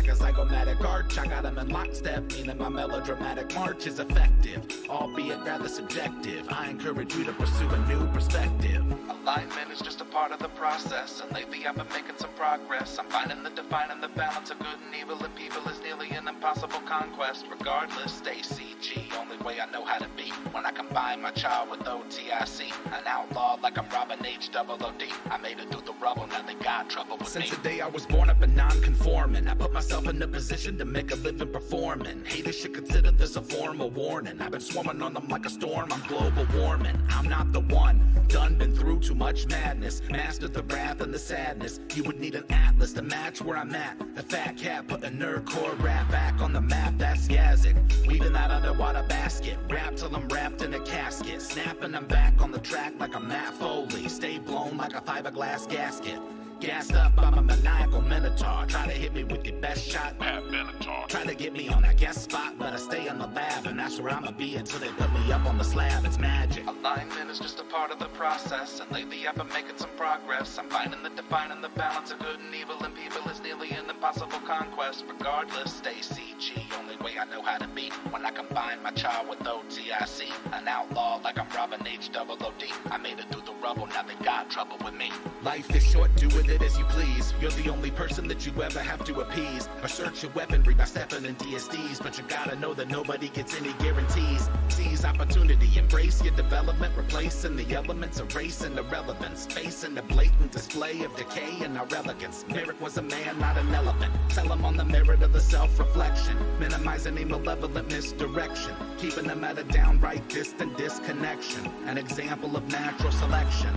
like a zygomatic arch. I got them in lockstep, meaning my melodramatic march is effective, albeit rather subjective. I encourage you to pursue a new perspective. Alignment is just a part of the process, and lately I've been making some progress. I'm finding the defining the balance of good and evil in people is nearly an impossible conquest. Regardless, stay CG, only way I know how to be. When I combine my child with OTIC, an outlaw like I'm Robin H-double-O-D. I made it through the rubble, now they got trouble with me. Since the day I was born up and non-conforming, I put myself in a position to make a living performing. Haters should consider this a form of warning. I've been swarming on them like a storm, I'm global warming. I'm not the one, done been through too much madness. Mastered the wrath and the sadness. You would need an atlas to match where I'm at. The fat cat put the nerdcore rap back on the map, that's Yazzik. Weaving that underwater basket, rap till I'm wrapped in a casket. Snapping them back on the track like a Matt Foley. Stay blown like a fiberglass gasket. Gassed up, I'm a maniacal minotaur. Try to hit me with your best shot, Minotaur. Try to get me on a guest spot, but I stay in the lab, and that's where I'ma be until they put me up on the slab. It's magic. Alignment is just a part of the process, and lately I've been making some progress. I'm finding the defining the balance of good and evil in people is nearly an impossible conquest. Regardless, stay CG, only way I know how to be. When I combine my child with OTIC, an outlaw like I'm Robin H-double-O-D. I made it through the rubble, now they got trouble with me. Life is short, do with it as you please. You're the only person that you ever have to appease. Assert your weaponry by stepping in DSDs, but you gotta know that nobody gets any guarantees. Seize opportunity, embrace your development, replacing the elements, erasing the relevance, facing the blatant display of decay and our elegance. Merrick was a man, not an elephant. Sell him on the merit of the self-reflection, minimizing any malevolent misdirection, keeping them at a downright distant disconnection. An example of natural selection.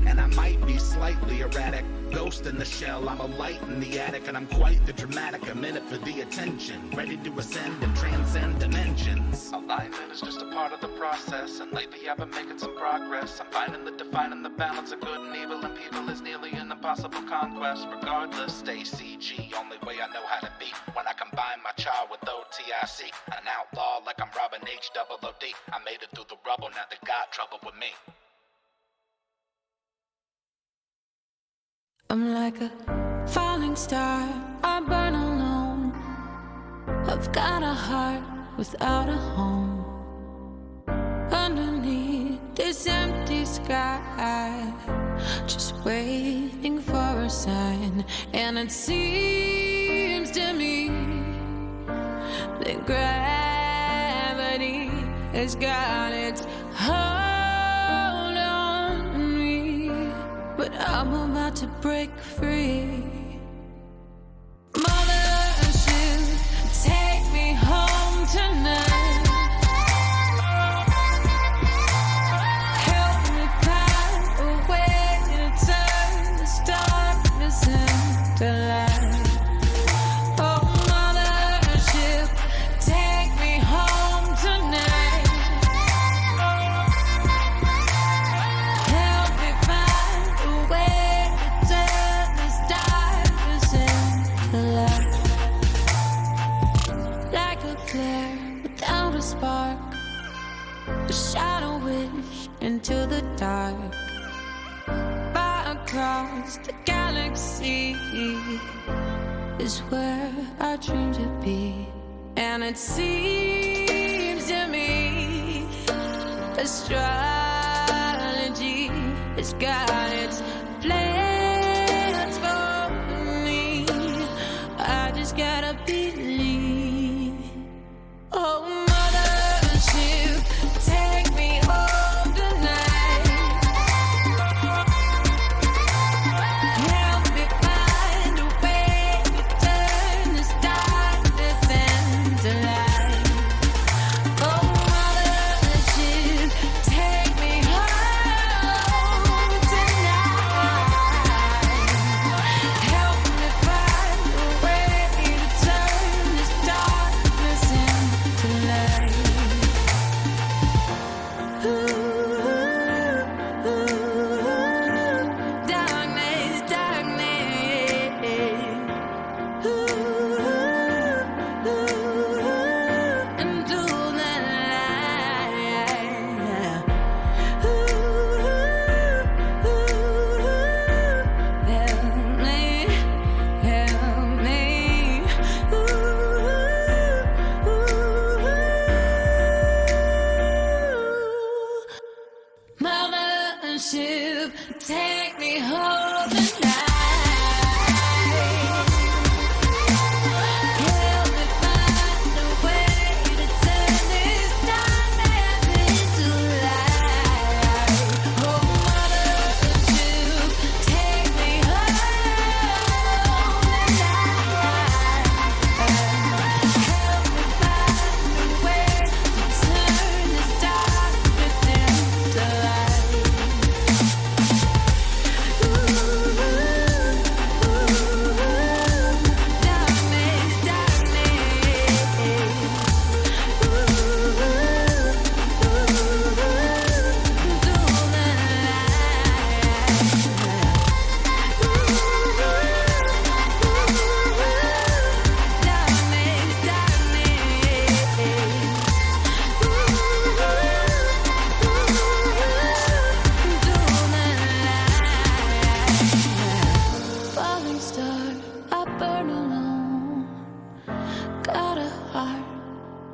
And I might be slightly erratic, ghost in the shell, I'm a light in the attic, and I'm quite the dramatic, a minute for the attention, ready to ascend and transcend dimensions. Alignment is just a part of the process, and lately I've been making some progress. I'm finding the defining the balance of good and evil in people is nearly an impossible conquest. Regardless, stay CG, only way I know how to be. When I combine my child with OTIC, an outlaw like I'm Robin H-double-O-D. I made it through the rubble, now they got trouble with me. I'm like a falling star, I burn alone. I've got a heart without a home. Underneath this empty sky, just waiting for a sign. And it seems to me that gravity has got its hold on me, but I'm about to break free. Mothership, take me home tonight. Help me find a way to turn this darkness into light. Oh, mothership, take me home tonight. Help me find a way to turn this darkness into light. Like a flare without a spark, a shadow wish into the dark. Far across the galaxy is where I dream to be. And it seems to me astrology has got its plans for me. I just gotta believe. Oh, mothership, take me home tonight. Help me find a way to turn this darkness into light. Oh, mothership, take me home tonight. Help me find a way to turn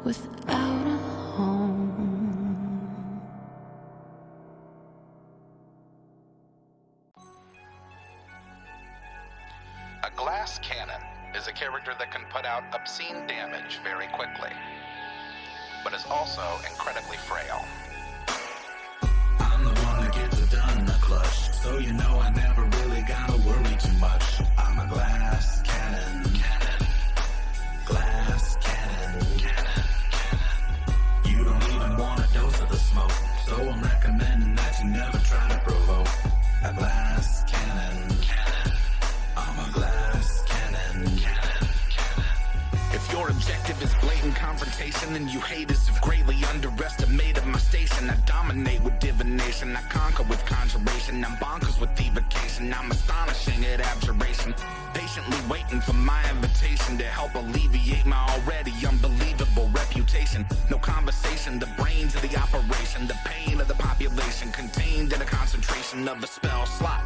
without a home. A glass cannon is a character that can put out obscene damage very quickly, but is also incredibly frail. I'm the one that gets it done in the clutch, so you know I never really gotta worry too much. I'm a glass cannon, glass cannon. You don't even want a dose of the smoke, so I'm recommending that you never try to provoke. A glass cannon, I'm a glass cannon. If your objective is blatant confrontation and you haters have greatly underestimated my station, I dominate with divination, I conquer with conjuration, I'm bonkers with evocation, I'm astonishing at abjuration, patiently waiting for my invitation to help alleviate my already unbelievable reputation. No conversation, the brains of the operation, the pain of the population contained in a concentration of a spell slot.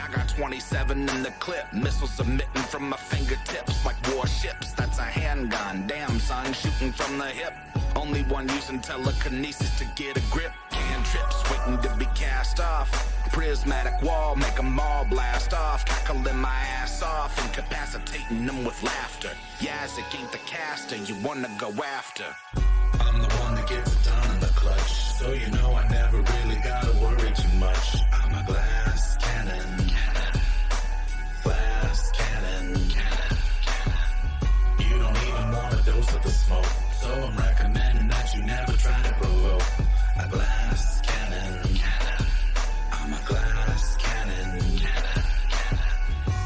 I got 27 in the clip, missiles emitting from my fingertips like warships. That's a handgun, damn son, shooting from the hip. Only one using telekinesis to get a grip. Cantrips waiting to be cast off. Prismatic wall, make them all blast off. Cackling my ass off, incapacitating them with laughter. Yazzik ain't the caster you wanna go after. I'm the one that gets it done in the clutch, so you know I never really gotta worry too much. I'm a glass cannon. Glass cannon. You don't even want a dose of the smoke, so I'm recommending that you never try to provoke. A glass cannon. I'm a glass cannon.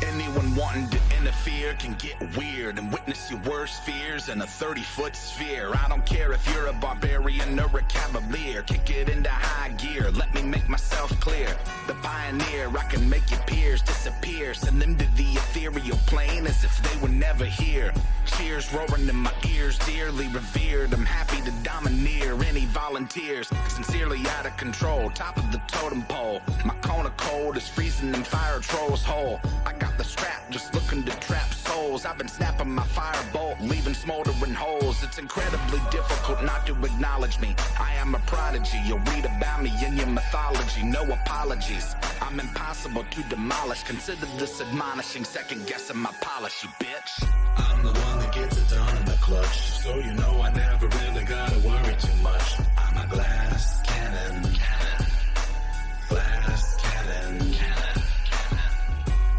Anyone wanting to interfere can get weird and witness your worst fears in a 30-foot sphere. I don't care if you're a barbarian or a cavalier. Kick it into high gear, let me make myself clear. The pioneer, I can make your peers disappear. Send them to the ethereal plane as if they were never here. Cheers roaring in my ears, dearly revered. I'm happy to domineer any volunteers. Sincerely out of control, top of the totem pole. My cone of cold is freezing them fire trolls whole. I got the strap, just looking to trap souls. I've been snapping my firebolt, leaving smoldering holes. It's incredibly difficult not to acknowledge me. I am a prodigy, you'll read about me in your mythology. No apologies, I'm impossible to demolish. Consider this admonishing, second guessing my polish, you bitch. I'm the one that gets it done in the clutch, so you know I never really gotta worry too much. I'm a glass cannon. Glass cannon.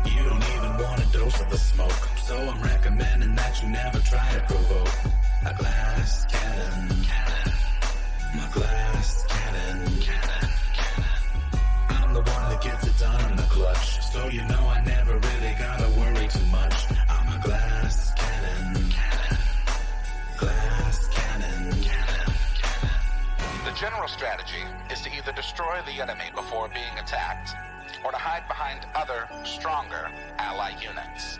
You don't even want a dose of the smoke, so I'm recommending that you never try to provoke. A glass cannon. My glass cannon. I'm the one that gets it done in the clutch, so you know I never really gotta worry too much. I'm a glass cannon. Glass cannon. The general strategy is to either destroy the enemy before being attacked, or to hide behind other, stronger ally units.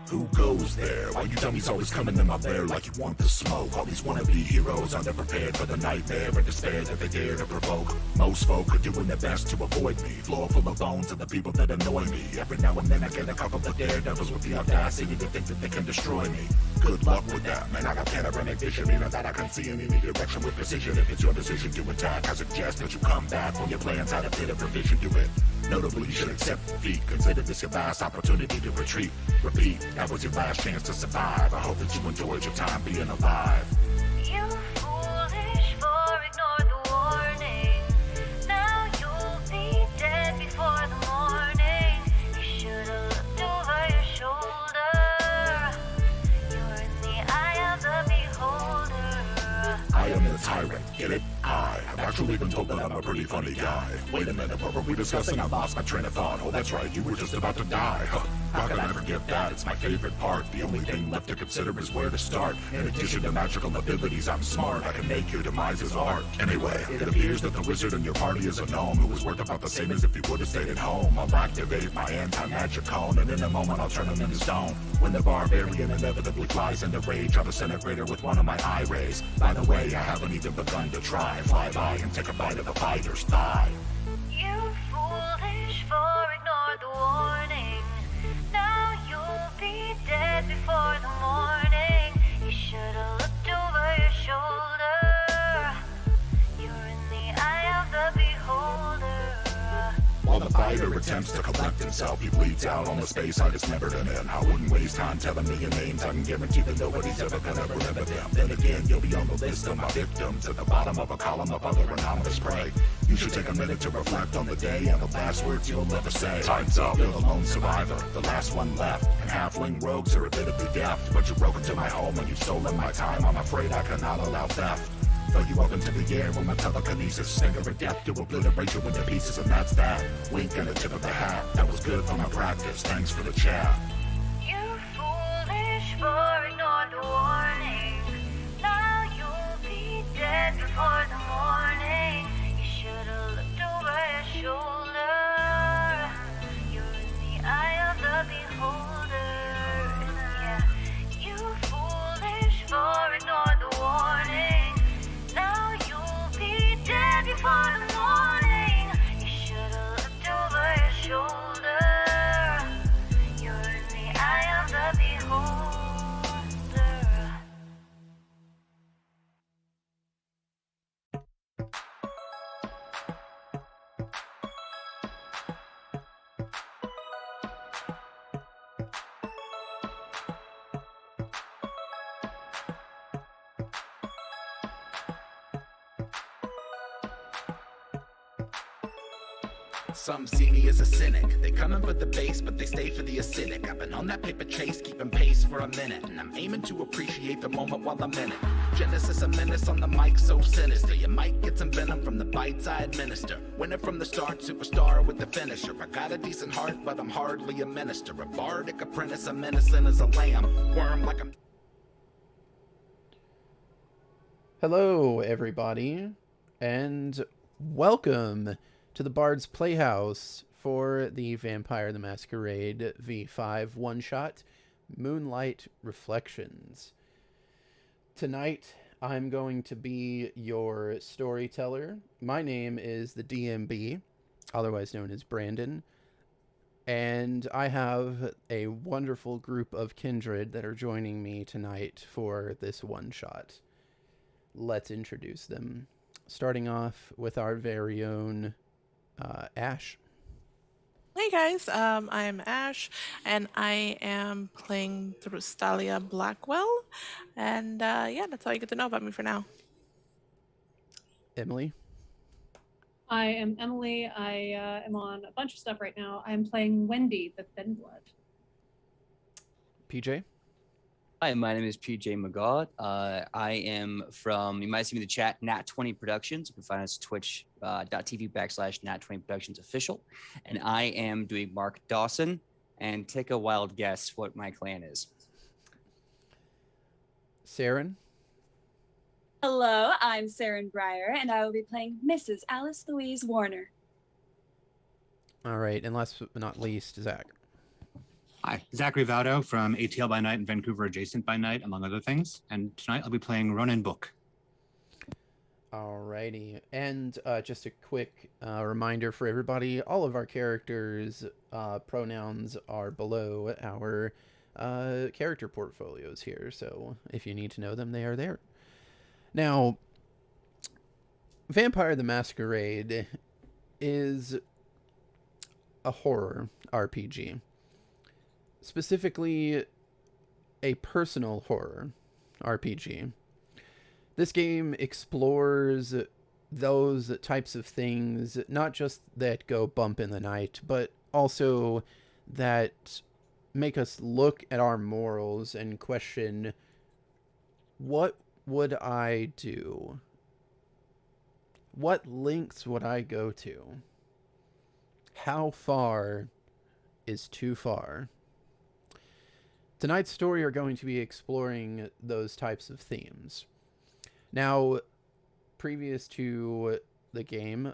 Who goes there? Why you dummies always coming in my lair like you want the smoke? All these wannabe heroes underprepared for the nightmare and despair that they dare to provoke. Most folk are doing their best to avoid me. Floor full of bones of the people that annoy me. Every now and then I get a couple of daredevils with the audacity to think that they can destroy me. Good luck with that, man. I got panoramic vision, meaning that I can see in any direction with precision. If it's your decision to attack, I suggest that you come back when your plans had a bit of revision to it. Notably, you should accept defeat. Consider this your last opportunity to retreat. Repeat, that was your last chance to survive. I hope that you enjoyed your time being alive. You foolish for ignore the warning. Now you'll be dead before the morning. You should've looked over your shoulder. You're in the eye of the beholder. I am the tyrant, get it? I've actually been told that I'm a pretty funny guy. Wait a minute, what were we discussing? I lost my train of thought. Oh, that's right, you were just about to die. How could I forget that? It's my favorite part. The only thing left to consider is where to start. In addition to magical abilities, I'm smart. I can make your demise art. Anyway, it appears that the wizard in your party is a gnome who was worth about the same as if he would have stayed at home. I'll activate my anti-magic cone, and in a moment I'll turn him into stone. When the barbarian inevitably flies into rage, I'll disintegrate her with one of my eye rays. By the way, I haven't even begun to try. Fly by and take a bite of the fighter's thigh. You foolish fool, ignore the warning. Now you'll be dead before the morning. You should've looked over your shoulder. You're in the eye of the beholder. While the fighter attempts to collect himself, he bleeds out on the space I dismembered him in. I wouldn't waste time telling me your names. I can guarantee that nobody's ever gonna remember them. Then again, you'll be on the list of my victims at the bottom of a column of other anomalous prey. You should take a minute to reflect on the day and the last words you'll ever say. Time's up. You're the lone survivor, the last one left. And halfling rogues are admittedly deft, but you broke into my home and you've stolen my time. I'm afraid I cannot allow theft. Throw you up into the air with my telekinesis. Stinger of death to obliterate you into pieces, and that's that. Wink and a tip of the hat. That was good for my practice. Thanks for the chat. You foolish fool, ignore the warning. Now you'll be dead before the morning. You should've looked over your shoulder. You're in the eye of the beholder. Yeah. You foolish fool, ignore the warning. Now you'll be dead before the morning. You should've looked over your shoulder. You're in the eye of the beholder. Some see me as a cynic. They come in for the base, but they stay for the acidic. I've been on that paper chase, keeping pace for a minute, and I'm aiming to appreciate the moment while I'm in it. Genesis a menace on the mic, so sinister. You might get some venom from the bites I administer. Winner from the start, superstar with the finisher. I got a decent heart, but I'm hardly a minister. A bardic apprentice, I'm innocent as a lamb. Worm like I'm... Hello, everybody, and welcome to the Bard's Playhouse for the Vampire the Masquerade V5 one-shot, Moonlight Reflections. Tonight, I'm going to be your storyteller. My name is TheDMB, otherwise known as Brandon, and I have a wonderful group of kindred that are joining me tonight for this one-shot. Let's introduce them. Starting off with our very own Ash. Hey guys, I'm Ash, and I am playing Thrustalia Blackwell, and yeah, that's all you get to know about me for now. Emily. I am Emily. I am on a bunch of stuff right now. I'm playing Wendy, the Thin Blood. PJ. Hi, my name is PJ Megaw. I am from, you might see me in the chat, Nat20 Productions. You can find us at twitch.tv/Nat20 Productions official. And I am doing Mark Dawson. And take a wild guess what my clan is. Seren. Hello, I'm Seren Briar, and I will be playing Mrs. Alice Louise Warner. All right, and last but not least, Zach. Hi, Zachary Vaudo from ATL by Night and Vancouver Adjacent by Night, among other things. And tonight I'll be playing Ronin Book. Alrighty, and just a quick reminder for everybody, all of our characters' pronouns are below our character portfolios here, so if you need to know them, they are there. Now, Vampire the Masquerade is a horror RPG. Specifically, a personal horror RPG. This game explores those types of things, not just that go bump in the night, but also that make us look at our morals and question, what would I do? What lengths would I go to? How far is too far? tonight's story are going to be exploring those types of themes. Now, previous to the game,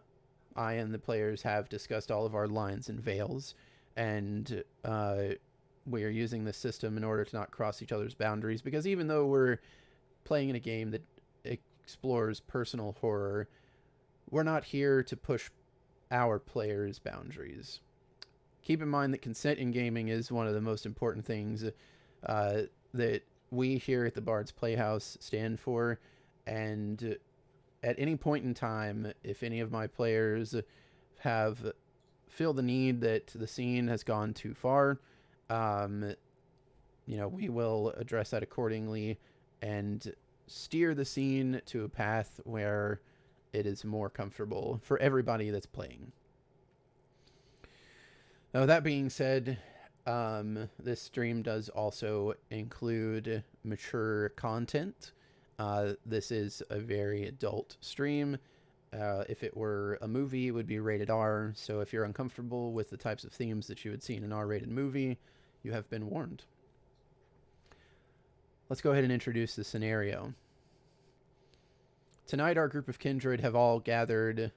I and the players have discussed all of our lines and veils, and we are using this system in order to not cross each other's boundaries, because even though we're playing in a game that explores personal horror, we're not here to push our players' boundaries. Keep in mind that consent in gaming is one of the most important things that we here at the Bard's Playhouse stand for, and at any point in time, if any of my players feel the need that the scene has gone too far, we will address that accordingly and steer the scene to a path where it is more comfortable for everybody that's playing. Now, that being said, this stream does also include mature content. This is a very adult stream. If it were a movie, it would be rated R, so if you're uncomfortable with the types of themes that you would see in an R-rated movie, you have been warned. Let's go ahead and introduce the scenario. Tonight, our group of kindred have all gathered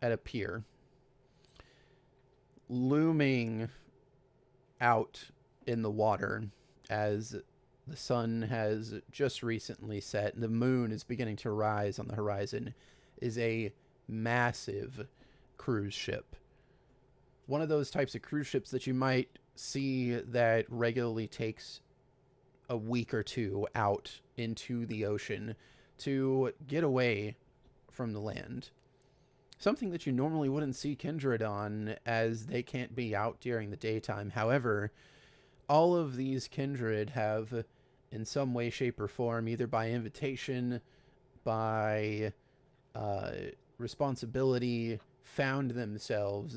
at a pier. Looming out in the water as the sun has just recently set and the moon is beginning to rise on the horizon is a massive cruise ship. One of those types of cruise ships that you might see that regularly takes a week or two out into the ocean to get away from the land. Something that you normally wouldn't see kindred on, as they can't be out during the daytime. However, all of these kindred have, in some way, shape, or form, either by invitation, by responsibility, found themselves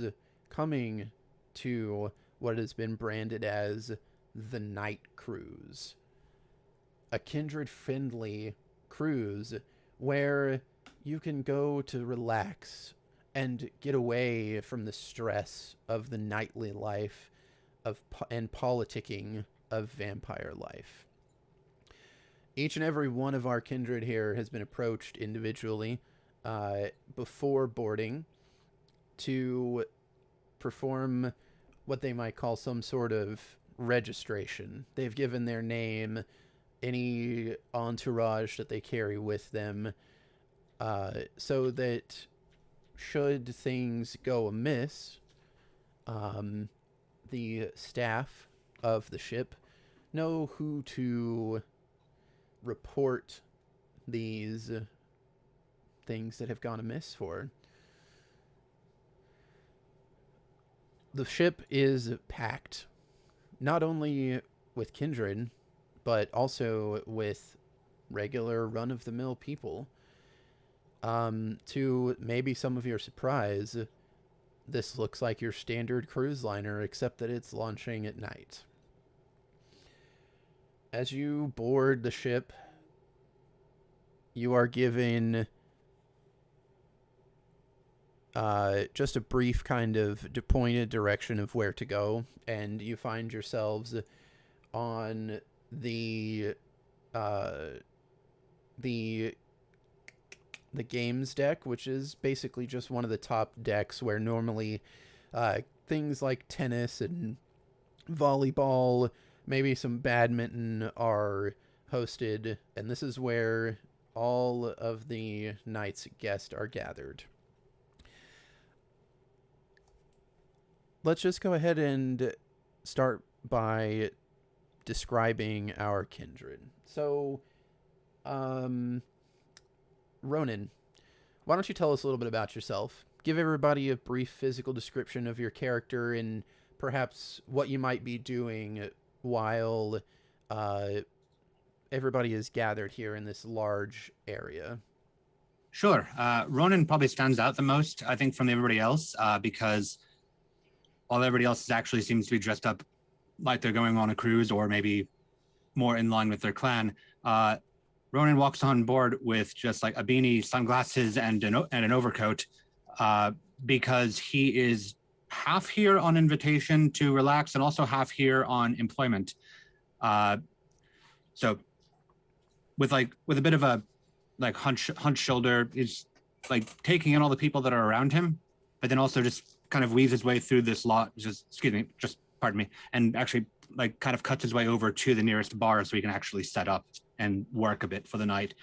coming to what has been branded as the Night Cruise. A kindred-friendly cruise where you can go to relax and get away from the stress of the nightly life and politicking of vampire life. Each and every one of our kindred here has been approached individually before boarding to perform what they might call some sort of registration. They've given their name, any entourage that they carry with them, so that should things go amiss, the staff of the ship know who to report these things that have gone amiss for. The ship is packed, not only with kindred, but also with regular run-of-the-mill people. To maybe some of your surprise, this looks like your standard cruise liner, except that it's launching at night. As you board the ship, you are given just a brief kind of pointed direction of where to go, and you find yourselves on the games deck, which is basically just one of the top decks where normally things like tennis and volleyball, maybe some badminton are hosted, and this is where all of the night's guests are gathered. Let's just go ahead and start by describing our kindred. So, Ronan, why don't you tell us a little bit about yourself? Give everybody a brief physical description of your character and perhaps what you might be doing while everybody is gathered here in this large area. Sure. Ronan probably stands out the most, I think, from everybody else, because while everybody else actually seems to be dressed up like they're going on a cruise or maybe more in line with their clan, Ronan walks on board with just like a beanie, sunglasses, and an overcoat, because he is half here on invitation to relax and also half here on employment. So with a bit of a hunch shoulder, is like taking in all the people that are around him, but then also just kind of weaves his way through this lot. Pardon me, and actually kind of cuts his way over to the nearest bar so he can actually set up and work a bit for the night.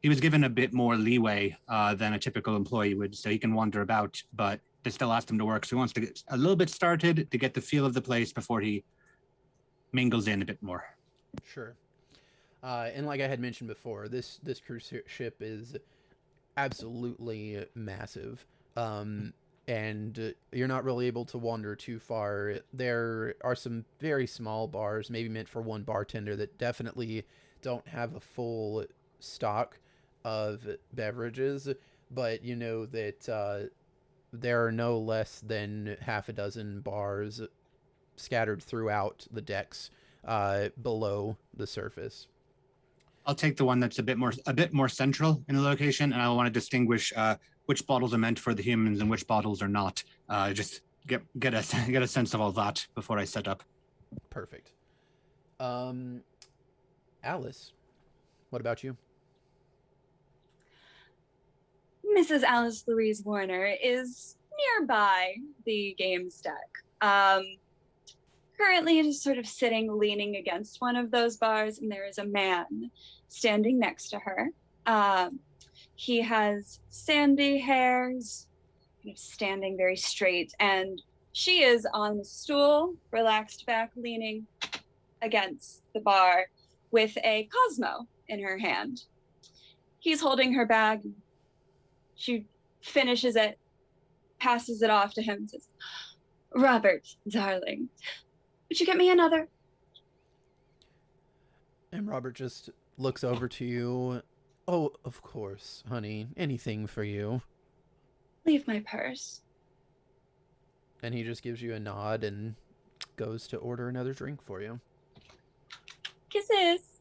He was given a bit more leeway than a typical employee would, so he can wander about, but they still asked him to work. So he wants to get a little bit started to get the feel of the place before he mingles in a bit more. Sure. And like I had mentioned before, this cruise ship is absolutely massive. And you're not really able to wander too far. There are some very small bars, maybe meant for one bartender, that definitely don't have a full stock of beverages, but you know that there are no less than half a dozen bars scattered throughout the decks below the surface. I'll take the one that's a bit more central in the location, and I want to distinguish which bottles are meant for the humans and which bottles are not. Just get a sense of all that before I set up. Perfect. Alice, what about you? Mrs. Alice Louise Warner is nearby the games deck. Currently just sort of sitting, leaning against one of those bars, and there is a man standing next to her. He has sandy hairs, kind of standing very straight, and she is on the stool, relaxed back, leaning against the bar with a Cosmo in her hand. He's holding her bag. She finishes it, passes it off to him, and says, "Robert, darling, would you get me another?" And Robert just looks over to you. "Oh, of course, honey. Anything for you." "Leave my purse." And he just gives you a nod and goes to order another drink for you. Kisses.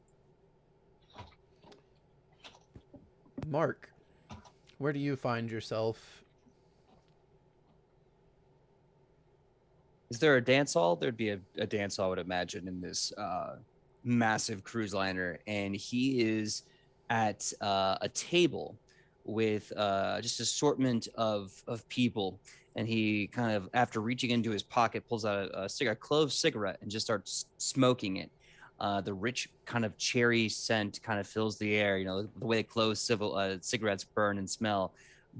Mark, where do you find yourself? Is there a dance hall? There'd be a dance hall, I would imagine, in this massive cruise liner. And he is at a table with just assortment of people. And he kind of, after reaching into his pocket, pulls out a clove cigarette and just starts smoking it. The rich kind of cherry scent kind of fills the air, you know, the way clove cigarettes burn and smell.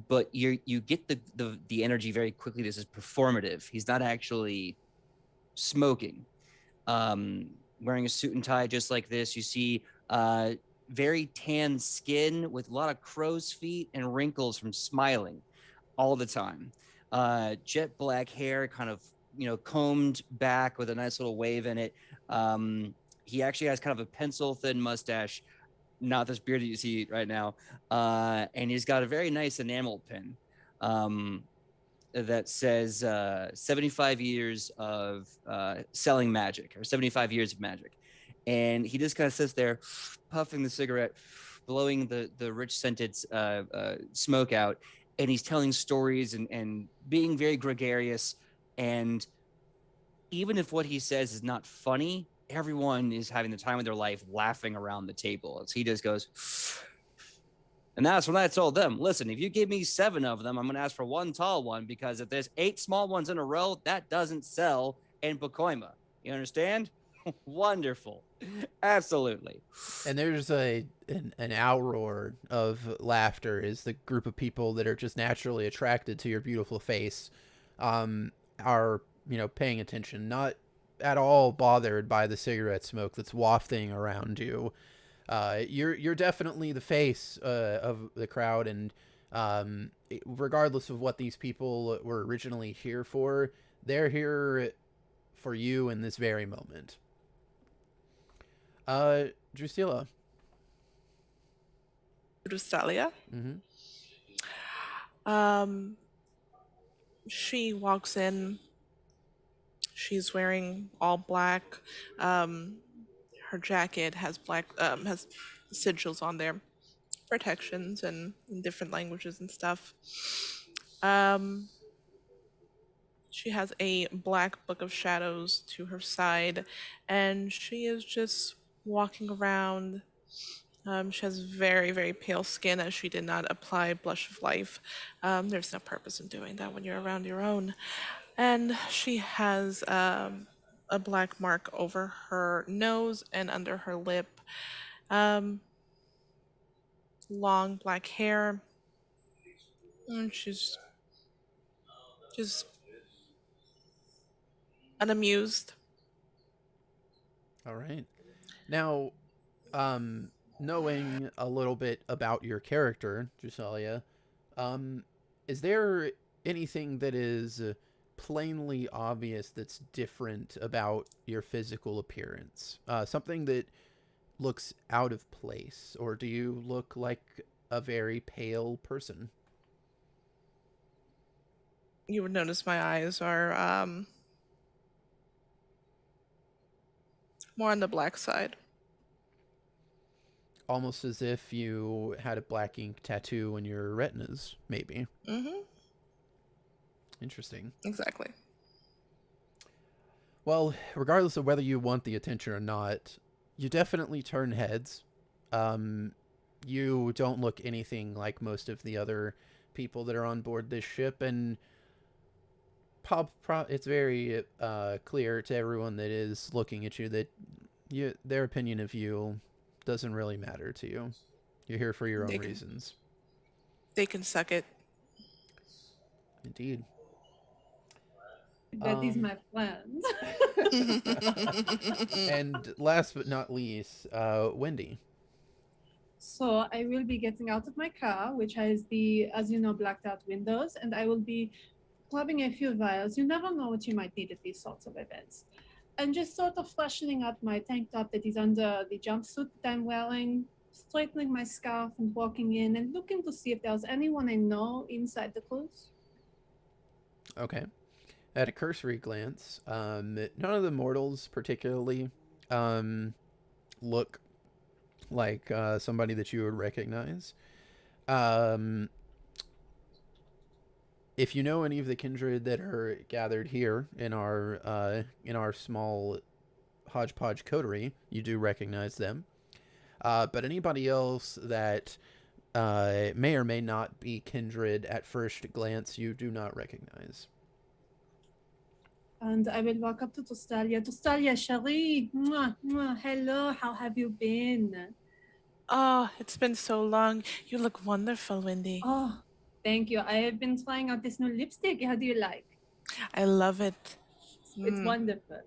But you get the energy very quickly. This is performative. He's not actually smoking. Wearing a suit and tie just like this. You see very tan skin with a lot of crow's feet and wrinkles from smiling all the time. Jet black hair, kind of, you know, combed back with a nice little wave in it. He actually has kind of a pencil thin mustache, not this beard that you see right now. And he's got a very nice enamel pin that says 75 years of selling magic, or 75 years of magic. And he just kind of sits there puffing the cigarette, blowing the rich scented smoke out. And he's telling stories and being very gregarious. And even if what he says is not funny, everyone is having the time of their life laughing around the table as he just goes. And that's when I told them, listen, if you give me 7 of them, I'm going to ask for 1 tall one, because if there's 8 small ones in a row, that doesn't sell in Pacoima. You understand? Wonderful. Absolutely. And there's an outroar of laughter as the group of people that are just naturally attracted to your beautiful face are, you know, paying attention, not at all bothered by the cigarette smoke that's wafting around you. You're definitely the face of the crowd, and regardless of what these people were originally here for, they're here for you in this very moment. Drusilla. Drustalia? Mm-hmm. She walks in. She's wearing all black. Her jacket has has sigils on there, protections and in different languages and stuff. She has a black book of shadows to her side, and she is just walking around. She has very, very pale skin as she did not apply Blush of Life. There's no purpose in doing that when you're around your own. And she has a black mark over her nose and under her lip. Um, Long black hair. And she's just unamused. All right. Now, knowing a little bit about your character, Drusilla, is there anything that is plainly obvious that's different about your physical appearance? Something that looks out of place, or do you look like a very pale person? You would notice my eyes are more on the black side. Almost as if you had a black ink tattoo in your retinas, maybe. Mm-hmm. Interesting. Exactly. Well, regardless of whether you want the attention or not, you definitely turn heads. You don't look anything like most of the other people that are on board this ship, and it's very clear to everyone that is looking at you that their opinion of you doesn't really matter to you. You're here for your own reasons. They can suck it. Indeed. That is my plans. And last but not least, Wendy. So I will be getting out of my car, which has the, as you know, blacked out windows, and I will be grabbing a few vials. You never know what you might need at these sorts of events. And just sort of freshening up my tank top that is under the jumpsuit that I'm wearing, straightening my scarf and walking in and looking to see if there's anyone I know inside the cruise. Okay. At a cursory glance, none of the mortals particularly look like somebody that you would recognize. If you know any of the kindred that are gathered here in our small hodgepodge coterie, you do recognize them. But anybody else that may or may not be kindred at first glance, you do not recognize. And I will walk up to Tostalia. Tostalia, chérie, mwah, mwah, hello, how have you been? Oh, it's been so long. You look wonderful, Wendy. Oh, thank you. I have been trying out this new lipstick. How do you like? I love it. It's wonderful.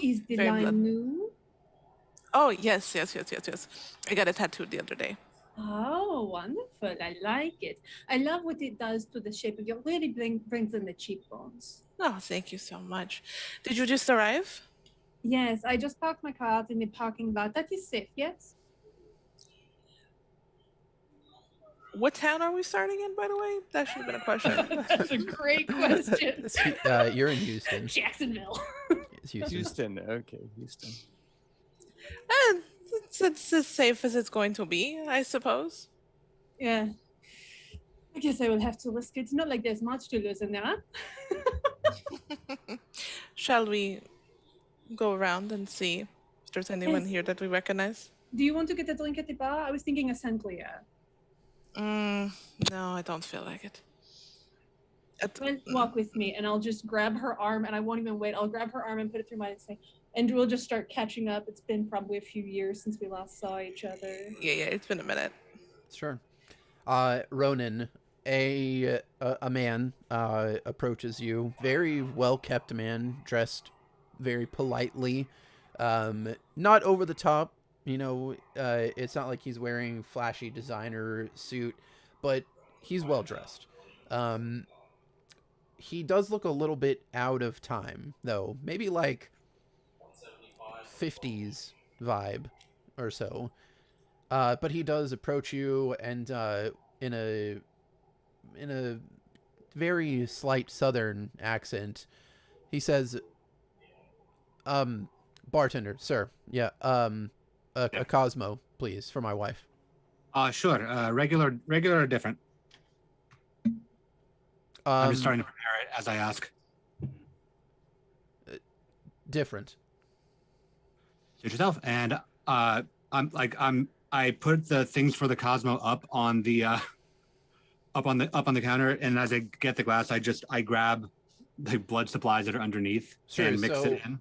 Is the Very line blood. new? Oh, yes. I got it tattooed the other day. Oh, wonderful. I like it. I love what it does to the shape of your, really brings in the cheekbones. Oh, thank you so much. Did you just arrive? Yes, I just parked my car out in the parking lot. That is safe, yes? What town are we starting in, by the way? That should have been a question. That's a great question. You're in Houston. Jacksonville. It's Houston. Houston. Okay, Houston. It's as safe as it's going to be, I suppose. Yeah. I guess I will have to risk it. It's not like there's much to lose in there. Shall we go around and see if there's anyone Yes. here that we recognize? Do you want to get a drink at the bar? I was thinking a sangria. No, I don't feel like it. Well, walk with me, and I'll just grab her arm, and I won't even wait. I'll grab her arm and put it through mine and say, and we'll just start catching up. It's been probably a few years since we last saw each other. Yeah, it's been a minute. Sure. Ronan, a man approaches you. Very well kept man, dressed very politely. Not over the top. You know, it's not like he's wearing flashy designer suit, but he's well dressed. He does look a little bit out of time, though. Maybe like 50s vibe or so. But he does approach you, and in a very slight southern accent, he says, bartender, sir. Yeah, a Cosmo, please, for my wife. Sure. Regular or different? I'm just starting to prepare it as I ask. Different. Suit yourself. And I put the things for the Cosmo up on the up on the counter, and as I get the glass, I grab the blood supplies that are underneath and mix it in.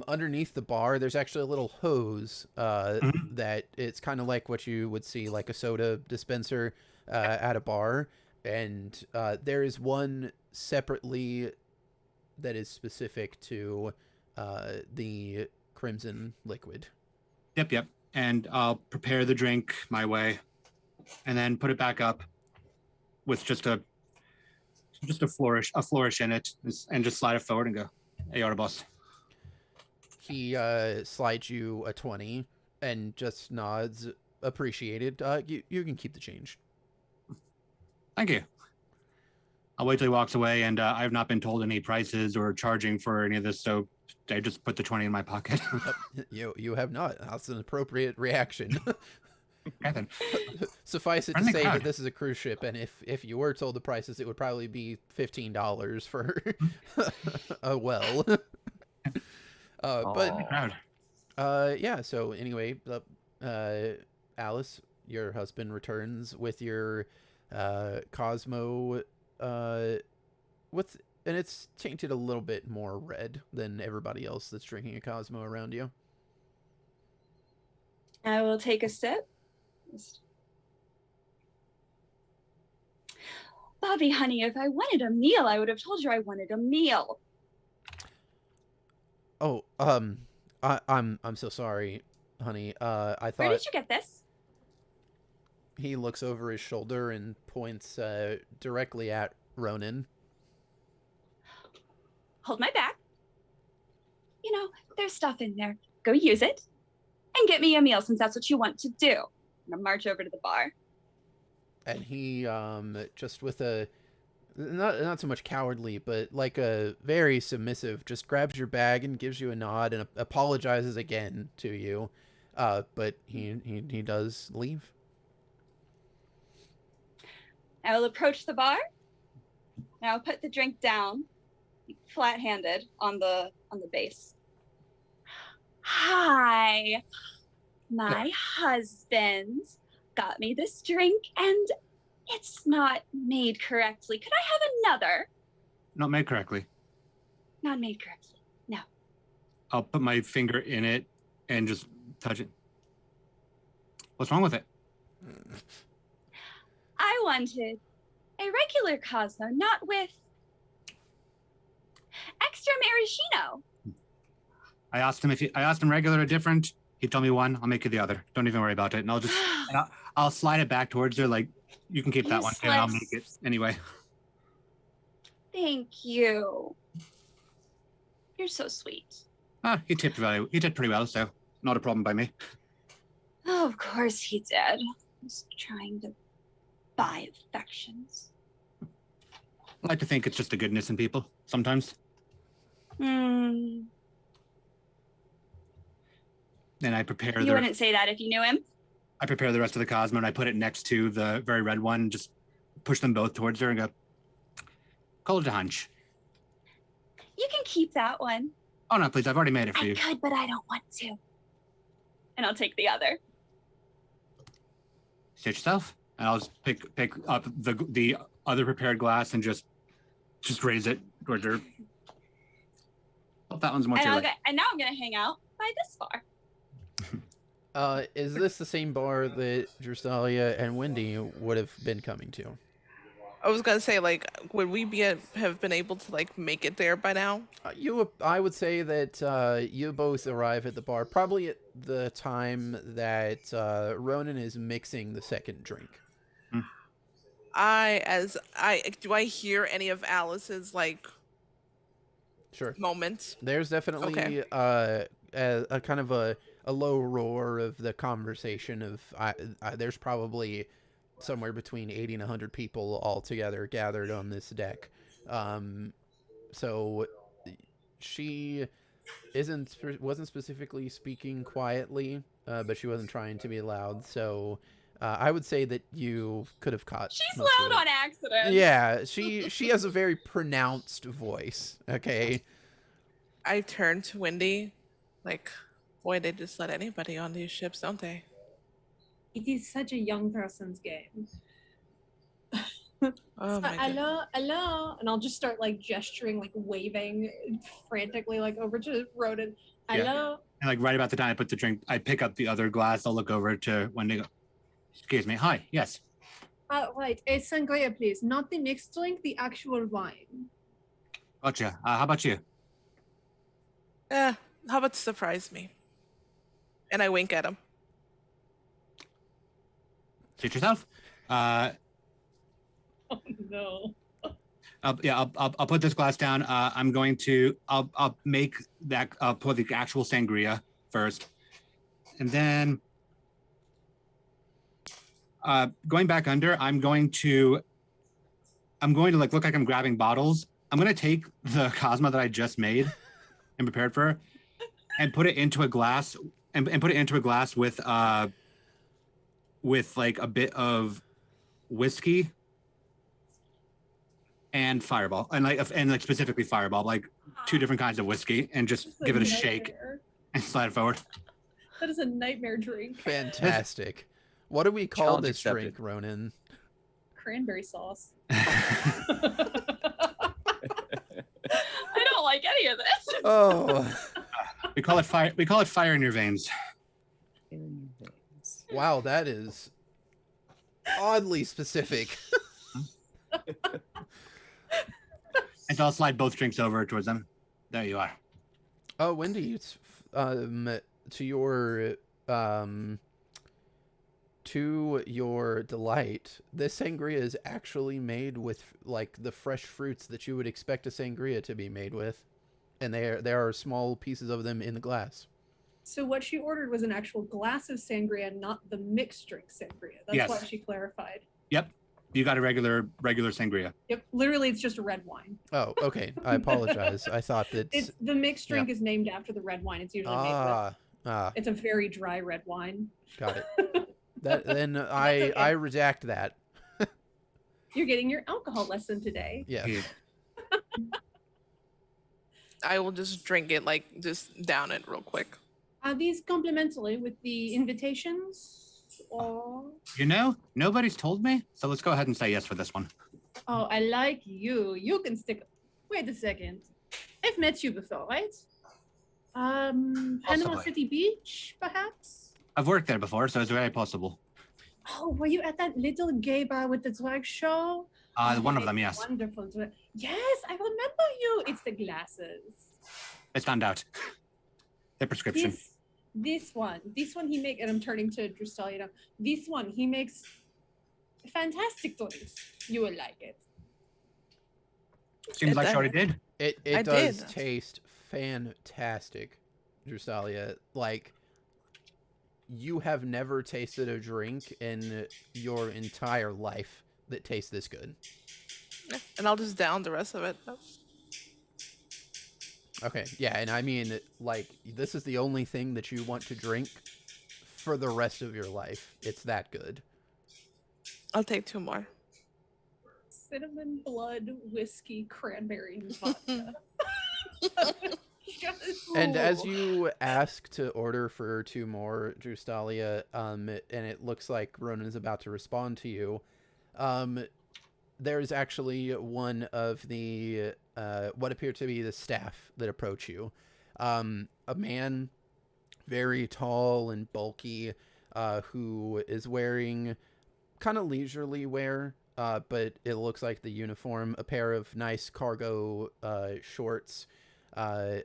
Underneath the bar, there's actually a little hose that it's kind of like what you would see like a soda dispenser at a bar, and there is one separately that is specific to the crimson liquid. Yep. And I'll prepare the drink my way, and then put it back up with just a flourish in it, and just slide it forward and go, "Hey, you're the boss." He slides you a 20 and just nods, appreciated. You can keep the change. Thank you. I'll wait till he walks away, and I have not been told any prices or charging for any of this, so I just put the 20 in my pocket. You have not. That's an appropriate reaction. Okay, then. Suffice it to Friendly say crowd. that this is a cruise ship, and if you were told the prices, it would probably be $15 for a well. Friendly crowd. Yeah. So anyway, Alice, your husband returns with your Cosmo, and it's tainted a little bit more red than everybody else that's drinking a Cosmo around you. I will take a sip. Bobby, honey, if I wanted a meal, I would have told you I wanted a meal. Oh, I'm so sorry, honey. I thought. Where did you get this? He looks over his shoulder and points directly at Ronan. Hold my back. You know, there's stuff in there. Go use it and get me a meal since that's what you want to do. I'm gonna march over to the bar. And he just with a not so much cowardly, but like a very submissive, just grabs your bag and gives you a nod and apologizes again to you. But he does leave. I will approach the bar and I'll put the drink down, flat-handed on the base. Hi, my husband got me this drink and it's not made correctly. Could I have another? Not made correctly. Not made correctly. No. I'll put my finger in it and just touch it. What's wrong with it? I wanted a regular Cosmo, not with extra maraschino. I asked him regular or different. He told me one. I'll make you the other. Don't even worry about it. And I'll slide it back towards her. Like, you can keep that one too, and I'll make it anyway. Thank you. You're so sweet. He tipped pretty well, so not a problem by me. Oh, of course he did. He's trying to buy affections. I like to think it's just the goodness in people sometimes. Hmm. And I prepare You wouldn't say that if you knew him. I prepare the rest of the Cosmo and I put it next to the very red one and just push them both towards her and go, call it a hunch. You can keep that one. Oh no, please, I've already made it for you. I could, but I don't want to. And I'll take the other. Sit yourself. And I'll just pick up the other prepared glass and just raise it towards her. Hope that one's more And, chilly. and now I'm gonna hang out by this bar. Is this the same bar that Dressalia and Wendy would have been coming to? I was gonna say, like, would we have been able to like make it there by now? I would say that you both arrive at the bar probably at the time that Ronan is mixing the second drink. Do I hear any of Alice's like Sure moments? There's definitely a kind of a low roar of the conversation of there's probably somewhere between 80 and 100 people all together gathered on this deck. So she wasn't specifically speaking quietly, but she wasn't trying to be loud. So I would say that you could have caught. She's most of loud it. on accident. Yeah, she has a very pronounced voice. Okay. I turn to Wendy, like, boy, they just let anybody on these ships, don't they? It is such a young person's game. Oh my goodness. Hello, and I'll just start like gesturing, like waving frantically, like over to Ronan. Yeah. Hello. And like right about the time I put the drink, I pick up the other glass. I'll look over to Wendy. Go, excuse me. Hi. Yes. Right. A sangria, please. Not the mixed drink, the actual wine. Gotcha. How about you? How about surprise me? And I wink at him. Suit yourself. Oh no. I'll put this glass down. I'm going to. I'll make that. I'll put the actual sangria first, and then going back under. I'm going to like look like I'm grabbing bottles. I'm going to take the Cosmo that I just made and prepared for, and put it into a glass and put it into a glass with like a bit of whiskey and Fireball, and like specifically Fireball, like 2 different kinds of whiskey, and just give it a shake and slide it forward. That is a nightmare drink. Fantastic. What do we call Challenge this accepted. drink, Ronan? Cranberry sauce. I don't like any of this. Oh, We call it fire. We call it fire in your veins. wow, that is oddly specific. And so I'll slide both drinks over towards them. There you are. Oh, Wendy, it's, to your delight, this sangria is actually made with like the fresh fruits that you would expect a sangria to be made with, and there are small pieces of them in the glass. So what she ordered was an actual glass of sangria, not the mixed drink sangria. That's Yes. why she clarified. Yep. You got a regular sangria. Yep, literally, it's just a red wine. Oh, okay. I apologize. I thought that. It's the mixed drink is named after the red wine. It's usually made with. It's a very dry red wine. Got it. Then I okay. I redact that. You're getting your alcohol lesson today. Yeah. I will just drink it, like, just down it real quick. Are these complimentary with the invitations? Or You know, nobody's told me, so let's go ahead and say yes for this one. oh, I like you. You can stick. Wait a second. I've met you before, right? Panama Possibly. City Beach, perhaps. I've worked there before, so it's very possible. Oh, were you at that little gay bar with the drag show? One of they them, make yes. Wonderful. Yes, I remember you. It's the glasses. They stand out. Their prescription. This one he make, and I'm turning to Drustalia now. This one he makes fantastic drinks. You will like it. Seems like she already did. It I does did. taste fantastic, Drusalia. Like, you have never tasted a drink in your entire life that tastes this good. Yeah, and I'll just down the rest of it. Okay, yeah, and I mean, like, this is the only thing that you want to drink for the rest of your life. It's that good. I'll take 2 more. Cinnamon blood whiskey cranberry vodka. And as you ask to order for 2 more, Drustalia, and it looks like Ronan's about to respond to you, there's actually one of the what appear to be the staff that approach you. A man, very tall and bulky, who is wearing kind of leisurely wear, but it looks like the uniform, a pair of nice cargo shorts, a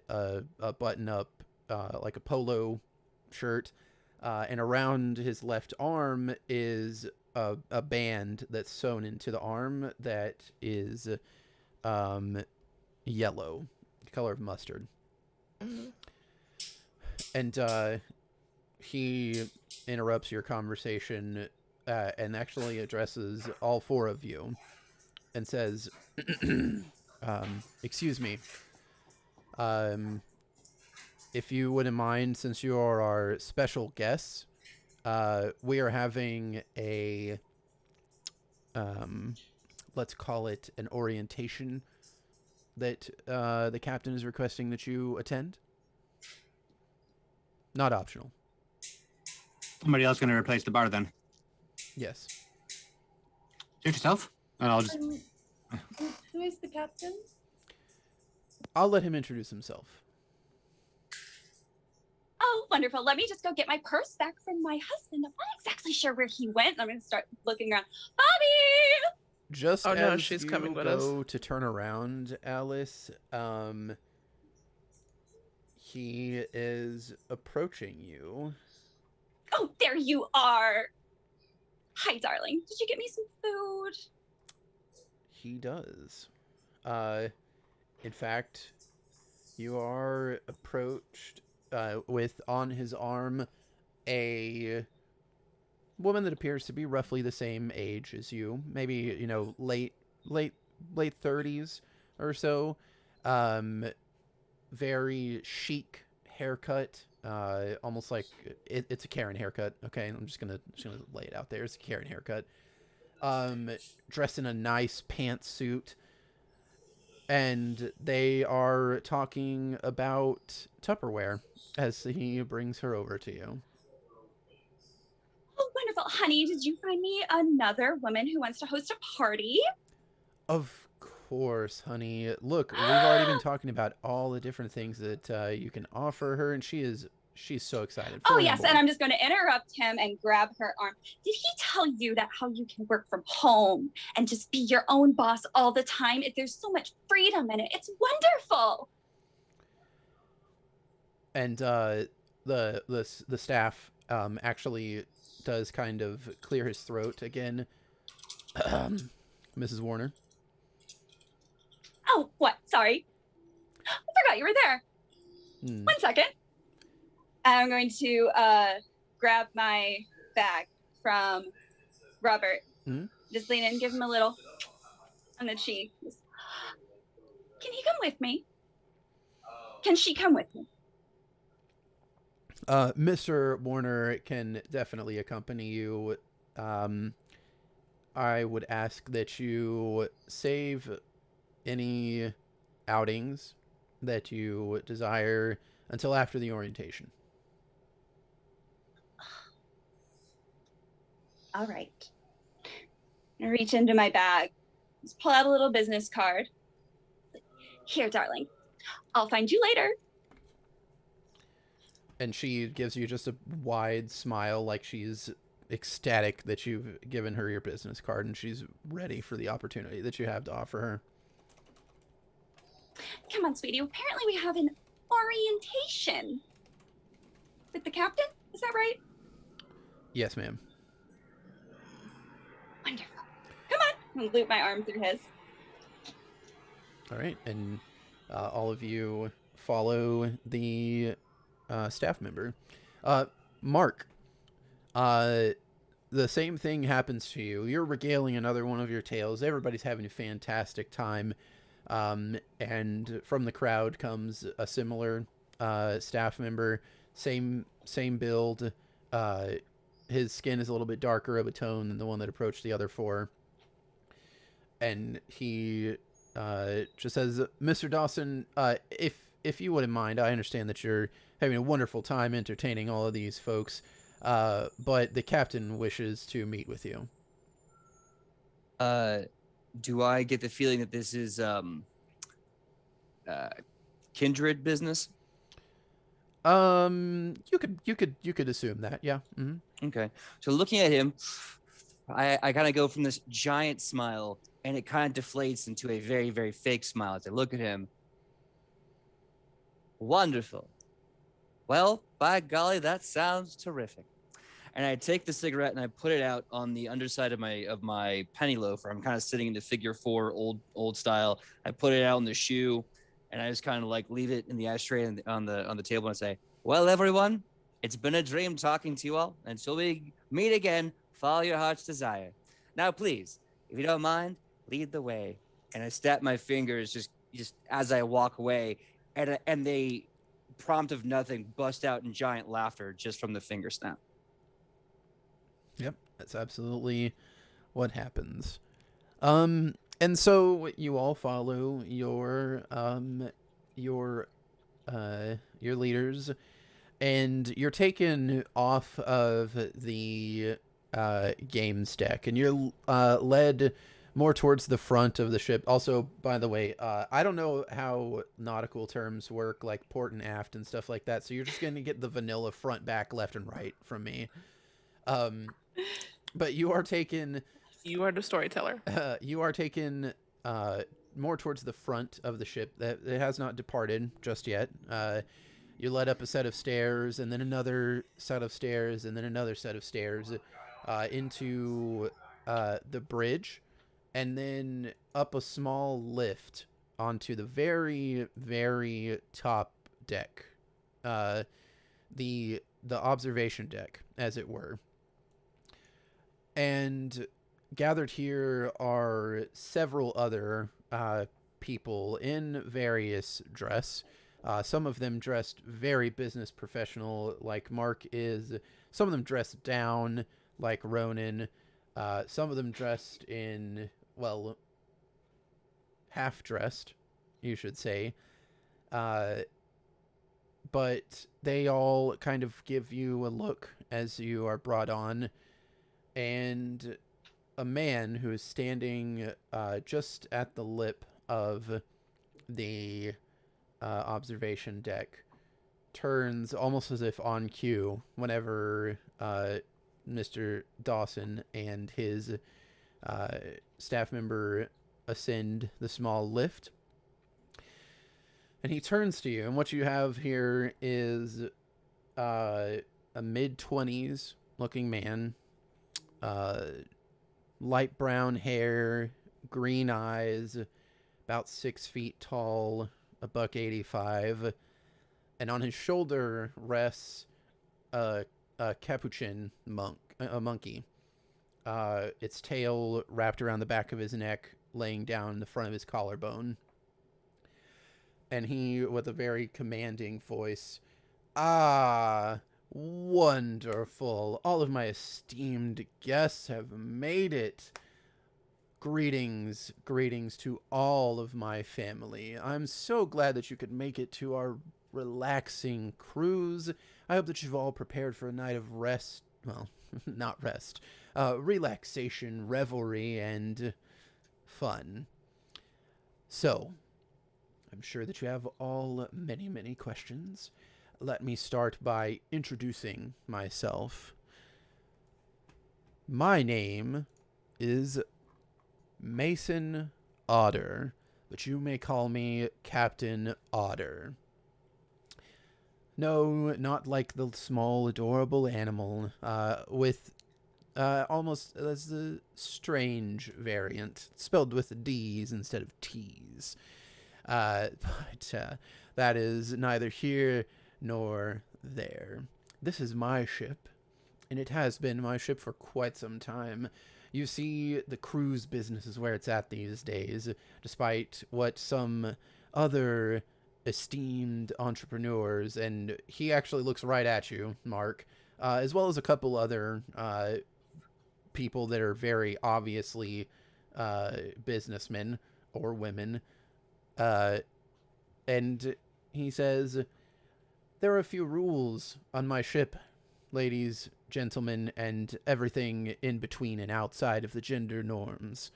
button-up, like a polo shirt, and around his left arm is a band that's sewn into the arm that is yellow, the color of mustard. Mhm. And he interrupts your conversation and actually addresses all 4 of you and says, excuse me, if you wouldn't mind, since you are our special guests, we are having a, let's call it an orientation that the captain is requesting that you attend. Not optional. Somebody else going to replace the bar then. Yes. Do it yourself, and I'll just. Who is the captain? I'll let him introduce himself. Oh, wonderful. Let me just go get my purse back from my husband. I'm not exactly sure where he went. I'm going to start looking around. Bobby! Just Oh, no, as she's you coming with us. go to turn around, Alice, he is approaching you. Oh, there you are. Hi, darling. Did you get me some food? He does. In fact, you are approached with on his arm a woman that appears to be roughly the same age as you, maybe late 30s or so. Very chic haircut, almost like it's a Karen haircut. Okay, I'm just gonna lay it out there. It's a Karen haircut. Dressed in a nice pantsuit. And they are talking about Tupperware as he brings her over to you. Oh, wonderful. Honey, did you find me another woman who wants to host a party? Of course, honey. Look, we've already been talking about all the different things that you can offer her, and she's so excited. Oh, yes, and I'm just going to interrupt him and grab her arm. Did he tell you that how you can work from home and just be your own boss all the time? There's so much freedom in it. It's wonderful. And the staff actually does kind of clear his throat again. Mrs. Warner. Oh, what? Sorry. I forgot you were there. 1 second. I'm going to grab my bag from Robert. Just lean in, give him a little on the cheek. Can he come with me? Can she come with me? Mr. Warner can definitely accompany you. I would ask that you save any outings that you desire until after the orientation. All right. I reach into my bag, just pull out a little business card. Here, darling. I'll find you later. And she gives you just a wide smile, like she's ecstatic that you've given her your business card and she's ready for the opportunity that you have to offer her. Come on, sweetie. Apparently we have an orientation with the captain. Is that right? Yes, ma'am. Wonderful. Come on. I'll loop my arm through his. All right. And all of you follow the staff member. Mark, the same thing happens to you. You're regaling another one of your tales. Everybody's having a fantastic time. And from the crowd comes a similar staff member, same build. His skin is a little bit darker of a tone than the one that approached the other four. And he just says, Mr. Dawson, if you wouldn't mind, I understand that you're having a wonderful time entertaining all of these folks, but the captain wishes to meet with you. Do I get the feeling that this is kindred business? You could assume that, yeah. Mm-hmm. Okay. So looking at him, I kind of go from this giant smile, and it kind of deflates into a very, very fake smile as I look at him. Wonderful. Well, by golly, that sounds terrific. And I take the cigarette and I put it out on the underside of my penny loafer. I'm kind of sitting in the figure 4 old style. I put it out on the shoe, and I just kind of like leave it in the ashtray on the table and say, "Well, everyone, it's been a dream talking to you all. Until we meet again, follow your heart's desire. Now, please, if you don't mind, lead the way." And I snap my fingers just as I walk away, and they, prompt of nothing, bust out in giant laughter just from the finger snap. Yep, that's absolutely what happens. And so you all follow your leaders, and you're taken off of the games deck, and you're led more towards the front of the ship. Also, by the way, I don't know how nautical terms work, like port and aft and stuff like that, so you're just going to get the vanilla front, back, left, and right from me. But you are taken... You are the storyteller. You are taken more towards the front of the ship. That it has not departed just yet. You're led up a set of stairs, and then another set of stairs, and then another set of stairs into the bridge, and then up a small lift onto the very, very top deck, the observation deck, as it were. And gathered here are several other people in various dress. Some of them dressed very business professional, like Mark is. Some of them dressed down, like Ronan. Some of them dressed in, well, half-dressed, you should say. But they all kind of give you a look as you are brought on. And a man who is standing just at the lip of the observation deck turns almost as if on cue whenever Mr. Dawson and his staff member ascend the small lift. And he turns to you, and what you have here is a mid-20s looking man, light brown hair, green eyes, about 6 feet tall, $185, and on his shoulder rests a capuchin monkey. Its tail wrapped around the back of his neck, laying down the front of his collarbone. And he, with a very commanding voice, "Ah, wonderful. All of my esteemed guests have made it. Greetings to all of my family. I'm so glad that you could make it to our relaxing cruise. I hope that you've all prepared for a night of rest. Well, not rest. Relaxation, revelry, and fun. So, I'm sure that you have all many, many questions. Let me start by introducing myself. My name is Mason Otter, but you may call me Captain Otter. No, not like the small, adorable animal, with almost as a strange variant, spelled with D's instead of T's. But that is neither here nor there. This is my ship, and it has been my ship for quite some time. You see, the cruise business is where it's at these days, despite what some other esteemed entrepreneurs, and he actually looks right at you, Mark, as well as a couple other people that are very obviously businessmen or women. And he says, "There are a few rules on my ship, ladies, gentlemen, and everything in between and outside of the gender norms.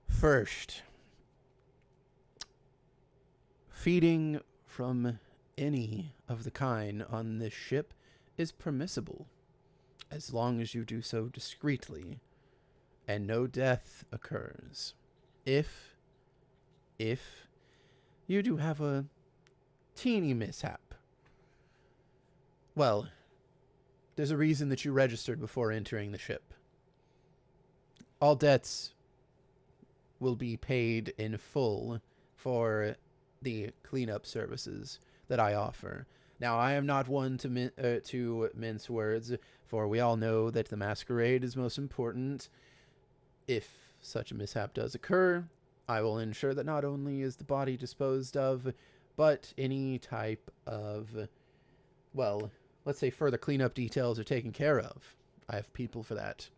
First, feeding from any of the kind on this ship is permissible, as long as you do so discreetly, and no death occurs. If you do have a teeny mishap, well, there's a reason that you registered before entering the ship. All debts will be paid in full for the cleanup services that I offer. Now, I am not one to mince words, for we all know that the Masquerade is most important. If such a mishap does occur, I will ensure that not only is the body disposed of, but any type of, well, let's say further cleanup details are taken care of. I have people for that,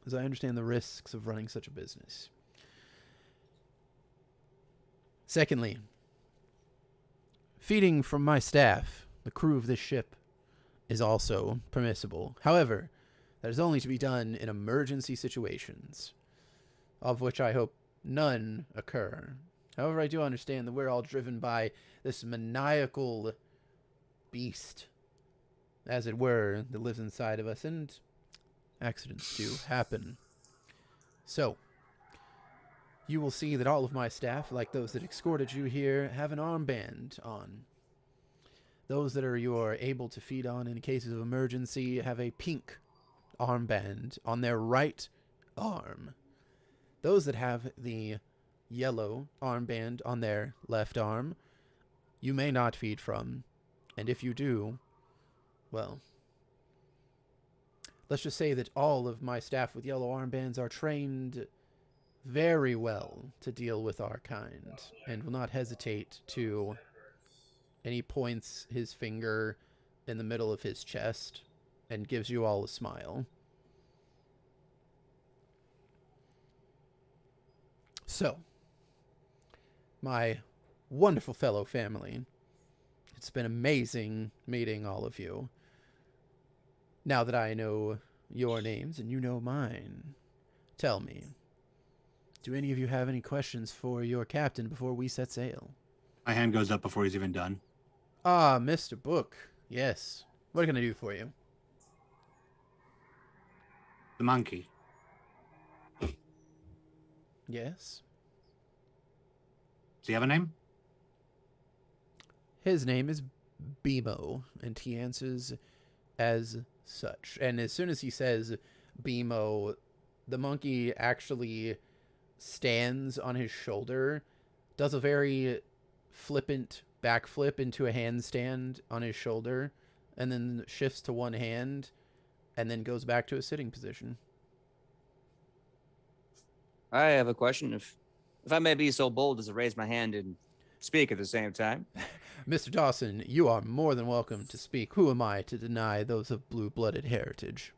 as I understand the risks of running such a business. Secondly, feeding from my staff, the crew of this ship, is also permissible. However, that is only to be done in emergency situations, of which I hope none occur. However, I do understand that we're all driven by this maniacal beast, as it were, that lives inside of us, and accidents do happen. So, you will see that all of my staff, like those that escorted you here, have an armband on. Those that you are able to feed on in cases of emergency have a pink armband on their right arm. Those that have the yellow armband on their left arm, you may not feed from. And if you do, well, let's just say that all of my staff with yellow armbands are trained very well to deal with our kind, and will not hesitate to, and he points his finger in the middle of his chest and gives you all a smile. So, my wonderful fellow family, it's been amazing meeting all of you. Now that I know your names and you know mine, tell me, do any of you have any questions for your captain before we set sail? My hand goes up before he's even done. Ah, Mr. Book. Yes. What can I do for you? The monkey. Yes. Does he have a name? His name is Bimo, and he answers as such. And as soon as he says Bimo, the monkey actually stands on his shoulder, does a very flippant backflip into a handstand on his shoulder, and then shifts to one hand, and then goes back to a sitting position. I have a question. If I may be so bold as to raise my hand and speak at the same time. Mr. Dawson, you are more than welcome to speak. Who am I to deny those of blue-blooded heritage?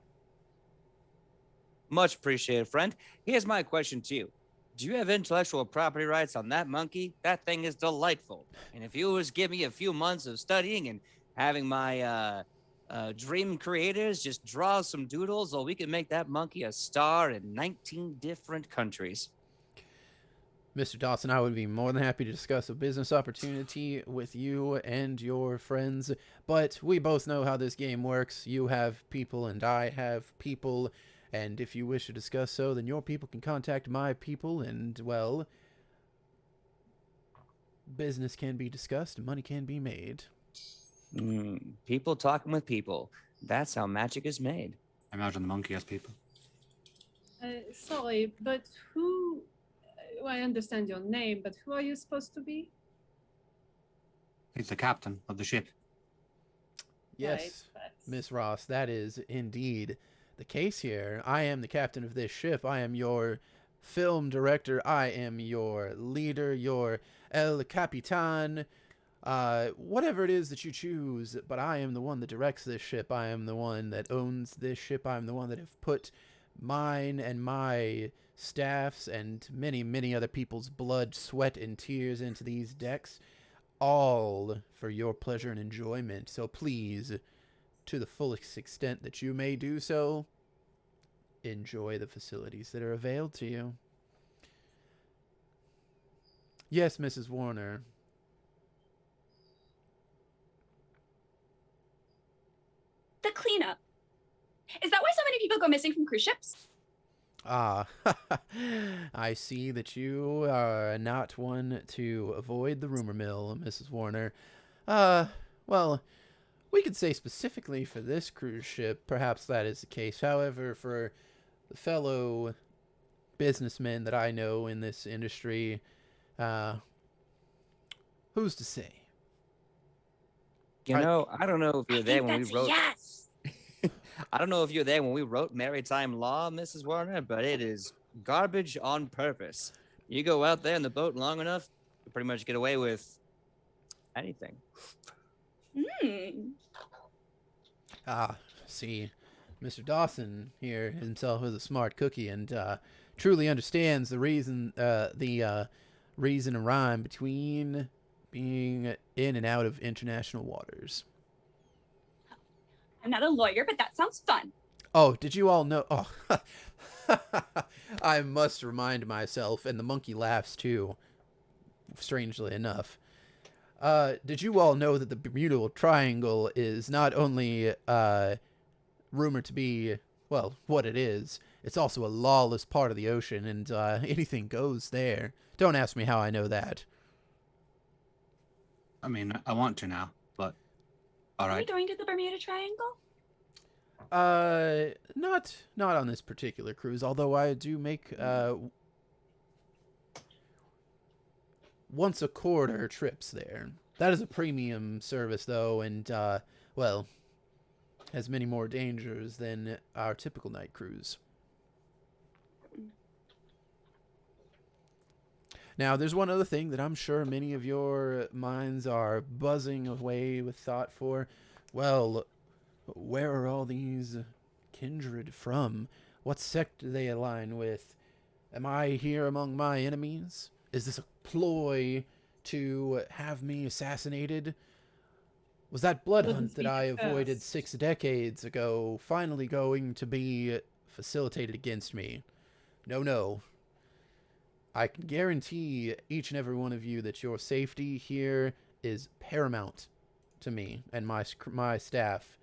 Much appreciated, friend. Here's my question to you. Do you have intellectual property rights on that monkey? That thing is delightful. And if you was give me a few months of studying and having my dream creators just draw some doodles, well, we can make that monkey a star in 19 different countries. Mr. Dawson, I would be more than happy to discuss a business opportunity with you and your friends, but we both know how this game works. You have people and I have people, and if you wish to discuss so, then your people can contact my people, and, well, business can be discussed and money can be made. People talking with people. That's how magic is made. I imagine the monkey has people. Sorry, but who... Well, I understand your name, but who are you supposed to be? He's the captain of the ship. Yes, Miss Ross, that is indeed the case here. I am the captain of this ship. I am your film director. I am your leader, your El Capitan, whatever it is that you choose. But I am the one that directs this ship. I am the one that owns this ship. I am the one that have put mine and my staff's and many, many other people's blood, sweat, and tears into these decks, all for your pleasure and enjoyment. So please, to the fullest extent that you may do so, enjoy the facilities that are availed to you. Yes, Mrs. Warner. The cleanup. Is that why so many people go missing from cruise ships? Ah, I see that you are not one to avoid the rumor mill, Mrs. Warner. Well, we could say specifically for this cruise ship, perhaps that is the case. However, for the fellow businessmen that I know in this industry, who's to say? You know, I don't know if you're there when we wrote... Yes! I don't know if you're there when we wrote Maritime Law, Mrs. Warner, but it is garbage on purpose. You go out there in the boat long enough, you pretty much get away with anything. Ah, see, Mr. Dawson here himself is a smart cookie and truly understands the reason and rhyme between being in and out of international waters. I'm not a lawyer, but that sounds fun. Oh, did you all know? Oh, I must remind myself, and the monkey laughs too, strangely enough. Did you all know that the Bermuda Triangle is not only rumored to be, well, what it is, it's also a lawless part of the ocean, and anything goes there. Don't ask me how I know that. I mean, I want to now, but all Are you right. going to the Bermuda Triangle? Not on this particular cruise, although I do make once a quarter trips there. That is a premium service, though, and, well, has many more dangers than our typical night cruise. Now, there's one other thing that I'm sure many of your minds are buzzing away with thought for. Well, where are all these kindred from? What sect do they align with? Am I here among my enemies? Is this a ploy to have me assassinated? Was that blood Wouldn't hunt that be I the avoided first. 6 decades ago finally going to be facilitated against me? No. I can guarantee each and every one of you that your safety here is paramount to me and my staff.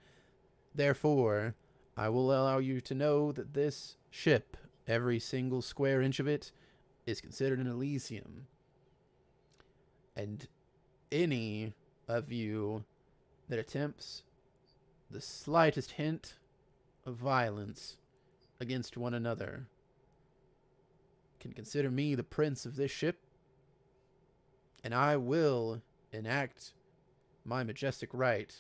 Therefore, I will allow you to know that this ship, every single square inch of it, is considered an Elysium. And any of you that attempts the slightest hint of violence against one another can consider me the prince of this ship, and I will enact my majestic right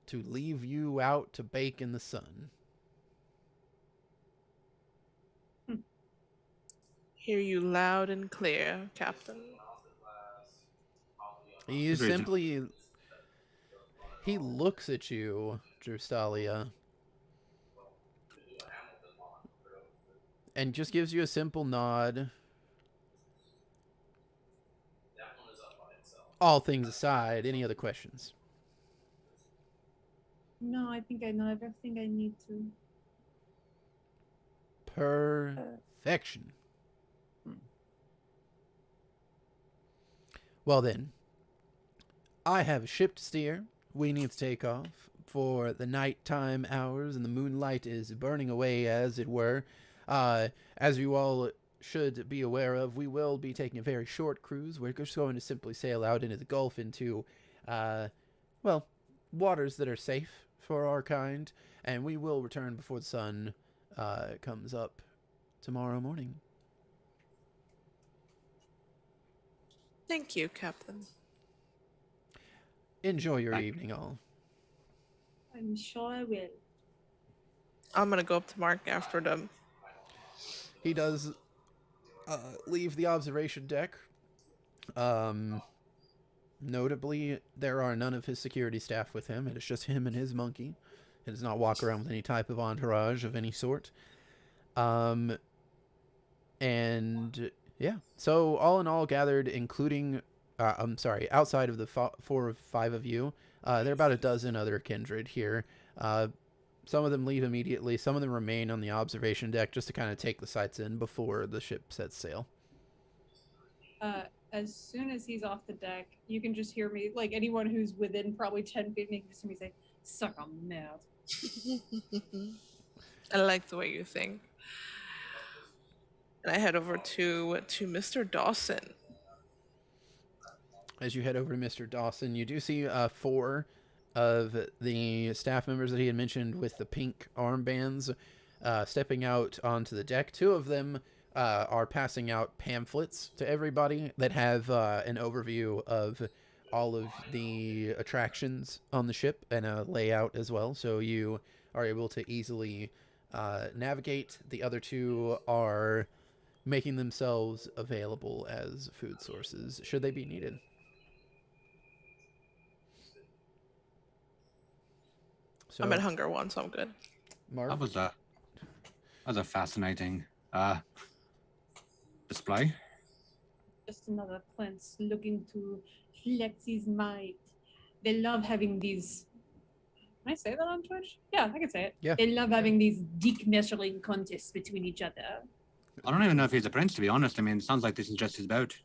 to leave you out to bake in the sun. Hear you loud and clear, Captain. He is Agreed. simply... He looks at you, Drustalia, and just gives you a simple nod. All things aside, any other questions? No, I think I know everything I need to. Perfection. Well then, I have a ship to steer. We need to take off for the nighttime hours, and the moonlight is burning away, as it were. As you all should be aware of, we will be taking a very short cruise. We're just going to simply sail out into the Gulf into, well, waters that are safe for our kind, and we will return before the sun comes up tomorrow morning. Thank you, Captain. Enjoy your Thank you. evening, all. I'm sure I will. I'm gonna go up to Mark after them. He does leave the observation deck. Notably, there are none of his security staff with him. It is just him and his monkey. He does not walk around with any type of entourage of any sort. And yeah, so all in all gathered, including, outside of the 4 or 5 of you, there are about a dozen other kindred here. Some of them leave immediately. Some of them remain on the observation deck just to kind of take the sights in before the ship sets sail. As soon as he's off the deck, you can just hear me, like anyone who's within probably 10 feet, you can just hear me say, suck on mad. I like the way you think. And I head over to Mr. Dawson. As you head over to Mr. Dawson, you do see 4 of the staff members that he had mentioned with the pink armbands stepping out onto the deck. 2 of them are passing out pamphlets to everybody that have an overview of all of the attractions on the ship and a layout as well, so you are able to easily navigate. The other 2 are making themselves available as food sources should they be needed. So, I'm at hunger 1, so I'm good. Mark? That was a fascinating display. Just another prince looking to flex his might. They love having these. Can I say that on Twitch? Yeah, I can say it. Yeah. They love having these dick measuring contests between each other. I don't even know if he's a prince, to be honest. I mean, it sounds like this is just his boat.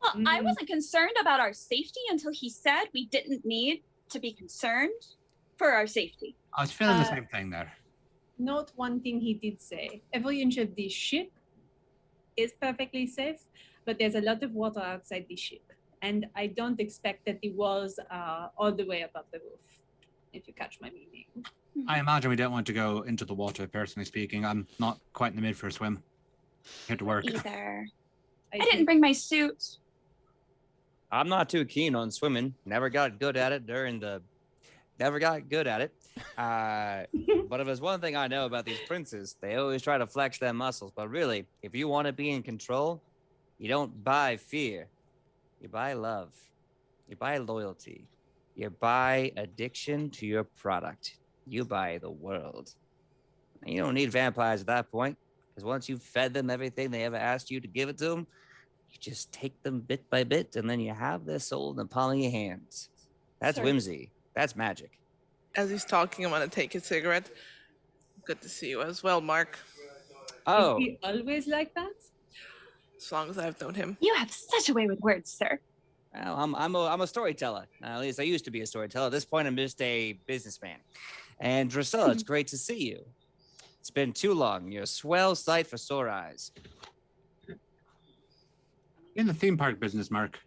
Well, I Mm. wasn't concerned about our safety until he said we didn't need to be concerned for our safety. I was feeling the same thing there. Note one thing he did say. Every inch of this ship is perfectly safe, but there's a lot of water outside the ship. And I don't expect that the walls are all the way above the roof, if you catch my meaning. I imagine we don't want to go into the water, personally speaking. I'm not quite in the mood for a swim. Here to work. Either. I think- didn't bring my suit. I'm not too keen on swimming. Never got good at it. But if there's one thing I know about these princes, they always try to flex their muscles. But really, if you want to be in control, you don't buy fear. You buy love. You buy loyalty. You buy addiction to your product. You buy the world. And you don't need vampires at that point, because once you've fed them everything they ever asked you to give it to them, you just take them bit by bit, and then you have their soul in the palm of your hands. That's Sorry. whimsy. That's magic. As he's talking, I'm going to take his cigarette. Good to see you as well, Mark. Oh, Is he always like that? As long as I've known him. You have such a way with words, sir. well, I'm a storyteller. At least I used to be a storyteller. At this point, I'm just a businessman. And Drusilla, it's great to see you. It's been too long. You're a swell sight for sore eyes. In the theme park business, Mark.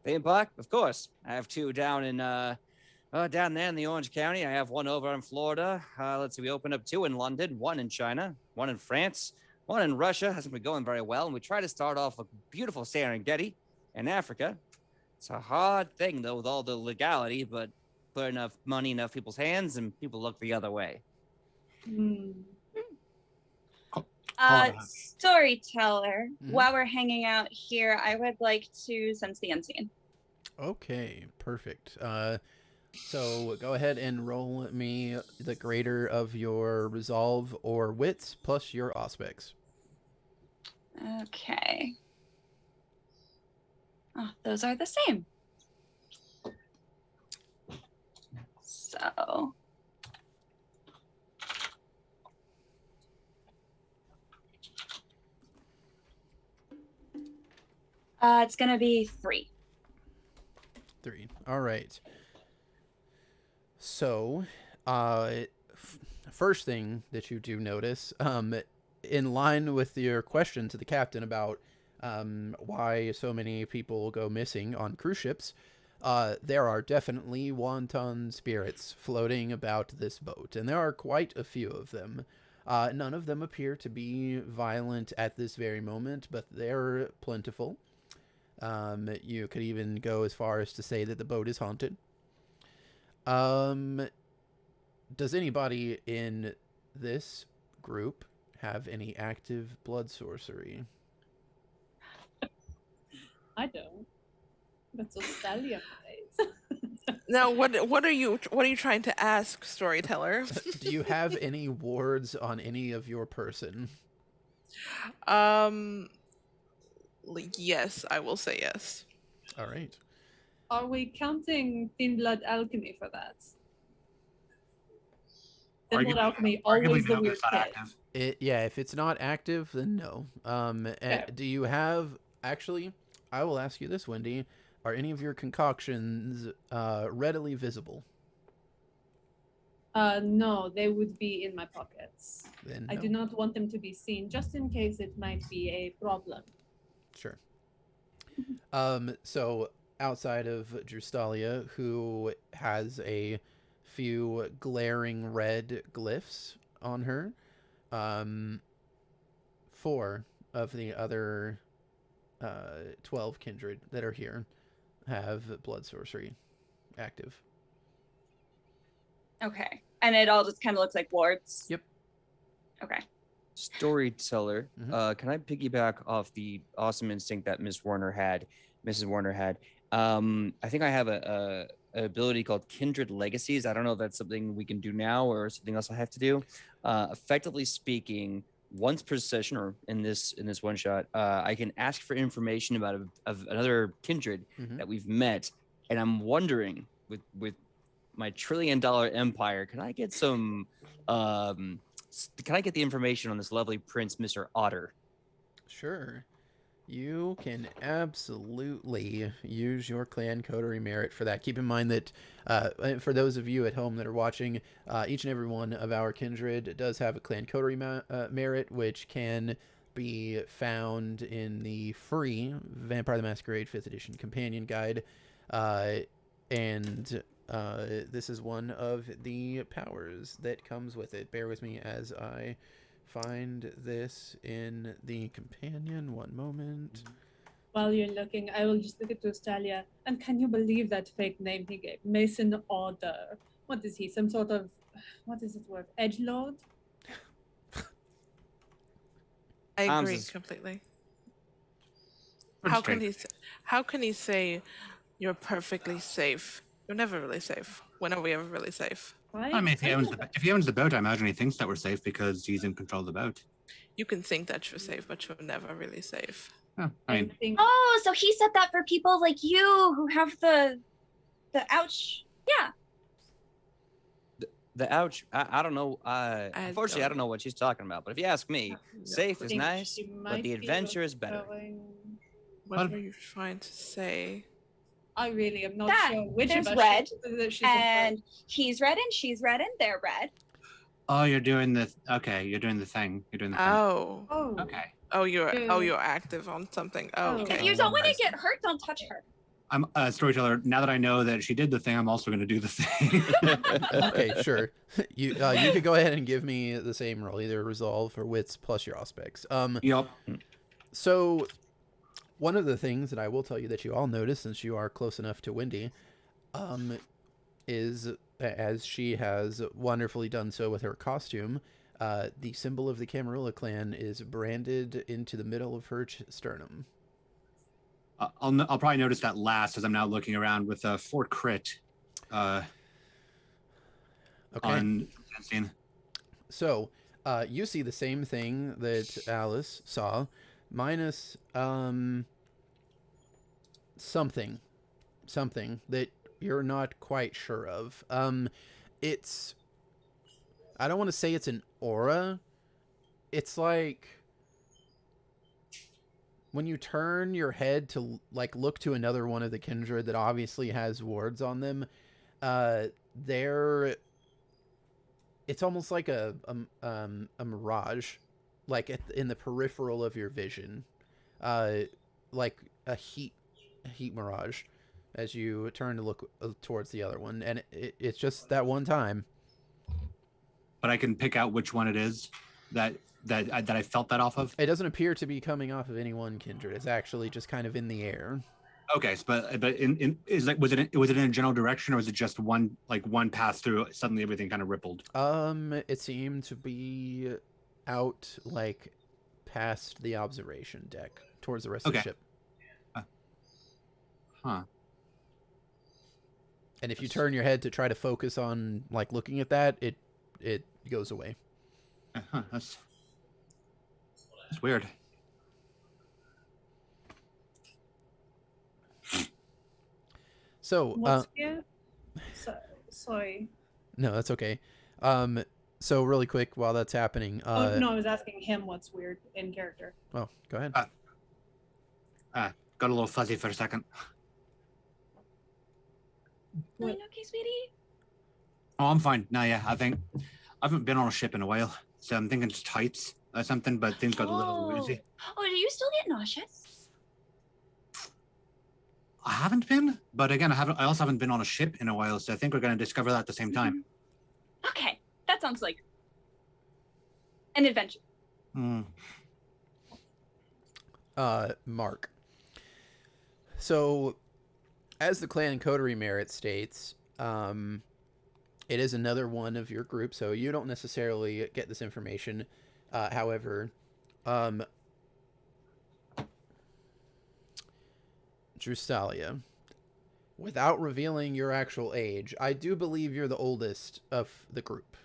Theme park? Of course. I have 2 down in down there in the Orange County. I have 1 over in Florida. Let's see, we opened up 2 in London, 1 in China, 1 in France, 1 in Russia. Hasn't been going very well. And we try to start off a beautiful Serengeti in Africa. It's a hard thing though with all the legality, but put enough money in enough people's hands and people look the other way. Hmm. Storyteller, Mhm. while we're hanging out here, I would like to sense the unseen. Okay, perfect. So go ahead and roll me the greater of your resolve or wits plus your aspects. Okay. Oh, those are the same. So. It's gonna be 3. 3. All right. So, first thing that you do notice, in line with your question to the captain about why so many people go missing on cruise ships, there are definitely wanton spirits floating about this boat, and there are quite a few of them. None of them appear to be violent at this very moment, but they're plentiful. You could even go as far as to say that the boat is haunted. Does anybody in this group have any active blood sorcery? I don't. That's so stallion eyes. Now, what are you trying to ask, storyteller? Do you have any wards on any of your person? Yes, I will say yes. All right. Are we counting thin blood alchemy for that? Thin blood alchemy, always the no, weird it's not kid. active. Yeah, if it's not active, then no. Okay. Do you have... Actually, I will ask you this, Wendy. Are any of your concoctions readily visible? No, they would be in my pockets. Then I no. do not want them to be seen, just in case it might be a problem. Sure. So outside of Drustalia, who has a few glaring red glyphs on her, 4 of the other 12 kindred that are here have blood sorcery active. Okay. And it all just kind of looks like wards? Yep. Okay. Storyteller, Mhm. can I piggyback off the awesome instinct that Mrs. Warner had? I think I have a ability called Kindred Legacies. I don't know if that's something we can do now or something else I have to do. Effectively speaking, once per session or in this one shot, I can ask for information about another kindred that we've met, and I'm wondering with my $1 trillion empire, can I get some? Can I get the information on this lovely prince, Mr. Otter? Sure. You can absolutely use your clan coterie merit for that. Keep in mind that for those of you at home that are watching, each and every one of our kindred does have a clan coterie merit, which can be found in the free Vampire the Masquerade 5th edition companion guide. And this is one of the powers that comes with it. Bear with me as I find this in the companion. One moment. While you're looking, I will just look at Australia. And can you believe that fake name he gave? Mason Order. What is he? Some sort of, what is it word? Edgelord? I Tom's agree is- completely. Pretty How can he say you're perfectly safe? You're never really safe. When are we ever really safe? Right? I mean, if he owns the boat, I imagine he thinks that we're safe because he's in control of the boat. You can think that you're safe, but you're never really safe. Oh, I mean, think Oh, so he said that for people like you who have the ouch. Yeah. The ouch. I don't know. Unfortunately, I don't know what she's talking about. But if you ask me, safe is think nice, she but might the be adventure is better. referring- What were you trying to say? I really am not That, sure which there's of us red, she's and he's red and she's red and they're red. oh, you're doing the you're doing the thing. You're doing the thing. Oh. Oh. Okay. You're active on something. Oh, Oh. okay. If you don't want I to see. get hurt, don't touch her. I'm a storyteller. Now that I know that she did the thing, I'm also going to do the thing. Okay, sure. You could go ahead and give me the same roll, either resolve or wits plus your aspects. Yup. So one of the things that I will tell you that you all notice, since you are close enough to Wendy, is, as she has wonderfully done so with her costume, the symbol of the Camarilla clan is branded into the middle of her sternum. I'll probably notice that last as I'm now looking around with a 4 crit. Okay. On scene. So, you see the same thing that Alice saw, minus something that you're not quite sure of. It's, I don't want to say it's an aura. It's like when you turn your head to like look to another one of the kindred that obviously has wards on them, it's almost like a mirage, like in the peripheral of your vision, like a heat mirage, as you turn to look towards the other one, and it's just that one time. But I can pick out which one it is that I felt that off of. It doesn't appear to be coming off of any one kindred. It's actually just kind of in the air. Okay, but was it in a general direction, or was it just one pass through? Suddenly everything kind of rippled. It seemed to be out like past the observation deck towards the rest of the ship. Huh. And if you turn your head to try to focus on like looking at that, it goes away. That's weird. So, What's here? Sorry. no, that's okay. So really quick while that's happening. Oh no, I was asking him what's weird in character. Oh, go ahead. Got a little fuzzy for a second. Are you okay, sweetie? Oh, I'm fine. No, yeah, I think I haven't been on a ship in a while, so I'm thinking it's tights or something. But things got a little woozy. Oh, do you still get nauseous? I haven't been, but again, I also haven't been on a ship in a while, so I think we're going to discover that at the same time. Okay, that sounds like an adventure. Mark. So, as the clan coterie merit states, it is another one of your group, so you don't necessarily get this information. However, Drusalia, without revealing your actual age, I do believe you're the oldest of the group.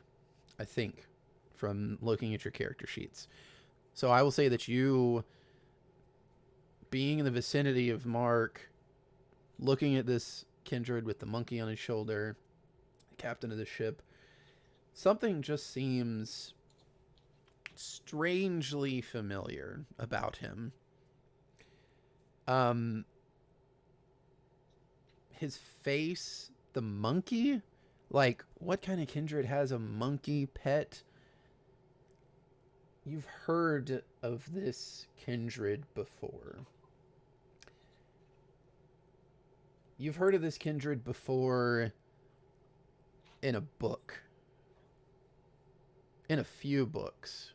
I think, from looking at your character sheets. So I will say that you, being in the vicinity of Mark, looking at this kindred with the monkey on his shoulder, the captain of the ship, something just seems strangely familiar about him. His face, the monkey, like, what kind of kindred has a monkey pet? You've heard of this kindred before. You've heard of this kindred before in a book. In a few books.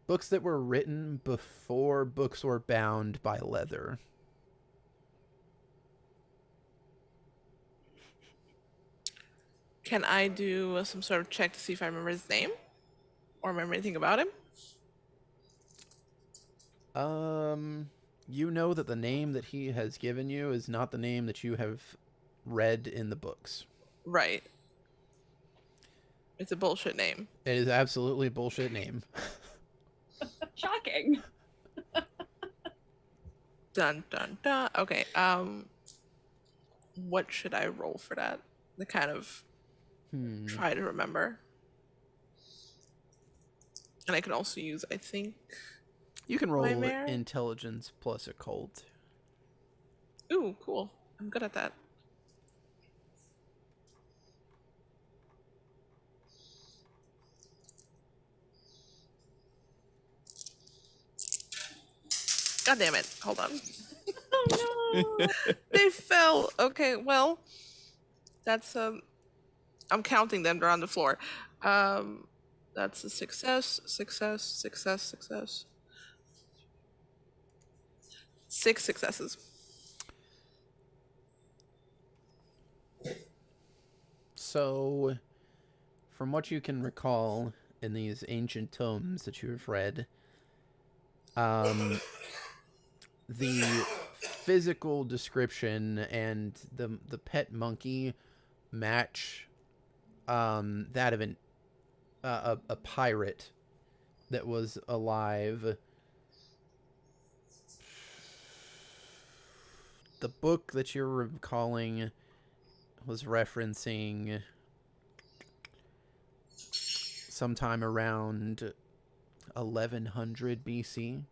Books that were written before books were bound by leather. Can I do some sort of check to see if I remember his name? Or remember anything about him? You know that the name that he has given you is not the name that you have read in the books. Right. It's a bullshit name. It is absolutely a bullshit name. Shocking. Dun dun dun. Okay. What should I roll for that? The kind of try to remember. And I can also use, I think. You can roll Nightmare? intelligence plus occult. Ooh, cool. I'm good at that. God damn it. Hold on. Oh no. They fell. Okay, well, that's I'm counting them. They're on the floor. That's a success, success, success, success. 6 successes. So, from what you can recall in these ancient tomes that you have read, the physical description and the pet monkey match that of a pirate that was alive. The book that you're recalling was referencing sometime around 1100 BC.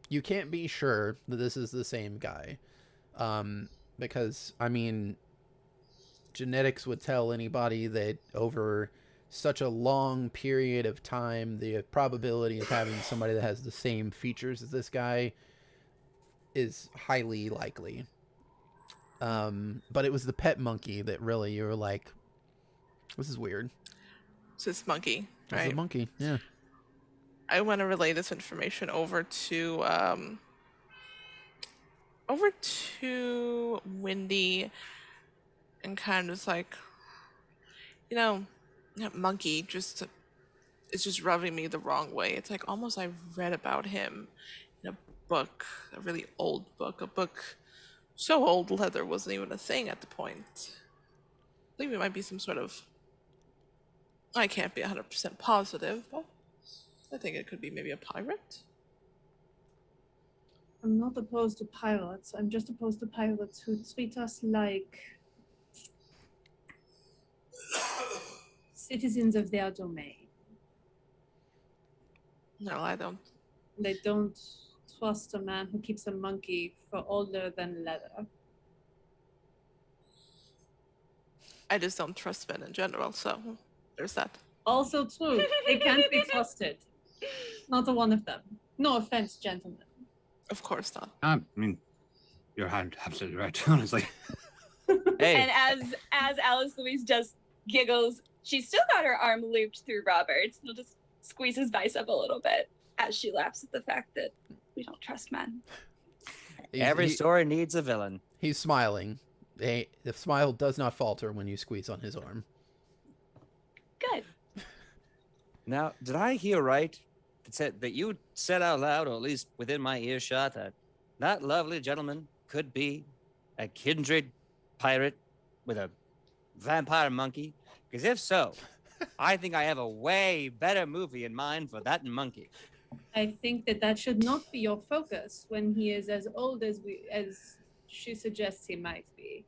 You can't be sure that this is the same guy. Because, I mean, genetics would tell anybody that over such a long period of time, the probability of having somebody that has the same features as this guy is highly likely. But it was the pet monkey that really you were like, this is weird. So it's monkey, right? It's a monkey, yeah. I want to relay this information over to Windy, and kind of just like, you know, that monkey it's just rubbing me the wrong way. It's like almost I read about him in a book, a really old book, a book so old leather wasn't even a thing at the point. I believe it might be some sort of, I can't be 100% positive, but I think it could be maybe a pirate. I'm not opposed to pirates. I'm just opposed to pirates who treat us like citizens of their domain. No, I don't. They don't trust a man who keeps a monkey for older than leather. I just don't trust men in general, so there's that. Also true. They can't be trusted. Not a one of them. No offense, gentlemen. Of course not. I mean, you're absolutely right, honestly. Hey, And as Alice Louise just giggles, she's still got her arm looped through Robert's. She'll just squeeze his bicep a little bit as she laughs at the fact that we don't trust men. every story needs a villain. He's smiling. The smile does not falter when you squeeze on his arm. Good. Now, did I hear right? that you said out loud, or at least within my earshot, that that lovely gentleman could be a kindred pirate with a vampire monkey? Because if so, I think I have a way better movie in mind for that monkey. I think that should not be your focus when he is as old as she suggests he might be.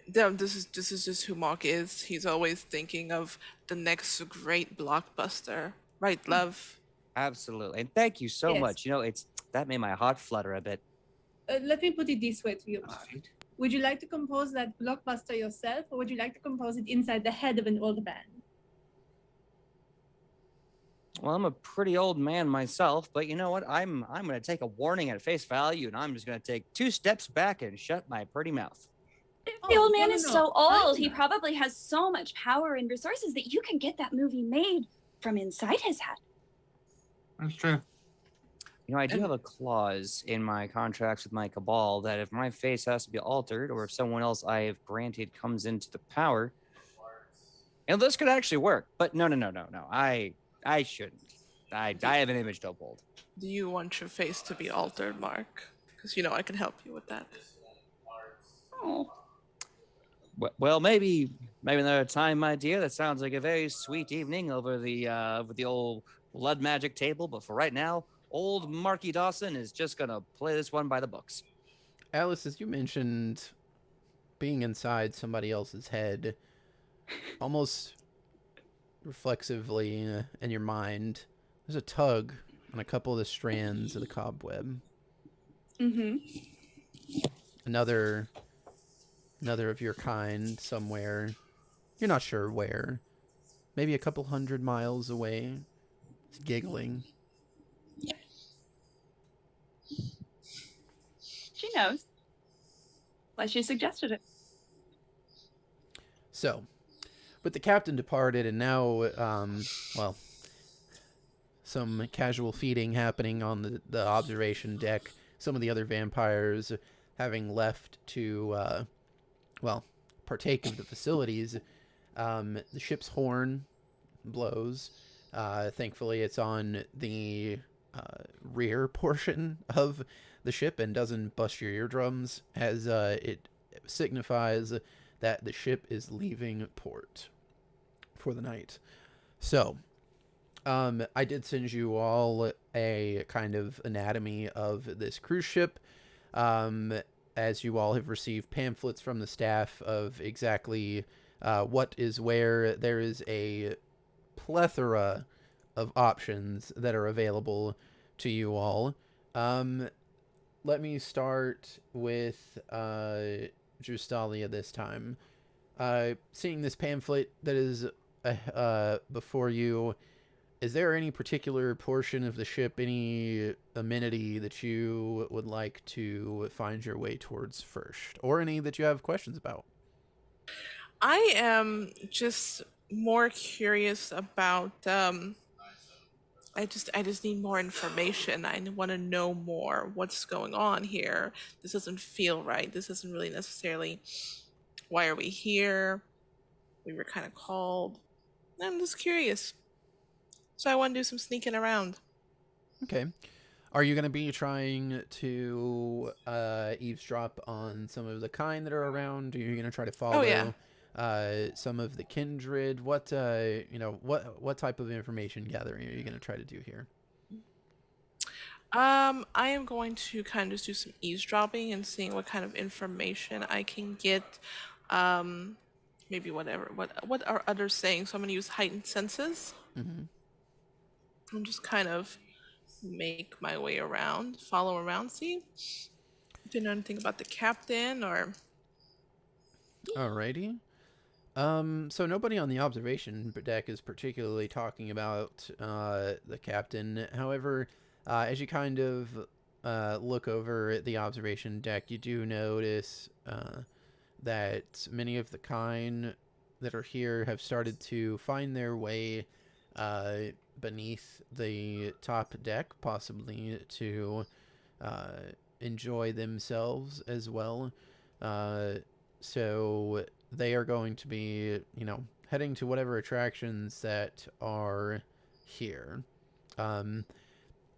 This is just who Mark is. He's always thinking of the next great blockbuster. Right, love? Absolutely. And thank you so Yes. much. That made my heart flutter a bit. Let me put it this way to you, Mark. Would you like to compose that blockbuster yourself, or would you like to compose it inside the head of an old man? Well, I'm a pretty old man myself, but you know what? I'm going to take a warning at face value, and I'm just going to take 2 steps back and shut my pretty mouth. The old man no, is no. so old. I He know. probably has so much power and resources that you can get that movie made from inside his head. That's true. I do have a clause in my contracts with my cabal that if my face has to be altered, or if someone else I have granted comes into the power, and this could actually work. But no. I shouldn't. I have an image to uphold. Do you want your face to be altered, Mark? Because I can help you with that. Oh. Well, maybe another time, my dear. That sounds like a very sweet evening over the old blood magic table. But for right now, old Marky Dawson is just gonna play this one by the books. Alice, as you mentioned, being inside somebody else's head, almost reflexively in your mind, there's a tug on a couple of the strands of the cobweb. Mm-hmm. Another of your kind somewhere. You're not sure where. Maybe a couple 100 miles away. Is giggling. She knows. Why she suggested it. So, with the captain departed and now, some casual feeding happening on the observation deck, some of the other vampires having left to, partake of the facilities, the ship's horn blows. Thankfully, it's on the rear portion of the ship and doesn't bust your eardrums, as it signifies that the ship is leaving port for the night. So, I did send you all a kind of anatomy of this cruise ship. As you all have received pamphlets from the staff of exactly what is where. There is a plethora of options that are available to you all. Let me start with Justalia this time. Seeing this pamphlet that is before you, is there any particular portion of the ship, any amenity that you would like to find your way towards first, or any that you have questions about? I am just more curious about. I just need more information. I want to know more. What's going on here? This doesn't feel right. This isn't really necessarily. Why are we here? We were kind of called. I'm just curious. So I want to do some sneaking around. Okay. Are you going to be trying to eavesdrop on some of the kind that are around? Are you going to try to follow some of the kindred? What type of information gathering are you going to try to do here? I am going to kind of just do some eavesdropping and seeing what kind of information I can get. Maybe whatever. What are others saying? So I'm going to use heightened senses. Mm-hmm. And just kind of make my way around, follow around, see. Do you know anything about the captain or? Alrighty. So nobody on the observation deck is particularly talking about the captain. However, as you kind of look over at the observation deck, you do notice that many of the kind that are here have started to find their way beneath the top deck, possibly to enjoy themselves as well. So they are going to be, heading to whatever attractions that are here.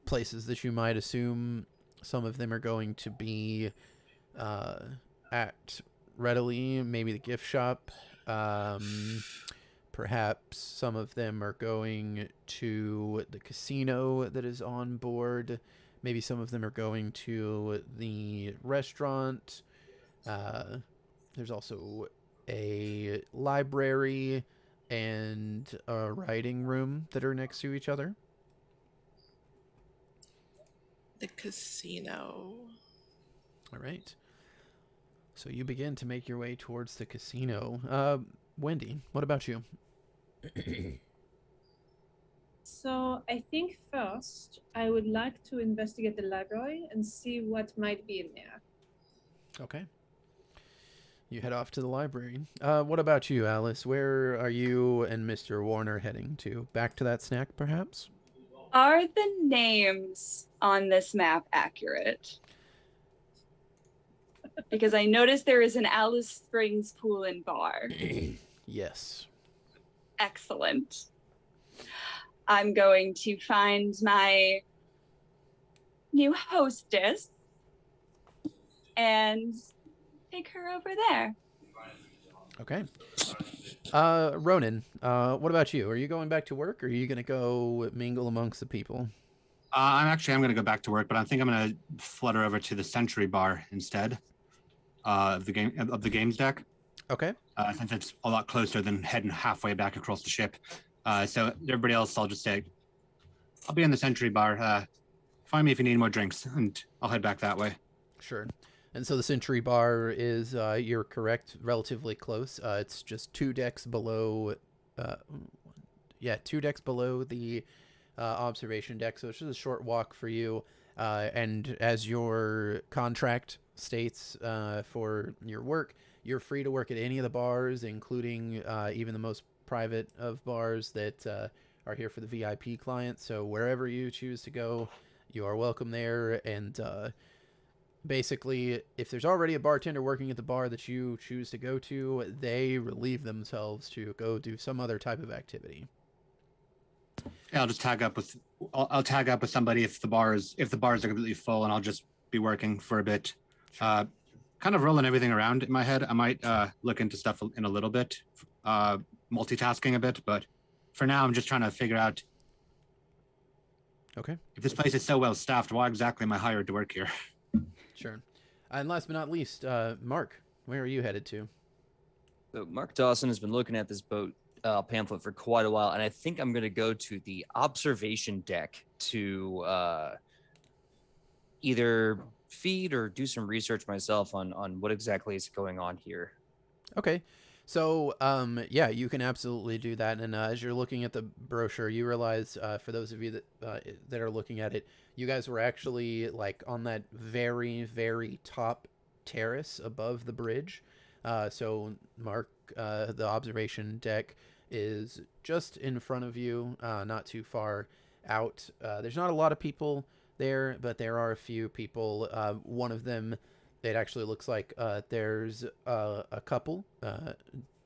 Places that you might assume some of them are going to be at readily, maybe the gift shop. Perhaps some of them are going to the casino that is on board. Maybe some of them are going to the restaurant. There's also a library and a writing room that are next to each other. The casino. All right. So you begin to make your way towards the casino. Wendy, what about you? So I think first I would like to investigate the library and see what might be in there. Okay. You head off to the library. What about you, Alice? Where are you and Mr. Warner heading to? Back to that snack, perhaps? Are the names on this map accurate? Because I noticed there is an Alice Springs pool and bar. Yes. Excellent. I'm going to find my new hostess and take her over there. Okay. Ronan, what about you? Are you going back to work, or are you going to go mingle amongst the people? I'm going to go back to work, but I think I'm going to flutter over to the Century Bar instead of the games deck. Okay. Since it's a lot closer than heading halfway back across the ship. So everybody else, I'll just say, I'll be in the Century Bar. Find me if you need more drinks, and I'll head back that way. Sure. And so the Century Bar is, you're correct, relatively close. It's just 2 decks below, 2 decks below the observation deck. So it's just a short walk for you. And as your contract states for your work, you're free to work at any of the bars, including even the most private of bars that are here for the VIP clients. So wherever you choose to go, you are welcome there. And basically, if there's already a bartender working at the bar that you choose to go to, they relieve themselves to go do some other type of activity. Yeah, I'll just tag up with I'll tag up with somebody if the bars are completely full, and I'll just be working for a bit. Sure. Kind of rolling everything around in my head. I might look into stuff in a little bit, multitasking a bit, but for now I'm just trying to figure out. Okay. If this place is so well staffed, why exactly am I hired to work here? Sure. And last but not least, Mark, where are you headed to? So Mark Dawson has been looking at this boat pamphlet for quite a while, and I think I'm going to go to the observation deck to either feed or do some research myself on what exactly is going on here. Okay. So, yeah, you can absolutely do that. And as you're looking at the brochure, you realize, for those of you that are looking at it, you guys were actually like on that very, very top terrace above the bridge. So, Mark, the observation deck is just in front of you, not too far out. There's not a lot of people there, but there are a few people. One of them, it actually looks like there's a couple,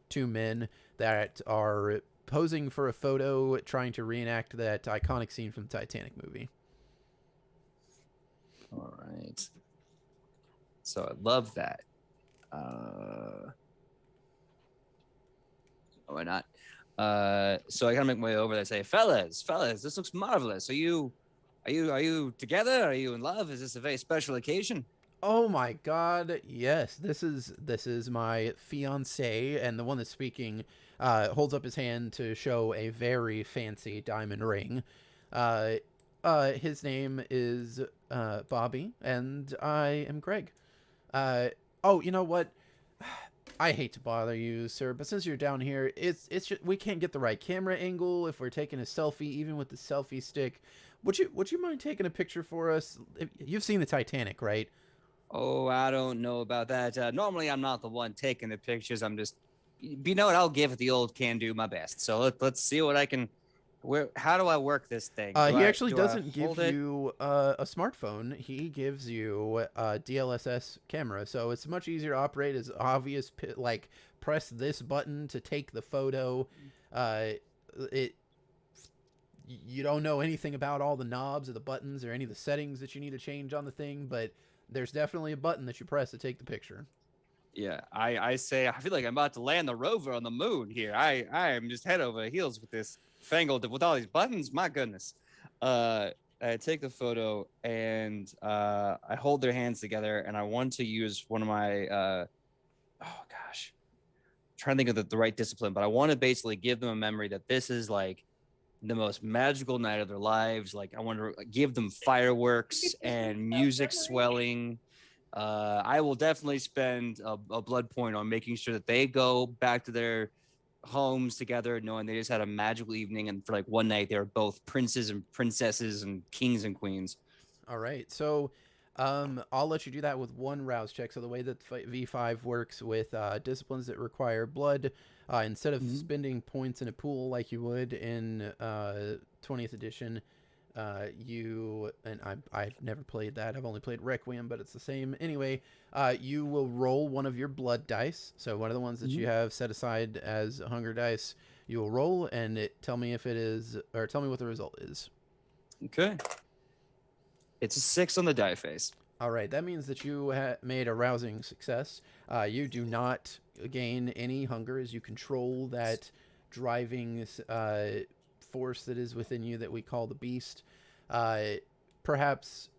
2 men that are posing for a photo, trying to reenact that iconic scene from the Titanic movie. All right. So I love that. Why not? So I gotta make my way over there and say, fellas, this looks marvelous. Are you together? Are you in love? Is this a very special occasion? Oh my God! Yes, this is my fiance, and the one that's speaking holds up his hand to show a very fancy diamond ring. His name is Bobby, and I am Greg. Oh, you know what? I hate to bother you, sir, but since you're down here, it's just, we can't get the right camera angle if we're taking a selfie, even with the selfie stick. Would you mind taking a picture for us? You've seen the Titanic, right? Oh, I don't know about that. Normally, I'm not the one taking the pictures. I'm just, you know what? I'll give it the old can do my best. So let's see what I can. How do I work this thing? He actually doesn't give you a smartphone. He gives you a DLSS camera, so it's much easier to operate. As obvious, like press this button to take the photo. you don't know anything about all the knobs or the buttons or any of the settings that you need to change on the thing, but there's definitely a button that you press to take the picture. Yeah, I say I feel like I'm about to land the rover on the moon here. I am just head over heels with this fangled with all these buttons. My goodness. I take the photo and I hold their hands together, and I want to use one of my oh gosh, I'm trying to think of the right discipline, but I want to basically give them a memory that this is like the most magical night of their lives. Like I want to give them fireworks and music swelling. I will definitely spend a blood point on making sure that they go back to their homes together, knowing they just had a magical evening, and for like one night they were both princes and princesses and kings and queens. All right, so I'll let you do that with one rouse check. So the way that V5 works with disciplines that require blood, instead of spending points in a pool like you would in 20th edition, I've never played that. I've only played Requiem, but it's the same. Anyway, you will roll one of your blood dice. So one of the ones that you have set aside as hunger dice, you will roll and tell me if it is, or tell me what the result is. Okay. It's a 6 on the die face. All right, that means that you made a rousing success. You do not gain any hunger as you control that driving force that is within you that we call the beast. Perhaps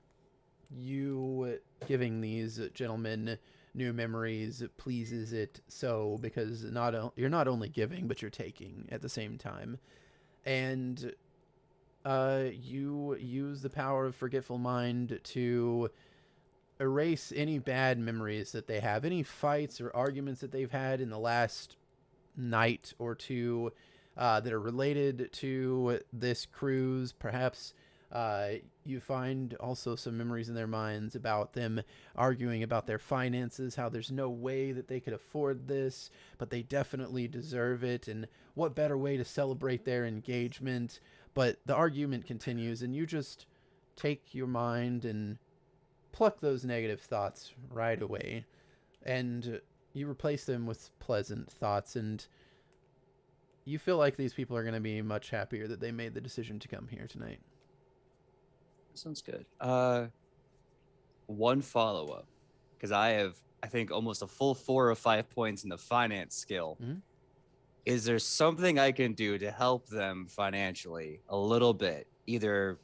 you giving these gentlemen new memories pleases it so, because you're not only giving, but you're taking at the same time. And you use the power of Forgetful Mind to erase any bad memories that they have, any fights or arguments that they've had in the last night or two that are related to this cruise. Perhaps you find also some memories in their minds about them arguing about their finances, how there's no way that they could afford this, but they definitely deserve it, and what better way to celebrate their engagement. But the argument continues, and you just take your mind and pluck those negative thoughts right away, and you replace them with pleasant thoughts, and you feel like these people are going to be much happier that they made the decision to come here tonight. Sounds good. One follow-up, because I think almost a full 4 or 5 points in the finance skill. Is there something I can do to help them financially a little bit? Either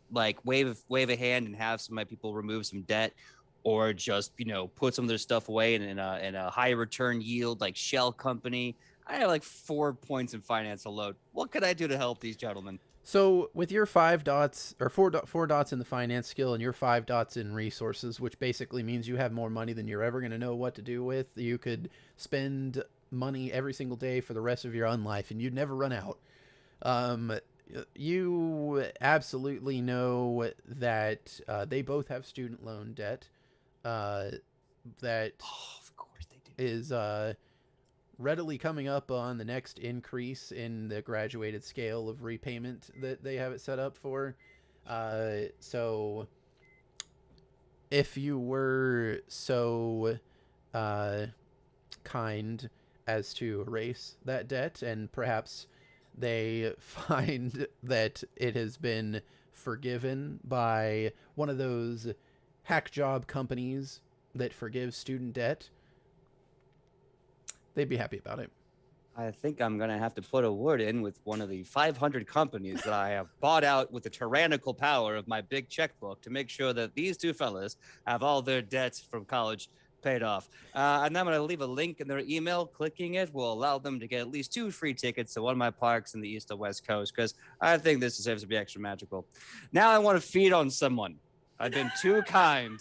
like wave a hand and have some of my people remove some debt, or just, put some of their stuff away in a high return yield like shell company. I have like 4 points in finance alone. What could I do to help these gentlemen? So with your 5 dots, or four dots in the finance skill and your 5 dots in resources, which basically means you have more money than you're ever going to know what to do with, you could spend money every single day for the rest of your own life and you'd never run out. You absolutely know that they both have student loan debt that of course they do. is readily coming up on the next increase in the graduated scale of repayment that they have it set up for. So if you were so kind as to erase that debt, and perhaps they find that it has been forgiven by one of those hack job companies that forgive student debt, they'd be happy about it. I think I'm going to have to put a word in with one of the 500 companies that I have bought out with the tyrannical power of my big checkbook to make sure that these two fellas have all their debts from college paid off. And I'm going to leave a link in their email. Clicking it will allow them to get at least 2 free tickets to one of my parks in the East or West Coast, because I think this deserves to be extra magical. Now I want to feed on someone. I've been too kind.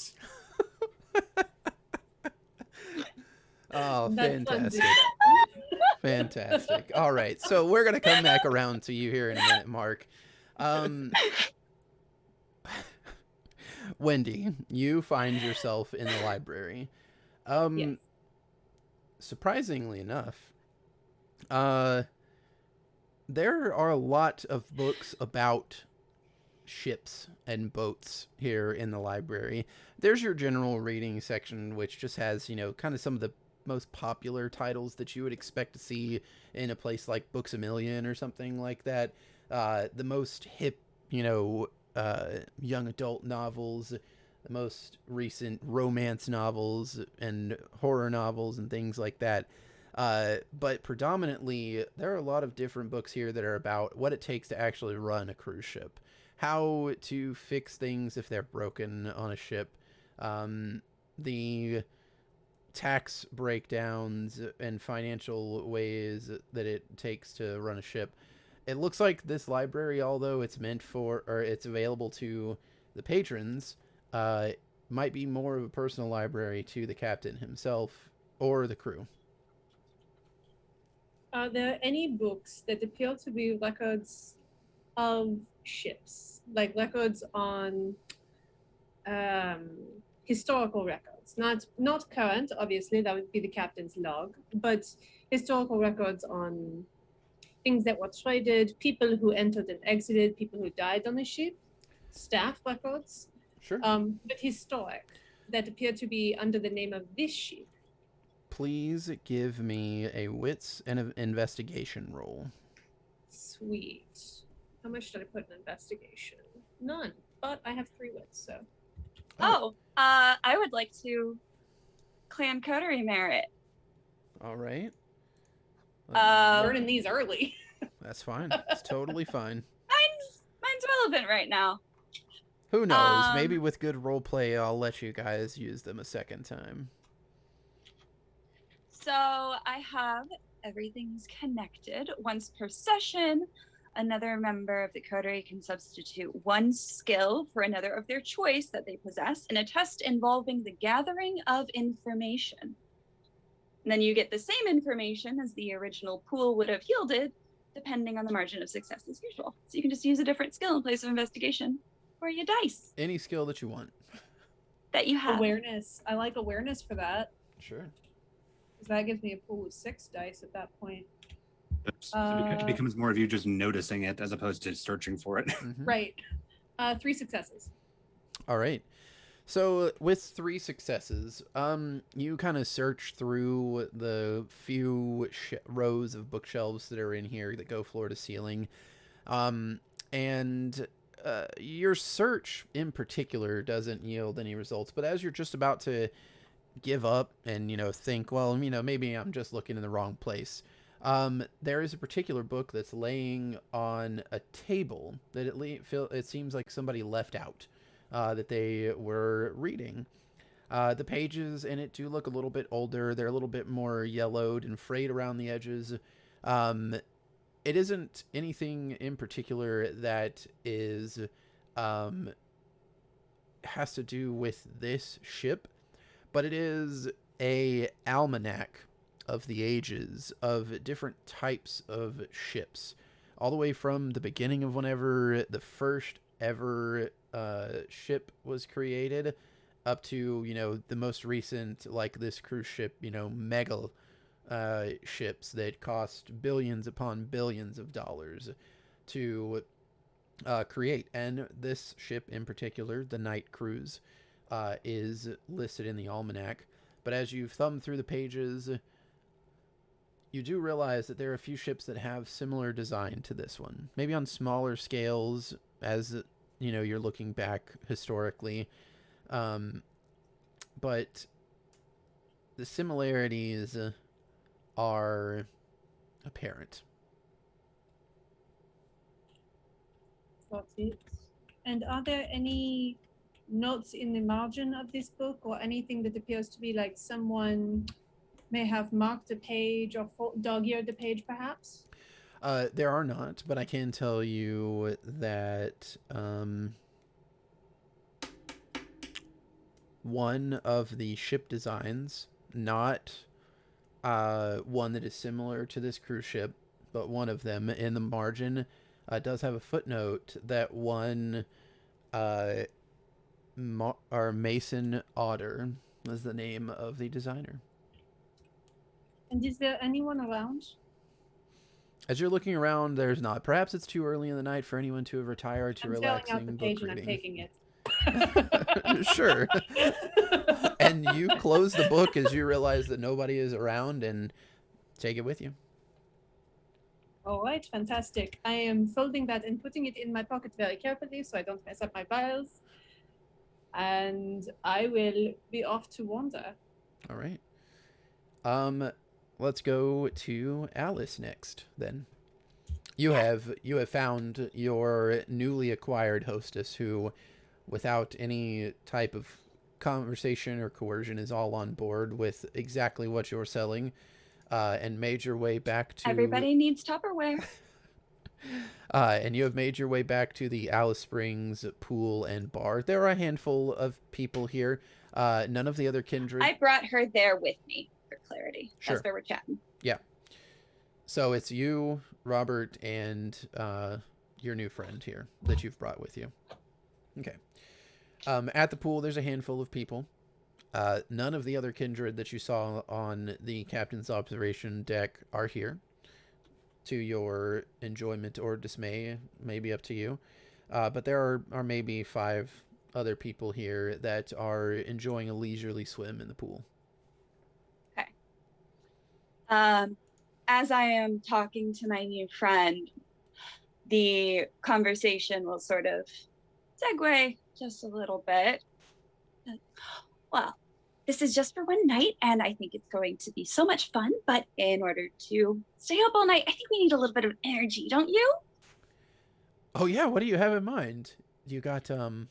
Oh, fantastic. Fantastic. All right. So we're going to come back around to you here in a minute, Mark. Wendy, you find yourself in the library. Yes. Surprisingly enough, there are a lot of books about ships and boats here in the library. There's your general reading section, which just has, kind of some of the most popular titles that you would expect to see in a place like Books A Million or something like that. the most hip, young adult novels, the most recent romance novels and horror novels and things like that. But predominantly, there are a lot of different books here that are about what it takes to actually run a cruise ship, how to fix things if they're broken on a ship, the tax breakdowns and financial ways that it takes to run a ship. It looks like this library, although it's it's available to the patrons, might be more of a personal library to the captain himself or the crew. Are there any books that appear to be records of ships, like records on historical records, not current, obviously, that would be the captain's log, but historical records on things that were traded, people who entered and exited, people who died on the ship, staff records, Sure. but historic, that appear to be under the name of this ship. Please give me a wits and an investigation roll. Sweet. How much did I put in investigation? None, but I have 3 wits, so. I would like to claim coterie merit. All right. Learning these early. That's fine. It's totally fine. Mine's relevant right now. Who knows? Maybe with good role play, I'll let you guys use them a second time. So I have everything's connected. Once per session, another member of the coterie can substitute one skill for another of their choice that they possess in a test involving the gathering of information. And then you get the same information as the original pool would have yielded, depending on the margin of success as usual. So you can just use a different skill in place of investigation or your dice. Any skill that you want. That you have. Awareness. I like awareness for that. Sure. Because that gives me a pool of 6 dice at that point. It becomes more of you just noticing it as opposed to searching for it. Mm-hmm. Right. 3 successes. All right. So with 3 successes, you kind of search through the few rows of bookshelves that are in here that go floor to ceiling. And your search in particular doesn't yield any results. But as you're just about to give up and, think, well, maybe I'm just looking in the wrong place. There is a particular book that's laying on a table that it seems like somebody left out. That they were reading. The pages in it do look a little bit older. They're a little bit more yellowed and frayed around the edges. It isn't anything in particular that is has to do with this ship, but it is a almanac of the ages of different types of ships, all the way from the beginning of whenever the first ever ship was created up to the most recent, like this cruise ship, Megaw ships that cost billions upon billions of dollars to create. And this ship in particular, the Night Cruise, is listed in the almanac. But as you thumb through the pages, you do realize that there are a few ships that have similar design to this one, maybe on smaller scales as you're looking back historically, but the similarities are apparent. And are there any notes in the margin of this book or anything that appears to be like someone may have marked a page or dog-eared the page perhaps? There are not, but I can tell you that one of the ship designs, not one that is similar to this cruise ship, but one of them in the margin does have a footnote that one Mason Otter was the name of the designer. And is there anyone around? As you're looking around, there's not. Perhaps it's too early in the night for anyone to have retired to relaxing book reading. I'm taking it. Sure. And you close the book as you realize that nobody is around and take it with you. All right, fantastic. I am folding that and putting it in my pocket very carefully so I don't mess up my vials. And I will be off to wander. All right. Let's go to Alice next. Then you have found your newly acquired hostess, who, without any type of conversation or coercion, is all on board with exactly what you're selling, and made your way back to. Everybody needs Tupperware. And you have made your way back to the Alice Springs pool and bar. There are a handful of people here. None of the other kindred. I brought her there with me, for clarity. Sure. That's where we're chatting. Yeah. So it's you, Robert, and your new friend here that you've brought with you. Okay. At the pool, there's a handful of people. None of the other kindred that you saw on the captain's observation deck are here. To your enjoyment or dismay, maybe up to you. But there are maybe 5 other people here that are enjoying a leisurely swim in the pool. Okay. As I am talking to my new friend, the conversation will sort of segue just a little bit. Well, this is just for one night, and I think it's going to be so much fun, but in order to stay up all night, I think we need a little bit of energy, don't you? Oh yeah, what do you have in mind? You got well,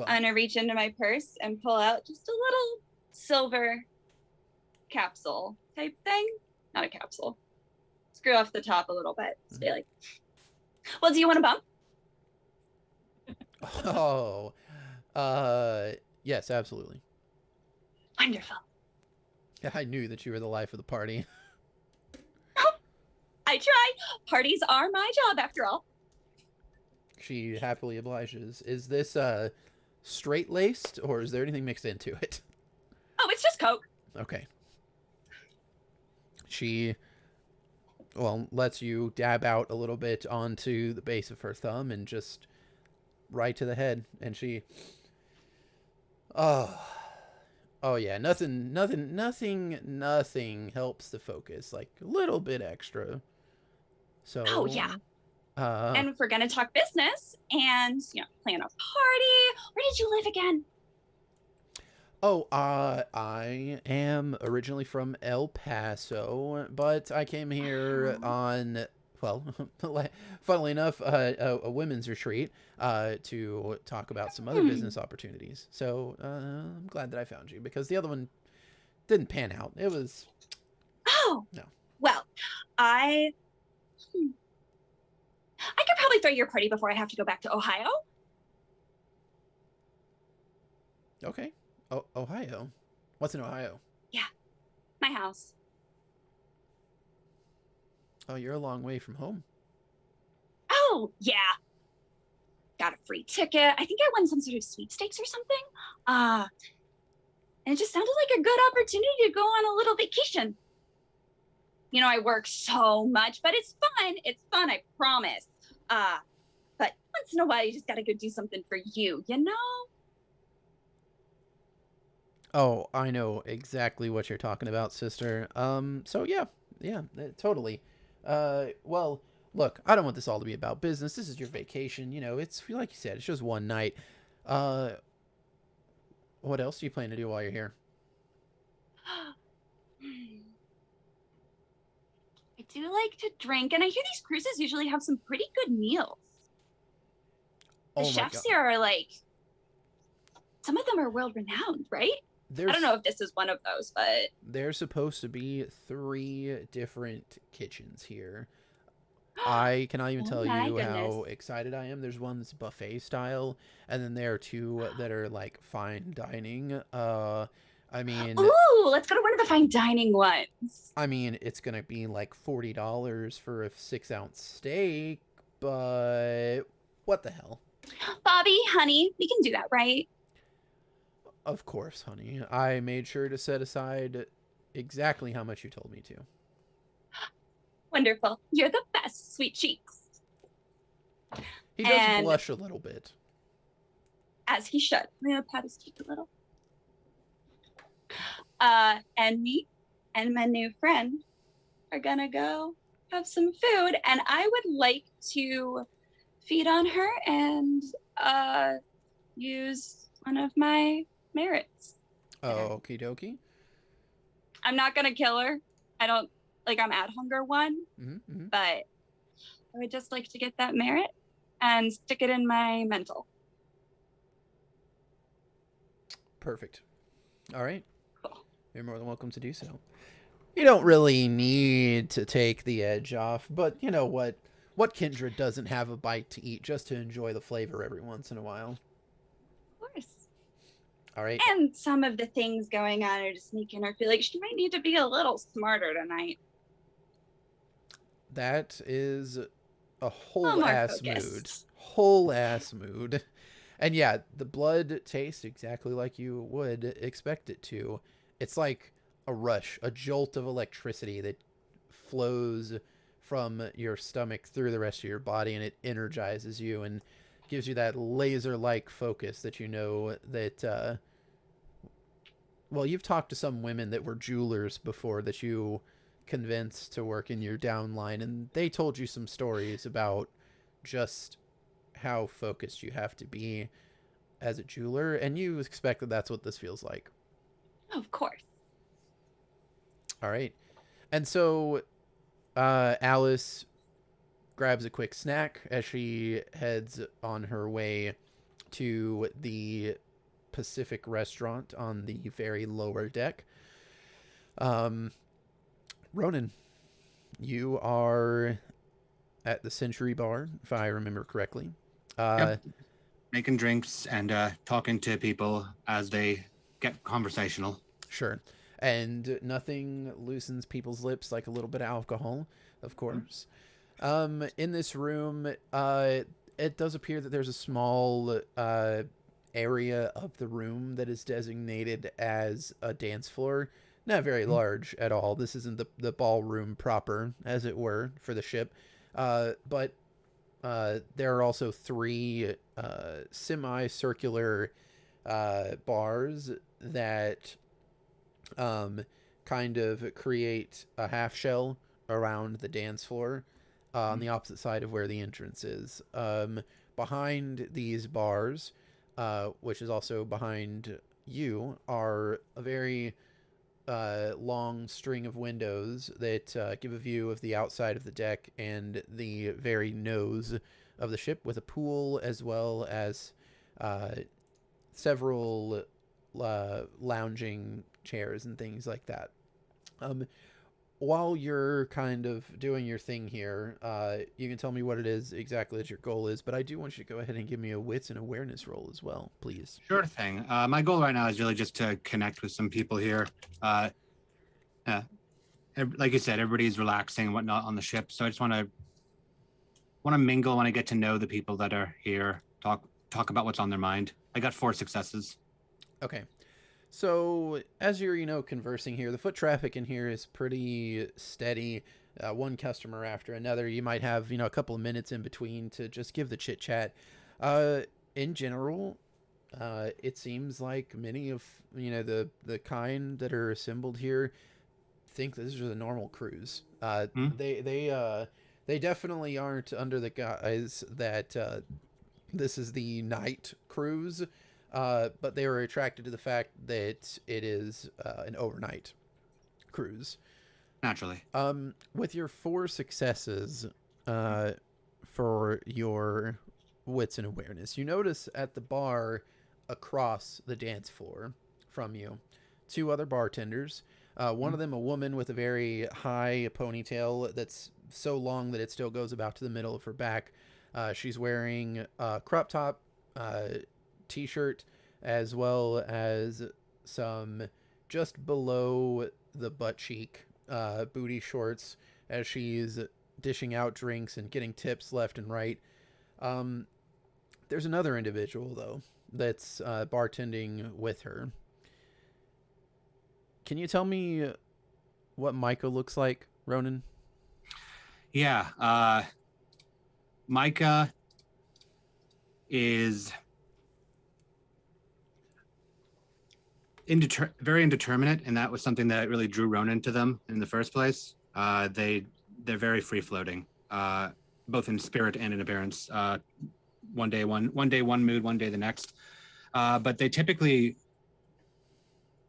I'm gonna reach into my purse and pull out just a little silver capsule type thing. Not a capsule. Screw off the top a little bit. Just be like, well, do you want a bump? Oh, yes, absolutely. Wonderful. I knew that you were the life of the party. I try. Parties are my job, after all. She happily obliges. Is this straight-laced, or is there anything mixed into it? Oh, it's just Coke. Okay. She, well, lets you dab out a little bit onto the base of her thumb and just right to the head. And she, oh yeah, nothing helps the focus. Like a little bit extra. So. Oh yeah. And if we're gonna talk business and plan a party, where did you live again? Oh, I am originally from El Paso, but I came here on, well, funnily enough, a women's retreat to talk about some other business opportunities. So I'm glad that I found you, because the other one didn't pan out. It was... Oh! No. Well, I could probably throw your party before I have to go back to Ohio. Okay. Oh, Ohio? What's in Ohio? Yeah, my house. Oh, you're a long way from home. Oh, yeah. Got a free ticket. I think I won some sort of sweepstakes or something. And it just sounded like a good opportunity to go on a little vacation. I work so much, but it's fun. It's fun, I promise. But once in a while, you just gotta go do something for you, Oh, I know exactly what you're talking about, sister. So yeah, totally. Well, look, I don't want this all to be about business. This is your vacation. It's like you said, it's just one night. What else do you plan to do while you're here? I do like to drink, and I hear these cruises usually have some pretty good meals. The chefs here are some of them are world-renowned, right? I don't know if this is one of those, but... There's supposed to be 3 different kitchens here. I cannot even tell you how excited I am. There's one that's buffet style, and then there are 2 that are fine dining. I mean... Ooh, let's go to one of the fine dining ones. I mean, it's going to be $40 for a 6-ounce steak, but what the hell? Bobby, honey, we can do that, right? Of course, honey. I made sure to set aside exactly how much you told me to. Wonderful. You're the best, sweet cheeks. He does blush a little bit. As he should. I'm going to pat his cheek a little. And me and my new friend are going to go have some food, and I would like to feed on her and use one of my merits. Okie dokie. I'm not gonna kill her. I don't I'm at hunger 1, but I would just like to get that merit and stick it in my mental. Perfect. All right. Cool. You're more than welcome to do so. You don't really need to take the edge off, but you know what? What kindred doesn't have a bite to eat just to enjoy the flavor every once in a while? Of course. All right. And some of the things going on are just making her feel like she might need to be a little smarter tonight. That is a whole more ass focused. mood. Whole ass mood. And yeah, the blood tastes exactly like you would expect it to. It's like a rush, a jolt of electricity that flows from your stomach through the rest of your body, and it energizes you and gives you that laser-like focus that you know that, well, you've talked to some women that were jewelers before that you convinced to work in your downline, and they told you some stories about just how focused you have to be as a jeweler, and you expect that that's what this feels like. Of course. All right. And so Alice grabs a quick snack as she heads on her way to the Pacific restaurant on the very lower deck. Ronan, you are at the Century Bar, if I remember correctly. Yep. Making drinks and talking to people as they get conversational. Sure. And nothing loosens people's lips like a little bit of alcohol, of course. In this room, it does appear that there's a small area of the room that is designated as a dance floor. Not very large at all. This isn't the ballroom proper, as it were, for the ship. But there are also 3 semicircular bars that kind of create a half shell around the dance floor on the opposite side of where the entrance is. Behind these bars, which is also behind you, are a very long string of windows that give a view of the outside of the deck and the very nose of the ship, with a pool as well as several lounging chairs and things like that. While you're kind of doing your thing here, you can tell me what it is exactly that your goal is, but I do want you to go ahead and give me a wits and awareness roll as well, please. Sure thing. My goal right now is really just to connect with some people here. Like you said, everybody's relaxing and whatnot on the ship, so I just want to mingle, want to get to know the people that are here, talk about what's on their mind. I got 4 successes. Okay. So as you're, conversing here, the foot traffic in here is pretty steady. One customer after another. You might have, a couple of minutes in between to just give the chit chat. In general, it seems like many of, the kind that are assembled here think this is a normal cruise. They definitely aren't under the guise that this is the night cruise. But they were attracted to the fact that it is an overnight cruise. Naturally. With your 4 successes for your wits and awareness, you notice at the bar across the dance floor from you 2 other bartenders. One of them a woman with a very high ponytail that's so long that it still goes about to the middle of her back. She's wearing a crop top, t-shirt, as well as some just below the butt cheek booty shorts as she's dishing out drinks and getting tips left and right. There's another individual though that's bartending with her. Can you tell me what Micah looks like, Ronan? Yeah, Micah is very indeterminate, and that was something that really drew Ronan to them in the first place. They they're very free floating, both in spirit and in appearance. One day one mood, one day the next. But they typically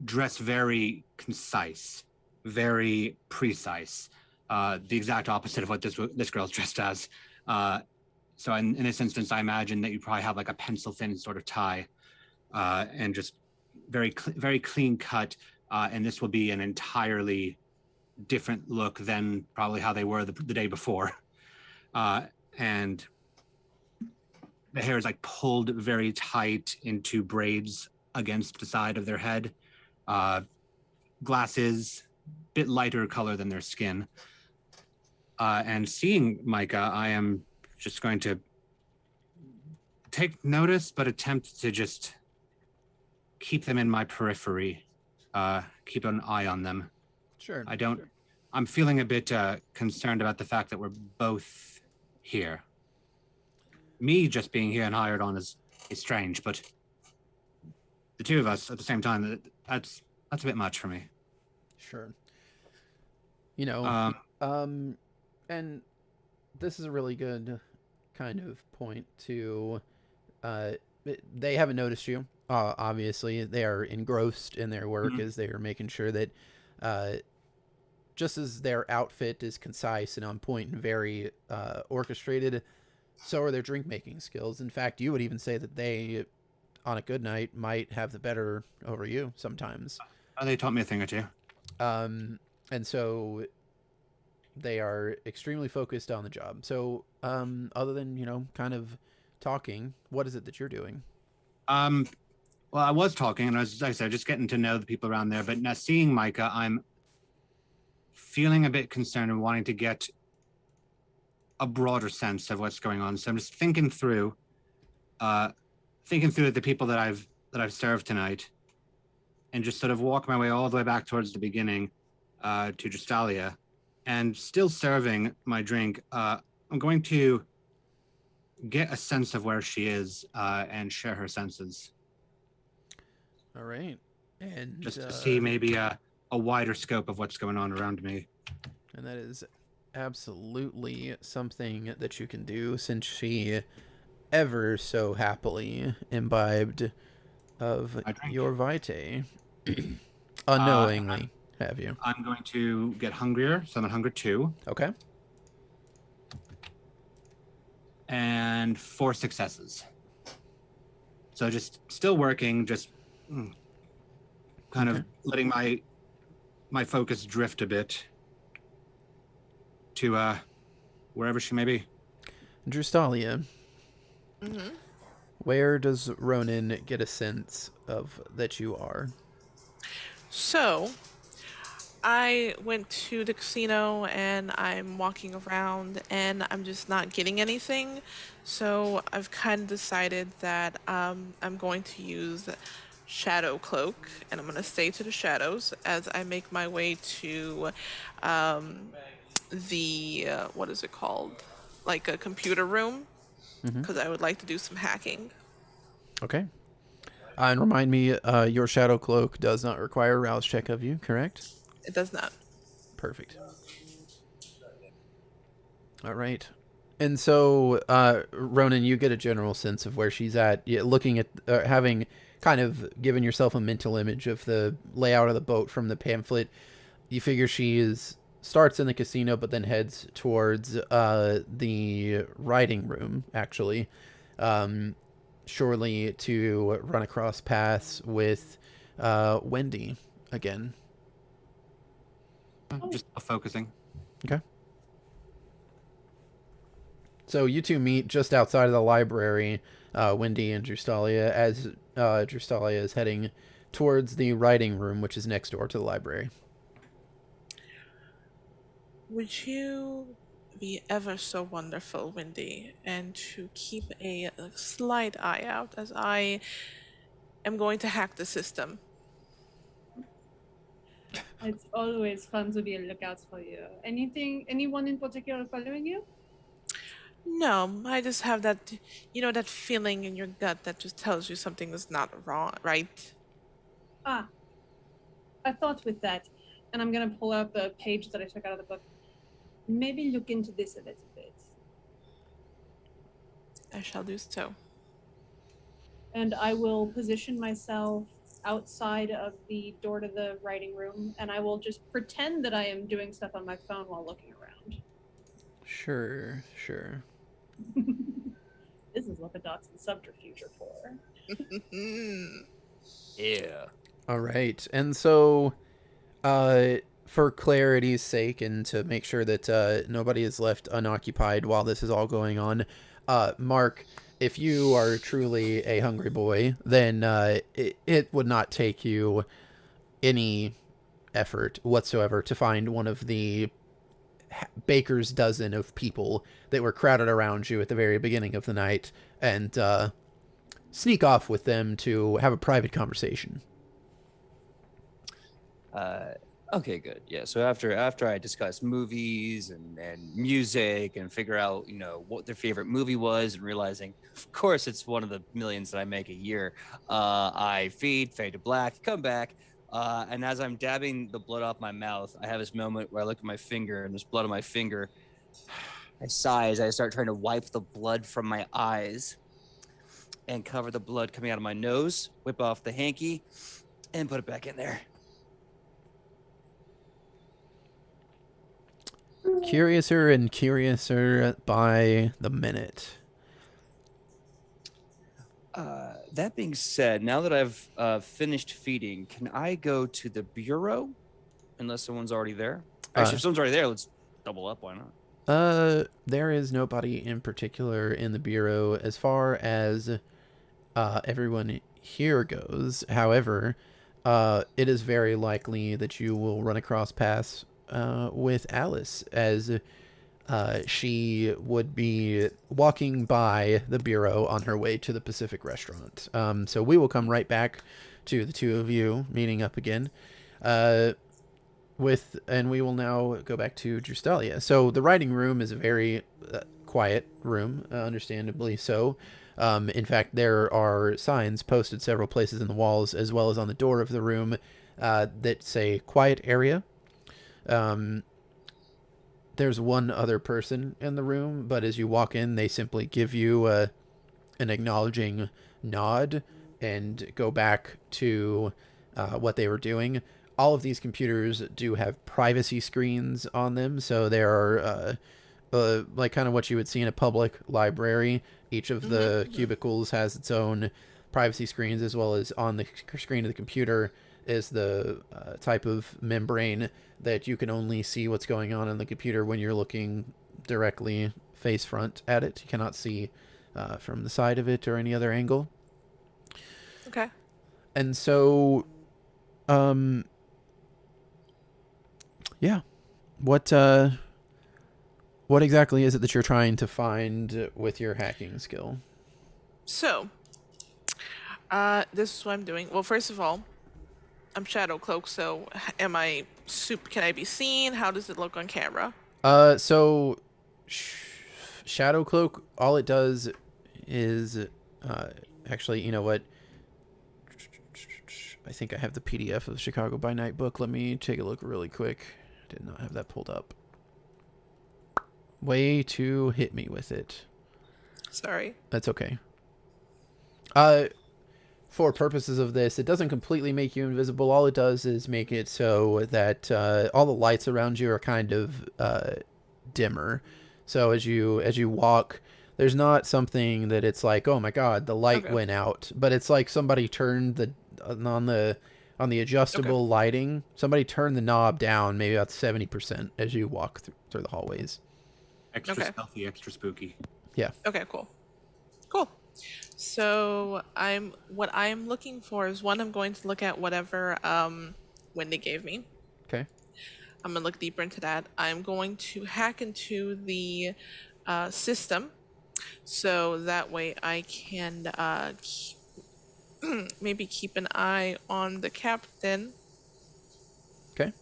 dress very concise, very precise. The exact opposite of what this girl's dressed as. So in this instance, I imagine that you probably have like a pencil thin sort of tie, and just very clean cut. And this will be an entirely different look than probably how they were the day before. And the hair is like pulled very tight into braids against the side of their head. Glasses, bit lighter color than their skin. And seeing Micah, I am just going to take notice, but attempt to just keep them in my periphery, keep an eye on them. Sure. I'm feeling a bit concerned about the fact that we're both here. Me just being here and hired on is strange, but the two of us at the same time, that's a bit much for me. Sure. You know, and this is a really good kind of point to, they haven't noticed you. Obviously, they are engrossed in their work as they are making sure that, just as their outfit is concise and on point and very orchestrated, so are their drink making skills. In fact, you would even say that they, on a good night, might have the better over you sometimes. They taught me a thing or two. And so they are extremely focused on the job. So, other than, you know, kind of talking, what is it that you're doing? Well, I was talking, and as I said, just getting to know the people around there. But now seeing Micah, I'm feeling a bit concerned and wanting to get a broader sense of what's going on. So I'm just thinking through the people that I've served tonight, and just sort of walk my way all the way back towards the beginning to Justalia, and still serving my drink. I'm going to get a sense of where she is and share her senses. All right. And just to see maybe a wider scope of what's going on around me. And that is absolutely something that you can do, since she ever so happily imbibed of your vitae. Unknowingly, have you? I'm going to get hungrier, so I'm at hunger 2. Okay. And 4 successes. So just still working, just kind of letting my focus drift a bit to wherever she may be. Drustalia. Where does Ronan get a sense of that you are? So, I went to the casino and I'm walking around and I'm just not getting anything. So I've kind of decided that I'm going to use Shadow Cloak, and I'm going to stay to the shadows as I make my way to the, what is it called? Like a computer room, because I would like to do some hacking. Okay. And remind me, your Shadow Cloak does not require a rouse check of you, correct? It does not. Perfect. All right. And so, Ronan, you get a general sense of where she's at. Looking at, having kind of given yourself a mental image of the layout of the boat from the pamphlet, you figure she starts in the casino, but then heads towards the writing room, actually. Surely to run across paths with Wendy again. Just focusing. Okay. So you two meet just outside of the library, Wendy and Drustalia, as Drustalia is heading towards the writing room, which is next door to the library. Would you be ever so wonderful, Wendy, and to keep a slight eye out as I am going to hack the system? It's always fun to be a lookout for you. Anyone in particular following you? No, I just have that, that feeling in your gut that just tells you something is not wrong, right? I thought with that, and I'm gonna pull up a page that I took out of the book. maybe look into this a little bit. I shall do so. And I will position myself outside of the door to the writing room, and I will just pretend that I am doing stuff on my phone while looking around. Sure. This is what the dots and subterfuge are for. Yeah. All right. And so, for clarity's sake and to make sure that nobody is left unoccupied while this is all going on, Mark, if you are truly a hungry boy, then it would not take you any effort whatsoever to find one of the baker's dozen of people that were crowded around you at the very beginning of the night and sneak off with them to have a private conversation. Okay, good. Yeah. So after I discuss movies and music and figure out, what their favorite movie was and realizing, of course, it's one of the millions that I make a year, I fade to black, come back. And as I'm dabbing the blood off my mouth, I have this moment where I look at my finger and there's blood on my finger. I sigh as I start trying to wipe the blood from my eyes and cover the blood coming out of my nose, whip off the hanky, and put it back in there. Curiouser and curiouser by the minute. That being said, now that I've finished feeding, can I go to the bureau? Unless someone's already there. Actually, if someone's already there, let's double up. Why not? There is nobody in particular in the bureau as far as everyone here goes. However, it is very likely that you will run across paths with Alice, as she would be walking by the bureau on her way to the Pacific restaurant. So we will come right back to the two of you meeting up again. And we will now go back to Drustalia. So the writing room is a very quiet room, understandably so. In fact, there are signs posted several places in the walls, as well as on the door of the room, that say quiet area. There's one other person in the room, but as you walk in, they simply give you an acknowledging nod and go back to what they were doing. All of these computers do have privacy screens on them, so there are like kind of what you would see in a public library. Each of the cubicles has its own privacy screens, as well as on the screen of the computer is the type of membrane that you can only see what's going on in the computer when you're looking directly face front at it. You cannot see from the side of it or any other angle. Okay. And so, yeah. What exactly is it that you're trying to find with your hacking skill? So, this is what I'm doing. Well, first of all, I'm Shadow Cloak, so can I be seen? How does it look on camera? So Shadow Cloak, all it does is actually, you know what? I think I have the PDF of the Chicago by Night book. Let me take a look really quick. Did not have that pulled up. Way to hit me with it. Sorry. That's okay. For purposes of this, it doesn't completely make you invisible. All it does is make it so that all the lights around you are kind of dimmer. So as you walk, there's not something that it's like, oh my god, the light went out, but it's like somebody turned on the adjustable lighting. Somebody turned the knob down maybe about 70% as you walk through the hallways. Extra stealthy, extra spooky. Yeah. Okay, cool. So what I'm looking for is, one, I'm going to look at whatever Wendy gave me. Okay. I'm gonna look deeper into that. I'm going to hack into the system, so that way I can maybe keep an eye on the captain. Okay.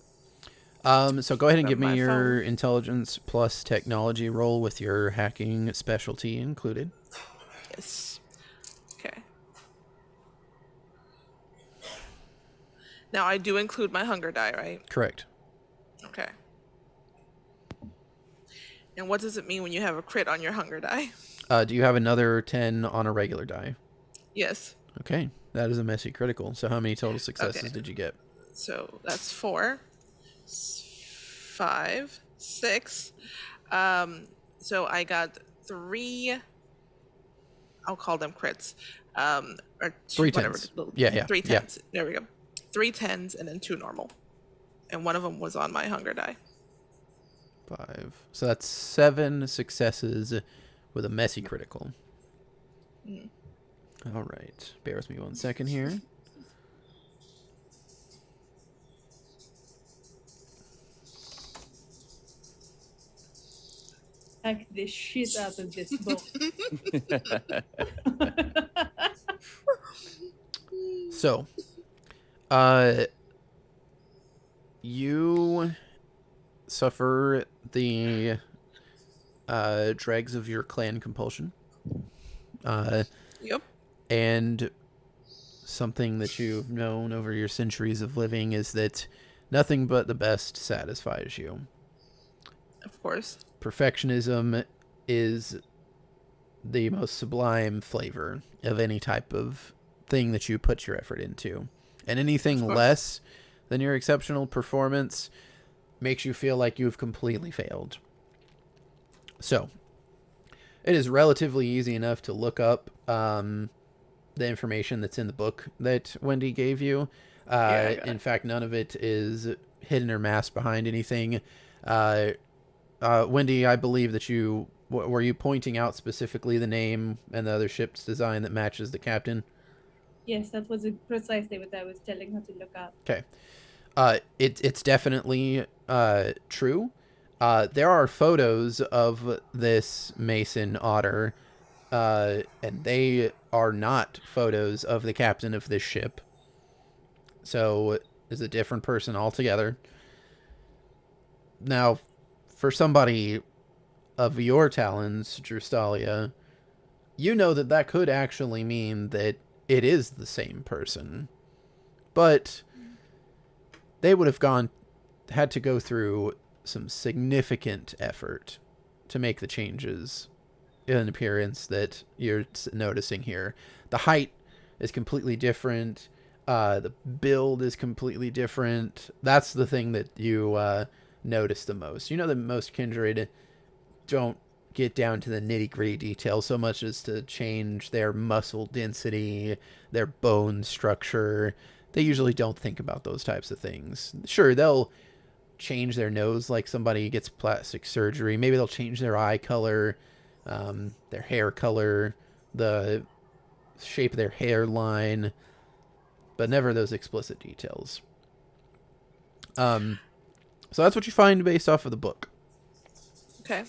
So go ahead and From give me my your phone. intelligence plus technology roll with your hacking specialty included. Yes. Okay. Now I do include my hunger die, right? Correct. Okay. And what does it mean when you have a crit on your hunger die? Do you have another 10 on a regular die? Yes. Okay, that is a messy critical. So how many total successes did you get? So that's 4, 5, 6. So I got 3. I'll call them crits. Or 3 whatever. tens. Yeah. 3 tens. There we go. 3 tens and then 2 normal. And one of them was on my hunger die. 5. So that's 7 successes with a messy critical. All right. Bear with me 1 second here. Hack the shit out of this book. So, you suffer the dregs of your clan compulsion. Yep. And something that you've known over your centuries of living is that nothing but the best satisfies you. Of course. Perfectionism is the most sublime flavor of any type of thing that you put your effort into. And anything less than your exceptional performance makes you feel like you've completely failed. So, it is relatively easy enough to look up the information that's in the book that Wendy gave you. In fact, none of it is hidden or masked behind anything. Wendy, I believe that were you pointing out specifically the name and the other ship's design that matches the captain? Yes, that was precisely what I was telling her to look up. Okay. It's definitely true. There are photos of this Mason otter, and they are not photos of the captain of this ship. So it's a different person altogether. Now, for somebody of your talents, Drustalia, you know that could actually mean that it is the same person. But they would have had to go through some significant effort to make the changes in appearance that you're noticing here. The height is completely different. The build is completely different. That's the thing that you notice the most. You know that most kindred don't get down to the nitty-gritty details so much as to change their muscle density, their bone structure. They usually don't think about those types of things. Sure, they'll change their nose like somebody gets plastic surgery. Maybe they'll change their eye color, their hair color, the shape of their hairline, but never those explicit details. So that's what you find based off of the book. Okay.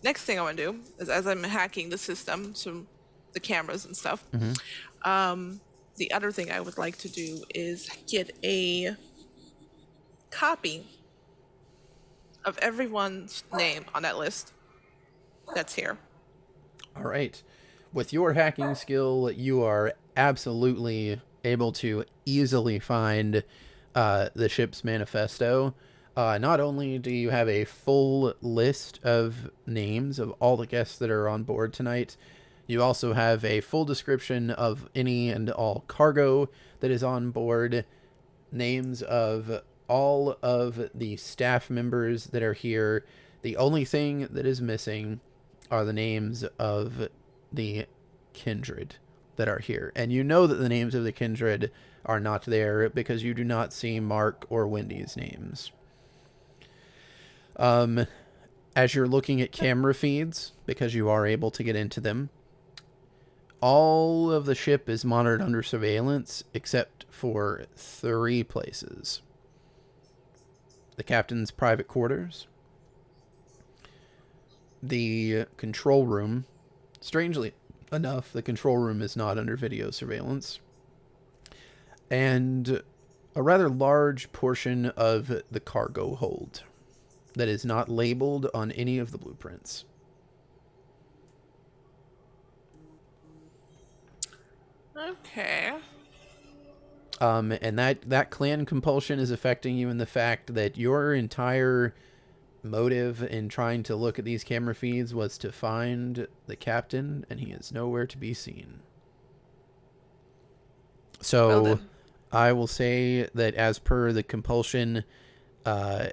Next thing I want to do is, as I'm hacking the system, so the cameras and stuff, the other thing I would like to do is get a copy of everyone's name on that list that's here. All right. With your hacking skill, you are absolutely able to easily find the ship's manifesto. Not only do you have a full list of names of all the guests that are on board tonight, you also have a full description of any and all cargo that is on board, names of all of the staff members that are here. The only thing that is missing are the names of the kindred that are here. And you know that the names of the kindred are not there because you do not see Mark or Wendy's names. As you're looking at camera feeds, because you are able to get into them, all of the ship is monitored under surveillance except for 3 places. The captain's private quarters, the control room. Strangely enough, the control room is not under video surveillance, and a rather large portion of the cargo hold that is not labeled on any of the blueprints. Okay. And that clan compulsion is affecting you in the fact that your entire motive in trying to look at these camera feeds was to find the captain, and he is nowhere to be seen. So Well then. I will say that as per the compulsion, as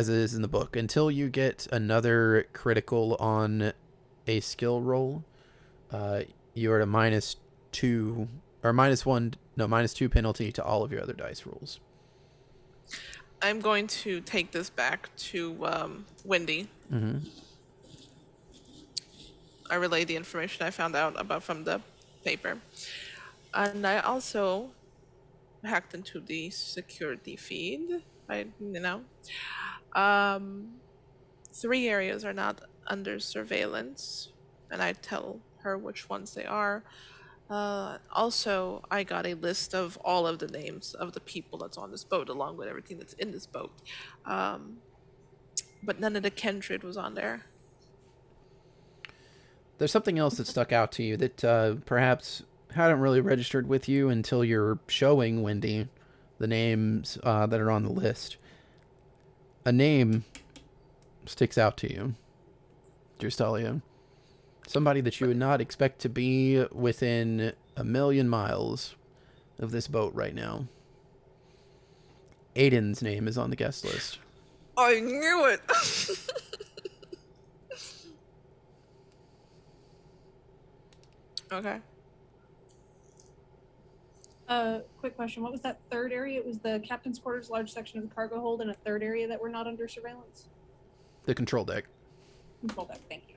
it is in the book, until you get another critical on a skill roll, you're at a -2 or -2 penalty to all of your other dice rolls. I'm going to take this back to Wendy. Mm-hmm. I relay the information I found out about from the paper. And I also hacked into the security feed. 3 areas are not under surveillance, and I tell her which ones they are. Also, I got a list of all of the names of the people that's on this boat, along with everything that's in this boat. But none of the kindred was on there. There's something else that stuck out to you that perhaps hadn't really registered with you until you're showing Wendy the names that are on the list. A name sticks out to you, Drustalia. Somebody that you would not expect to be within 1,000,000 miles of this boat right now. Aiden's name is on the guest list. I knew it! Okay. Quick question. What was that third area? It was the captain's quarters, large section of the cargo hold, and a third area that were not under surveillance? The control deck. Control deck, thank you.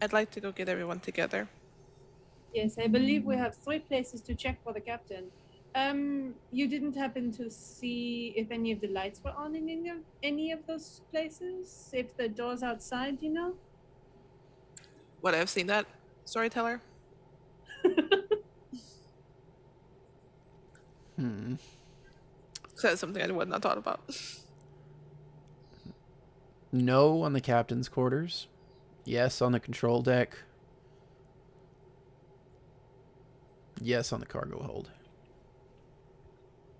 I'd like to go get everyone together. Yes, I believe we have 3 places to check for the captain. You didn't happen to see if any of the lights were on in any of those places? If the doors outside, you know? Would I have seen that, storyteller? Says something I would not thought about. No on the captain's quarters. Yes on the control deck. Yes on the cargo hold.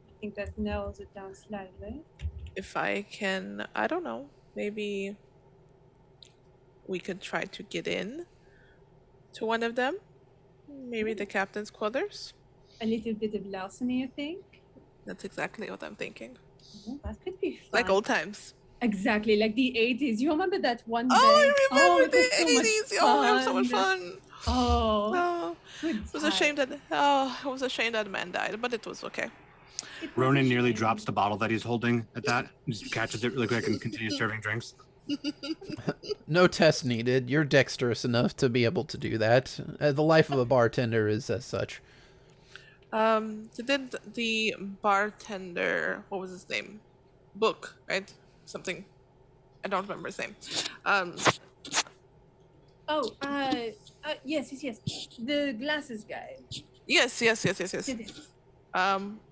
I think that narrows it down slightly. If I can, I don't know, maybe we could try to get in to one of them. Maybe the captain's quarters. A little bit of larceny, you think? That's exactly what I'm thinking. Oh, that could be fun. Like old times. Exactly, like the 80s. You remember that one day? Oh, I remember it was the so much 80s. Oh, that was so much fun. fun. Oh, It was a shame that the man died, but it was okay. Ronan nearly drops the bottle that he's holding at that, just catches it really quick and continues serving drinks. No test needed. You're dexterous enough to be able to do that. The life of a bartender is as such. Did the bartender, what was his name? Book, right? Something. I don't remember his name. Yes. The glasses guy. Yes.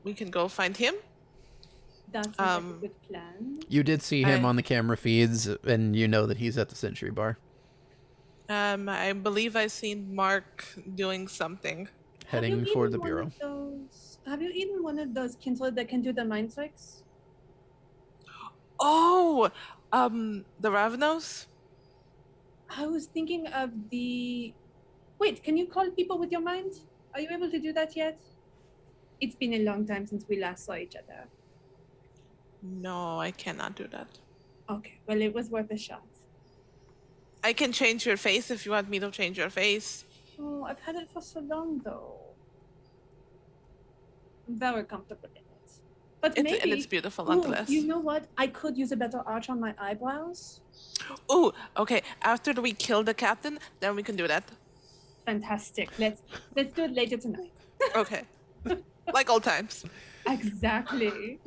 We can go find him. That sounds like a good plan. You did see him on the camera feeds, and you know that he's at the Century Bar. I believe I seen Mark doing something. Heading for the bureau. Have you eaten one of those kindred that can do the mind tricks? Oh, the Ravenos? I was thinking of the... Wait, can you call people with your mind? Are you able to do that yet? It's been a long time since we last saw each other. No, I cannot do that. Okay, well, it was worth a shot. I can change your face if you want me to change your face. Oh, I've had it for so long, though. I'm very comfortable in it. But maybe... And it's beautiful nonetheless. You know what? I could use a better arch on my eyebrows. Oh, okay. After we kill the captain, then we can do that. Fantastic. Let's do it later tonight. Okay. Like old times. Exactly.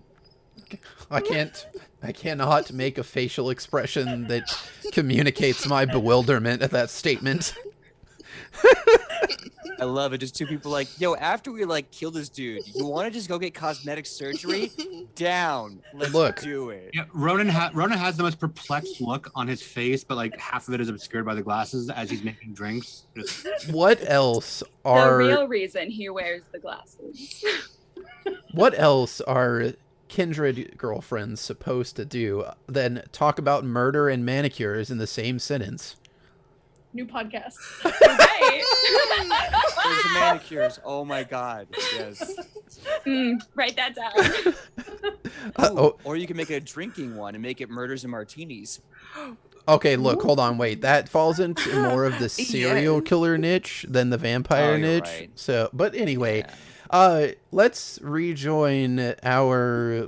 I cannot make a facial expression that communicates my bewilderment at that statement. I love it. Just 2 people like, yo, after we kill this dude, you want to just go get cosmetic surgery? Down. Let's do it. Yeah, Ronan has the most perplexed look on his face, but half of it is obscured by the glasses as he's making drinks. What else are... The real reason he wears the glasses. What else are kindred girlfriends supposed to do than talk about murder and manicures in the same sentence? New podcast. Right. There's the manicures. Oh my god. Yes. Write that down. Or you can make a drinking one and make it murders and martinis. Okay, look, hold on, wait. That falls into more of the serial killer niche than the vampire you're niche. right. So, but anyway, let's rejoin our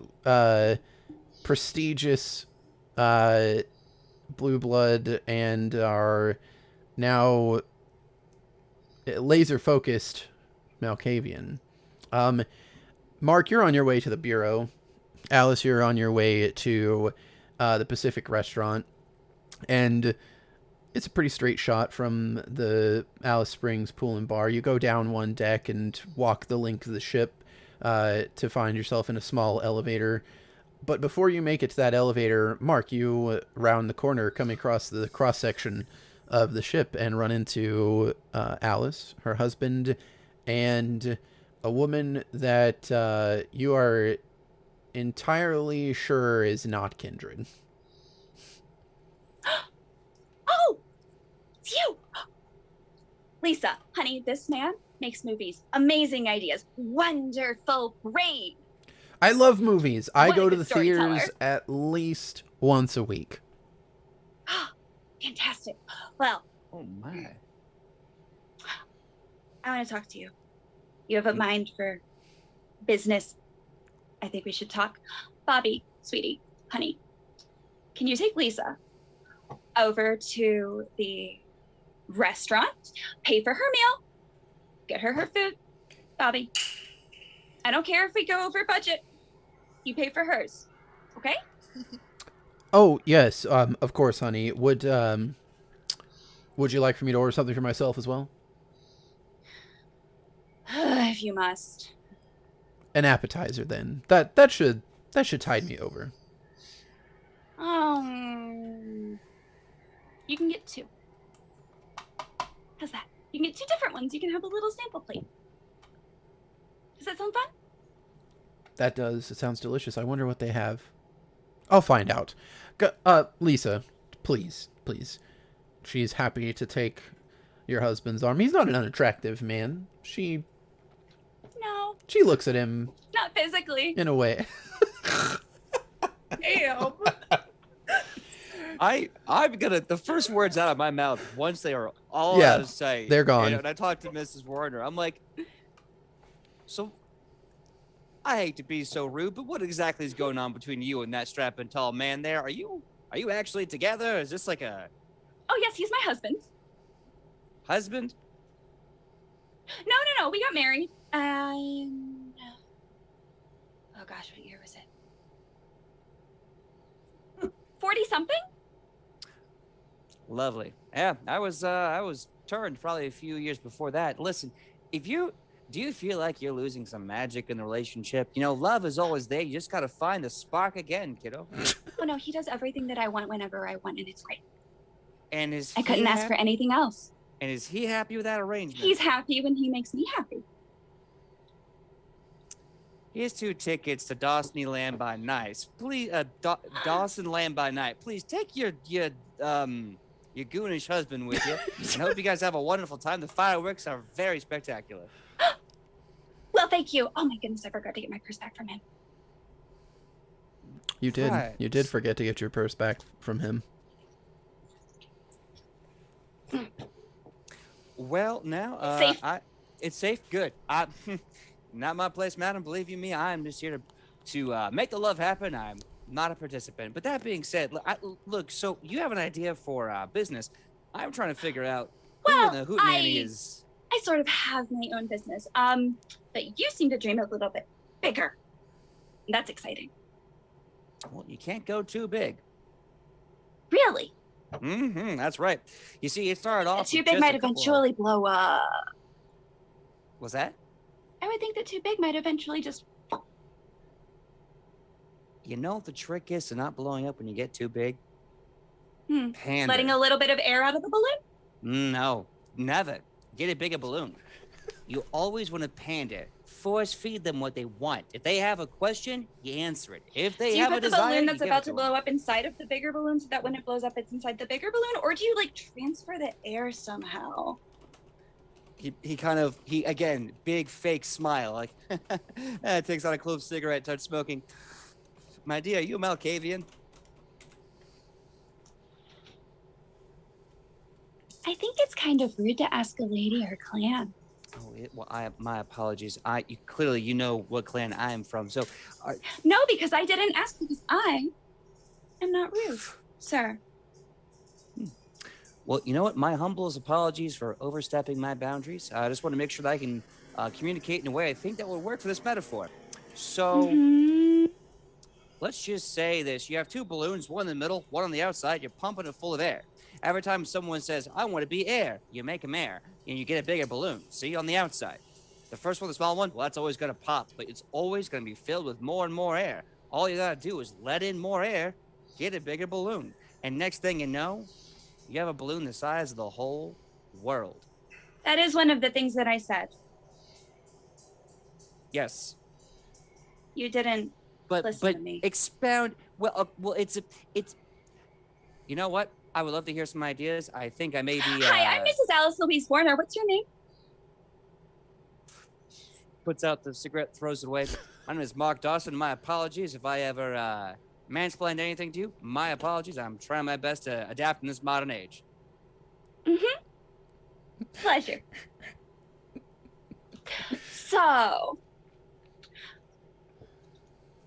prestigious Blue Blood and our now laser-focused Malkavian. Mark, you're on your way to the Bureau. Alice, you're on your way to the Pacific Restaurant. And it's a pretty straight shot from the Alice Springs Pool and Bar. You go down one deck and walk the length of the ship to find yourself in a small elevator. But before you make it to that elevator, Mark, you round the corner, come across the cross-section of the ship and run into Alice, her husband, and a woman that you are entirely sure is not kindred. Oh, it's you. Lisa, honey, this man makes movies. Amazing ideas. Wonderful brain. I love movies. I What a go to good the theaters storyteller. at least once a week. Fantastic. Well, Oh my. I want to talk to you. You have a mind for business. I think we should talk. Bobby, sweetie, honey, can you take Lisa over to the restaurant, pay for her meal, get her her food? Bobby, I don't care if we go over budget. You pay for hers, okay? Oh, yes, of course, honey. Would you like for me to order something for myself as well? If you must. An appetizer, then. That should tide me over. You can get 2. How's that? You can get 2 different ones. You can have a little sample plate. Does that sound fun? That does. It sounds delicious. I wonder what they have. I'll find out. Lisa, please. She's happy to take your husband's arm. He's not an unattractive man. She No, looks at him not physically. in a way. Damn. I'm gonna, the first words out of my mouth once they are all out of sight, they're gone. and I talked to Mrs. Warner, I'm like, so I hate to be so rude, but what exactly is going on between you and that strapping tall man there? Are you actually together? Is this like a Oh, yes, he's my husband. husband? No, we got married. And oh gosh, what year was it? 40-something? Lovely. Yeah, I was turned probably a few years before that. Listen, do you feel like you're losing some magic in the relationship? You know, love is always there. You just gotta find the spark again, kiddo. Oh no, he does everything that I want whenever I want, and it's great. And I couldn't ask for anything else. And is he happy with that arrangement? He's happy when he makes me happy. Here's 2 tickets to Dawson Land by Night. Please, Dawson Land by Night. Please take your goonish husband with you. And I hope you guys have a wonderful time. The fireworks are very spectacular. Well, thank you. Oh my goodness, I forgot to get my purse back from him. You did. Right. You did forget to get your purse back from him. Well, now, Safe. it's safe. Good. Not my place, madam. Believe you me, I am just here to make the love happen. I'm not a participant. But that being said, look, so you have an idea for business. I'm trying to figure out who in the hootenanny is. I sort of have my own business. But you seem to dream a little bit bigger. That's exciting. Well, you can't go too big. Really? Mm-hmm, that's right. You see, it started off Too with big just might a couple of- eventually blow up. Was that? I would think that too big might eventually just. You know what the trick is to not blowing up when you get too big? Hmm. Pander. Letting a little bit of air out of the balloon? No, never. Get a bigger balloon. You always want to pander force feed them what they want. If they have a question, you answer it. If they Do you have a put the desire, balloon you that's give about it to them. blow up inside of the bigger balloon so that when it blows up, it's inside the bigger balloon? Or do you like transfer the air somehow? He again, big fake smile, like takes out a clove cigarette, starts smoking. My dear, are you a Malkavian? I think it's kind of rude to ask a lady her clan. Oh, my apologies. Clearly you know what clan I am from. So, No, because I didn't ask because I am not rude, sir. well, you know what? My humblest apologies for overstepping my boundaries. I just want to make sure that I can communicate in a way I think that would work for this metaphor. So, let's just say this. You have two balloons, one in the middle, one on the outside. You're pumping it full of air. Every time someone says, I want to be air, you make them air, and you get a bigger balloon. See, on the outside. The first one, the small one, well, that's always going to pop, but it's always going to be filled with more and more air. All you got to do is let in more air, get a bigger balloon. And next thing you know, you have a balloon the size of the whole world. That is one of the things that I said. Yes. You didn't listen to me. Expound. Well, it's. You know what? I would love to hear some ideas. I think I may be. Hi, I'm Mrs. Alice Louise Warner. What's your name? Puts out the cigarette, throws it away. My name is Mark Dawson. My apologies if I ever mansplained anything to you. My apologies. I'm trying my best to adapt in this modern age. Pleasure. So,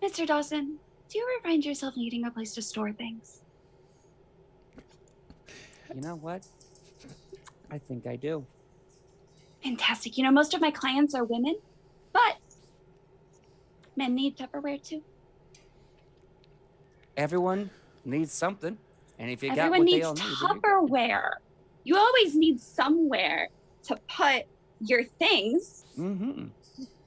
Mr. Dawson, do you ever find yourself needing a place to store things? You know what? I think I do. Fantastic. You know, most of my clients are women, but men need Tupperware too. Everyone needs something, and if you Everyone got what needs they all need, Tupperware. You always need somewhere to put your things. Mm-hmm.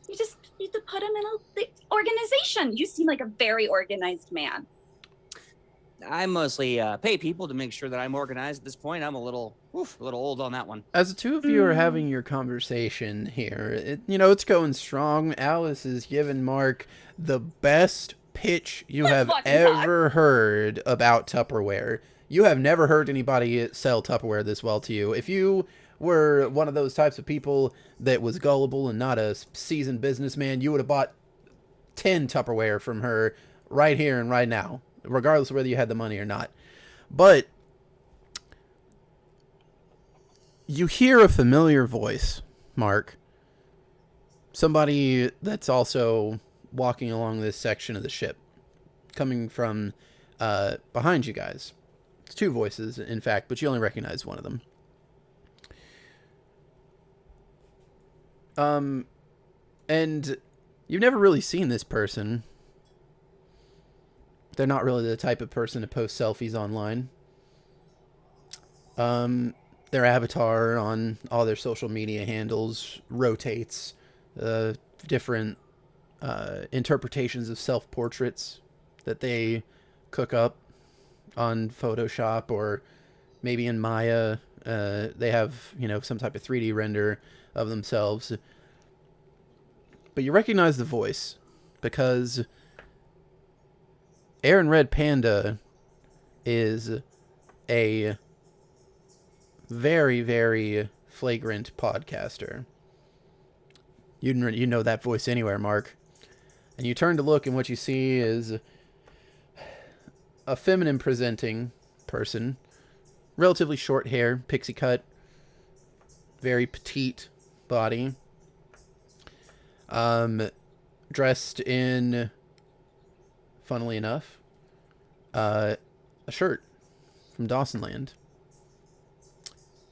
You just need to put them in a organization. You seem like a very organized man. I mostly pay people to make sure that I'm organized. At this point, I'm a little old on that one. As the two of you are having your conversation here, it's going strong. Alice is giving Mark the best pitch you have ever heard about Tupperware. You have never heard anybody sell Tupperware this well to you. If you were one of those types of people that was gullible and not a seasoned businessman, you would have bought 10 Tupperware from her right here and right now, regardless of whether you had the money or not. But you hear a familiar voice, Mark. Somebody that's also walking along this section of the ship, coming from behind you guys. It's two voices, in fact, but you only recognize one of them. And you've never really seen this person. They're not really the type of person to post selfies online. Their avatar on all their social media handles rotates different interpretations of self-portraits that they cook up on Photoshop or maybe in Maya. They have, some type of 3D render of themselves. But you recognize the voice because Aaron Red Panda is a very, very flagrant podcaster. You know that voice anywhere, Mark. And you turn to look, and what you see is a feminine presenting person. Relatively short hair, pixie cut, very petite body. Dressed in, funnily enough, a shirt from Dawsonland.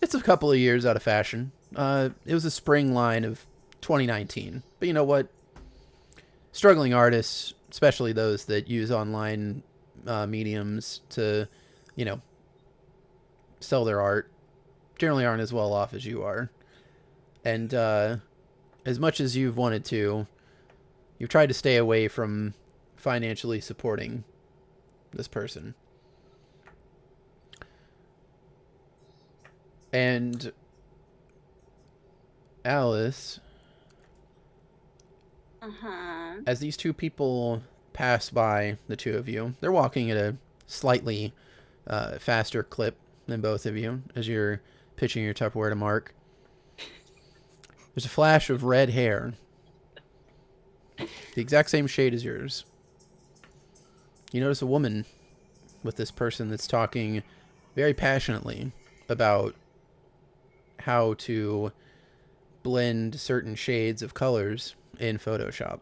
It's a couple of years out of fashion. It was a spring line of 2019. But you know what? Struggling artists, especially those that use online mediums to, sell their art, generally aren't as well off as you are. And as much as you've wanted to, you've tried to stay away from financially supporting this person. And Alice, Uh-huh. As these two people pass by the two of you, they're walking at a slightly faster clip than both of you as you're pitching your Tupperware to Mark. There's a flash of red hair. The exact same shade as yours. You notice a woman with this person that's talking very passionately about how to blend certain shades of colors in Photoshop.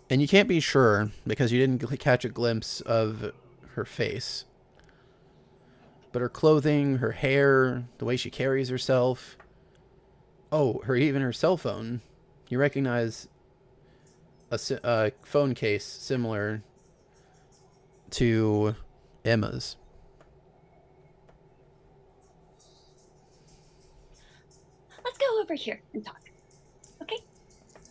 And you can't be sure because you didn't catch a glimpse of her face. But her clothing, her hair, the way she carries herself. Oh, even her cell phone. You recognize a phone case similar to Emma's. Let's go over here and talk. Okay?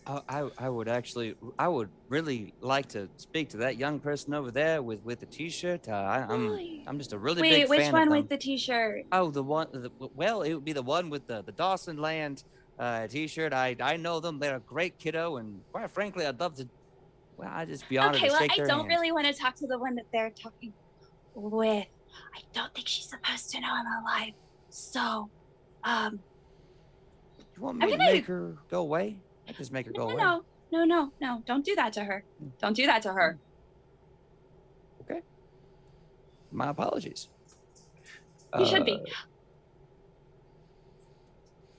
I would really like to speak to that young person over there with the t-shirt. I'm just a really big fan Wait, which of one them. with the t-shirt? Oh, well, it would be the one with the Dawson Land t-shirt. I know them. They're a great kiddo, and quite frankly, I'd love to. Well, I just be honored Okay, to well, shake I their don't hand. really want to talk to the one that they're talking with. I don't think she's supposed to know I'm alive. So, You want me to make her go away? I just make her go away. No. Don't do that to her. Don't do that to her. Okay. My apologies. You should be.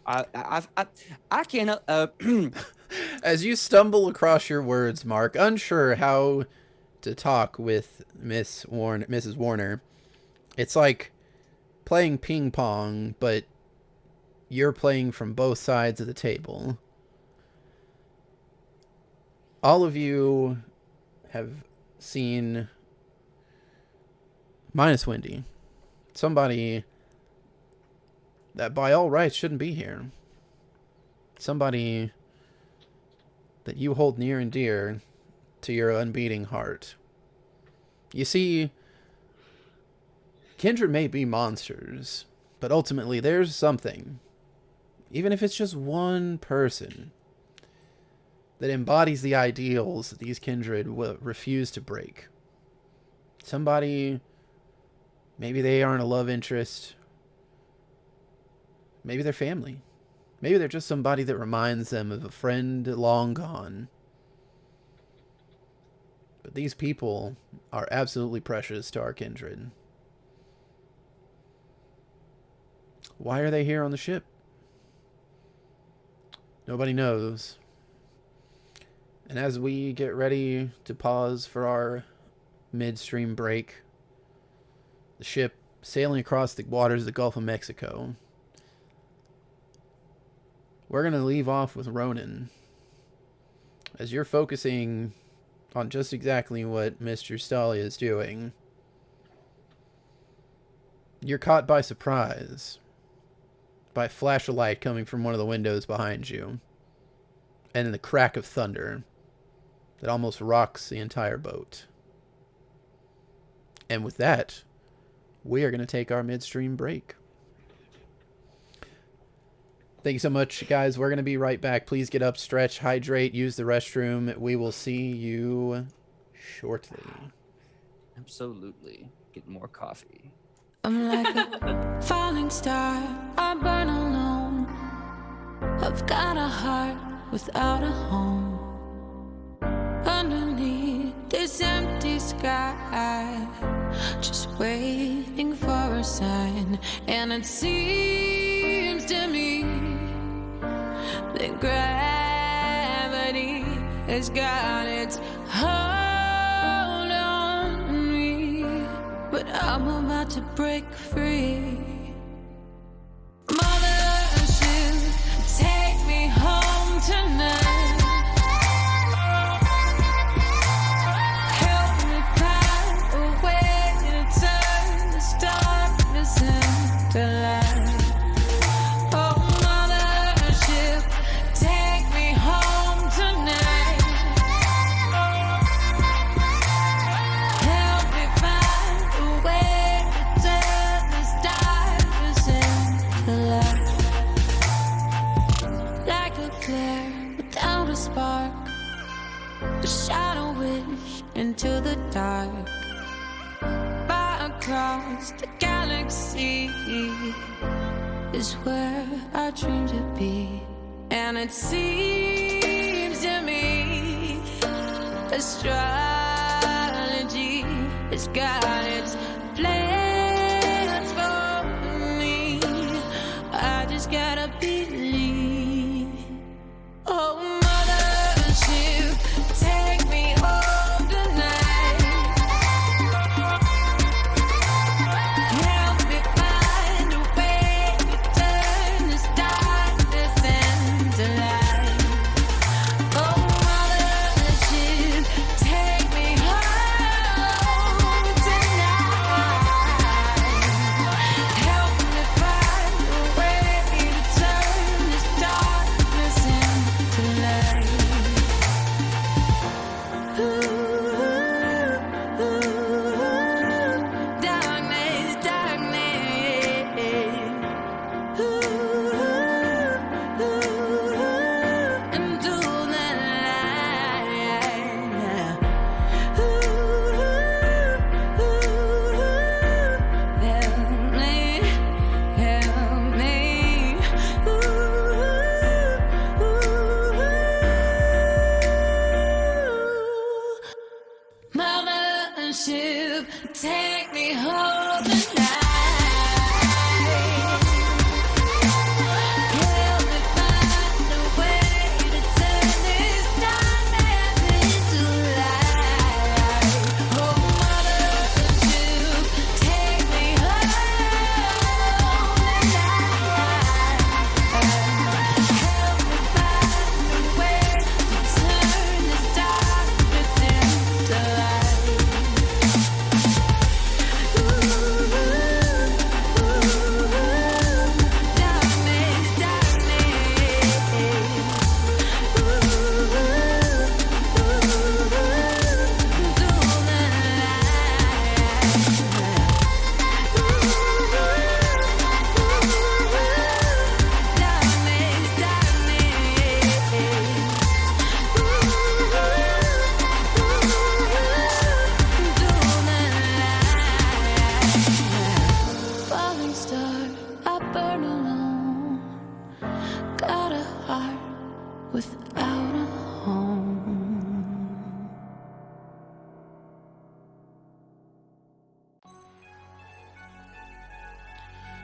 I can't. As you stumble across your words, Mark, unsure how to talk with Mrs. Warner, it's like playing ping pong, but you're playing from both sides of the table. All of you have seen, minus Wendy, somebody that by all rights shouldn't be here. Somebody that you hold near and dear to your unbeating heart. You see, Kindred may be monsters, but ultimately there's something, even if it's just one person, that embodies the ideals that these Kindred will refuse to break. Somebody, maybe they aren't a love interest, maybe they're family. Maybe they're just somebody that reminds them of a friend long gone. But these people are absolutely precious to our Kindred. Why are they here on the ship? Nobody knows. And as we get ready to pause for our midstream break, the ship sailing across the waters of the Gulf of Mexico, we're going to leave off with Ronan. As you're focusing on just exactly what Mr. Stalia is doing, you're caught by surprise by a flash of light coming from one of the windows behind you, and then the crack of thunder that almost rocks the entire boat. And with that, we are going to take our midstream break. Thank you so much, guys. We're going to be right back. Please get up, stretch, hydrate, use the restroom. We will see you shortly. Absolutely. Get more coffee. I'm like a falling star, I burn alone. I've got a heart without a home. Underneath this empty sky, just waiting for a sign. And it seems to me that gravity has got its hold on me, but I'm about to break free. Mothership, take me home tonight. Help me find a way to turn this darkness into light. Oh, mothership, take me home tonight. Help me find a way to turn this darkness into light. sea is where our dreams would be. And it seems to me astrology has got its plans for me. I just gotta believe. Oh, mothership, take me home tonight. Help me find a way to turn this darkness into light. Oh, mothership, take me home tonight. Help me find a way to turn this darkness into light. Ooh, darkness, darkness. Into the light. Help me, help me. Mothership, take me home tonight. Help me find a way to turn this darkness into light. Oh, mothership, take me home tonight. Help me find a way to turn this darkness into light. Falling star, I burn alone. Got a heart without a home.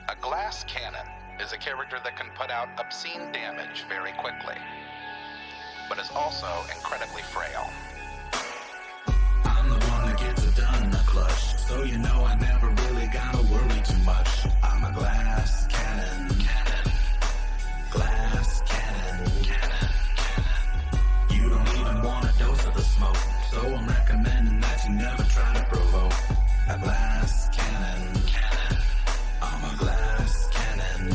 A glass cannon is a character that can put out obscene damage very quickly, but is also incredibly frail. I'm the one that gets it done in the clutch, so you know I never really gotta worry too much. I'm a glass cannon, glass cannon. You don't even want a dose of the smoke, so I'm recommending that you never try to provoke. A glass cannon, I'm a glass cannon.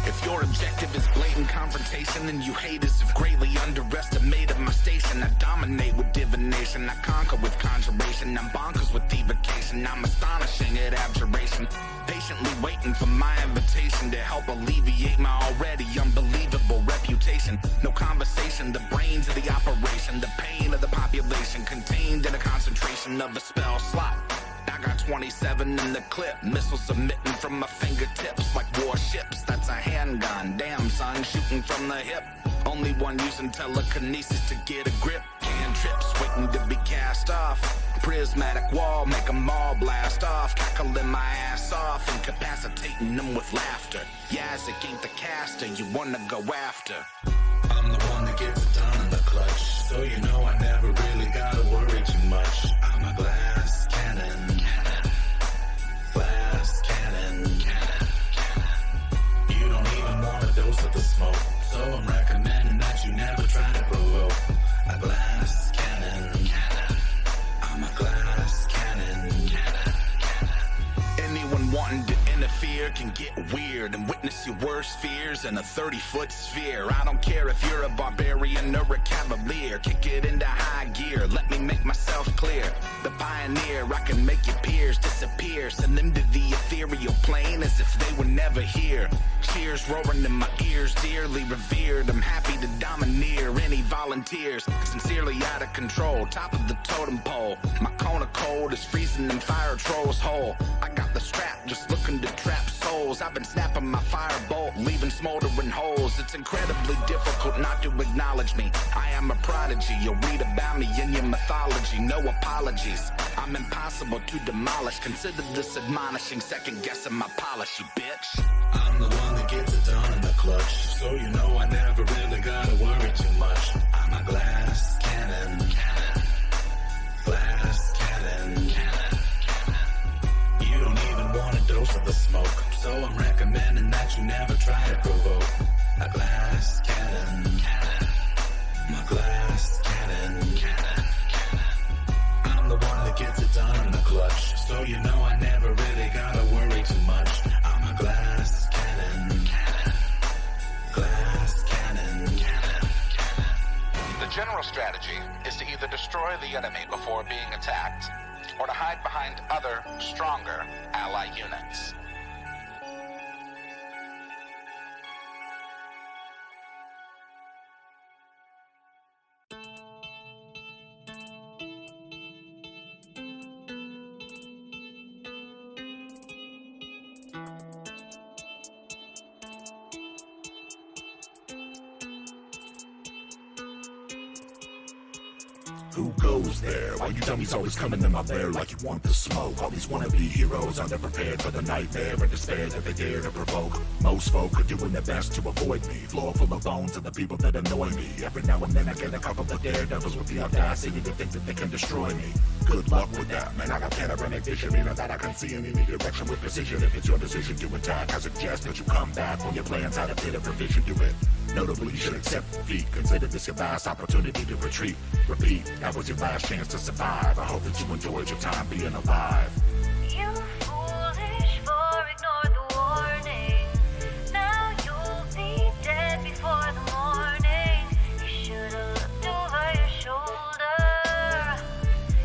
If your objective is blatant confrontation, then you haters have greatly underestimated my station. I dominate with divination, I conquer with conjuration. I'm bonkers with evocation, I'm astonishing at abjuration. Patiently waiting for my invitation to help alleviate my already unbelievable reputation. No conversation, the brains of the operation, the pain of the population contained in a concentration of a spell slot. I got 27 in the clip, missiles submitting from my fingertips like warships. That's a handgun, damn son, shooting from the hip. Only one using telekinesis to get a grip. Cantrips waiting to be cast off. Prismatic wall, make 'em all blast off. Cackling my ass off, incapacitating them with laughter. Yazzik ain't the caster you wanna go after. I'm the one that gets it done in the clutch, so you know I never really gotta worry too much. I'm a glass cannon, glass cannon. You don't even want a dose of the smoke, so I'm recommending that you never try to provoke. A glass cannon, I'm a glass cannon. Anyone wanting to interfere can get weird and witness your worst fears in a 30-foot sphere. I don't care if you're a barbarian or a cavalier. Kick it into high gear, let me make myself clear. The pioneer, I can make your peers disappear. Send them to the ethereal plane as if they were never here. Cheers roaring in my ears, dearly revered. I'm happy to domineer any volunteers. Sincerely out of control, top of the totem pole. My cone of cold is freezing them fire trolls whole. I got the strap, just looking to trap souls. I've been snapping my firebolt, leaving smoldering holes. It's incredibly difficult not to acknowledge me. I am a prodigy, you'll read about me in your mythology. No apologies, I'm impossible to demolish. Consider this admonishing, second guessing my polish, you bitch. I'm the one that gets it done in the clutch, so you know I never really gotta worry too much. I'm a glass cannon, glass cannon. You don't even want a dose of the smoke, so I'm recommending that you never try to provoke. A glass cannon, my glass cannon. I'm the one that gets it done in the clutch, so you know I never really gotta worry too much. I'm a glass cannon, glass cannon. The general strategy is to either destroy the enemy before being attacked, or to hide behind other, stronger ally units. Who goes there? Why you dummies always coming in my bear like you want the smoke? All these wannabe heroes underprepared for the nightmare and despair that they dare to provoke. Most folk are doing their best to avoid me. Floor full of bones of the people that annoy me. Every now and then I get a couple of daredevils with the audacity to think that they can destroy me. Good luck with that, man. I got panoramic vision, meaning that I can see in any direction with precision. If it's your decision to attack, I suggest that you come back when your plans had a bit of revision to it. Notably, you should accept defeat. Consider this your last opportunity to retreat. Repeat, that was your last chance to survive. I hope that you enjoyed your time being alive. You foolish for ignore the warning. Now you'll be dead before the morning. You should've looked over your shoulder.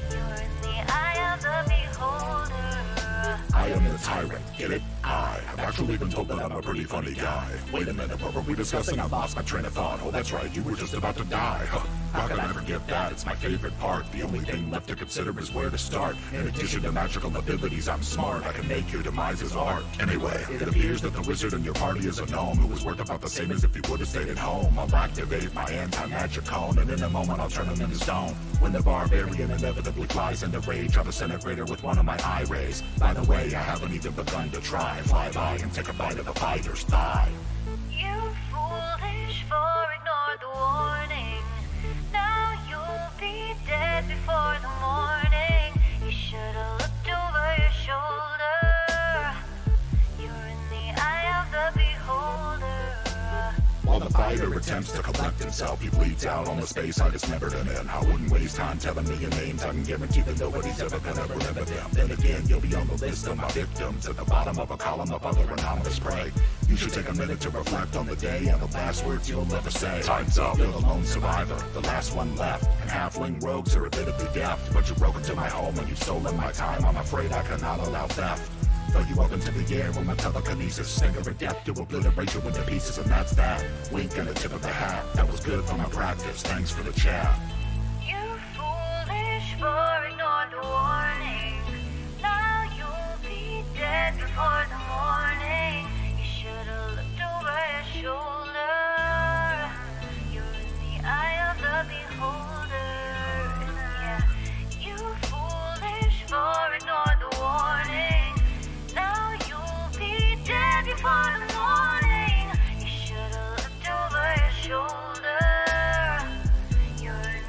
You're in the eye of the beholder. I am the tyrant, get it? I have actually been told that I'm a pretty funny guy. Wait a minute, what were we discussing? I lost my train of thought. Oh, that's right, you were just about to die. Huh. How can I forget that? It's my favorite part. The only thing left to consider is where to start. In addition to magical abilities, I'm smart. I can make your demise art. Anyway, it appears that the wizard in your party is a gnome who is worth about the same as if he would have stayed at home. I'll activate my anti-magic cone, and in a moment I'll turn him into stone. When the barbarian inevitably flies into rage, I'll disintegrate her with one of my eye rays. By the way, I haven't even begun to try. Fly by and take a bite of the fighter's thigh. You foolish for ignore the warning. Now you'll be dead before the morning. You should've looked over your shoulder. You're in the eye of the beholder. While the fighter attempts to collect himself, he bleeds out on the space I dismembered him in. I wouldn't waste time telling me your names. I can guarantee that nobody's ever gonna remember them. Then again, you'll be on the list of my victims at the bottom of a column of other anonymous prey. You should take a minute to reflect on the day and the last words you'll ever say. Time's up, you're the lone survivor, the last one left. And halfling rogues are admittedly deft, but you broke into my home and you've stolen my time. I'm afraid I cannot allow theft. Throw you up into the air with my telekinesis. Finger of death to obliterate you into pieces, and that's that. Wink and a tip of the hat. That was good for my practice. Thanks for the chat. You foolish for ignore the warning. Now you'll be dead before the morning. You should've looked over your shoulder. You're in the eye of the beholder. Yeah. You foolish for ignore the warning. Now you'll be dead before the morning. You should've looked over your shoulder. You're in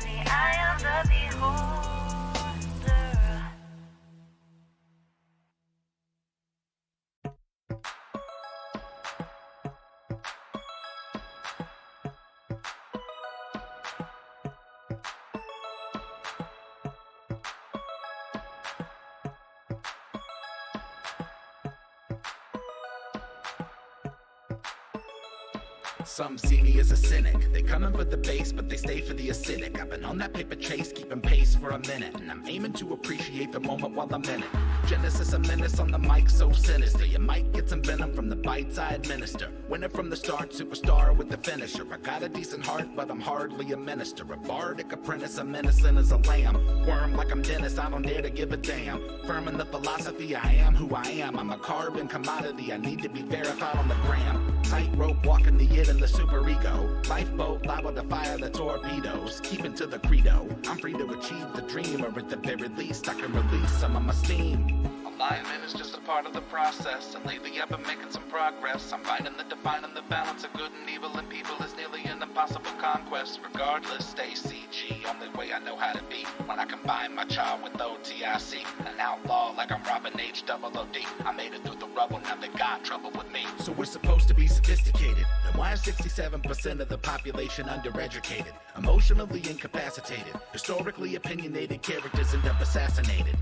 Some see me as a cynic. They come in for the base, but they stay for the acidic. I've been on that paper chase, keeping pace for a minute, and I'm aiming to appreciate the moment while I'm in it. Genesis, a menace on the mic, so sinister. You might get some venom from the bites I administer. Winner from the start, superstar with the finisher. I got a decent heart, but I'm hardly a minister. A bardic apprentice, I'm innocent as a lamb. Worm like I'm Dennis, I don't dare to give a damn. Firm in the philosophy, I am who I am. I'm a carbon commodity, I need to be verified on the gram. Tightrope walking the id and the superego. Lifeboat liable to fire the torpedoes. Keeping to the credo, I'm free to achieve the dream, or at the very least I can release some of my steam. Alignment is just a part of the process, and lately I've been making some progress. I'm finding the defining the balance of good and evil in people is nearly an impossible conquest. Regardless, stay CG, only way I know how to be. When I combine my child with OTIC, an outlaw like I'm Robin H. Double OD. I made it through the rubble, now they got trouble with me. So we're supposed to be sophisticated. Then why is 67% of the population undereducated? Emotionally incapacitated. Historically opinionated characters end up assassinated.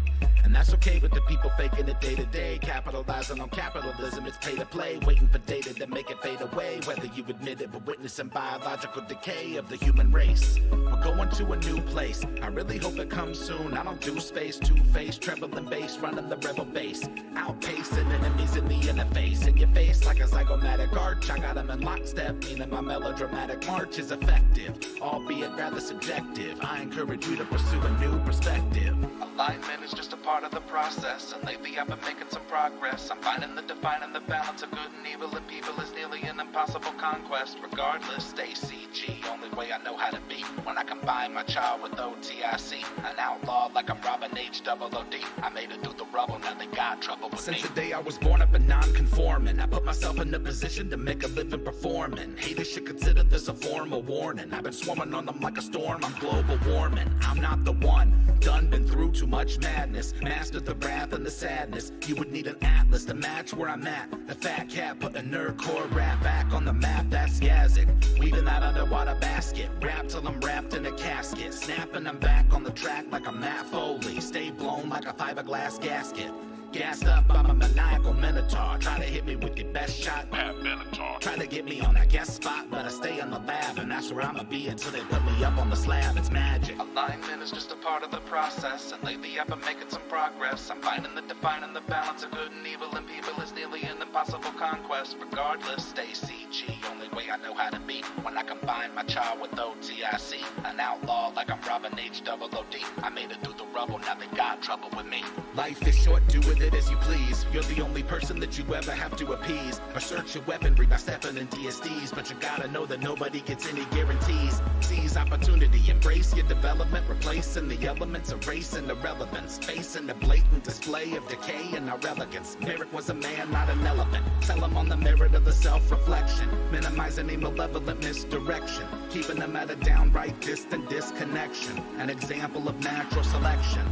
And that's okay with the people faking it day to day. Capitalizing on capitalism, it's pay to play. Waiting for data to make it fade away. Whether you admit it, we're witnessing biological decay of the human race. We're going to a new place. I really hope it comes soon. I don't do space, two-face, treble and bass, running the rebel base. Outpacing enemies in the interface. In your face like a zygomatic arch. I got them in lockstep, meaning my melodramatic march is effective, albeit rather subjective. I encourage you to pursue a new perspective. Alignment is just a part of the process, and lately I've been making some progress. I'm finding the defining the balance of good and evil in people is nearly an impossible conquest. Regardless, stay CG, only way I know how to be. When I combine my child with OTIC, an outlaw like I'm Robin H. Double OD. I made it through the rubble, now they got trouble with me. Since the day I was born, I've been non-conforming. I put myself in a position to make a living performing. Haters should consider this a formal warning. I've been swarming on them like a storm, I'm global warming. I'm not the one, done been through too much madness. Mastered the wrath and the sadness. You would need an atlas to match where I'm at. The fat cat put a nerdcore rap back on the map, that's Yazik. Weaving that underwater basket. Rap till I'm wrapped in a casket. Snapping I'm back on the track like I'm Matt Foley. Stay blown like a fiberglass gasket. Gassed up, I'm a maniacal minotaur. Try to hit me with your best shot, Pat Benatar. Try to get me on a guest spot, but I stay in the lab, and that's where I'ma be until they put me up on the slab. It's magic. Alignment is just a part of the process, and lately I've been making some progress. I'm finding the defining the balance of good and evil in people is nearly an impossible conquest. Regardless, stay CG, only way I know how to be. When I combine my child with OTIC, an outlaw like I'm Robin H. Double OD. I made it through the rubble, now they got trouble with me. Life is short, do with it as you please. You're the only person that you ever have to appease. Assert your weaponry by stepping in DSDs, but you gotta know that nobody gets any guarantees. Seize opportunity, embrace your development, replacing the elements, erasing irrelevance, facing the blatant display of decay and our elegance. Merrick was a man, not an elephant. Sell him on the merit of the self-reflection, minimizing a malevolent misdirection, keeping them at a downright distant disconnection, an example of natural selection.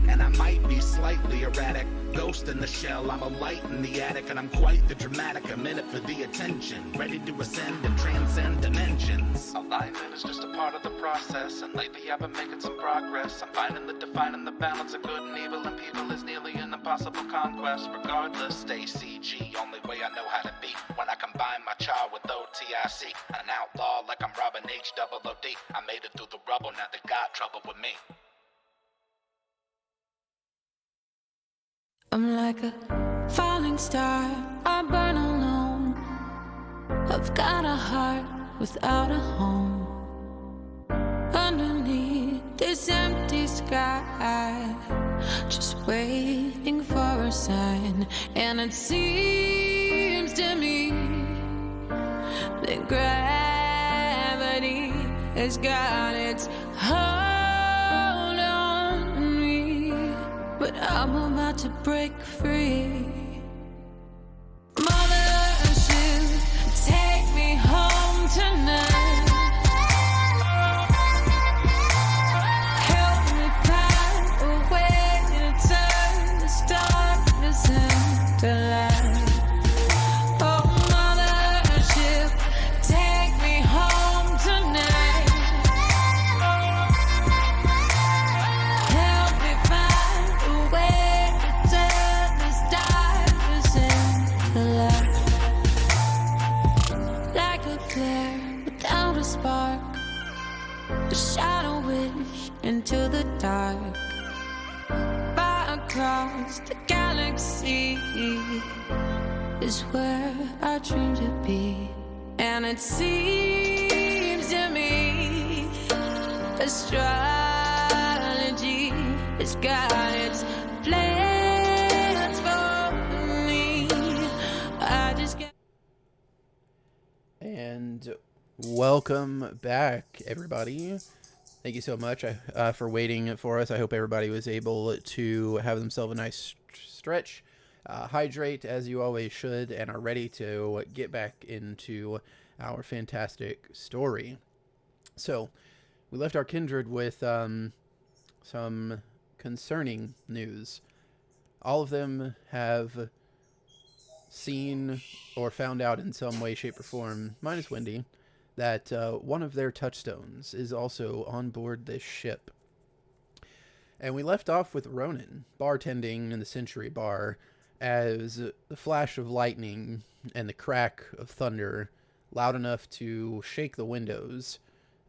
And I might be slightly erratic, ghost in the shell, I'm a light in the attic, and I'm quite the dramatic, a minute for the attention, ready to ascend and transcend dimensions. Alignment is just a part of the process, and lately I've been making some progress. I'm finding the defining the balance of good and evil in people is nearly an impossible conquest. Regardless, stay CG, only way I know how to be. When I combine my child with OTIC, an outlaw like I'm Robin H. Double OD. I made it through the rubble, now they got trouble with me. I'm like a falling star, I burn alone. I've got a heart without a home. Underneath this empty sky, just waiting for a sign. And it seems to me that gravity has got its hold on me, but I'm about to break free. Mothership, take me home tonight. Help me find a way to turn this darkness into light. Oh, mothership, take me home tonight. Help me find a way to turn this darkness across the galaxy is where I dream to be. And it seems to me astrology has got its plans for me. I just get. And welcome back, everybody. Thank you so much for waiting for us. I hope everybody was able to have themselves a nice stretch, hydrate as you always should, and are ready to get back into our fantastic story. So, we left our kindred with some concerning news. All of them have seen or found out in some way, shape, or form, minus Wendy, that one of their touchstones is also on board this ship. And we left off with Ronan bartending in the Century Bar as the flash of lightning and the crack of thunder, loud enough to shake the windows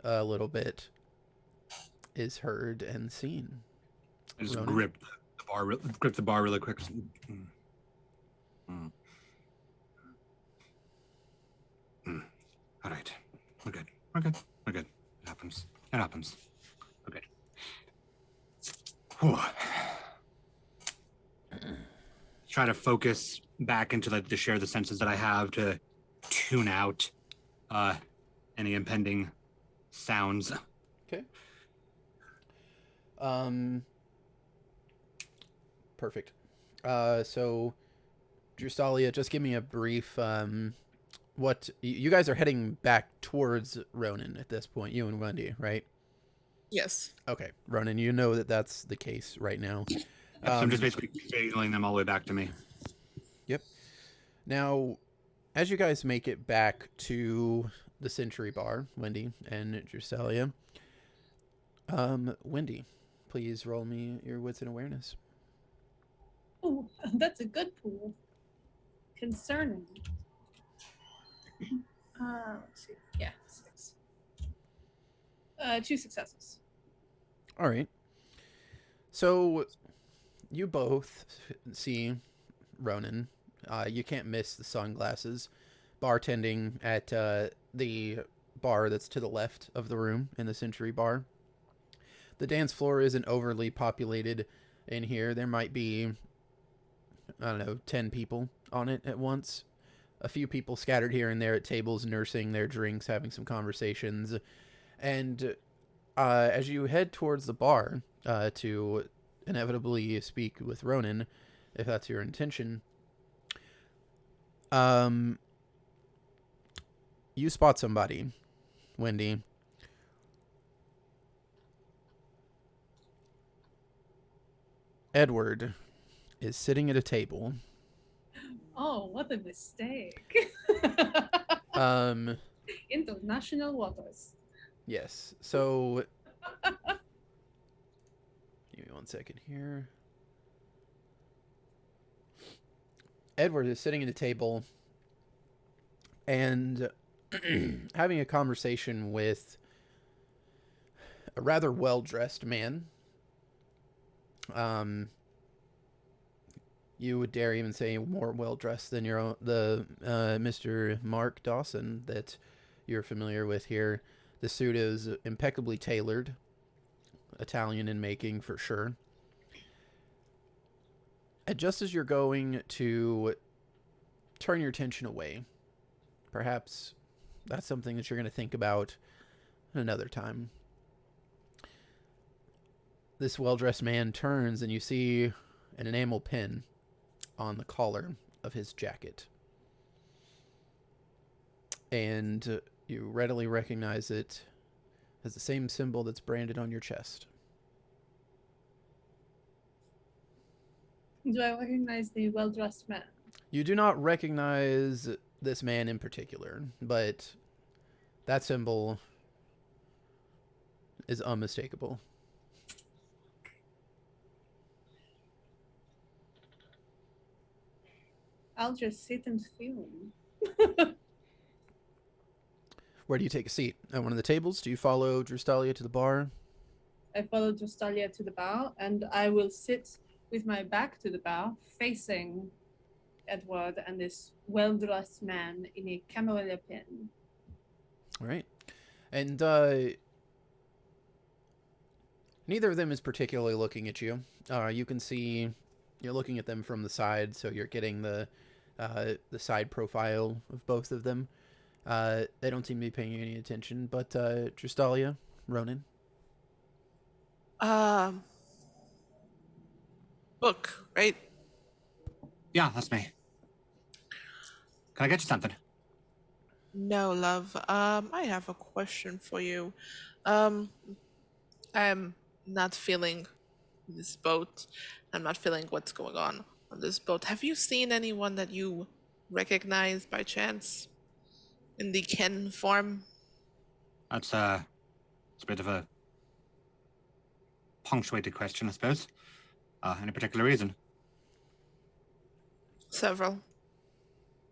a little bit, is heard and seen. I just Ronan? grip the bar really quick. All right. We're good. We're good. We're good. It happens. It happens. We're good. Whew. Try to focus back into the share the senses that I have to tune out any impending sounds. Okay. Perfect. So, Drusalia, just give me a brief, what, you guys are heading back towards Ronan at this point, you and Wendy, right? Yes. Okay, Ronan, you know that that's the case right now. So I'm just basically failing them all the way back to me. Yep. Now, as you guys make it back to the Century Bar, Wendy and Drusalia, Wendy, please roll me your wits and awareness. Oh, that's a good pool. Concerning. Let's see. Yeah, 6. 2 successes. All right. So you both see Ronan. You can't miss the sunglasses bartending at the bar that's to the left of the room in the Century Bar. The dance floor isn't overly populated in here. There might be, I don't know, 10 people on it at once. A few people scattered here and there at tables, nursing their drinks, having some conversations. And as you head towards the bar to inevitably speak with Ronan, if that's your intention, you spot somebody, Wendy. Edward is sitting at a table. Oh, what a mistake. International waters. Yes. So, give me one second here. Edward is sitting at a table and having a conversation with a rather well-dressed man. You would dare even say more well-dressed than the Mr. Mark Dawson that you're familiar with here. The suit is impeccably tailored, Italian in making for sure. And just as you're going to turn your attention away, perhaps that's something that you're going to think about another time. This well-dressed man turns and you see an enamel pin on the collar of his jacket. And you readily recognize it as the same symbol that's branded on your chest. Do I recognize the well-dressed man? You do not recognize this man in particular, but that symbol is unmistakable. I'll just sit and fume. Where do you take a seat? At one of the tables? Do you follow Drustalia to the bar? I follow Drustalia to the bar, and I will sit with my back to the bar, facing Edward and this well-dressed man in a camarilla pin. All right. And neither of them is particularly looking at you. You can see you're looking at them from the side, so you're getting the side profile of both of them. They don't seem to be paying any attention, but Tristalia, Ronan. Book, right? Yeah, that's me. Can I get you something? No, love. I have a question for you. I'm not feeling this boat. I'm not feeling what's going on this boat. Have you seen anyone that you recognize by chance in the Ken form? That's it's a bit of a punctuated question, I suppose. Any particular reason? Several.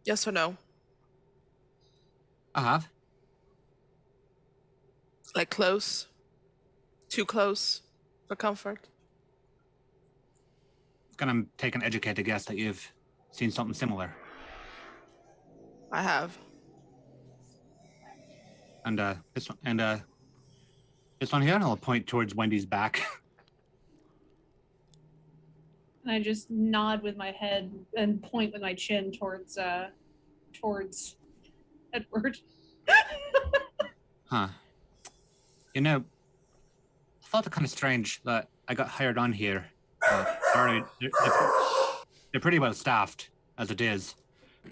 Yes or no? I have. Like close? Too close for comfort? Gonna take an educated guess that you've seen something similar. I have. And this one here, and I'll point towards Wendy's back. And I just nod with my head and point with my chin towards Edward. Huh. You know, I thought it kind of strange that I got hired on here. They're pretty well staffed as it is.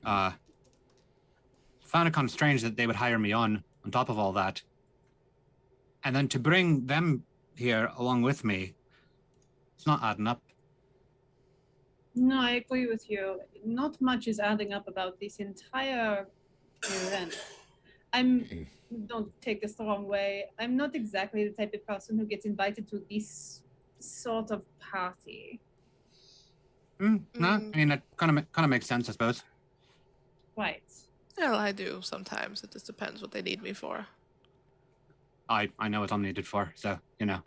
Found it kind of strange that they would hire me on top of all that. And then to bring them here along with me, it's not adding up. No, I agree with you. Not much is adding up about this entire event. Don't take this the wrong way. I'm not exactly the type of person who gets invited to this sort of party. No, I mean, that kind of makes sense, I suppose. Right. Well, I do sometimes. It just depends what they need me for. I know what I'm needed for, so, you know.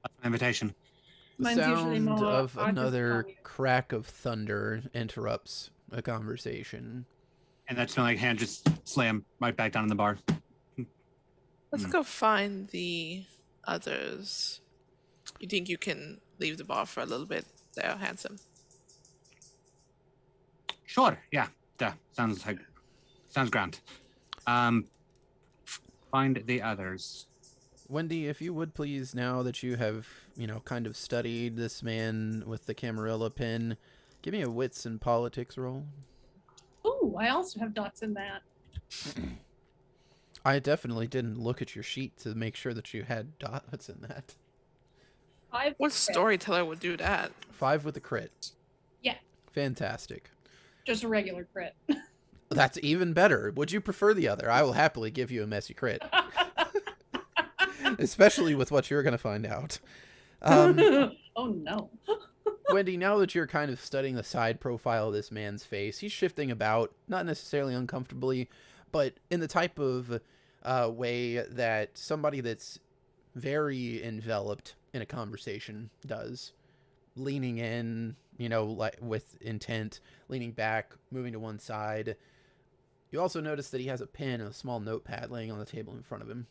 That's my invitation. The Mine's usually sound more of artist another value. crack of thunder interrupts a conversation. And that's when like hand just slam right back down in the bar. Let's go find the others. You think you can leave the bar for a little bit there, handsome? Sure, yeah. Sounds grand. Find the others. Wendy, if you would please, now that you have, kind of studied this man with the Camarilla pin, give me a wits and politics roll. Ooh, I also have dots in that. I definitely didn't look at your sheet to make sure that you had dots in that. 5. What storyteller would do that? 5 with a crit. Yeah, Fantastic. just a regular crit. That's even better. Would you prefer the other? I will happily give you a messy crit. Especially with what you're going to find out. Oh no. Wendy, now that you're kind of studying the side profile of this man's face, he's shifting about, not necessarily uncomfortably, but in the type of way that somebody that's very enveloped in a conversation does. Leaning in, like with intent, leaning back, moving to one side. You also notice that he has a pen and a small notepad laying on the table in front of him.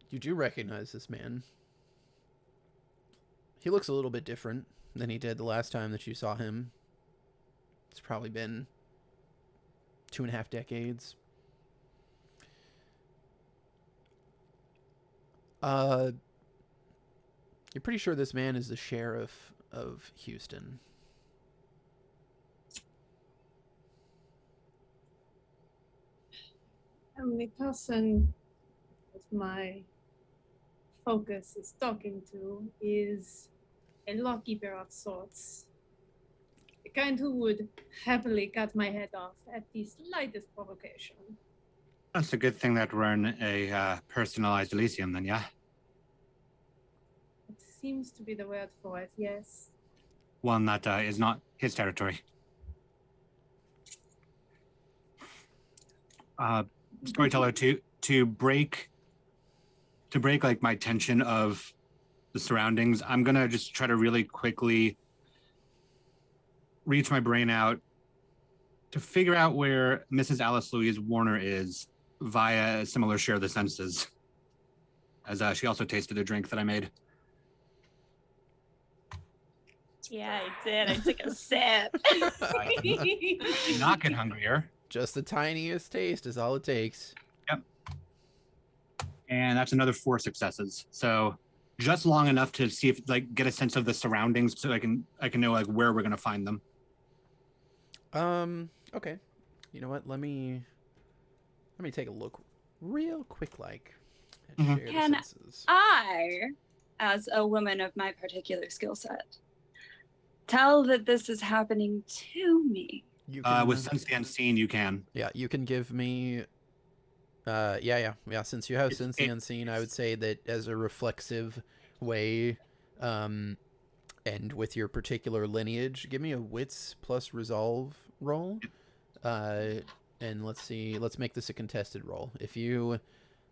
You do recognize this man. He looks a little bit different than he did the last time that you saw him. It's probably been 2.5 decades. You're pretty sure this man is the sheriff of Houston. And the person that my focus is talking to is a lawkeeper of sorts. The kind who would happily cut my head off at the slightest provocation. That's a good thing that we're in a personalized Elysium then, yeah? It seems to be the word for it, yes. One that is not his territory. Storyteller, to break like my tension of the surroundings. I'm gonna just try to really quickly reach my brain out to figure out where Mrs. Alice Louise Warner is via a similar share of the senses, as she also tasted a drink that I made. Yeah, I did. I took a sip. Did not get hungrier. Just the tiniest taste is all it takes. Yep. And that's another 4 successes. So just long enough to see if like get a sense of the surroundings so I can know like where we're gonna find them. Okay. You know what? Let me take a look real quick like at share the Can senses. I, as a woman of my particular skill set, tell that this is happening to me? You can, With Sense the Unseen, you can. Yeah, you can give me yeah. Since you have Sense the Unseen, I would say that as a reflexive way, and with your particular lineage, give me a Wits plus Resolve roll. And let's see, let's make this a contested roll. If you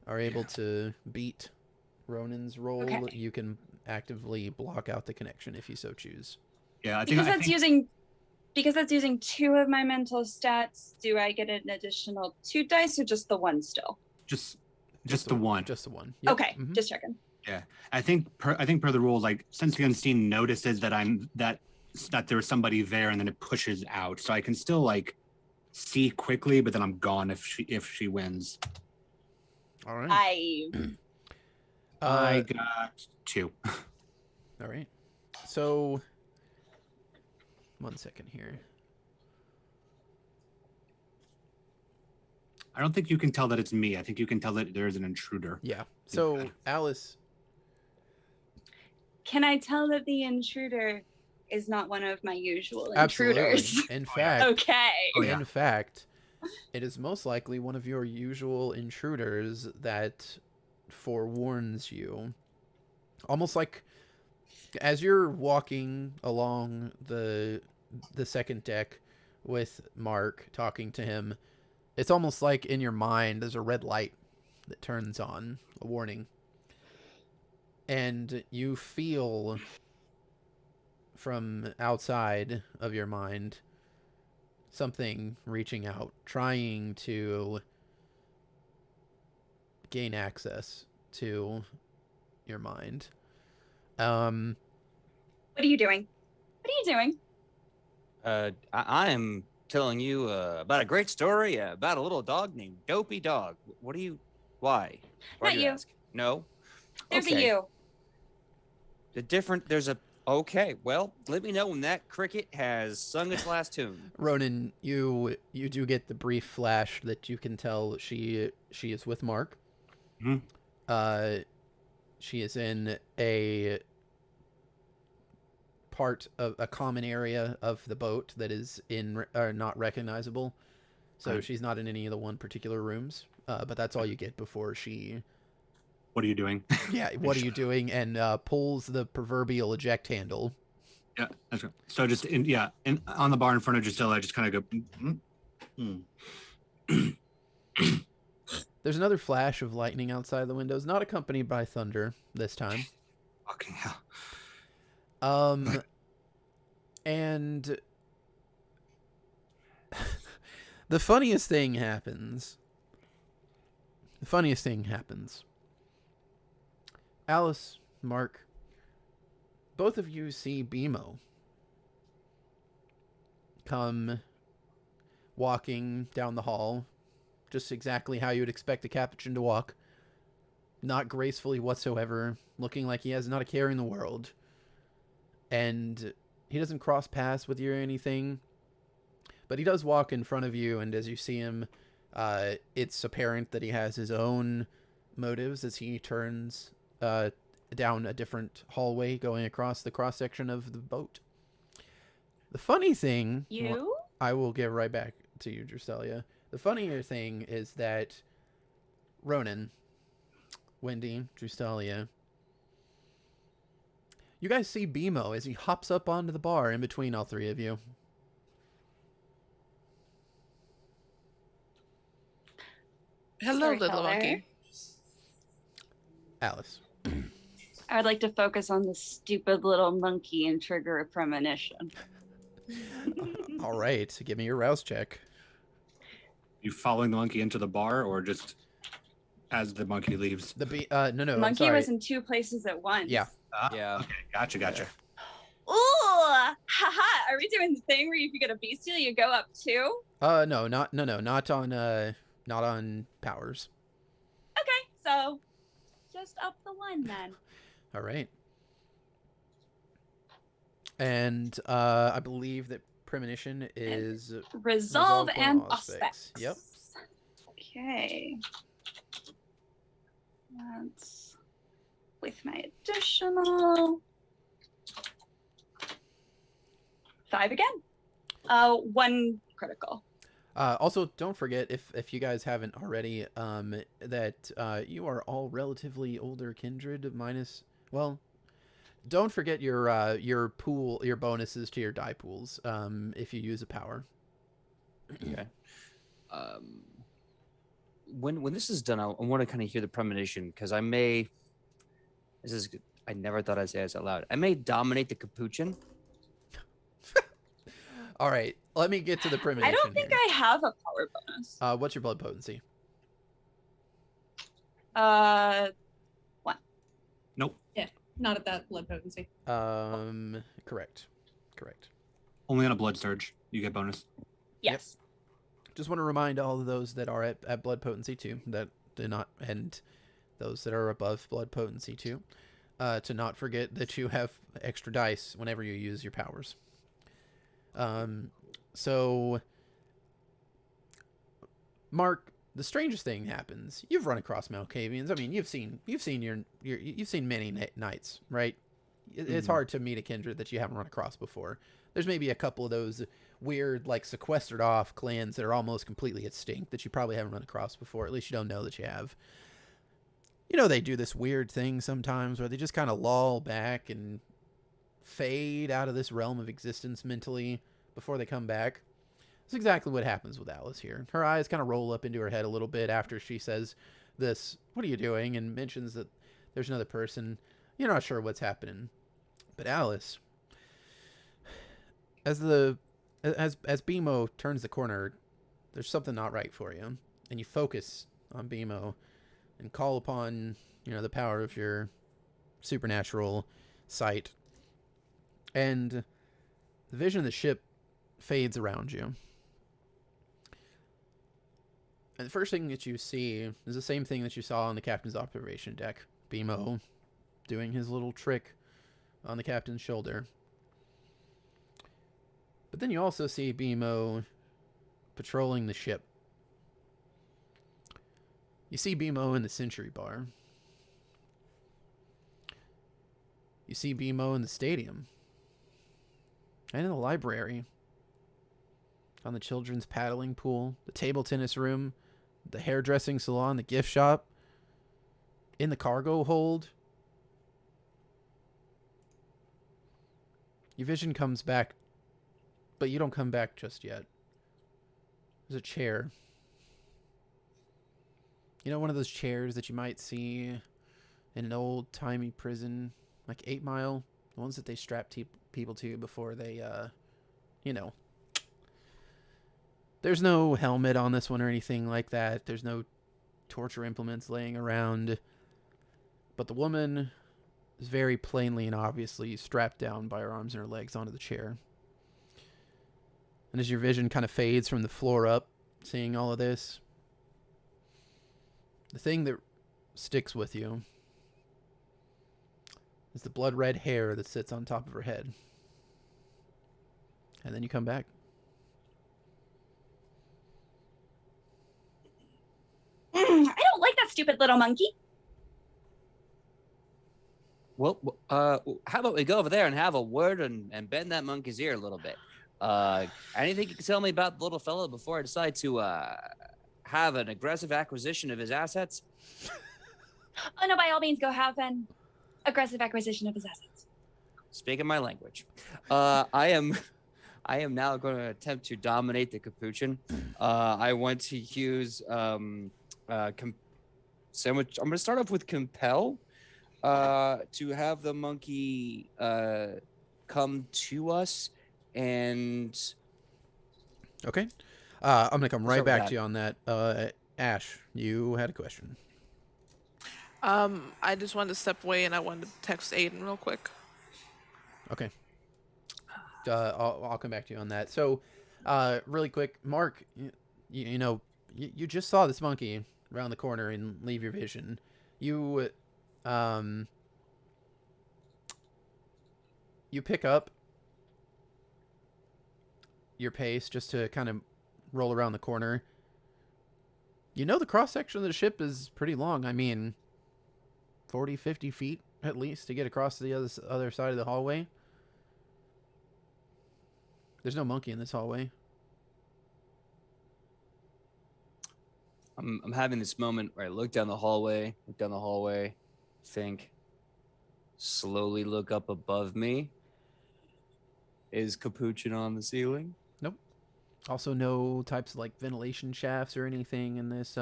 are able to beat Ronan's roll, Okay. you can actively block out the connection if you so choose. Yeah, I think Because that's using 2 of my mental stats, do I get an additional 2 dice or just the 1 still? just the one. Just the one. Yep. Okay, Mhm. just checking. Yeah, I think per the rules, like Sense the Unseen notices that there's somebody there, and then it pushes out, so I can still like see quickly, but then I'm gone if she wins. All right. I got 2. All right. So, 1 second here. I don't think you can tell that it's me. I think you can tell that there's an intruder. Yeah. So, Alice. Can I tell that the intruder is not one of my usual Absolutely. intruders? In fact. Okay. In fact, it is most likely one of your usual intruders that forewarns you. Almost like as you're walking along the second deck with Mark, talking to him, it's almost like in your mind there's a red light that turns on, a warning. And you feel from outside of your mind something reaching out, trying to gain access to your mind. What are you doing? What are you doing? I am telling you about a great story about a little dog named Dopey Dog. What do you? Why? Why Not do you you. ask? No. There's Okay. a you. There's a. Okay. Well, let me know when that cricket has sung its last tune. Ronan, you do get the brief flash that you can tell she is with Mark. Mm-hmm. She is in a part of a common area of the boat that is not recognizable. So Right. she's not in any of the one particular rooms. But that's all you get before she. What are you doing? Yeah, what are you doing? And pulls the proverbial eject handle. Yeah, that's right. So just on the bar in front of Drusilla, I just kind of go. There's another flash of lightning outside the windows, not accompanied by thunder this time. Fucking hell. And the funniest thing happens. Alice, Mark, both of you see BMO come walking down the hall, just exactly how you would expect a capuchin to walk. Not gracefully whatsoever, looking like he has not a care in the world. And he doesn't cross paths with you or anything, but he does walk in front of you, and as you see him, it's apparent that he has his own motives as he turns down a different hallway going across the cross-section of the boat. The funny thing... You? I will get right back to you, Drusilla. The funnier thing is that Ronan, Wendy, Drusilla, you guys see BMO as he hops up onto the bar in between all three of you. Hello, little Storyteller. monkey. Alice. I would like to focus on the stupid little monkey and trigger a premonition. All right, give me your rouse check. You following the monkey into the bar, or just as the monkey leaves? No, I'm Monkey sorry. was in 2 places at once. Yeah. Yeah. Okay, gotcha. Ooh, haha. Are we doing the thing where if you get a bestial, you go up 2? No, not on powers. Okay, so just up the 1 then. All right. And I believe that premonition is Resolve and aspects. Yep. Okay. That's with my additional 5 again. 1 critical. Also, don't forget, if you guys haven't already, that you are all relatively older kindred minus. Well, don't forget your pool, your bonuses to your die pools. If you use a power. Okay. When this is done, I want to kind of hear the premonition, because I may. This is. I never thought I'd say this out loud. I may dominate the capuchin. All right, let me get to the premonition. I don't think I have a power bonus. What's your blood potency? 1. Nope. Yeah, not at that blood potency. Correct. Only on a blood surge, you get bonus. Yes. Just want to remind all of those that are at blood potency 2 that do not, and those that are above blood potency 2, to not forget that you have extra dice whenever you use your powers. So, Mark, the strangest thing happens. You've run across Malkavians. I mean, you've seen many nights, right? It's hard to meet a kindred that you haven't run across before. There's maybe a couple of those weird, like, sequestered off clans that are almost completely extinct that you probably haven't run across before. At least you don't know that you have. You know, they do this weird thing sometimes where they just kind of lull back and fade out of this realm of existence mentally before they come back. That's exactly what happens with Alice here. Her eyes kind of roll up into her head a little bit after she says this, "What are you doing?" and mentions that there's another person. You're not sure what's happening. But Alice, as BMO turns the corner, there's something not right for you. And you focus on BMO and call upon, the power of your supernatural sight. And the vision of the ship fades around you. And the first thing that you see is the same thing that you saw on the captain's observation deck. BMO doing his little trick on the captain's shoulder. But then you also see BMO patrolling the ship. You see BMO in the Century Bar. You see BMO in the stadium. And in the library. On the children's paddling pool, the table tennis room, the hairdressing salon, the gift shop, in the cargo hold. Your vision comes back, but you don't come back just yet. There's a chair. One of those chairs that you might see in an old-timey prison, like 8 Mile, the ones that they strap people to before they, There's no helmet on this one or anything like that. There's no torture implements laying around. But the woman is very plainly and obviously strapped down by her arms and her legs onto the chair. And as your vision kind of fades from the floor up, seeing all of this, the thing that sticks with you is the blood red hair that sits on top of her head. And then you come back. I don't like that stupid little monkey. Well, how about we go over there and have a word and bend that monkey's ear a little bit? Anything you can tell me about the little fellow before I decide to have an aggressive acquisition of his assets? Oh no, by all means, go have an aggressive acquisition of his assets. Speaking my language. I am now going to attempt to dominate the capuchin. I want to use sandwich. I'm going to start off with compel. To have the monkey come to us and Okay. I'm gonna come What's right up with back that? to you on that. Ash, you had a question. I just wanted to step away and I wanted to text Aiden real quick. Okay. I'll come back to you on that. So, really quick, Mark, you just saw this monkey around the corner and leave your vision. You pick up your pace just to kind of roll around the corner. You know the cross-section of the ship is pretty long. I mean, 40, 50 feet at least to get across to the other side of the hallway. There's no monkey in this hallway. I'm having this moment where I look down the hallway, think, slowly look up above me. Is Capuchin on the ceiling? Nope. Also, no types of like ventilation shafts or anything in this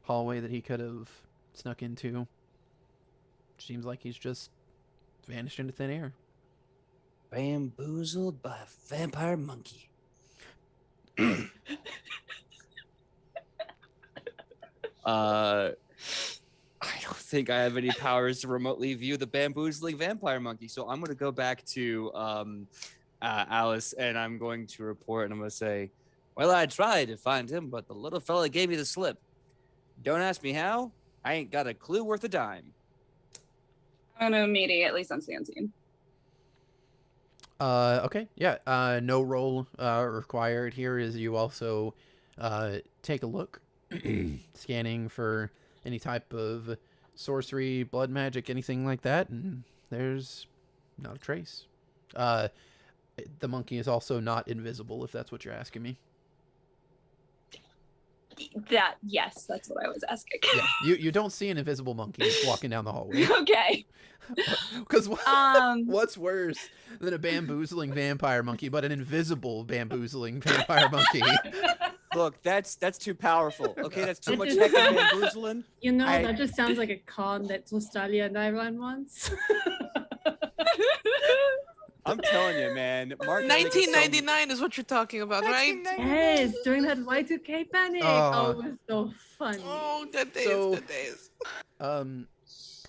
hallway that he could have snuck into. Seems like he's just vanished into thin air. Bamboozled by a vampire monkey. I don't think I have any powers to remotely view the bamboozling vampire monkey, so I'm going to go back to Alice, and I'm going to report, and I'm going to say, well, I tried to find him, but the little fella gave me the slip. Don't ask me how. I ain't got a clue worth a dime. I'm gonna immediately sense the unseen. Okay, yeah. No roll required here. As you also take a look, scanning for any type of sorcery, blood magic, anything like that, and there's not a trace. The monkey is also not invisible, if that's what you're asking me. Yes, that's what I was asking. Yeah, you don't see an invisible monkey walking down the hallway. Okay. Because what's worse than a bamboozling vampire monkey, but an invisible bamboozling vampire monkey? Look, that's too powerful. Okay, that's too That much just- heckin' bamboozling. That just sounds like a con that Australia and I ran once. I'm telling you, man. Mark 1999 is what you're talking about, right? Yes, during that Y2K panic. Oh, it was so funny. Oh, good days, So- good days. Alice.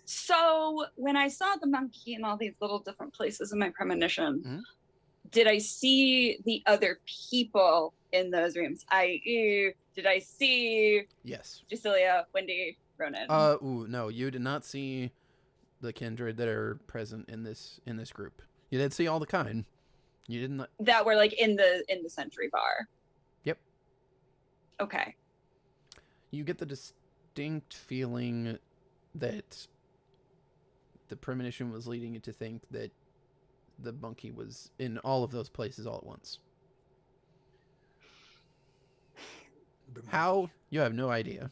So when I saw the monkey in all these little different places in my premonition, Mhm. did I see the other people in those rooms? Did I see Yes. Justilia, Wendy, Ronan? No, you did not see the kindred that are present in this group. You did see all the kind. You did not. That were like in the Sentry Bar. Yep. Okay. You get the distinct feeling that the premonition was leading you to think that the monkey was in all of those places all at once. How? You have no idea.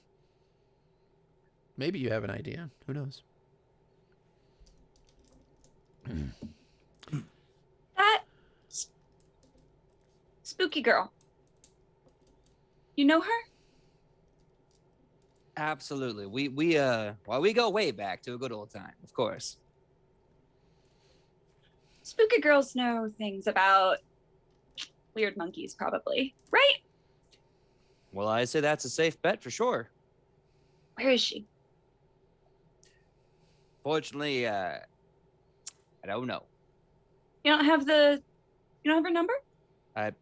Maybe you have an idea. Who knows? That spooky girl. You know her? Absolutely. We go way back to a good old time, of course. Spooky girls know things about weird monkeys, probably. Right? Well, I say that's a safe bet for sure. Where is she? Fortunately, I don't know. You don't have her number? I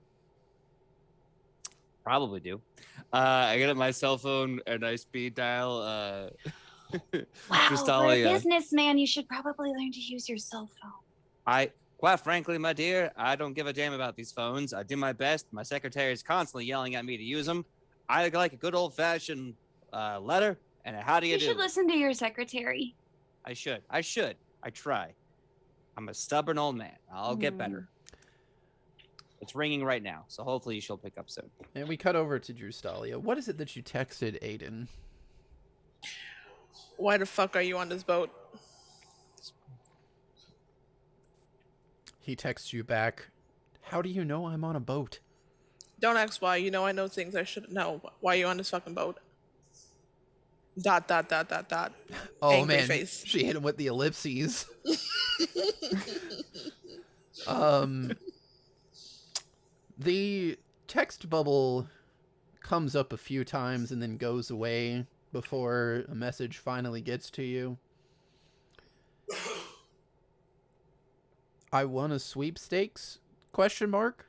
probably do. I get my cell phone and I speed dial. Wow, for a Justalia. businessman, you should probably learn to use your cell phone. Quite frankly, my dear, I don't give a damn about these phones. I do my best. My secretary is constantly yelling at me to use them. I like a good old-fashioned letter and a how do you You do. should listen to your secretary. I should. I try. I'm a stubborn old man. I'll get better. It's ringing right now, so hopefully she'll pick up soon. And we cut over to Drustalia. What is it that you texted Aiden? Why the fuck are you on this boat? He texts you back. How do you know I'm on a boat? Don't ask why. You know I know things I shouldn't know. Why are you on this fucking boat? Dot, dot, dot, dot, dot. Oh Angry man, face. she hit him with the ellipses. The text bubble comes up a few times and then goes away before a message finally gets to you. I won a sweepstakes? Question mark?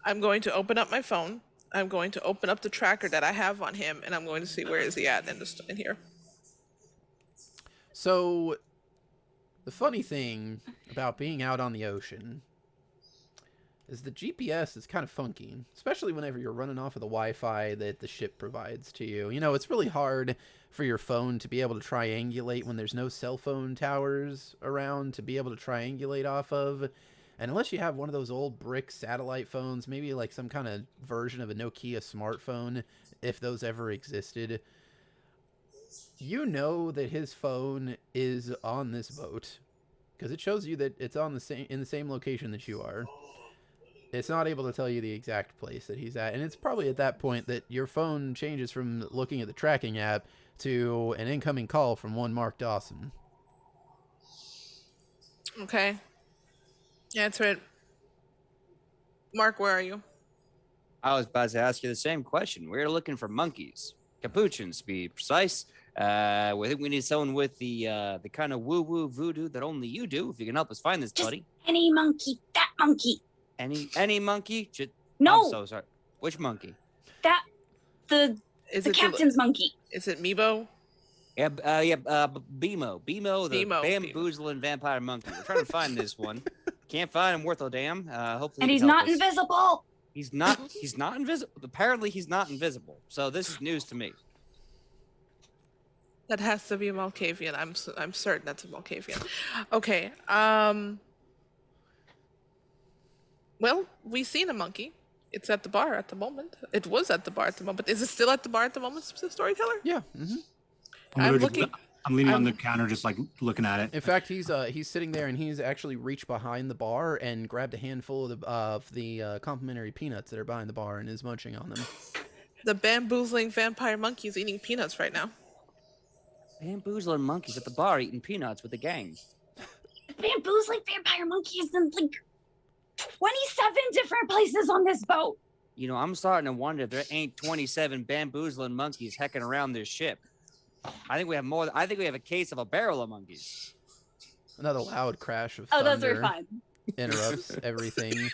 I'm going to open up my phone. I'm going to open up the tracker that I have on him, and I'm going to see where is he at in here. So, the funny thing about being out on the ocean is the GPS is kind of funky, especially whenever you're running off of the Wi-Fi that the ship provides to you. You know, it's really hard for your phone to be able to triangulate when there's no cell phone towers around to be able to triangulate off of. And unless you have one of those old brick satellite phones, maybe like some kind of version of a Nokia smartphone, if those ever existed, you know that his phone is on this boat because it shows you that it's on in the same location that you are. It's not able to tell you the exact place that he's at, and it's probably at that point that your phone changes from looking at the tracking app to an incoming call from one Mark Dawson. Okay. Answer it. Mark, where are you? I was about to ask you the same question. We're looking for monkeys, capuchins to be precise. We think we need someone with the kind of woo-woo voodoo that only you do. If you can help us find this, buddy. Any monkey, that monkey. Any monkey? No. I'm so sorry. Which monkey? The captain's monkey. Is it Meebo? Yeah, Bimo, the bamboozling vampire monkey. We're trying to find this one. Can't find him worth a damn. Hopefully, and he's not invisible. He's not invisible. Apparently, he's not invisible. So this is news to me. That has to be a Malkavian. I'm certain that's a Malkavian. Okay. Well, we've seen a monkey. It's at the bar at the moment. It was at the bar at the moment. Is it still at the bar at the moment, storyteller? Yeah. Mm-hmm. I'm leaning on the counter, just like looking at it. In fact, he's sitting there and he's actually reached behind the bar and grabbed a handful of the complimentary peanuts that are behind the bar and is munching on them. The bamboozling vampire monkey is eating peanuts right now. Bamboozling monkeys at the bar eating peanuts with the gang. The bamboozling vampire monkey is in like 27 different places on this boat. You know, I'm starting to wonder if there ain't 27 bamboozling monkeys hecking around this ship. I think we have more. I think we have a case of a barrel of monkeys. Another loud crash of thunder those are fun. Interrupts everything.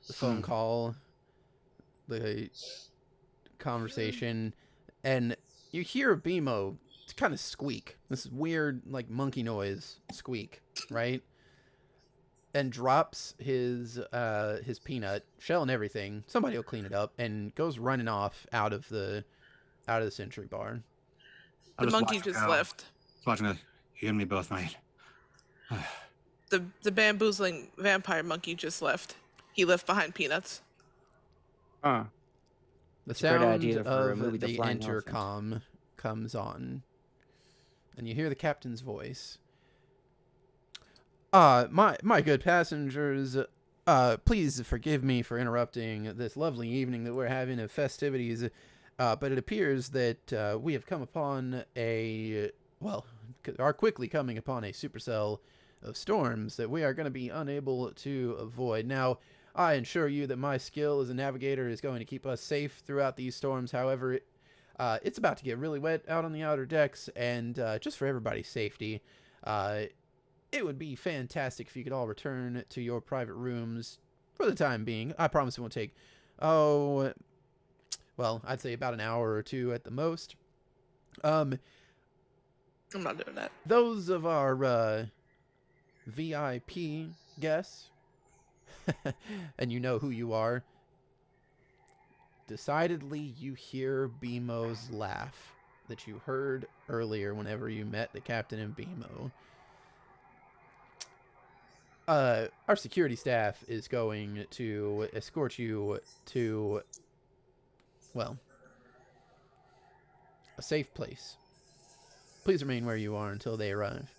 The phone call, the conversation, and you hear Bimo kind of squeak. This weird, like, monkey noise squeak, right? And drops his peanut shell and everything. Somebody will clean it up and goes running off out of the Century Bar. The monkey just left. Watching this. You and me both, mate. The bamboozling vampire monkey just left. He left behind peanuts. The sound of the intercom comes on, and you hear the captain's voice. My good passengers, please forgive me for interrupting this lovely evening that we're having of festivities, but it appears that we have come upon are quickly coming upon a supercell of storms that we are going to be unable to avoid. Now, I assure you that my skill as a navigator is going to keep us safe throughout these storms. However, it's about to get really wet out on the outer decks, and just for everybody's safety, it would be fantastic if you could all return to your private rooms for the time being. I promise it won't take, I'd say about an hour or two at the most. I'm not doing that. Those of our VIP guests, and you know who you are, decidedly you hear Bimo's laugh that you heard earlier whenever you met the captain and Bimo. Our security staff is going to escort you to, a safe place. Please remain where you are until they arrive.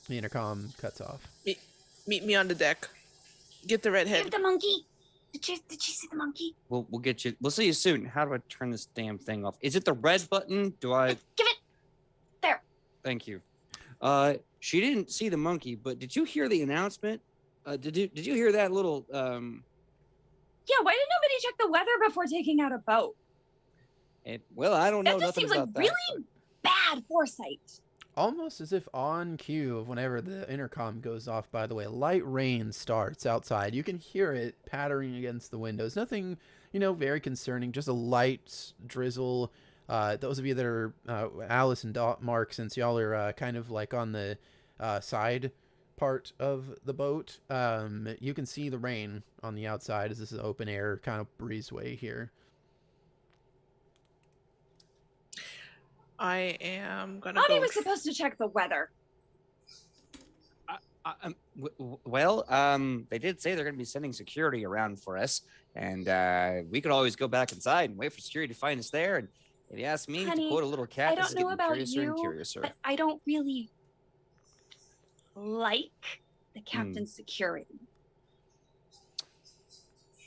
The intercom cuts off. Meet me on the deck. Get the redhead. Give the monkey. Did you see the monkey? We'll get you. We'll see you soon. How do I turn this damn thing off? Is it the red button? Do I? Give it there. Thank you. She didn't see the monkey, but did you hear the announcement? Did you hear that little Yeah, why did nobody check the weather before taking out a boat? well, I don't know That just nothing seems like about really bad foresight. Almost as if on cue of whenever the intercom goes off, by the way, light rain starts outside. You can hear it pattering against the windows. Nothing, very concerning, just a light drizzle. Those of you that are Alice and Mark, since y'all are kind of like on the side part of the boat, you can see the rain on the outside as this is open air kind of breezeway here. I am gonna Bobby go. was supposed to check the weather. They did say they're going to be sending security around for us, and we could always go back inside and wait for security to find us there. And if you ask me, Honey, to quote a little cat, I this don't is know getting about curiouser and you, curiouser. but I don't really like the captain's security.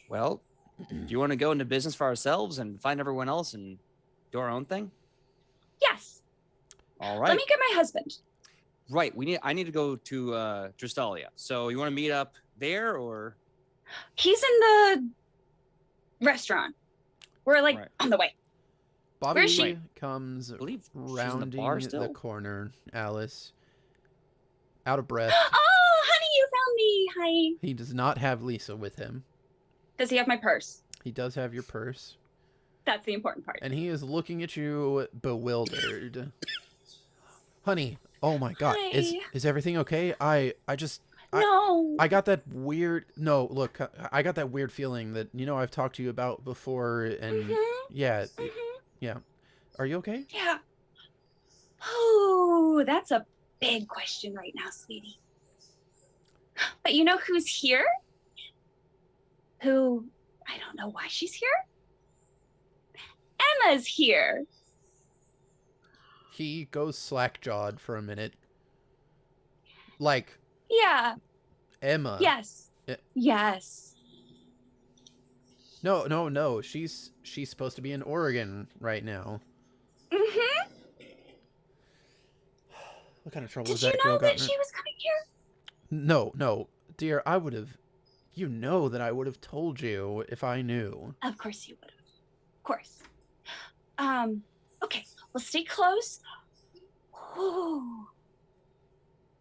Well, do you want to go into business for ourselves and find everyone else and do our own thing? Yes. All right. Let me get my husband. Right. I need to go to Tristalia. So you want to meet up there or? He's in the restaurant. We're like on the way. Bobby Where is she? comes believe she's in the rounding bar the still? corner, Alice. Out of breath. Oh, honey, you found me. Hi. He does not have Lisa with him. Does he have my purse? He does have your purse. That's the important part. And he is looking at you bewildered. Honey, oh my god. Hi. Is everything okay? I No. I got that weird I got that weird feeling that I've talked to you about before and yeah. Yeah. Are you okay? Yeah. Oh, that's a big question right now, sweetie. But you know who's here? Who, I don't know why she's here. Emma's here. He goes slack-jawed for a minute. Like, Yeah. Emma. Yes. Yes. No. She's supposed to be in Oregon right now. Mm-hmm. What kind of trouble Did is you that know girl that gotten in? she was coming here? No, dear. I would have. That I would have told you if I knew. Of course you would have. Of course. Okay. Well, stay close. Ooh.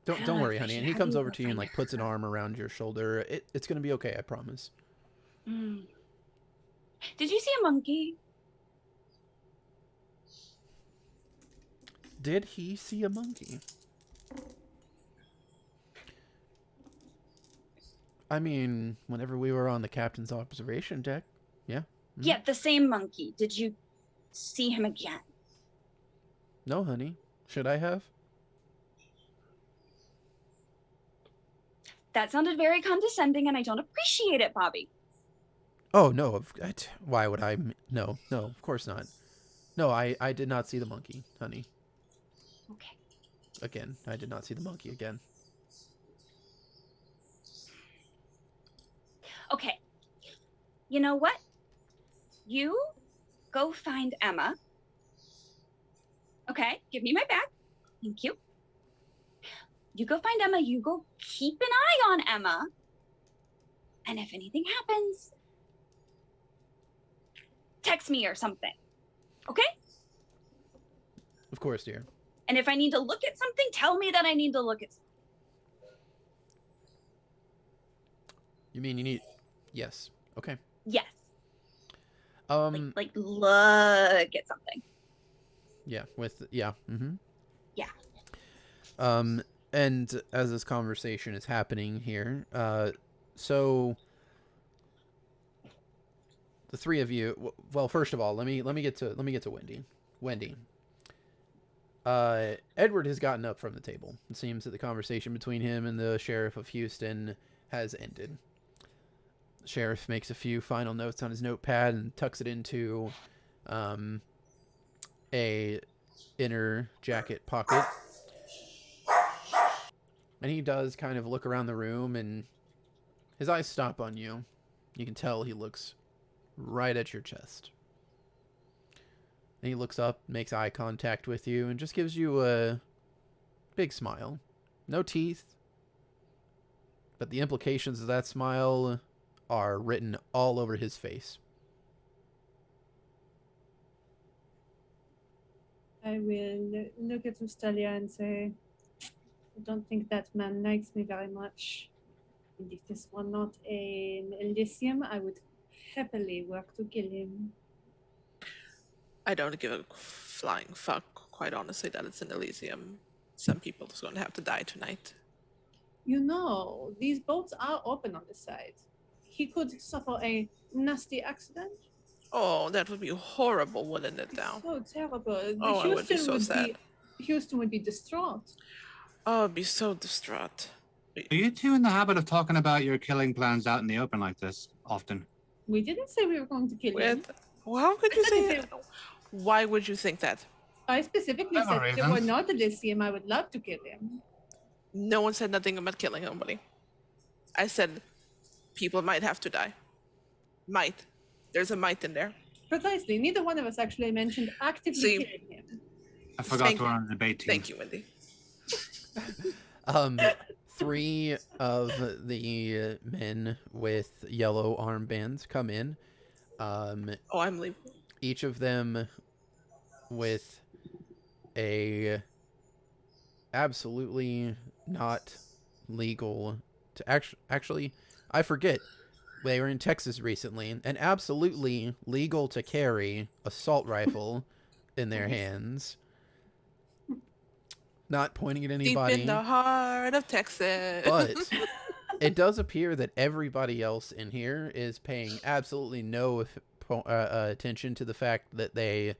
Don't worry, I honey. should And he have comes you over go to you and find like puts an arm around your shoulder. It's gonna be okay. I promise. Did you see a monkey? Did he see a monkey? I mean, whenever we were on the captain's observation deck, yeah. Yeah, the same monkey. Did you see him again? No, honey. Should I have? That sounded very condescending, and I don't appreciate it, Bobby. Oh no! Why would I? No, of course not. No, I did not see the monkey, honey. Okay. Again, I did not see the monkey again. Okay. You know what? You go find Emma. Okay, give me my bag. Thank you. You go find Emma. You go keep an eye on Emma. And if anything happens, text me or something. Okay? Of course, dear. And if I need to look at something, tell me that I need to look at something. You mean you need? Yes. Okay. Yes. Like look at something. Yeah. Yeah. Mm-hmm. Yeah. And as this conversation is happening here, so the three of you. Well, first of all, let me get to Wendy. Wendy. Edward has gotten up from the table. It seems that the conversation between him and the sheriff of Houston has ended. The sheriff makes a few final notes on his notepad and tucks it into a inner jacket pocket. And he does kind of look around the room, and his eyes stop on you, You can tell he looks right at your chest. And he looks up, makes eye contact with you, and just gives you a big smile. No teeth, but the implications of that smile are written all over his face. I will look at Ustalia and say, I don't think that man likes me very much. And if this were not an Elysium, I would happily work to kill him. I don't give a flying fuck, quite honestly, that it's an Elysium. Some people are going to have to die tonight. You know, these boats are open on the side. He could suffer a nasty accident. Oh, that would be horrible, wouldn't it, now? So terrible. Oh, I would be so sad. Houston would be distraught. Oh, I'd be so distraught. Are you two in the habit of talking about your killing plans out in the open like this often? We didn't say we were going to kill him. Well, how could you say that? Why would you think that? I specifically There said were if it were reasons. not Elysium, I would love to kill him. No one said nothing about killing somebody. I said people might have to die. Might. There's a might in there. Precisely. Neither one of us actually mentioned actively See, killing him. I forgot Thank to run a debate team. Thank you, Wendy. 3 of the men with yellow armbands come in. Oh, I'm leaving. Each of them with a absolutely not legal to actually I forget, they were in Texas recently, and absolutely legal to carry assault rifle in their hands. Not pointing at anybody. Deep in the heart of Texas. But it does appear that everybody else in here is paying absolutely no attention to the fact that they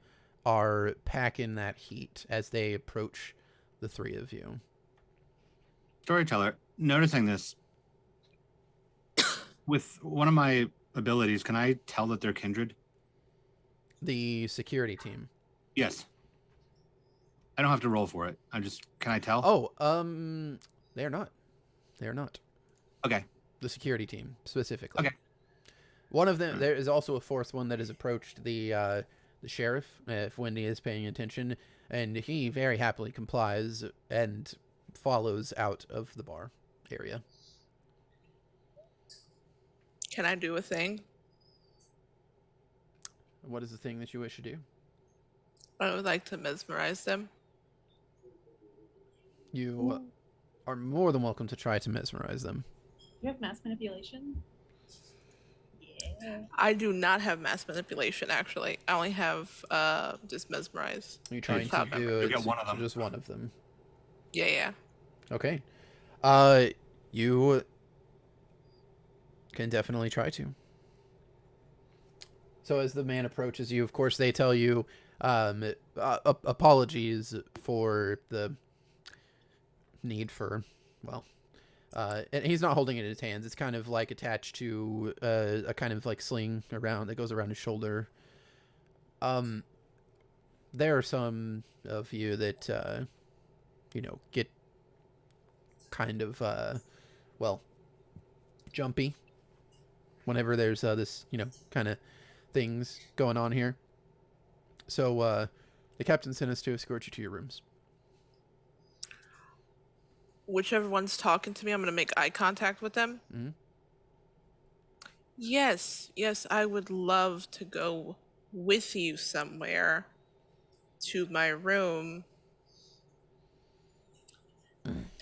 are packing that heat as they approach the 3 of you. Storyteller, noticing this, with one of my abilities, can I tell that they're kindred? The security team. Yes. I don't have to roll for it. Can I tell? Oh, they're not. They're not. Okay. The security team, specifically. Okay. One of them, there is also a 4th one that has approached the sheriff, if Wendy is paying attention, and he very happily complies and follows out of the bar area. Can I do a thing? What is the thing that you wish to do? I would like to mesmerize them. You are more than welcome to try to mesmerize them. You have mass manipulation? Yeah. I do not have mass manipulation, actually. I only have just mesmerize. Are you trying to Top do member. it You get one of them. just one of them? Yeah. Okay. You can definitely try to. So as the man approaches you, of course, they tell you apologies for the need for, well, and he's not holding it in his hands. It's kind of like attached to a kind of like sling around that goes around his shoulder. There are some of you that, get kind of, well, jumpy whenever there's this, kind of things going on here. So the captain sent us to escort you to your rooms. Whichever one's talking to me, I'm going to make eye contact with them. Mm-hmm. Yes, I would love to go with you somewhere to my room.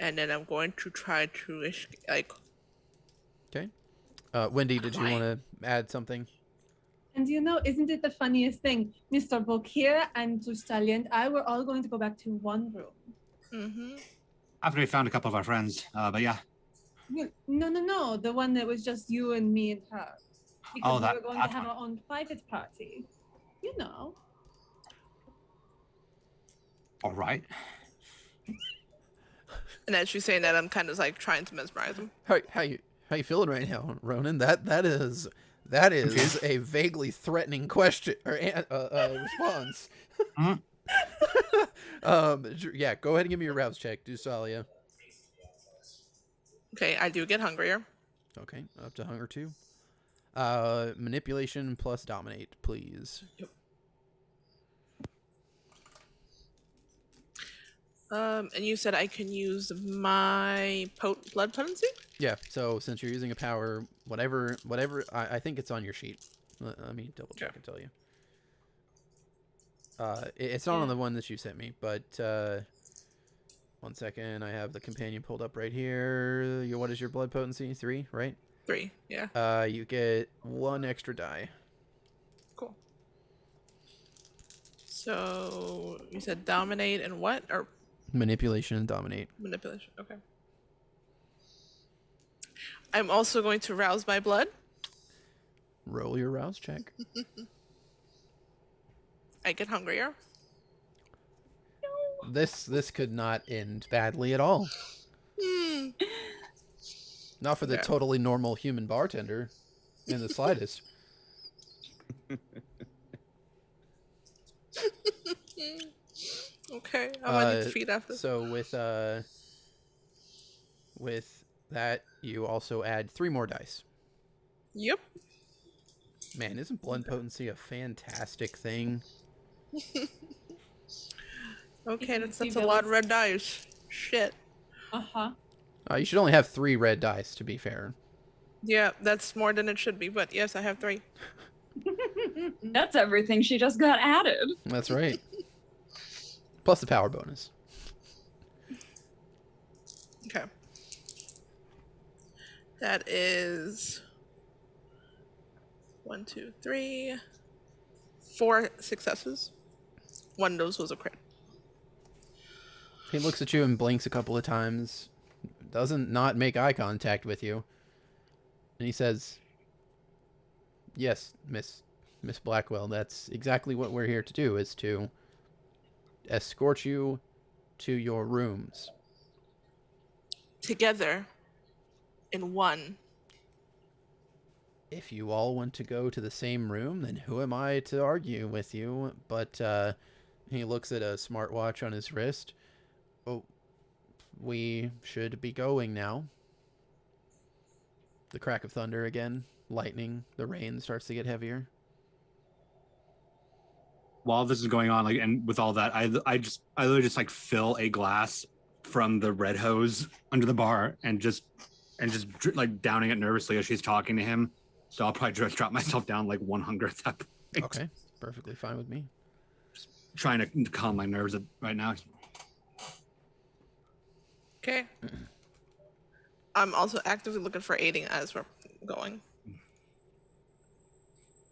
And then I'm going to try to escape. Okay. Wendy, did you want to add something? And isn't it the funniest thing? Mr. Bokir and Tustali and I were all going to go back to one room. Mm-hmm. After we found a couple of our friends, but yeah. No. The one that was just you and me and her. Because we were going to have one. our own private party. All right. And as she's saying that, I'm kind of like trying to mesmerize them. How you feeling right now, Ronan? That is a vaguely threatening question or response. Mm-hmm. Yeah, go ahead and give me your rouse check, Dusalia. Okay, I do get hungrier. Okay, up to hunger 2. Manipulation plus dominate, please. Yep. And you said I can use my blood potency? Yeah, so since you're using a power, whatever, I think it's on your sheet. Let me double check and tell you. It's not on the one that you sent me, but 1 second. I have the companion pulled up right here. What is your blood potency? 3, right? 3, yeah. You get 1 extra die. Cool. So you said dominate and what? Or Manipulation and dominate. manipulation. Okay. I'm also going to rouse my blood. Roll your rouse check. I get hungrier. This could not end badly at all. Not for the totally normal human bartender, in the slightest. Okay, I'm gonna need to feed after. So with that, you also add 3 more dice. Yep. Man, isn't blood potency a fantastic thing? Okay, that's a lot of red dice. Shit. Uh-huh. You should only have 3 red dice, to be fair. Yeah, that's more than it should be, but yes, I have 3. That's everything she just got added. That's right. Plus the power bonus. Okay. That is 1, 2, 3, 4 successes. One of those was a crit. He looks at you and blinks a couple of times. Doesn't not make eye contact with you. And he says, "Yes, Miss Blackwell, that's exactly what we're here to do, is to escort you to your rooms." Together. In one. If you all want to go to the same room, then who am I to argue with you? But he looks at a smartwatch on his wrist. Oh, we should be going now. The crack of thunder again, lightning, the rain starts to get heavier. While this is going on, like, and with all that, I literally just like fill a glass from the red hose under the bar and just like downing it nervously as she's talking to him. So I'll probably just drop myself down like 1 hunger at that point. Okay, perfectly fine with me. Just trying to calm my nerves right now. Okay. I'm also actively looking for aiding as we're going.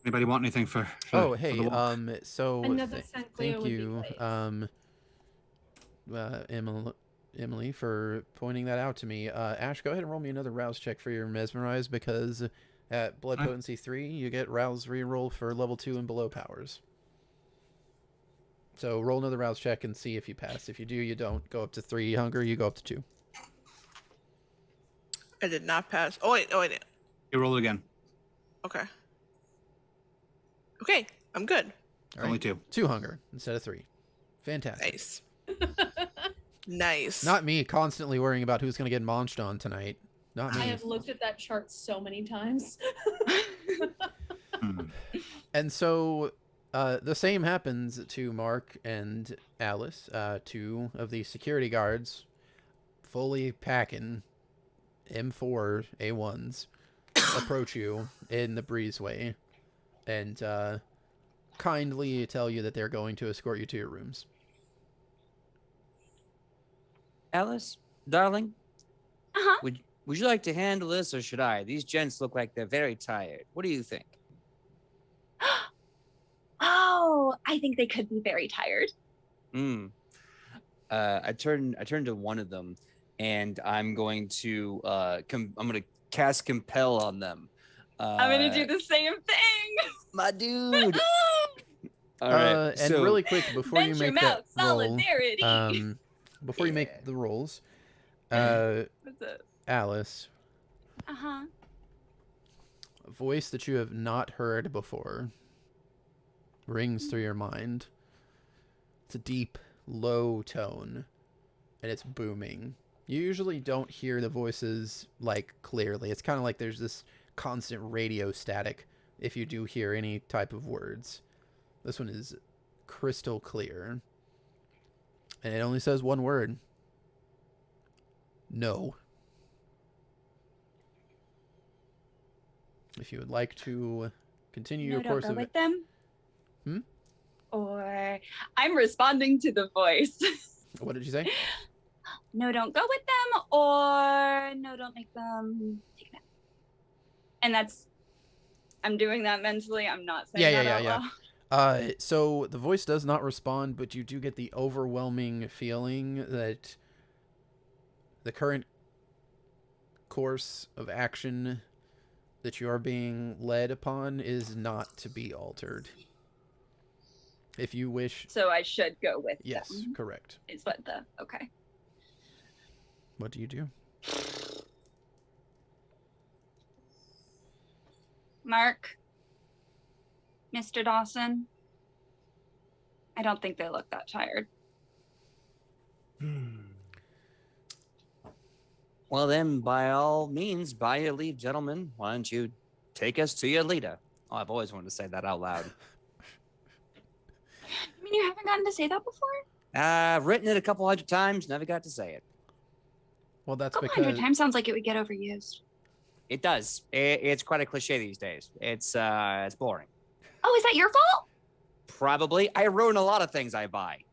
Anybody want anything for Oh, for hey, the walk? so Another Sanclia thank would be you, great. Emily, for pointing that out to me. Ash, go ahead and roll me another rouse check for your mesmerize, because at blood potency 3, you get rouse reroll for level 2 and below powers. So roll another rouse check and see if you pass. If you do, you don't. Go up to 3 hunger, you go up to 2. I did not pass. Oh, wait. You roll it again. Okay. Okay, I'm good. All Only 2. 2 hunger instead of 3. Fantastic. Nice. Nice. Not me constantly worrying about who's going to get launched on tonight. Not me. I have looked at that chart so many times. And so the same happens to Mark and Alice, 2 of the security guards, fully packing M4 A1s, approach you in the breezeway and kindly tell you that they're going to escort you to your rooms. Alice, darling, Uh-huh. would you like to handle this, or should I? These gents look like they're very tired. What do you think? Oh, I think they could be very tired. I turn to one of them, and I'm going to I'm going to cast compel on them. I'm gonna do the same thing. My dude. All right. And really quick before you Venture make that Mouth, roll, solidarity. before you make the rolls, What's it? Alice, Uh-huh. a voice that you have not heard before rings through your mind. It's a deep, low tone, and it's booming. You usually don't hear the voices like clearly. It's kind of like there's this constant radio static if you do hear any type of words. This one is crystal clear. And it only says one word. No. If you would like to continue your course don't of go with them. Hmm? Or I'm responding to the voice. What did you say? No, don't go with them, or no, don't make them take a nap. And I'm doing that mentally. I'm not saying that out loud. So the voice does not respond, but you do get the overwhelming feeling that the current course of action that you are being led upon is not to be altered. If you wish... So I should go with them. Yes, correct. Is what okay. What do you do? Mark, Mr. Dawson, I don't think they look that tired. Well, then, by all means, by your leave, gentlemen, why don't you take us to your leader? Oh, I've always wanted to say that out loud. I mean, you haven't gotten to say that before? I've written it a couple hundred times, never got to say it. Well, that's a couple because... 100 times sounds like it would get overused. It does. It's quite a cliche these days. It's boring. Oh, is that your fault? Probably. I ruin a lot of things I buy.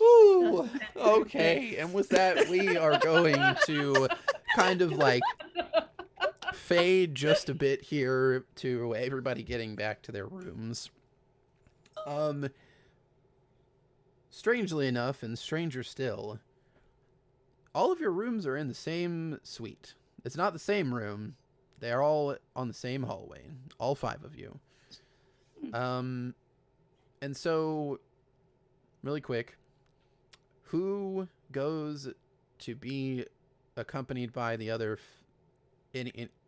Ooh, okay, and with that, we are going to kind of like fade just a bit here to everybody getting back to their rooms. Strangely enough, and stranger still, all of your rooms are in the same suite. It's not the same room. They are all on the same hallway, all 5 of you. And so, really quick, who goes to be accompanied by the other...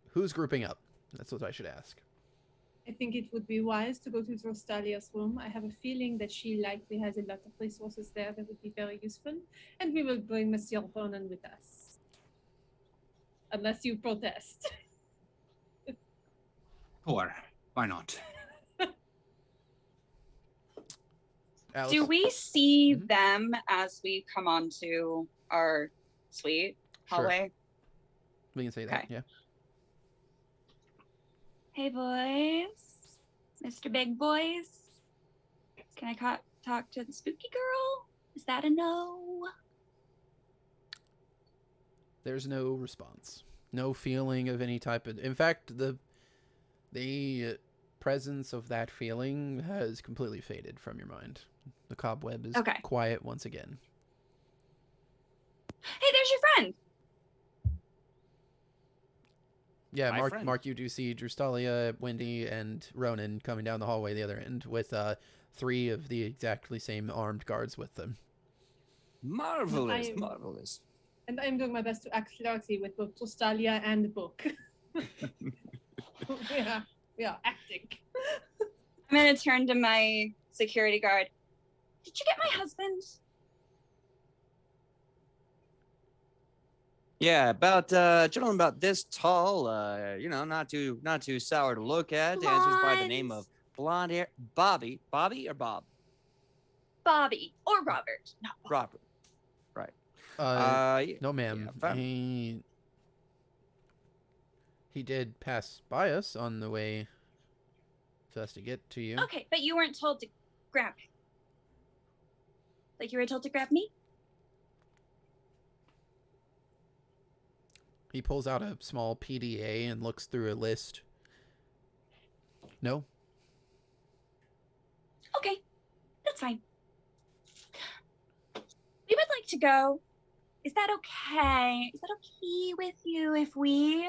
who's grouping up? That's what I should ask. I think it would be wise to go to Rostalia's room. I have a feeling that she likely has a lot of resources there that would be very useful. And we will bring Monsieur Ronan with us. Unless you protest. Sure. Why not? Alice? Do we see them as we come onto our suite hallway? We can say that, Okay. yeah. Hey, boys. Mr. Big Boys. Can I talk to the spooky girl? Is that a no? There's no response. No feeling of any type of... In fact, the presence of that feeling has completely faded from your mind. The cobweb is quiet once again. Hey, there's your friend. Yeah, My friend. Mark, you do see Drustalia, Wendy, and Ronan coming down the hallway the other end with 3 of the exactly same armed guards with them. Marvelous, marvelous. And I'm doing my best to act flirty with both Drustalia and the book. we are acting. I'm going to turn to my security guard. Did you get my husband? Yeah, about gentleman about this tall, not too sour to look at. Answers by the name of blonde hair, Bobby or Bob? Bobby or Robert, not Bob. Robert. Right. No, ma'am. Yeah, he did pass by us on the way for us to get to you. Okay, but you weren't told to grab him. Like you were told to grab me? He pulls out a small PDA and looks through a list. No? Okay, that's fine. We would like to go. Is that okay? Is that okay with you if we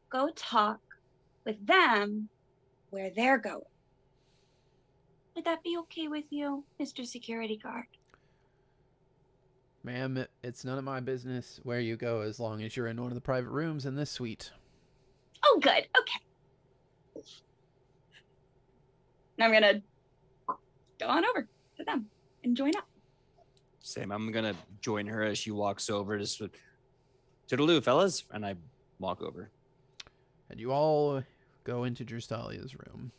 go talk with them where they're going? Would that be okay with you, Mr. Security Guard? Ma'am, it's none of my business where you go as long as you're in one of the private rooms in this suite. Oh, good. Okay. And I'm going to go on over to them and join up. Same. I'm gonna join her as she walks over. Just toodaloo, fellas, and I walk over. And you all go into Drustalia's room.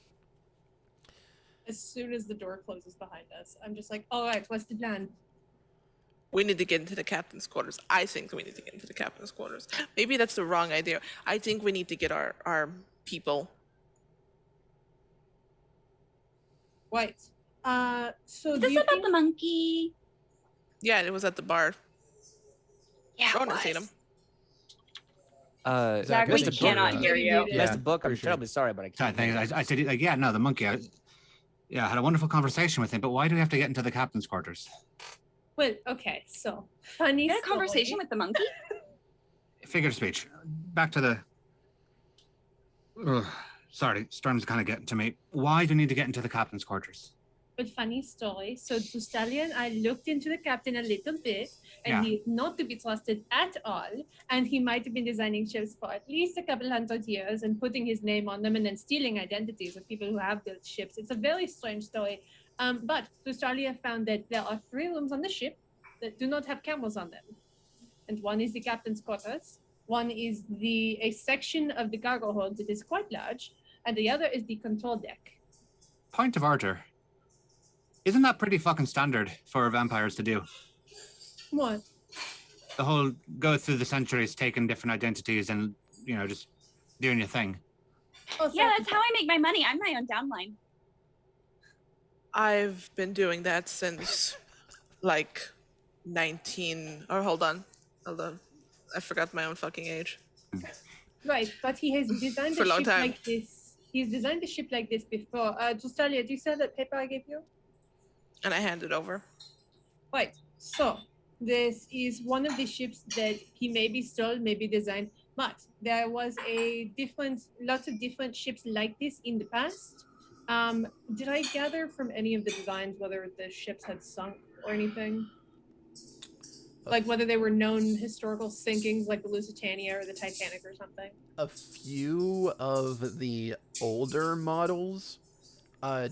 As soon as the door closes behind us, I'm just like, all right, what's the plan? We need to get into the captain's quarters. I think we need to get into the captain's quarters. Maybe that's the wrong idea. I think we need to get our people. Right. So Is do this you about think the monkey? Yeah, it was at the bar. Yeah, Ronan seen him. Zach, we I think cannot you're, hear you. Yeah, Missed the book. I'm pretty sure. terribly sorry, but I So I can't. think I said, like, yeah, no, the monkey. I had a wonderful conversation with him, but why do we have to get into the captain's quarters? Well, okay, so funny You had a conversation story. with the monkey? Figure of speech. Back to the. Ugh, sorry, Storm's kind of getting to me. Why do we need to get into the captain's quarters? But funny story. So Drustalia and I looked into the captain a little bit, and Yeah. he is not to be trusted at all. And he might have been designing ships for at least a couple hundred years and putting his name on them and then stealing identities of people who have built ships. It's a very strange story. But Drustalia found that there are 3 rooms on the ship that do not have cameras on them. And one is the captain's quarters, one is a section of the cargo hold that is quite large, and the other is the control deck. Point of order. Isn't that pretty fucking standard for vampires to do? What? The whole go through the centuries, taking different identities and, just doing your thing. Oh, Yeah, sorry. that's how I make my money. I'm my own downline. I've been doing that since like 19. Or hold on. I forgot my own fucking age. Right, but he has designed For a a long ship time. like this. He's designed a ship like this before. Drustalia, do you see that paper I gave you? And I handed over. Right. So this is one of the ships that he maybe stole, maybe designed, but there was lots of different ships like this in the past. Did I gather from any of the designs whether the ships had sunk or anything? Like whether they were known historical sinkings like the Lusitania or the Titanic or something? A few of the older models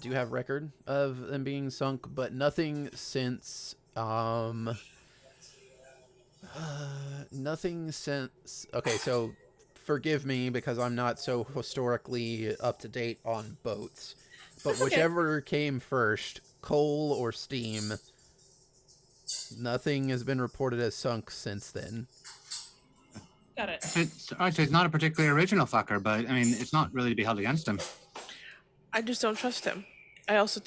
do have record of them being sunk, but nothing since nothing since. Okay, so forgive me because I'm not so historically up to date on boats, but That's okay. whichever came first, coal or steam, nothing has been reported as sunk since then. Got it. It's not a particularly original fucker, but I mean, it's not really to be held against him. I just don't trust him. I also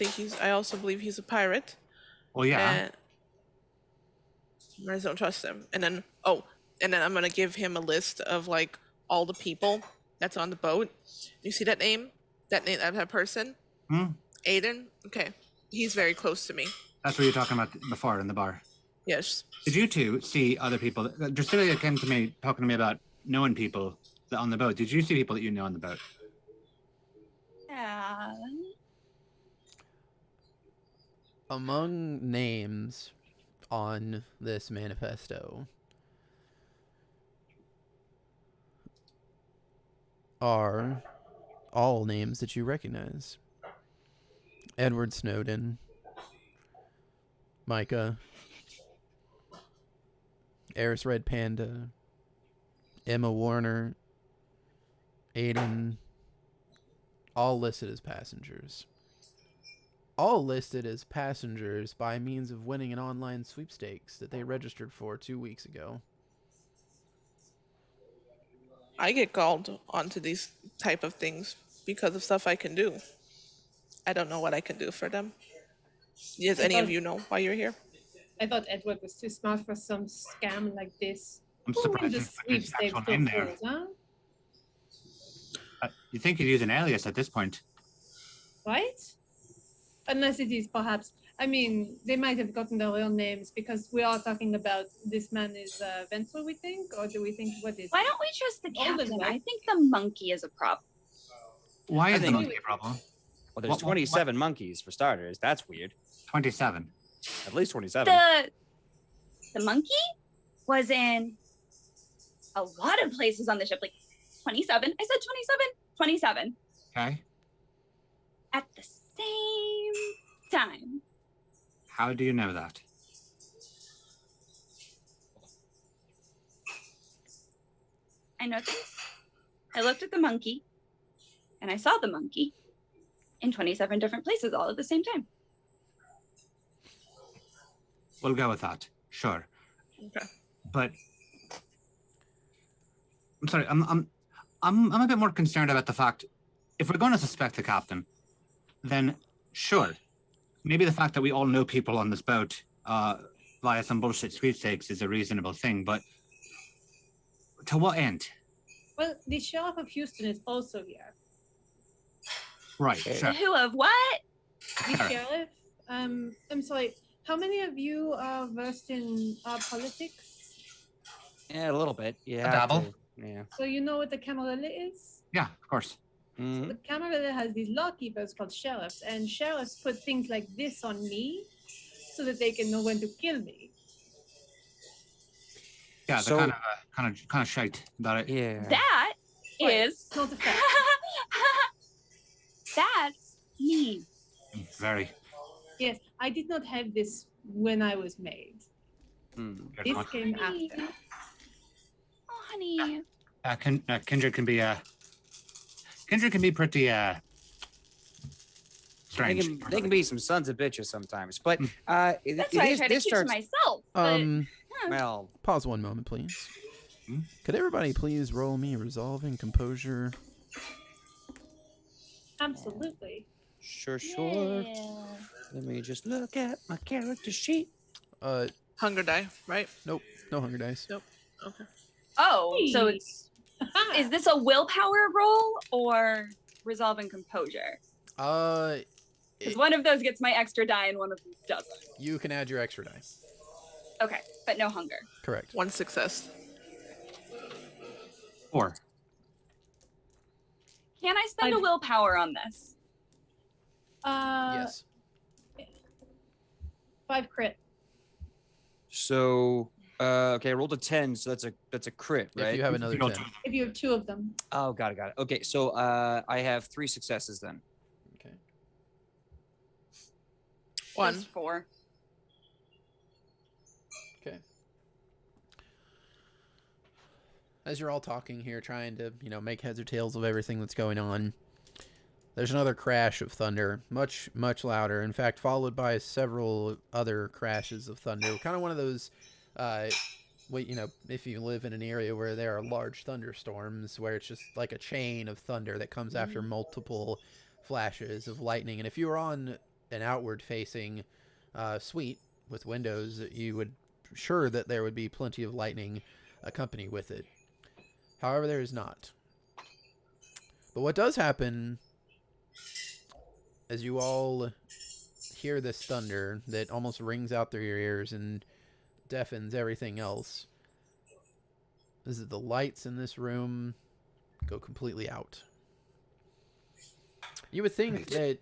believe he's a pirate. Well, yeah. And I just don't trust him. And then I'm gonna give him a list of like all the people that's on the boat. You see that name? That person? Aiden? Okay. He's very close to me. That's what you were talking about before in the bar. Yes. Did you two see other people? Drustalia came to me talking to me about knowing people on the boat. Did you see people that you know on the boat? Yeah. Among names on this manifesto are all names that you recognize. Edward Snowden, Micah, Eris Red Panda, Emma Warner, Aiden, all listed as passengers. All listed as passengers by means of winning an online sweepstakes that they registered for 2 weeks ago. I get called onto these type of things because of stuff I can do. I don't know what I can do for them. Does any of you know why you're here? I thought Edward was too smart for some scam like this. I'm Who surprised wins a you put his sweepstakes actual for name there. fools, huh? You think you'd use an alias at this point? Right? Unless it is perhaps, I mean, they might have gotten their real names because we are talking about this man is Ventral, we think? Or do we think, what is Why don't we trust the All the captain? way. I think the monkey is a problem. Why I is the think- monkey a problem? Well, there's What- 27 monkeys for starters. That's weird. 27. At least 27. The monkey was in a lot of places on the ship, like 27. I said 27. 27 Okay. at the same time. How do you know that? I know things. I looked at the monkey, and I saw the monkey in 27 different places all at the same time. We'll go with that. Sure. Okay. But I'm sorry. I'm a bit more concerned about the fact if we're going to suspect the captain, then sure, maybe the fact that we all know people on this boat via some bullshit sweepstakes is a reasonable thing. But to what end? Well, the sheriff of Houston is also here. Right. Sure. Who of what? The sheriff. I'm sorry. How many of you are versed in politics? Yeah, a little bit. Yeah. dabble. Yeah. So you know what the Camarilla is? Yeah, of course. Mhm. The Camarilla has these lawkeepers called sheriffs, and sheriffs put things like this on me so that they can know when to kill me. Yeah, So- they're kind of shite about it. Yeah. That Wait, is. it's not a fact. That's me. Very. Yes, I did not have this when I was made. Mm. Good This one. came Honey. after. Oh, honey. Kindred can be pretty They strange. can be some sons of bitches sometimes, but That's why I try to keep to myself. But well, Pause one moment, please. Hmm? Could everybody please roll me resolving composure? Absolutely. sure. yeah. Let me just look at my character sheet. Hunger die, right? Nope, no hunger dice. Okay. Oh, so it's. Is this a willpower roll or resolving composure? Because one of those gets my extra die and one of them doesn't. You can add your extra die. Okay, but no hunger. Correct. 1 success. 4. Can I spend a willpower on this? Yes. 5 crit. So, okay, I rolled a 10, so that's a crit, right? If you have another You know, 10. If you have 2 of them. Oh, got it. Okay, so I have 3 successes then. Okay. 1. Just 4. Okay. As you're all talking here, trying to, make heads or tails of everything that's going on, there's another crash of thunder, much, much louder. In fact, followed by several other crashes of thunder. Kind of one of those, if you live in an area where there are large thunderstorms, where it's just like a chain of thunder that comes after multiple flashes of lightning. And if you were on an outward-facing suite with windows, you would sure that there would be plenty of lightning accompanied with it. However, there is not. But what does happen, as you all hear this thunder that almost rings out through your ears and deafens everything else, is that the lights in this room go completely out. You would think that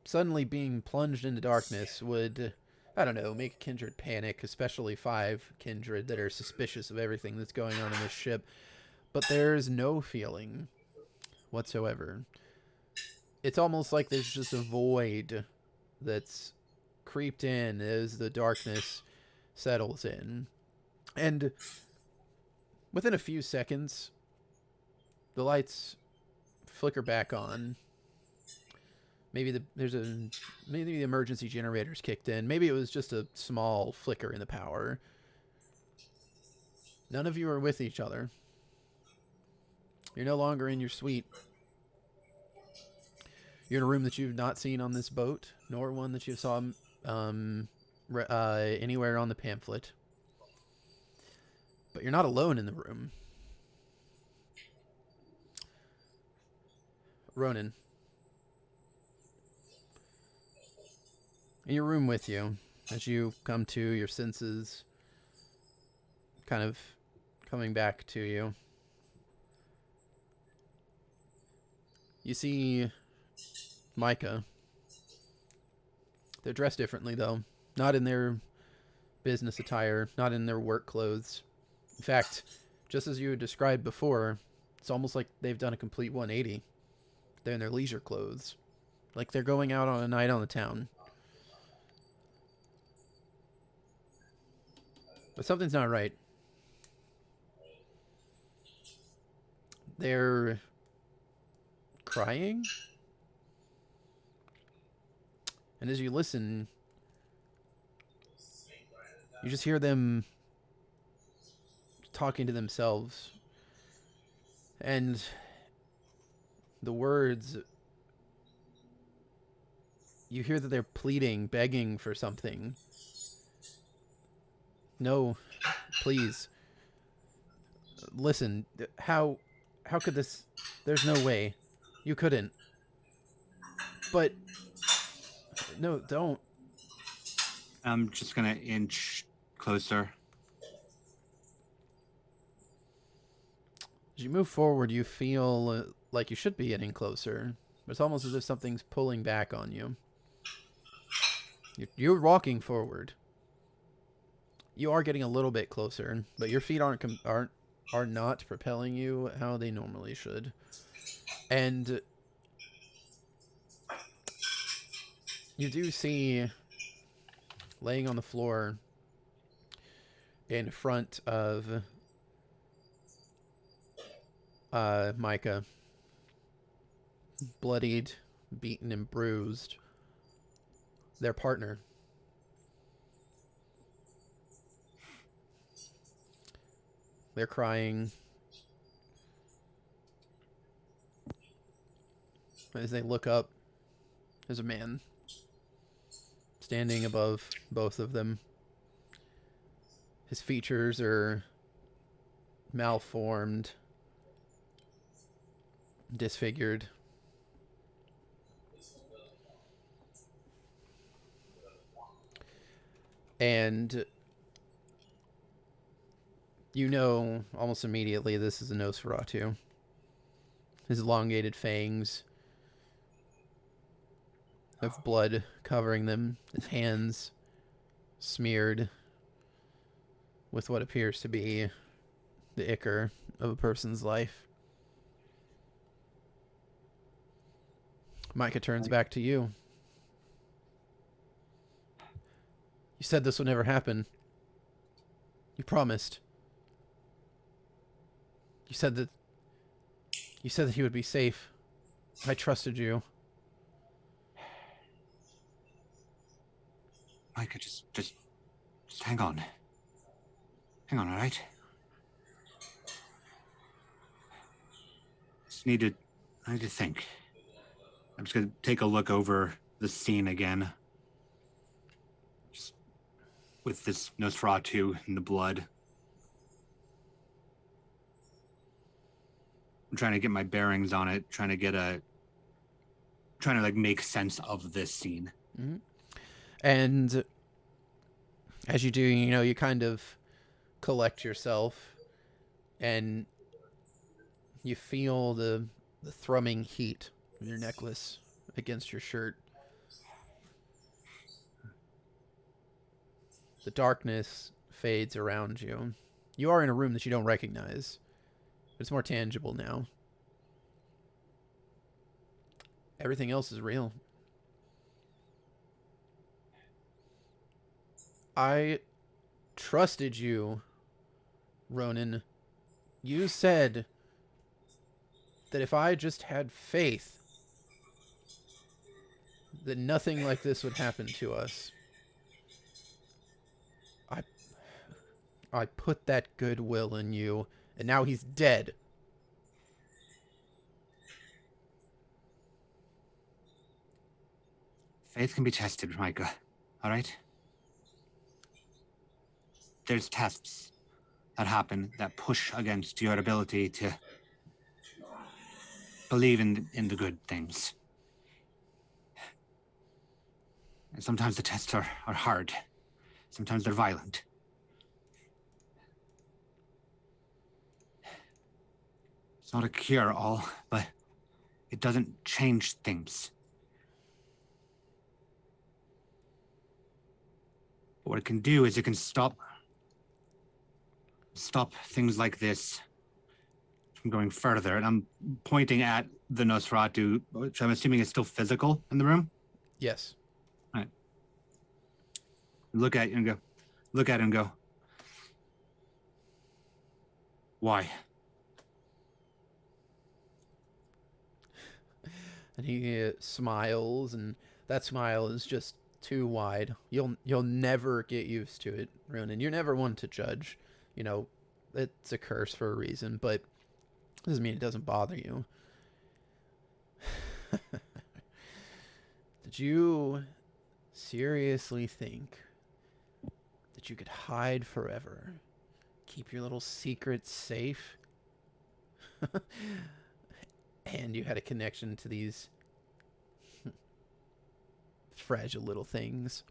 suddenly being plunged into darkness would, I don't know, make a kindred panic, especially 5 kindred that are suspicious of everything that's going on in this ship. But there's no feeling whatsoever. It's almost like there's just a void that's creeped in as the darkness settles in. And within a few seconds, the lights flicker back on. Maybe the emergency generators kicked in. Maybe it was just a small flicker in the power. None of you are with each other. You're no longer in your suite. You're in a room that you've not seen on this boat, nor one that you saw anywhere on the pamphlet. But you're not alone in the room. Ronan. In your room with you, as you come to your senses, kind of coming back to you, you see Micah. They're dressed differently, though. Not in their business attire, not in their work clothes. In fact, just as you had described before, it's almost like they've done a complete 180. They're in their leisure clothes. Like they're going out on a night on the town. But something's not right. They're crying? And as you listen, you just hear them talking to themselves. And the words, you hear that they're pleading, begging for something. No, please. Listen, how could this... There's no way. You couldn't. But... No, don't. I'm just gonna inch closer. As you move forward, you feel like you should be getting closer. But it's almost as if something's pulling back on you. You're walking forward. You are getting a little bit closer, but your feet are not propelling you how they normally should. And you do see, laying on the floor in front of Micah, bloodied, beaten, and bruised, their partner. They're crying as they look up. There's a man standing above both of them. His features are malformed, disfigured. And you know almost immediately this is a Nosferatu. His elongated fangs of blood covering them. His hands smeared with what appears to be the ichor of a person's life. Micah turns back to you. You said this would never happen. You promised. You said that he would be safe. I trusted you. Micah, just hang on. Hang on, all right? I need to think. I'm just gonna take a look over the scene again. Just with this Nosferatu and the blood. I'm trying to get my bearings on it, trying to like make sense of this scene. Mm-hmm. And as you do, you know, you kind of collect yourself and you feel the thrumming heat of your necklace against your shirt. The darkness fades around you. You are in a room that you don't recognize. It's more tangible now. Everything else is real. I trusted you, Ronan. You said that if I just had faith, that nothing like this would happen to us. I put that goodwill in you, and now he's dead. Faith can be tested, Micah. All right? There's tests that happen that push against your ability to believe in the good things. And sometimes the tests are hard. Sometimes they're violent. It's not a cure-all, but it doesn't change things. But what it can do is it can stop things like this from going further. And I'm pointing at the Nosferatu, which I'm assuming is still physical in the room. Yes. All right. Look at it and go. Why? And he smiles, and that smile is just too wide. You'll never get used to it, Ronan. You're never one to judge. You know, it's a curse for a reason, but doesn't mean it doesn't bother you. Did you seriously think that you could hide forever? Keep your little secrets safe? And you had a connection to these fragile little things.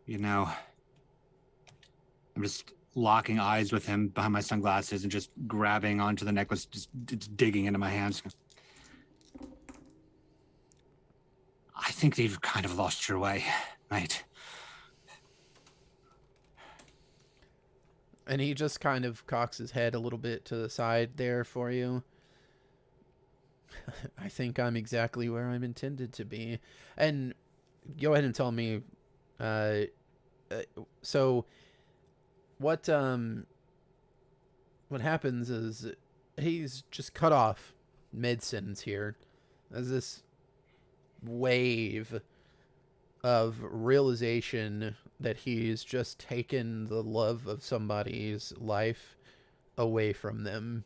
You know, I'm just locking eyes with him behind my sunglasses and just grabbing onto the necklace, just digging into my hands. I think you've kind of lost your way, mate. And he just kind of cocks his head a little bit to the side there for you. I think I'm exactly where I'm intended to be. And go ahead and tell me, so what happens is he's just cut off mid-sentence here. There's this wave of realization that he's just taken the love of somebody's life away from them.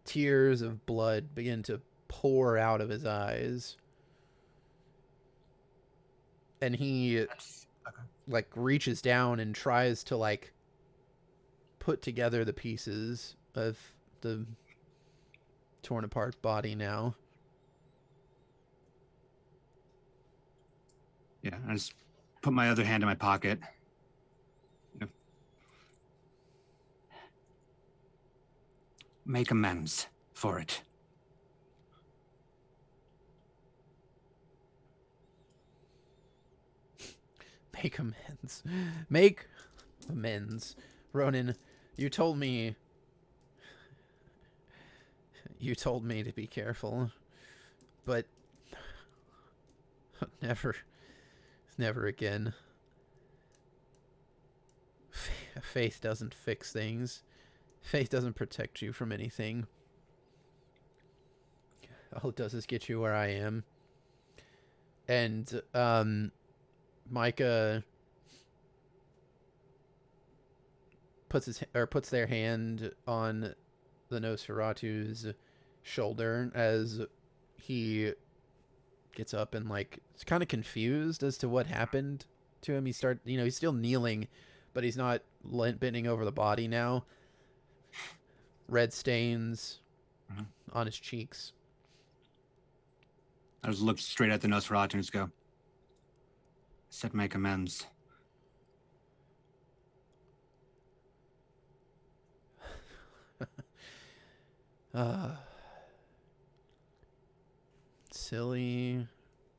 Tears of blood begin to pour out of his eyes. And he like reaches down and tries to like put together the pieces of the torn apart body now. Yeah, I just put my other hand in my pocket. Make amends for it. Make amends. Make amends. Ronan, you told me to be careful, but never again. Faith doesn't fix things. Faith doesn't protect you from anything. All it does is get you where I am. And Micah puts their hand on the Nosferatu's shoulder as he gets up and like is kind of confused as to what happened to him. He's still kneeling, but he's not bending over the body now. Red stains on his cheeks. I just look straight at the Nosferatu and just go, said make amends.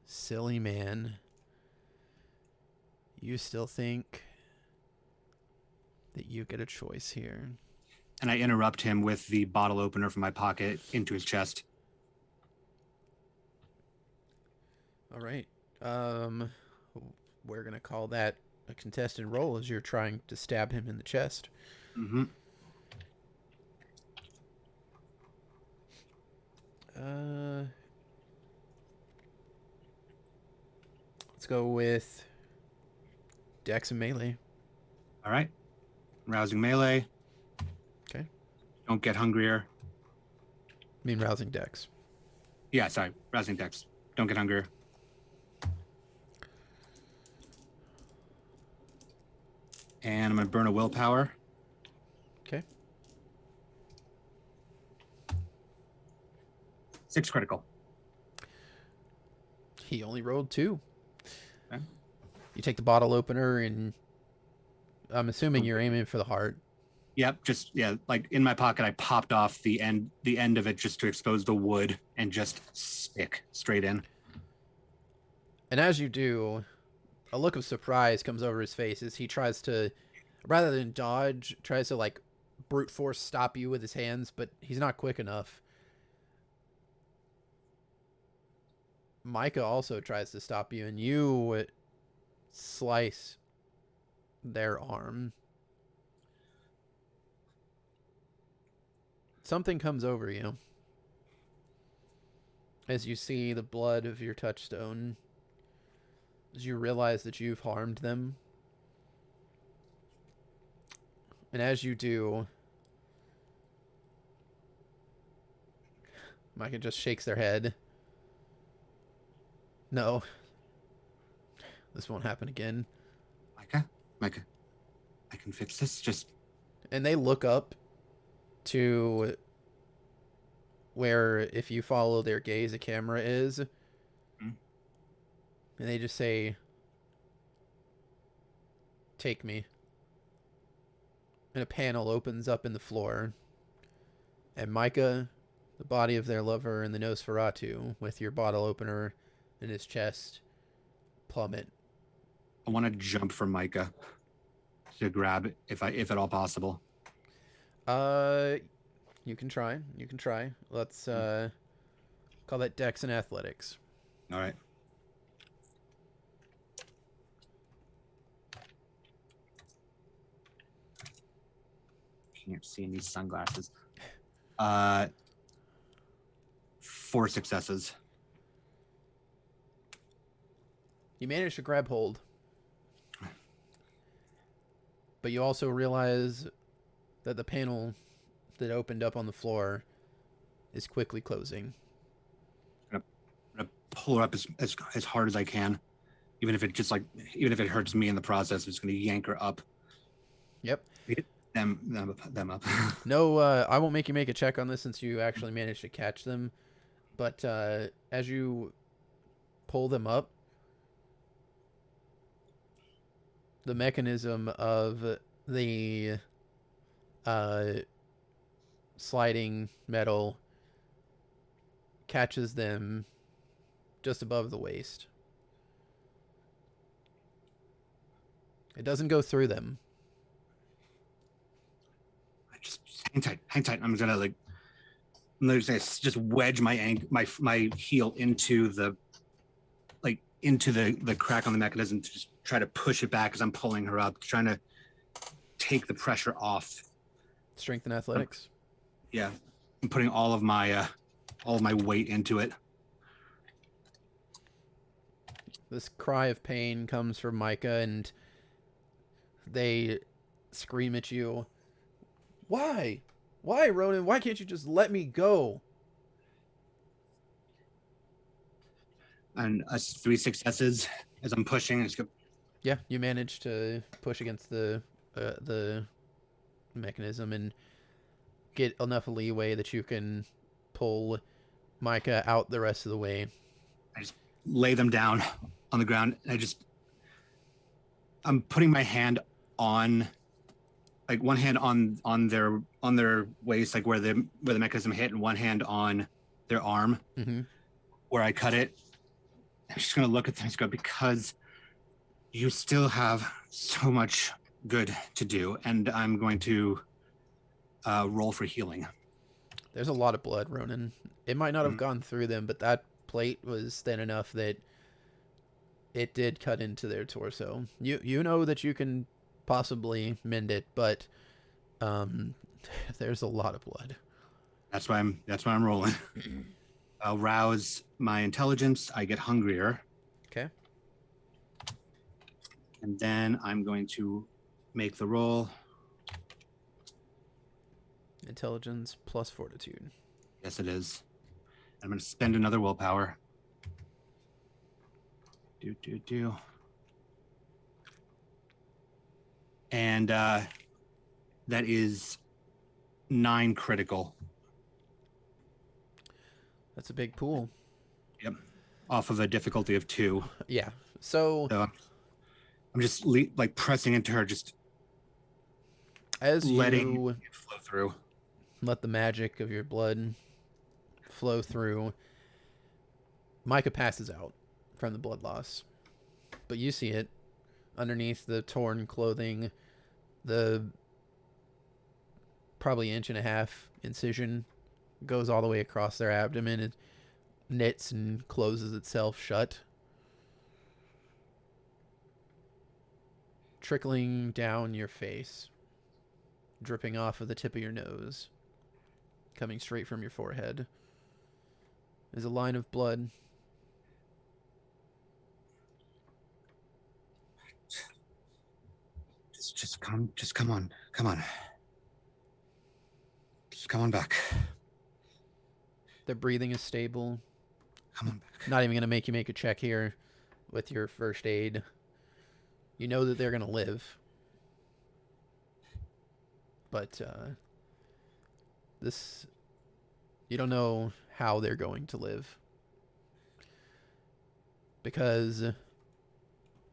Silly man. You still think that you get a choice here. And I interrupt him with the bottle opener from my pocket into his chest. All right. We're going to call that a contested roll as you're trying to stab him in the chest. Mm-hmm. Let's go with Dex and melee. All right. Rousing melee. Okay. Don't get hungrier. I mean rousing Dex. Yeah, sorry. Rousing Dex. Don't get hungrier. And I'm going to burn a willpower. Okay. 6 critical. He only rolled 2. Okay. You take the bottle opener and I'm assuming you're aiming for the heart. Yep, like in my pocket, I popped off the end of it just to expose the wood and just stick straight in. And as you do, a look of surprise comes over his face as he tries to, rather than dodge, tries to like brute force stop you with his hands, but he's not quick enough. Micah also tries to stop you, and you slice their arm. something comes over you as you see the blood of your touchstone, as you realize that you've harmed them. And as you do, Micah just shakes their head. No. This won't happen again. Micah, I can fix this. Just... And they look up to where, if you follow their gaze, a camera is. And they just say, "Take me." And a panel opens up in the floor. And Micah, the body of their lover, and the Nosferatu, with your bottle opener in his chest, plummet. I want to jump for Micah to grab, if at all possible. You can try. You can try. Let's call that Dex and Athletics. All right. Can't see in these sunglasses. 4 successes. You manage to grab hold. But you also realize that the panel that opened up on the floor is quickly closing. I'm gonna pull her up as hard as I can. Even if it hurts me in the process, I'm just gonna yank her up. Yep. Them up. No, I won't make you make a check on this since you actually managed to catch them. But as you pull them up, the mechanism of the sliding metal catches them just above the waist. It doesn't go through them. Just hang tight. I'm gonna just wedge my heel into the crack on the mechanism to just try to push it back as I'm pulling her up, trying to take the pressure off. Strength and athletics. Yeah, I'm putting all of my weight into it. This cry of pain comes from Micah, and they scream at you. Why? Why, Ronan? Why can't you just let me go? And 3 successes as I'm pushing. Yeah, you manage to push against the mechanism and get enough leeway that you can pull Micah out the rest of the way. I just lay them down on the ground. I'm putting my hand on, one hand on their waist, where the mechanism hit, and one hand on their arm, where I cut it. I'm just gonna look at them and go, because you still have so much good to do, and I'm going to roll for healing. There's a lot of blood, Ronan. It might not have gone through them, but that plate was thin enough that it did cut into their torso. You know that you can possibly mend it, but there's a lot of blood. That's why I'm rolling. I'll rouse my intelligence. I get hungrier. Okay. And then I'm going to make the roll. Intelligence plus fortitude. Yes, it is. I'm going to spend another willpower. Do. And that is 9 critical. That's a big pool. Yep. Off of a difficulty of 2. Yeah. So I'm just pressing into her, just as letting you it flow through. Let the magic of your blood flow through. Micah passes out from the blood loss. But you see it underneath the torn clothing, the probably 1.5 inch incision goes all the way across their abdomen. It knits and closes itself shut. Trickling down your face, dripping off of the tip of your nose. coming straight from your forehead. There's a line of blood. Just come on. Just come on back. Their breathing is stable. Come on back. Not even going to make you make a check here with your first aid. You know that they're going to live. But this, you don't know how they're going to live. Because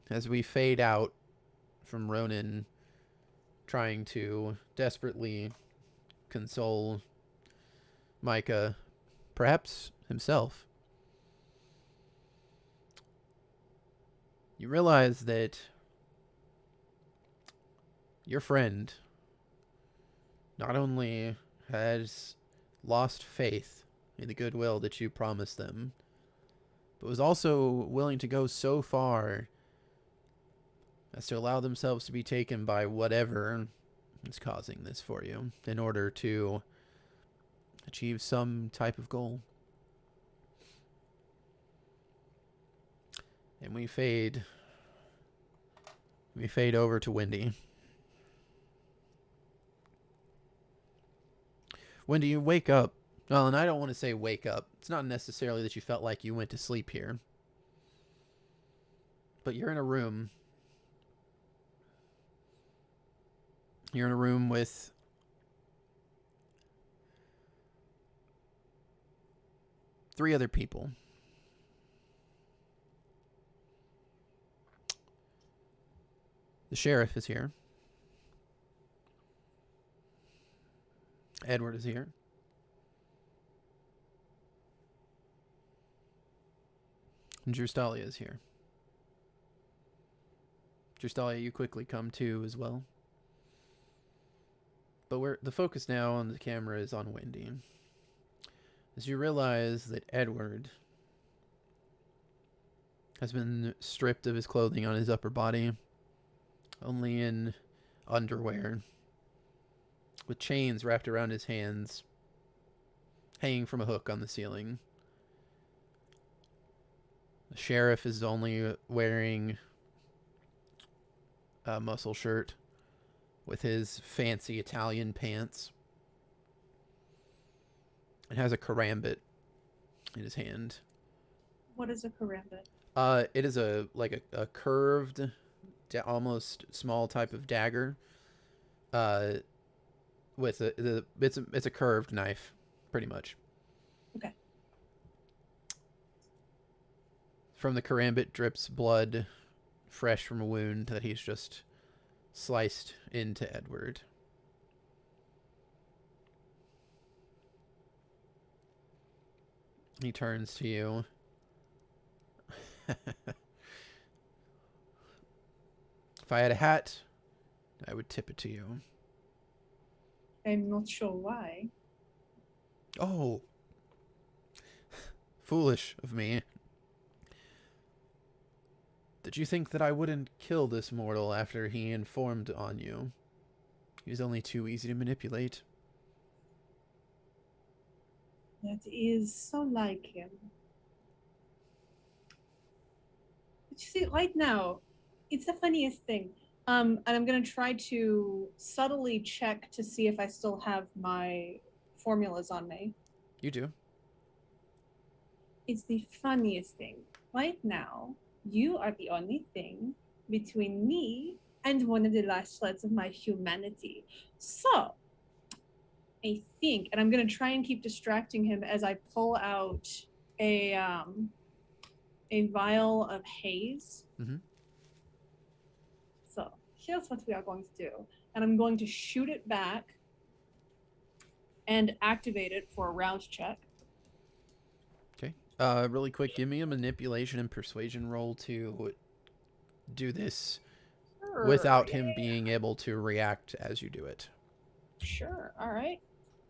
as we fade out from Ronan trying to desperately console Micah, perhaps himself, you realize that your friend not only has lost faith in the goodwill that you promised them, but was also willing to go so far as to allow themselves to be taken by whatever is causing this for you in order to achieve some type of goal. And we fade over to Wendy. Wendy, you wake up. Well, and I don't want to say wake up. It's not necessarily that you felt like you went to sleep here. But you're in a room. You're in a room with three other people. The sheriff is here. Edward is here. And Drustalia is here. Drustalia, you quickly come to as well. But the focus now on the camera is on Wendy. As you realize that Edward has been stripped of his clothing on his upper body, only in underwear, with chains wrapped around his hands, hanging from a hook on the ceiling. The sheriff is only wearing a muscle shirt with his fancy Italian pants, and has a karambit in his hand. What is a karambit? It is a curved, almost small type of dagger. With it's a curved knife, pretty much. Okay. From the karambit drips blood, fresh from a wound that he's just sliced into Edward. He turns to you. If I had a hat, I would tip it to you. I'm not sure why. Oh. Foolish of me. Did you think that I wouldn't kill this mortal after he informed on you? He was only too easy to manipulate. That is so like him. But you see, right now, it's the funniest thing. And I'm going to try to subtly check to see if I still have my formulas on me. You do. It's the funniest thing. Right now, you are the only thing between me and one of the last shreds of my humanity. So, I think, and I'm going to try and keep distracting him as I pull out a vial of haze. Mm-hmm. So here's what we are going to do. And I'm going to shoot it back and activate it for a round check. Okay. Really quick, give me a manipulation and persuasion roll to do this without him being able to react as you do it. Sure. All right.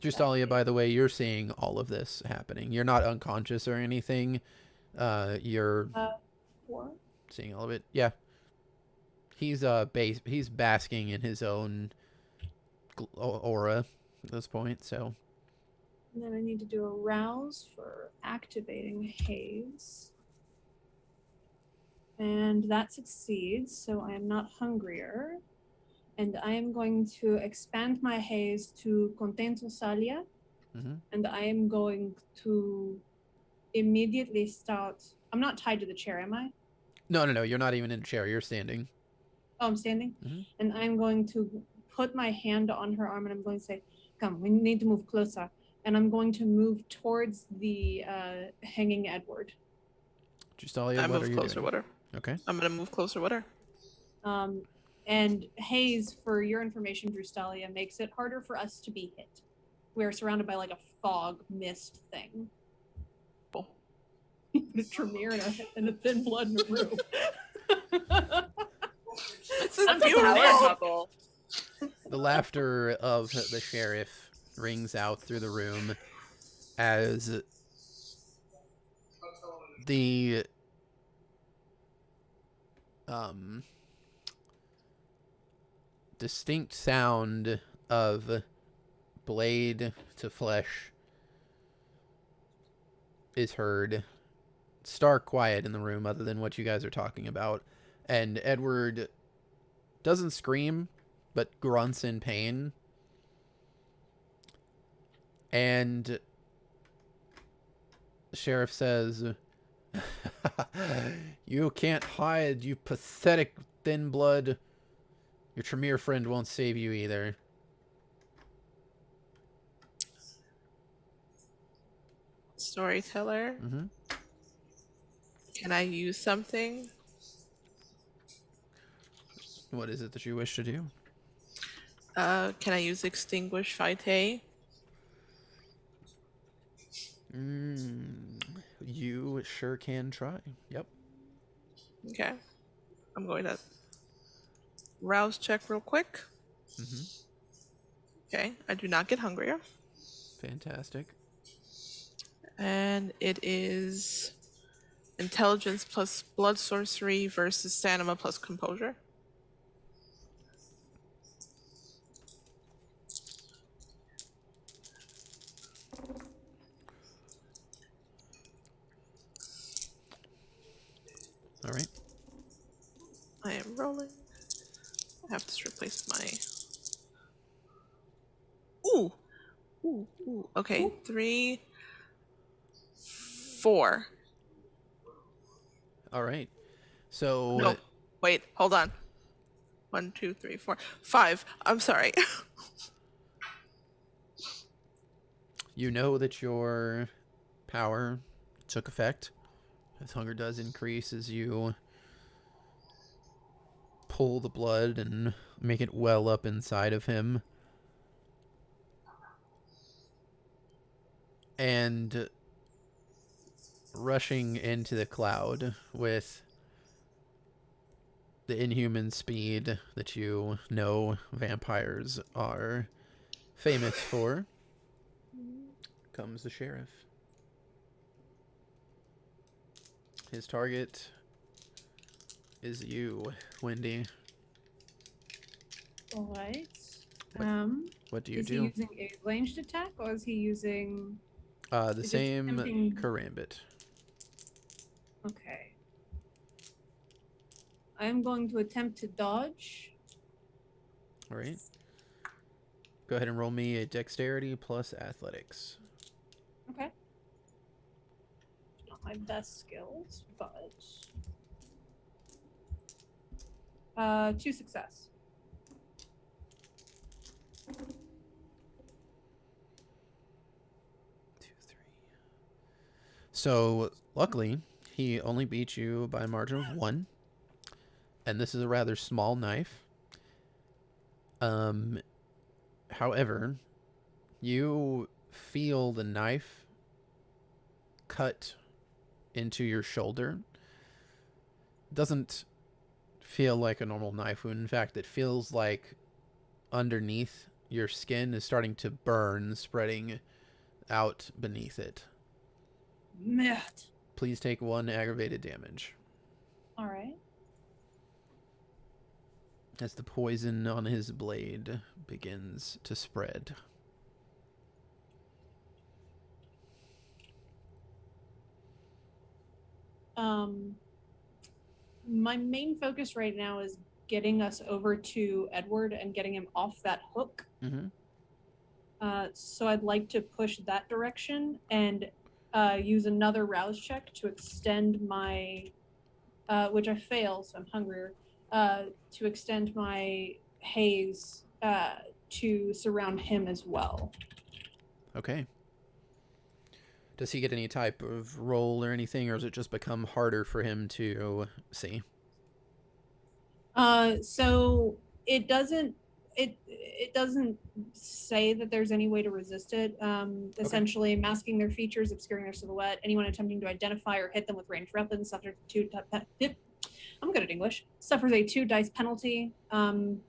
Justalia, by the way, you're seeing all of this happening. You're not unconscious or anything. You're 4. seeing all of it. Yeah. He's basking in his own aura at this point, so And then I need to do a rouse for activating haze. And that succeeds, so I am not hungrier. And I am going to expand my haze to Contento Salia. And I am going to immediately start. I'm not tied to the chair, am I? No, you're not even in a chair. You're standing. Oh, I'm standing? And I'm going to put my hand on her arm and I'm going to say, come, we need to move closer. And I'm going to move towards the hanging Edward. Justalia, I what are move you closer doing? with her. Okay. I'm gonna move closer with her. And haze, for your information, Drustalia, makes it harder for us to be hit. We're surrounded by like a fog mist thing. Cool. A Tremere and a thin blood in a room. This is That's a beautiful. power couple. The laughter of the sheriff rings out through the room as the distinct sound of blade to flesh is heard. Stark quiet in the room other than what you guys are talking about. And Edward doesn't scream, but grunts in pain. And the sheriff says, you can't hide, you pathetic thin blood. Your Tremere friend won't save you either. Storyteller. Can I use something? What is it that you wish to do? Can I use Extinguish Vitae? You sure can try. Yep. Okay. I'm going to rouse check real quick. Okay. I do not get hungrier. Fantastic. And it is intelligence plus blood sorcery versus stamina plus composure. All right. I am rolling. I have to replace my. Ooh. Okay. Ooh. 3, 4. All right. So. No. Wait. Hold on. 1, 2, 3, 4, 5. I'm sorry. You know that your power took effect. As hunger does increase as you pull the blood and make it well up inside of him. And rushing into the cloud with the inhuman speed that you know vampires are famous for comes the sheriff. His target is you, Wendy. All right. What do you is do? he using a ranged attack or is he using The is same attempting- karambit. Okay. I'm going to attempt to dodge. All right. Go ahead and roll me a dexterity plus athletics. Okay. Not my best skills, but 2 success. 2, 3. So luckily, he only beat you by a margin of 1, and this is a rather small knife. However, you feel the knife cut into your shoulder. It doesn't feel like a normal knife wound. In fact, it feels like underneath your skin is starting to burn, spreading out beneath it. Merd. Please take 1 aggravated damage. All right. As the poison on his blade begins to spread. my main focus right now is getting us over to Edward and getting him off that hook. Mm-hmm. So I'd like to push that direction and use another rouse check to extend my, which I fail, so I'm hungrier, to extend my haze to surround him as well. Okay. Does he get any type of roll or anything, or does it just become harder for him to see? So it doesn't say that there's any way to resist it. Essentially, masking their features, obscuring their silhouette. Anyone attempting to identify or hit them with ranged weapons suffers I'm good at English. Suffers a 2 dice penalty. Then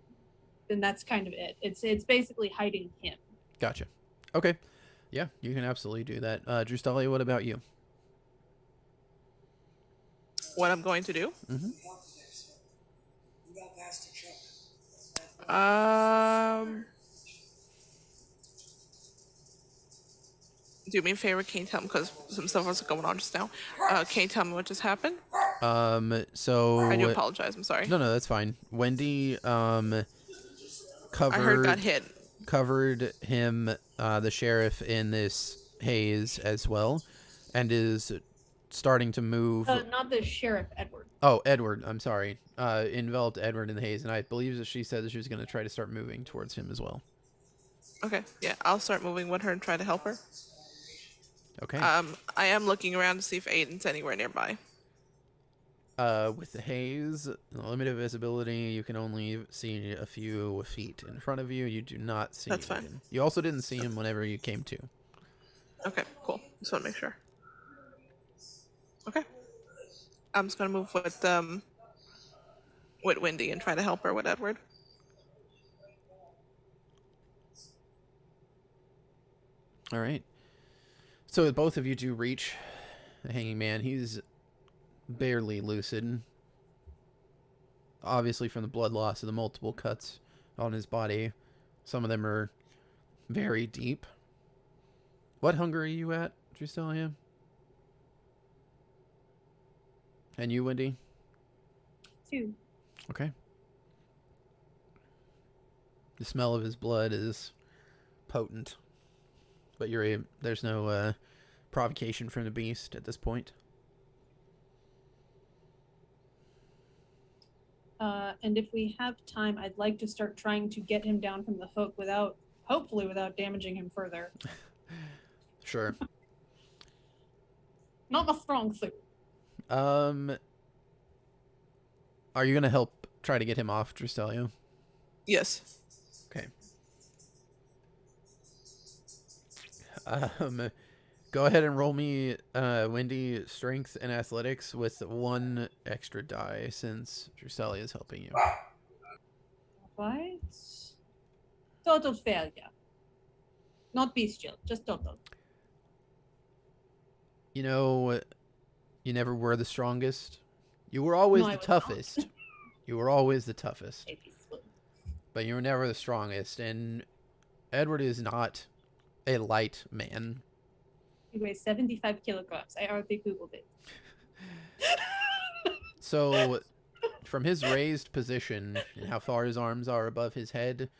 that's kind of it. It's basically hiding him. Gotcha. Okay. Yeah, you can absolutely do that. Drustalia, what about you? What I'm going to do? Mm-hmm. Do me a favor, can you tell me, because some stuff was going on just now. Can you tell me what just happened? So I do apologize. I'm sorry. No, that's fine. Wendy, I heard got hit. covered him, the sheriff, in this haze as well, and is starting to move. Not the sheriff, Edward. Oh, Edward. I'm sorry. Enveloped Edward in the haze, and I believe that she said that she was going to try to start moving towards him as well. Okay, yeah, I'll start moving with her and try to help her. Okay. I am looking around to see if Aiden's anywhere nearby. With the haze, limited visibility, you can only see a few feet in front of you. You do not see That's Aiden. fine. You also didn't see him whenever you came to. Okay, cool. Just want to make sure. Okay. I'm just gonna move with Wendy and try to help her with Edward. All right. So both of you do reach the hanging man. He's barely lucid. Obviously from the blood loss of the multiple cuts on his body. Some of them are very deep. What hunger are you at, Drustalia? And you, Wendy? 2. Okay. The smell of his blood is potent. But there's no provocation from the beast at this point. And if we have time, I'd like to start trying to get him down from the hook hopefully without damaging him further. Sure. Not my strong suit. Are you going to help try to get him off, Drustalia? Yes. Okay. Go ahead and roll me, Wendy, strength and athletics with 1 extra die since Drustalia is helping you. Right. Total failure. Not bestial, just total. You know, you never were the strongest. You were always No, I the was toughest. You were always the toughest. Maybe so. But you were never the strongest. And Edward is not a light man. He weighs 75 kilograms. I already Googled it. So, from his raised position and how far his arms are above his head,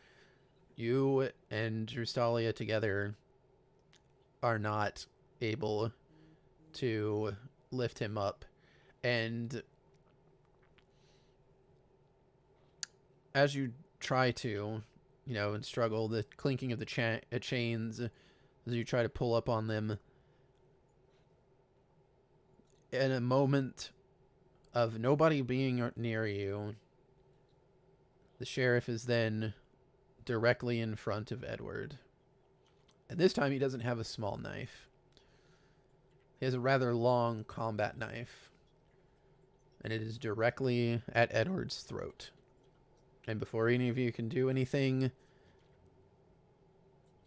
you and Drustalia together are not able to lift him up. And as you try to, and struggle, the clinking of the chains as you try to pull up on them, in a moment of nobody being near you, the sheriff is then directly in front of Edward. And this time he doesn't have a small knife. He has a rather long combat knife. And it is directly at Edward's throat. And before any of you can do anything,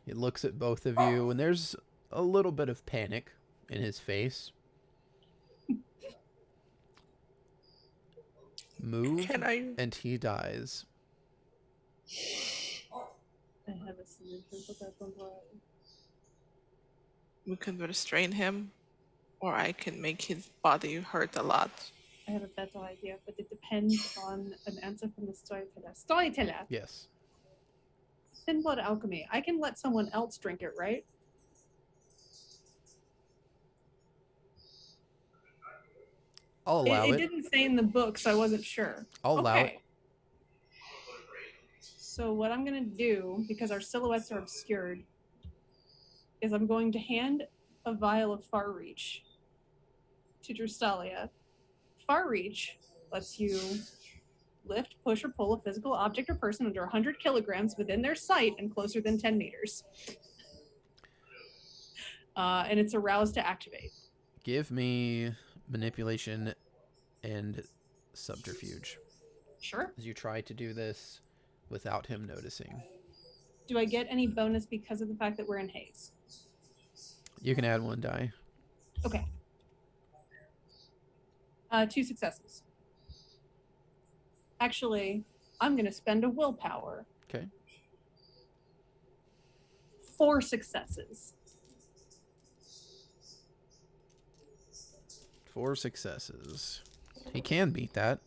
he looks at both of you, and there's a little bit of panic in his face. Move, and he dies. I have a solution for that, don't worry. We can restrain him, Or I can make his body hurt a lot. I have a better idea, but it depends on an answer from the storyteller. Storyteller! Yes. Thin blood alchemy. I can let someone else drink it, right? I'll allow It it. didn't say in the book, so I wasn't sure. I'll allow it. So what I'm going to do, because our silhouettes are obscured, is I'm going to hand a vial of Far Reach to Drustalia. Far Reach lets you lift, push, or pull a physical object or person under 100 kilograms within their sight and closer than 10 meters. And it's aroused to activate. Give me manipulation and subterfuge. Sure. As you try to do this without him noticing. Do I get any bonus because of the fact that we're in haze? You can add 1 die. Okay. 2 successes. Actually, I'm going to spend a willpower. Okay. 4 successes. 4 successes. He can beat that.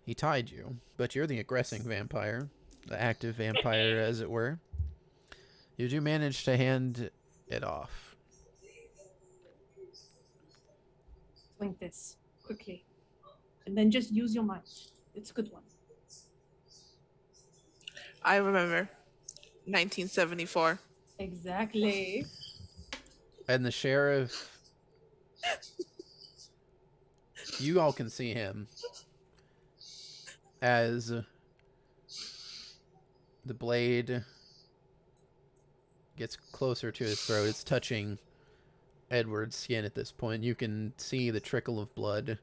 He tied you, but you're the aggressing vampire. The active vampire, as it were. You do manage to hand it off. Blink this quickly. And then just use your mind. It's a good one. I remember 1974. Exactly. And the sheriff... You all can see him as the blade gets closer to his throat. It's touching Edward's skin at this point. You can see the trickle of blood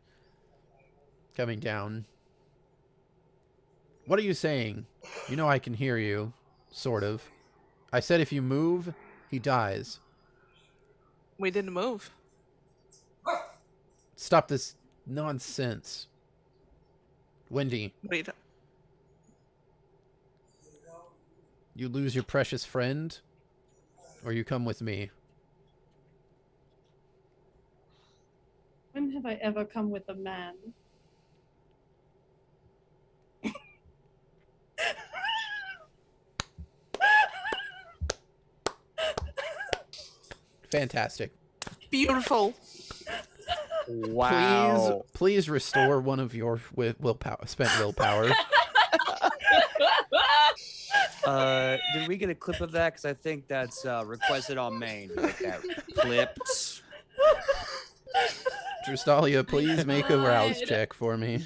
coming down. What are you saying? You know I can hear you, sort of. I said if you move, he dies. We didn't move. Stop this nonsense. Wendy, Wait. you lose your precious friend, or you come with me. When have I ever come with a man? Fantastic. Beautiful. Wow. Please restore one of your willpower, spent willpower. Did we get a clip of that? Because I think that's requested on main. Like that clipped. Drustalia, please make a rouse check for me.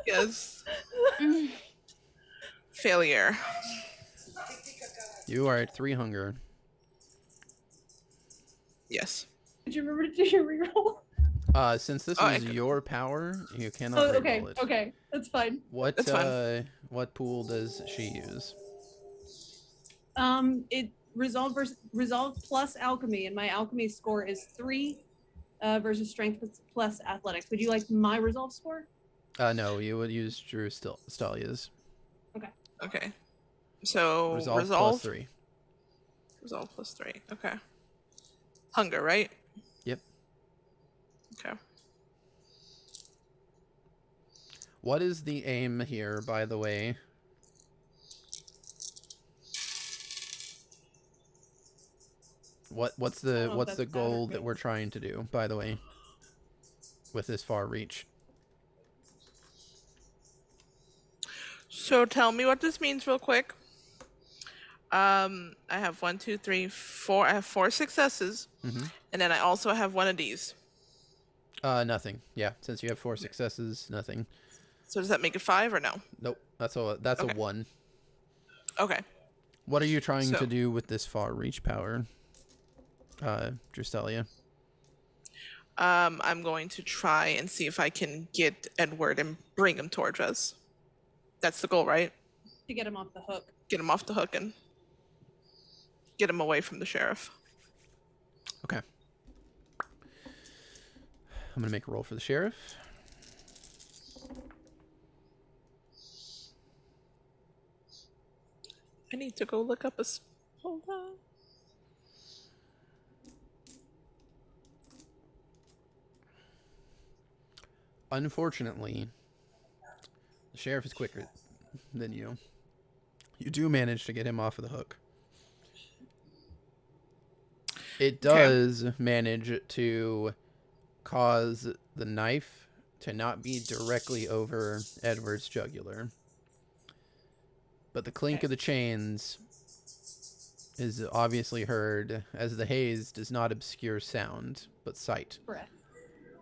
Yes. Failure. You are at 3 hunger. Yes. Did you remember to do your reroll? Since this Oh, I is could- your power, you cannot Oh, reroll okay. it. Okay. That's fine. What That's fine. what pool does she use? It resolve plus alchemy, and my alchemy score is 3 versus strength plus athletics. Would you like my resolve score? No, you would use Drustalia's. Okay. So Resolve, resolve plus 3. Resolve plus 3. Okay. Hunger, right? Yep. Okay. What is the aim here, by the way? What's the Oh, what's the that's goal better, that right? we're trying to do, by the way, with this far reach? So tell me what this means real quick. I have 1, 2, 3, 4. I have 4 successes, Mm-hmm. and then I also have one of these. Nothing. Yeah, since you have 4 successes, nothing. So does that make it 5 or no? Nope. That's a Okay. 1. Okay. What are you trying So- to do with this far reach power, Drustalia? I'm going to try and see if I can get Edward and bring him towards us. That's the goal, right? To get him off the hook. Get him off the hook and get him away from the sheriff. Okay. I'm gonna make a roll for the sheriff. I need to go look up hold on. Unfortunately, the sheriff is quicker than you. You do manage to get him off of the hook. It does manage to cause the knife to not be directly over Edward's jugular. But the clink of the chains is obviously heard, as the haze does not obscure sound, but sight. Breath.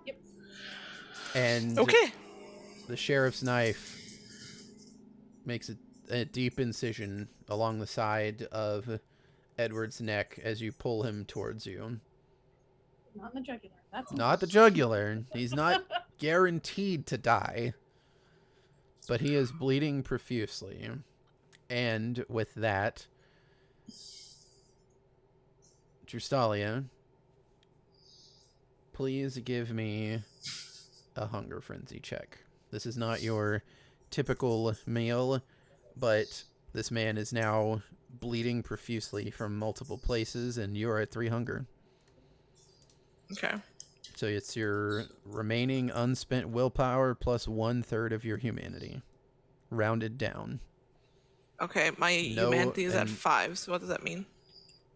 Yep. And the sheriff's knife makes a deep incision along the side of Edward's neck as you pull him towards you. Not in the jugular. That's Not the jugular. He's not guaranteed to die, but he is bleeding profusely. And with that, Drustalia, please give me a hunger frenzy check. This is not your typical meal, but this man is now bleeding profusely from multiple places, and you are at 3 hunger. Okay. So it's your remaining unspent willpower plus 1/3 of your humanity, rounded down. Okay, my humanity is at 5, so what does that mean?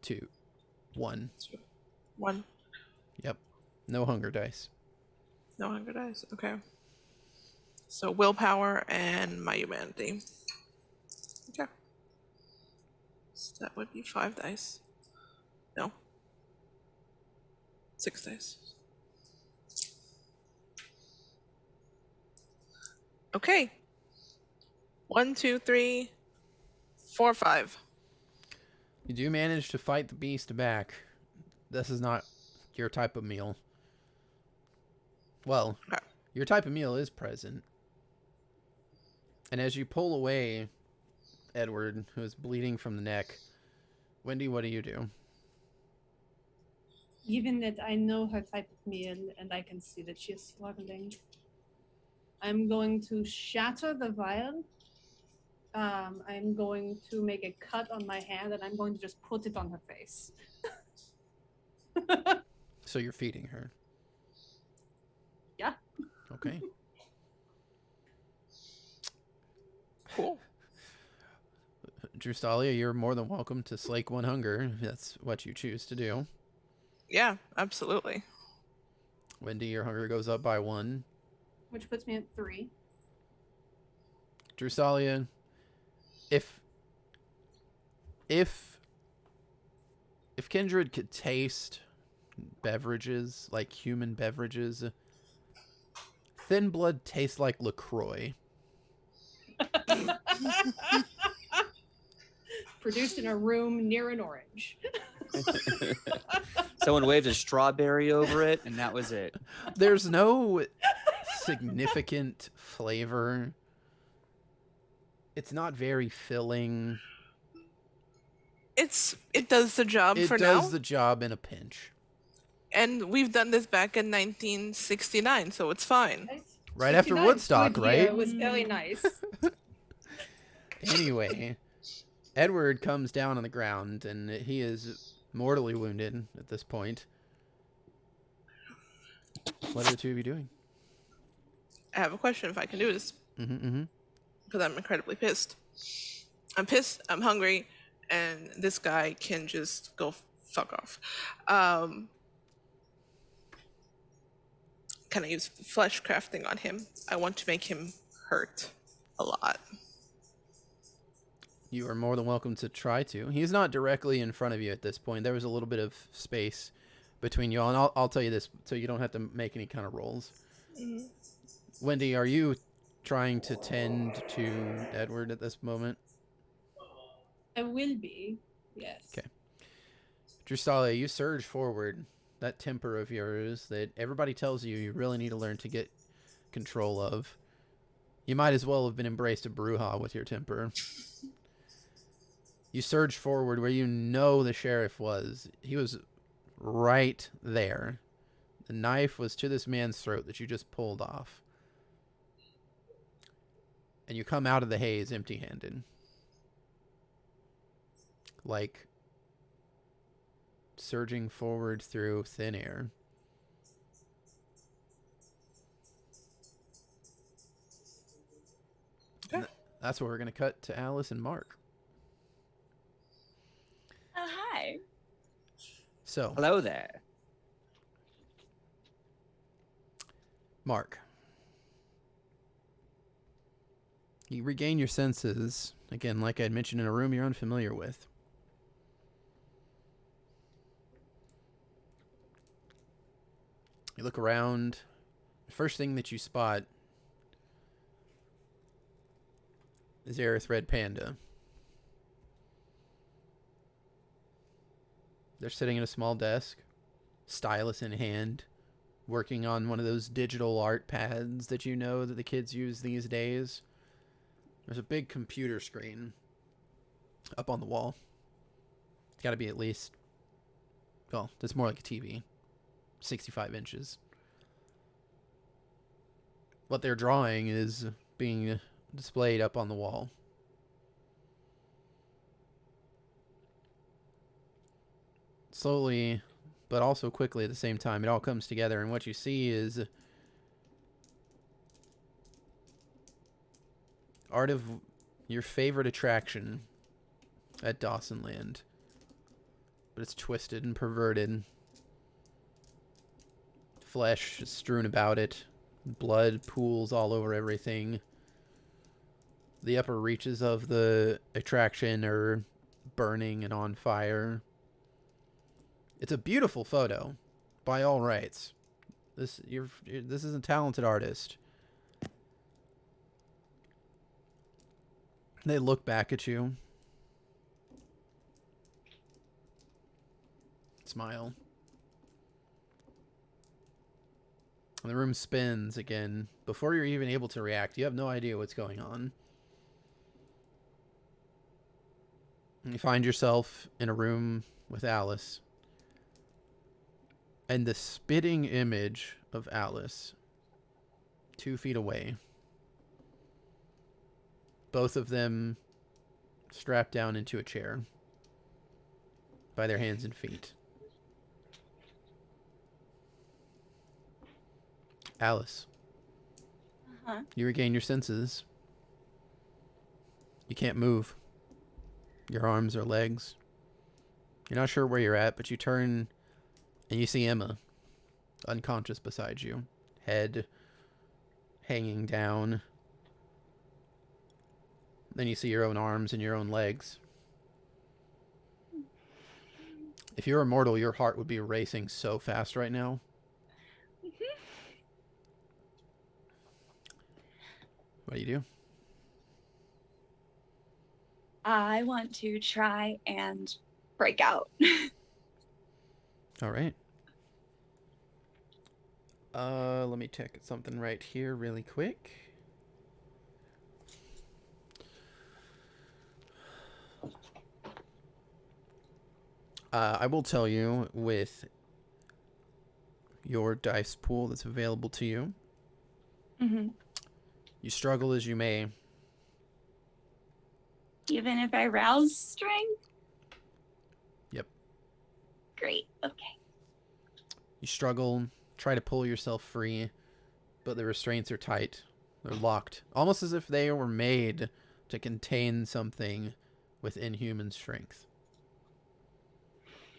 2, 1. 1. Yep. No hunger dice. No hunger dice. Okay. So willpower and my humanity. Okay. So that would be 5 dice. No. 6 dice. Okay. 1, 2, 3, 4, 5. You do manage to fight the beast back. This is not your type of meal. Well, Okay. your type of meal is present. And as you pull away Edward, who is bleeding from the neck, Wendy, what do you do? Given that I know her type of meal and I can see that she is struggling, I'm going to shatter the vial. I'm going to make a cut on my hand and I'm going to just put it on her face. So you're feeding her. Yeah. Okay. Cool. Drustalia, you're more than welcome to slake 1 hunger if that's what you choose to do. Yeah, absolutely. Wendy, your hunger goes up by 1. Which puts me at 3. Drustalia, if Kindred could taste beverages, like human beverages, Thin Blood tastes like LaCroix. Produced in a room near an orange. Someone waved a strawberry over it, and that was it. There's no significant flavor. It's not very filling. It does the job for now. It does the job in a pinch. And we've done this back in 1969, so it's fine. Right after 69 Woodstock, good right? year. It was very nice. Anyway, Edward comes down on the ground, and he is mortally wounded at this point. What are the two of you doing? I have a question if I can do this. Because I'm incredibly pissed. I'm pissed, I'm hungry, and this guy can just go fuck off. Can I use flesh crafting on him? I want to make him hurt a lot. You are more than welcome to try to. He's not directly in front of you at this point. There was a little bit of space between you all, and I'll tell you this so you don't have to make any kind of rolls. Wendy, are you trying to tend to Edward at this moment? I will be, yes. Okay. Drustalia, you surge forward. That temper of yours that everybody tells you you really need to learn to get control of. You might as well have been embraced a Bruja with your temper. You surge forward where you know the sheriff was. He was right there. The knife was to this man's throat that you just pulled off. And you come out of the haze empty-handed. Like surging forward through thin air. That's where we're going to cut to Alice and Mark. Oh, hi. So, Hello there. Mark. You regain your senses, again, like I had mentioned, in a room you're unfamiliar with. You look around. The first thing that you spot is Aerith Red Panda. They're sitting at a small desk, stylus in hand, working on one of those digital art pads that you know that the kids use these days. There's a big computer screen up on the wall. It's got to be at least, well, it's more like a TV, 65 inches. What they're drawing is being displayed up on the wall. Slowly, but also quickly at the same time, it all comes together, and what you see is art of your favorite attraction at Dawson Land. But it's twisted and perverted. Flesh is strewn about it. Blood pools all over everything. The upper reaches of the attraction are burning and on fire. It's a beautiful photo, by all rights. This is a talented artist. They look back at you. Smile. And the room spins again. Before you're even able to react, you have no idea what's going on. And you find yourself in a room with Alice. And the spitting image of Alice, 2 feet away. Both of them strapped down into a chair by their hands and feet. Alice, you regain your senses. You can't move your arms or legs. You're not sure where you're at, but you turn and you see Emma, unconscious beside you, head hanging down. Then you see your own arms and your own legs. If you're immortal, your heart would be racing so fast right now. What do you do? I want to try and break out. All right. Let me check something right here really quick. I will tell you with your dice pool that's available to you. Mm-hmm. You struggle as you may. Even if I rouse strength? Yep. Great. Okay. You struggle, try to pull yourself free, but the restraints are tight. They're locked. Almost as if they were made to contain something with inhuman strength.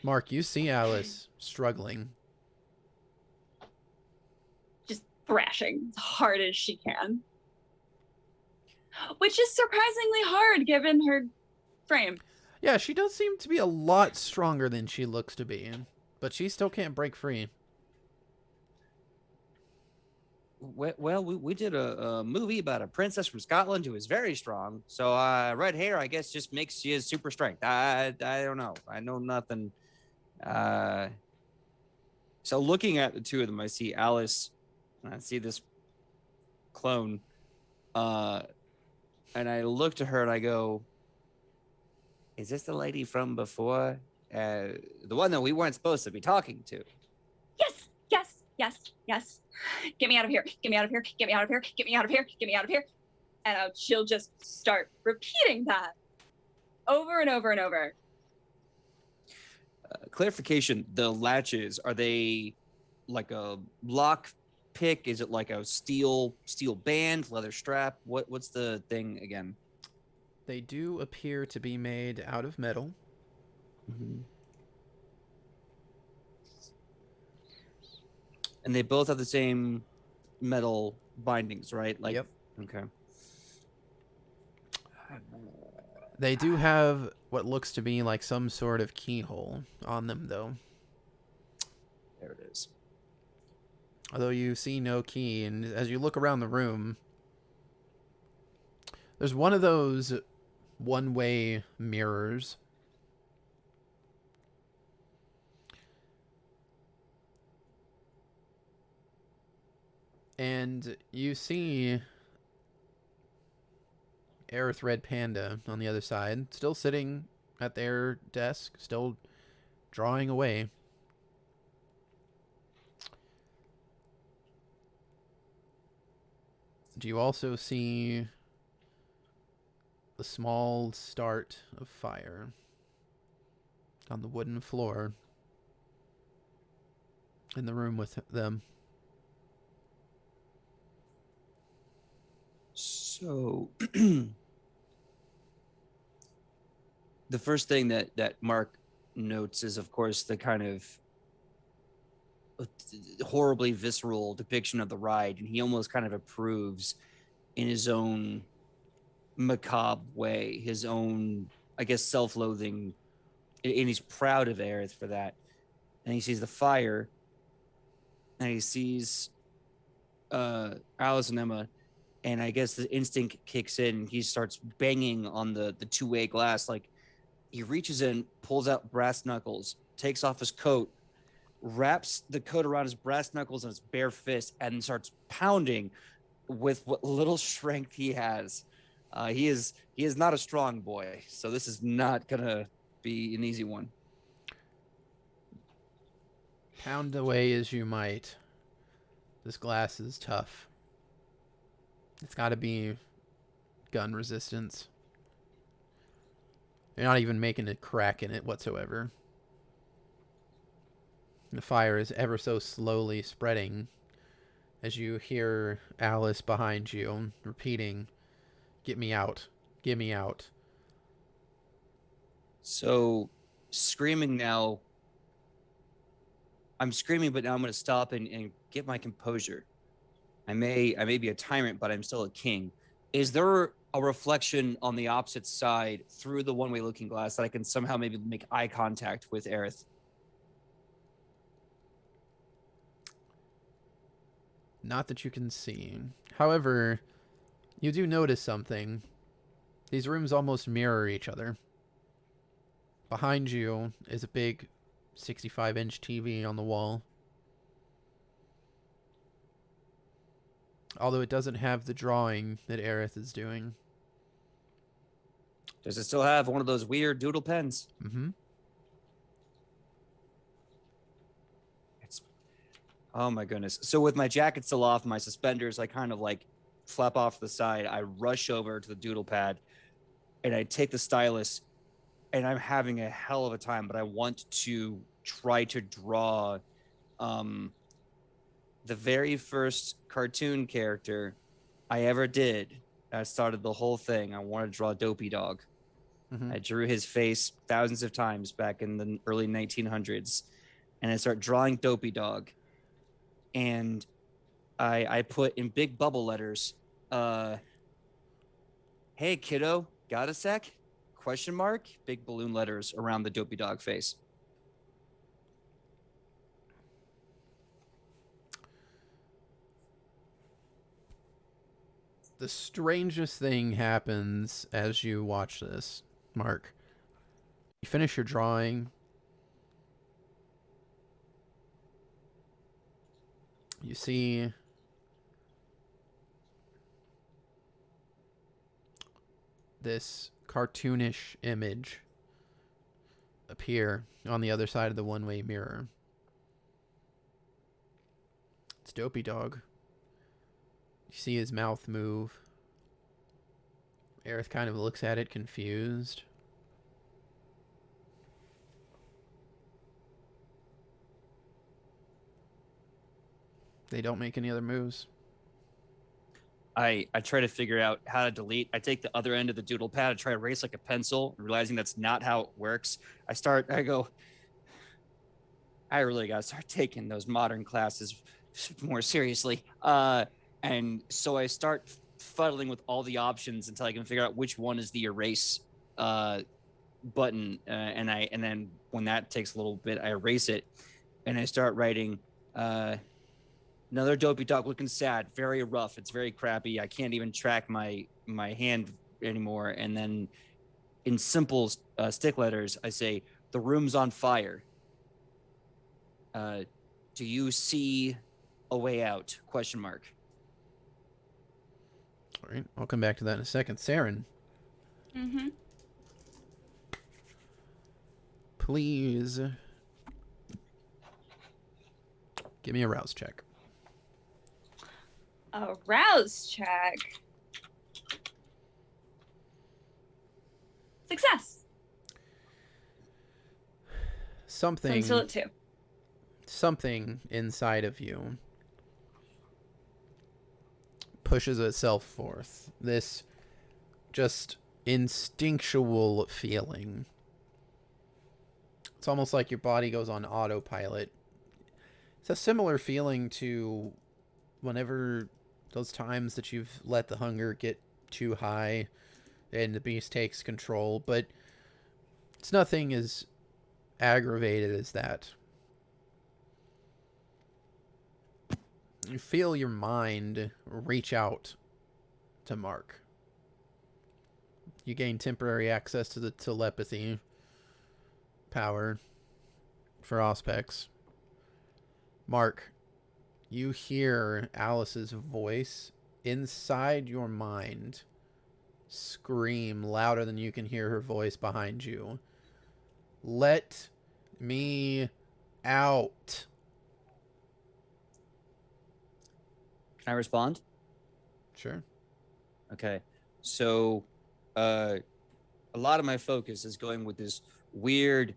Mark, you see Alice struggling. Just thrashing as hard as she can. Which is surprisingly hard given her frame. Yeah, she does seem to be a lot stronger than she looks to be, but she still can't break free. Well, we did a movie about a princess from Scotland who is very strong. So red hair, I guess, just makes you super strength. I don't know. I know nothing. So looking at the two of them, I see Alice, and I see this clone. And I look to her and I go, "Is this the lady from before? The one that we weren't supposed to be talking to?" Yes, yes, yes, yes. Get me out of here. Get me out of here. Get me out of here. Get me out of here. Get me out of here. And she'll just start repeating that over and over and over. Clarification, the latches, are they like a lock pick? Is it like a steel band, leather strap? What's the thing again? They do appear to be made out of metal. Mm-hmm. And they both have the same metal bindings, right? Like, Yep. okay. They do have what looks to be like some sort of keyhole on them, though. There it is. Although you see no key, and as you look around the room, there's one of those one-way mirrors. And you see Aerith Red Panda on the other side, still sitting at their desk, still drawing away. Do you also see the small start of fire on the wooden floor in the room with them? So the first thing that Mark notes is, of course, the kind of horribly visceral depiction of the ride, and he almost kind of approves in his own macabre way, his own, I guess, self-loathing, and he's proud of Aerith for that. And he sees the fire, and he sees Alice and Emma, and I guess the instinct kicks in. He starts banging on the two-way glass. Like, he reaches in, pulls out brass knuckles, takes off his coat, wraps the coat around his brass knuckles and his bare fist, and starts pounding with what little strength he has. He is not a strong boy, so this is not gonna be an easy one. Pound away as you might, this glass is tough. It's got to be gun resistance. You're not even making a crack in it whatsoever. The fire is ever so slowly spreading as you hear Alice behind you repeating, "Get me out. Get me out." So, screaming now. I'm screaming, but now I'm going to stop and get my composure. I may be a tyrant, but I'm still a king. Is there a reflection on the opposite side through the one-way looking glass that I can somehow maybe make eye contact with Aerith? Not that you can see. However, you do notice something. These rooms almost mirror each other. Behind you is a big 65-inch TV on the wall. Although it doesn't have the drawing that Aerith is doing. Does it still have one of those weird doodle pens? Mm-hmm. Oh my goodness. So with my jacket still off, my suspenders, I kind of like flap off to the side. I rush over to the doodle pad and I take the stylus, and I'm having a hell of a time, but I want to try to draw the very first cartoon character I ever did. That started the whole thing. I wanted to draw Dopey Dog. Mm-hmm. I drew his face thousands of times back in the early 1900s, and I start drawing Dopey Dog. And I put in big bubble letters, "Hey kiddo, got a sec?" Question mark, big balloon letters around the Dopey Dog face. The strangest thing happens as you watch this, Mark. You finish your drawing. You see this cartoonish image appear on the other side of the one-way mirror. It's Dopey Dog. You see his mouth move. Aerith kind of looks at it confused. They don't make any other moves. I try to figure out how to delete. I take the other end of the doodle pad, I try to erase like a pencil, realizing that's not how it works. I go, I really gotta start taking those modern classes more seriously. And so I start fuddling with all the options until I can figure out which one is the erase button. And then when that takes a little bit, I erase it, and I start writing. Another dopey dog looking sad, very rough. It's very crappy. I can't even track my hand anymore. And then in simple stick letters, I say, "The room's on fire. Do you see a way out?" Question mark. All right, I'll come back to that in a second. Seren, Mm-hmm. please give me a rouse check. A rouse check. Success. So I'm Something still at 2. something inside of you pushes itself forth. This just instinctual feeling. It's almost like your body goes on autopilot. It's a similar feeling to whenever those times that you've let the hunger get too high and the beast takes control, but it's nothing as aggravated as that. You feel your mind reach out to Mark. You gain temporary access to the telepathy power for Auspex. Mark, you hear Alice's voice inside your mind scream louder than you can hear her voice behind you. Let me out. Can I respond? Sure. Okay. So a lot of my focus is going with this weird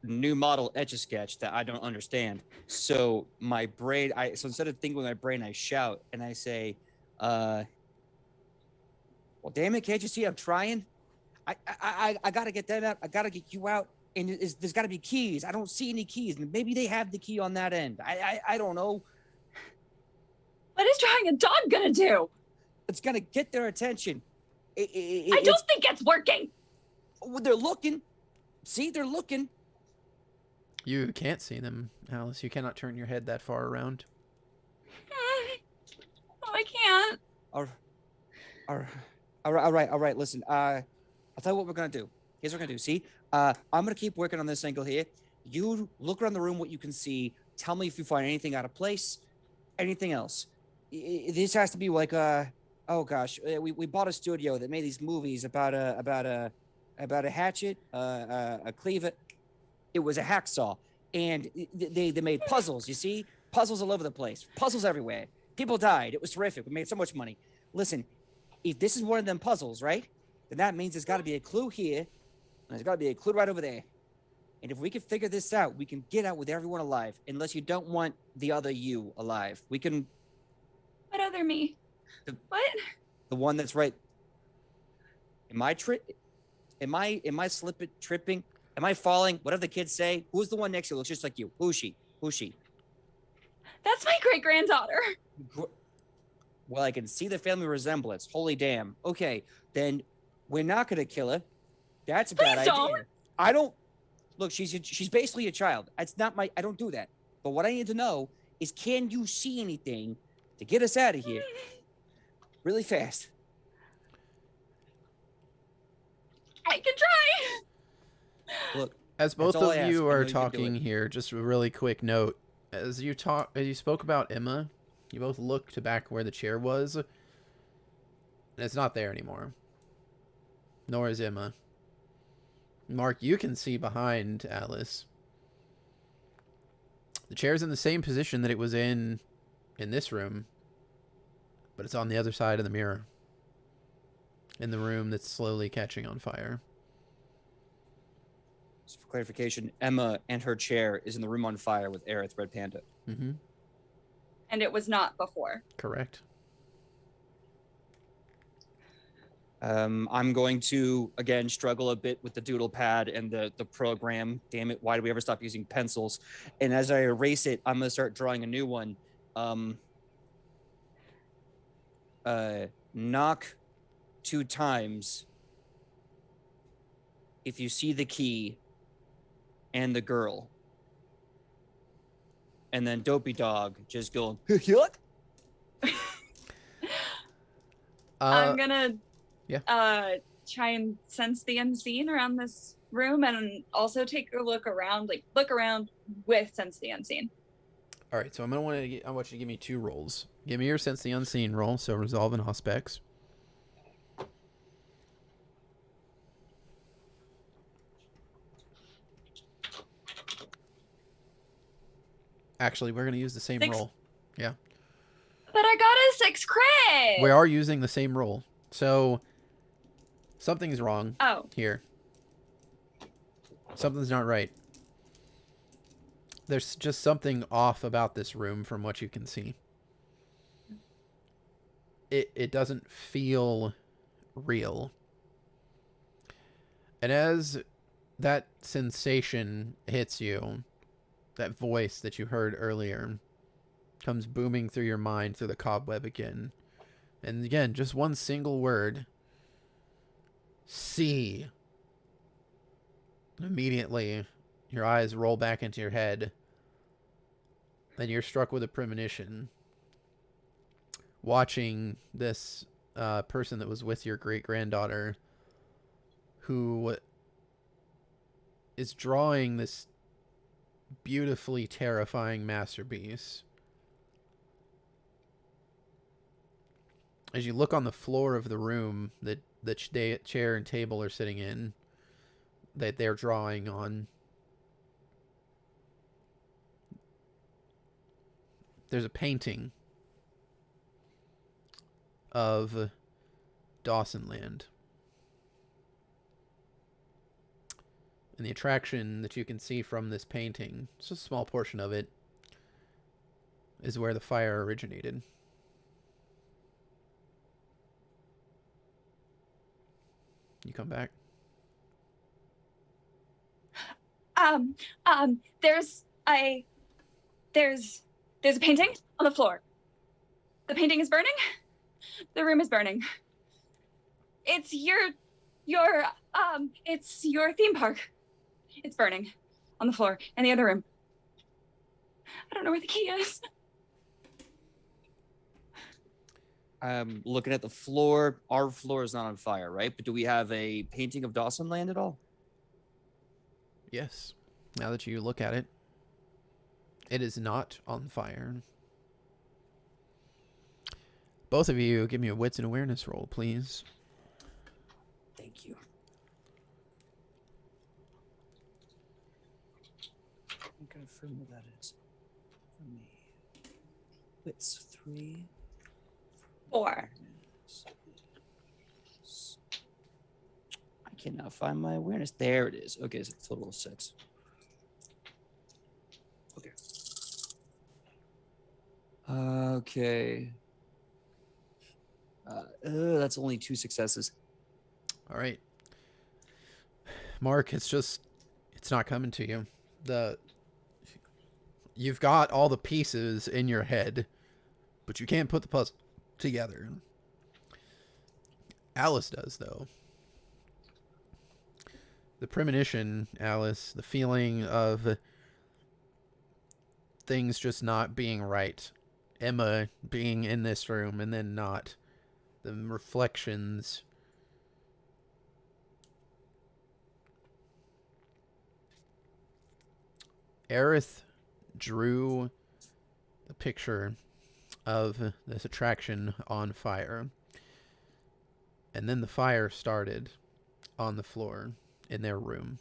new model Etch-a-Sketch that I don't understand. So my brain, so instead of thinking with my brain, I shout and I say, well, damn it, can't you see I'm trying? I gotta get that out. I gotta get you out. And there's gotta be keys. I don't see any keys. And maybe they have the key on that end. I don't know. What is drawing a dog gonna do? It's gonna get their attention. I don't think it's working. They're looking. See, they're looking. You can't see them, Alice. You cannot turn your head that far around. Oh, I can't. All right. Listen, I'll tell you what we're gonna do. Here's what we're gonna do. See, I'm gonna keep working on this angle here. You look around the room, what you can see. Tell me if you find anything out of place, anything else. This has to be like oh gosh, we bought a studio that made these movies about a hatchet, a cleaver. It was a hacksaw, and they made puzzles. You see, puzzles all over the place, puzzles everywhere. People died. It was terrific. We made so much money. Listen, if this is one of them puzzles, right, then that means there's got to be a clue here, and there's got to be a clue right over there. And if we can figure this out, we can get out with everyone alive. Unless you don't want the other you alive, we can. What other me? What? The one that's right. Am I tripping? Am I falling? Whatever the kids say. Who's the one next to you? Looks just like you. Who's she? That's my great-granddaughter. Well, I can see the family resemblance. Holy damn. Okay, then we're not gonna kill her. That's a bad idea. I don't. Look, she's basically a child. It's not my. I don't do that. But what I need to know is, can you see anything to get us out of here really fast? I can try. Look, as both of you are you talking here, just a really quick note. As you spoke about Emma, you both look to back where the chair was, and it's not there anymore. Nor is Emma. Mark, you can see behind Alice. The chair's in the same position that it was in this room, but it's on the other side of the mirror. In the room that's slowly catching on fire. So for clarification, Emma and her chair is in the room on fire with Aerith, Red Panda. Mm-hmm. And it was not before. Correct. I'm going to, again, struggle a bit with the doodle pad and the program. Damn it, why do we ever stop using pencils? And as I erase it, I'm going to start drawing a new one. Knock 2 times if you see the key and the girl. And then Dopey Dog just going, yuck. I'm gonna yeah. try and sense the unseen around this room and also take a look around, like look around with sense the unseen. All right, so I want you to give me 2 rolls. Give me your sense the unseen roll, so resolve and auspex. Actually, we're going to use the same 6. roll. Yeah. But I got a 6 crit! We are using the same roll. So, something's wrong here. Something's not right. There's just something off about this room from what you can see. It doesn't feel real. And as that sensation hits you, that voice that you heard earlier comes booming through your mind through the cobweb again. And again, just one single word. See. Immediately, your eyes roll back into your head. And you're struck with a premonition. Watching this person that was with your great-granddaughter, who is drawing this beautifully terrifying masterpiece. As you look on the floor of the room that the chair and table are sitting in, that they're drawing on, there's a painting of Dawsonland. And the attraction that you can see from this painting, just a small portion of it, is where the fire originated. You come back. There's a painting on the floor. The painting is burning. The room is burning. It's it's your theme park. It's burning on the floor and the other room. I don't know where the key is. I'm looking at the floor. Our floor is not on fire, right? But do we have a painting of Dawsonland at all? Yes. Now that you look at it, it is not on fire. Both of you, give me a wits and awareness roll, please. Thank you. I'm gonna confirm what that is for me. Wits 3. 4. I cannot find my awareness. There it is. Okay, it's a total of 6. Okay. Okay. That's only 2 successes. All right. Mark, it's not coming to you. You've got all the pieces in your head, but you can't put the puzzle together. Alice does, though. The premonition, Alice, the feeling of things just not being right. Emma being in this room and then not. The reflections. Aerith drew the picture of this attraction on fire. And then the fire started on the floor in their room.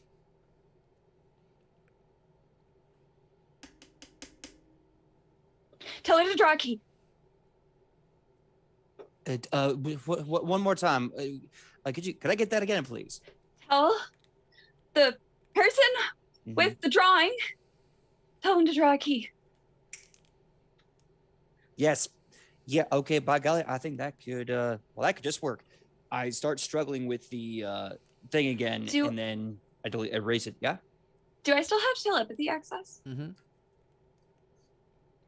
Tell her to draw a key. One more time. Could I get that again, please? Tell the person with the drawing, tell him to draw a key. Yes. Yeah, okay, by golly, I think that could that could just work. I start struggling with the thing again, and then I erase it. Yeah. Do I still have telepathy access? Mm-hmm.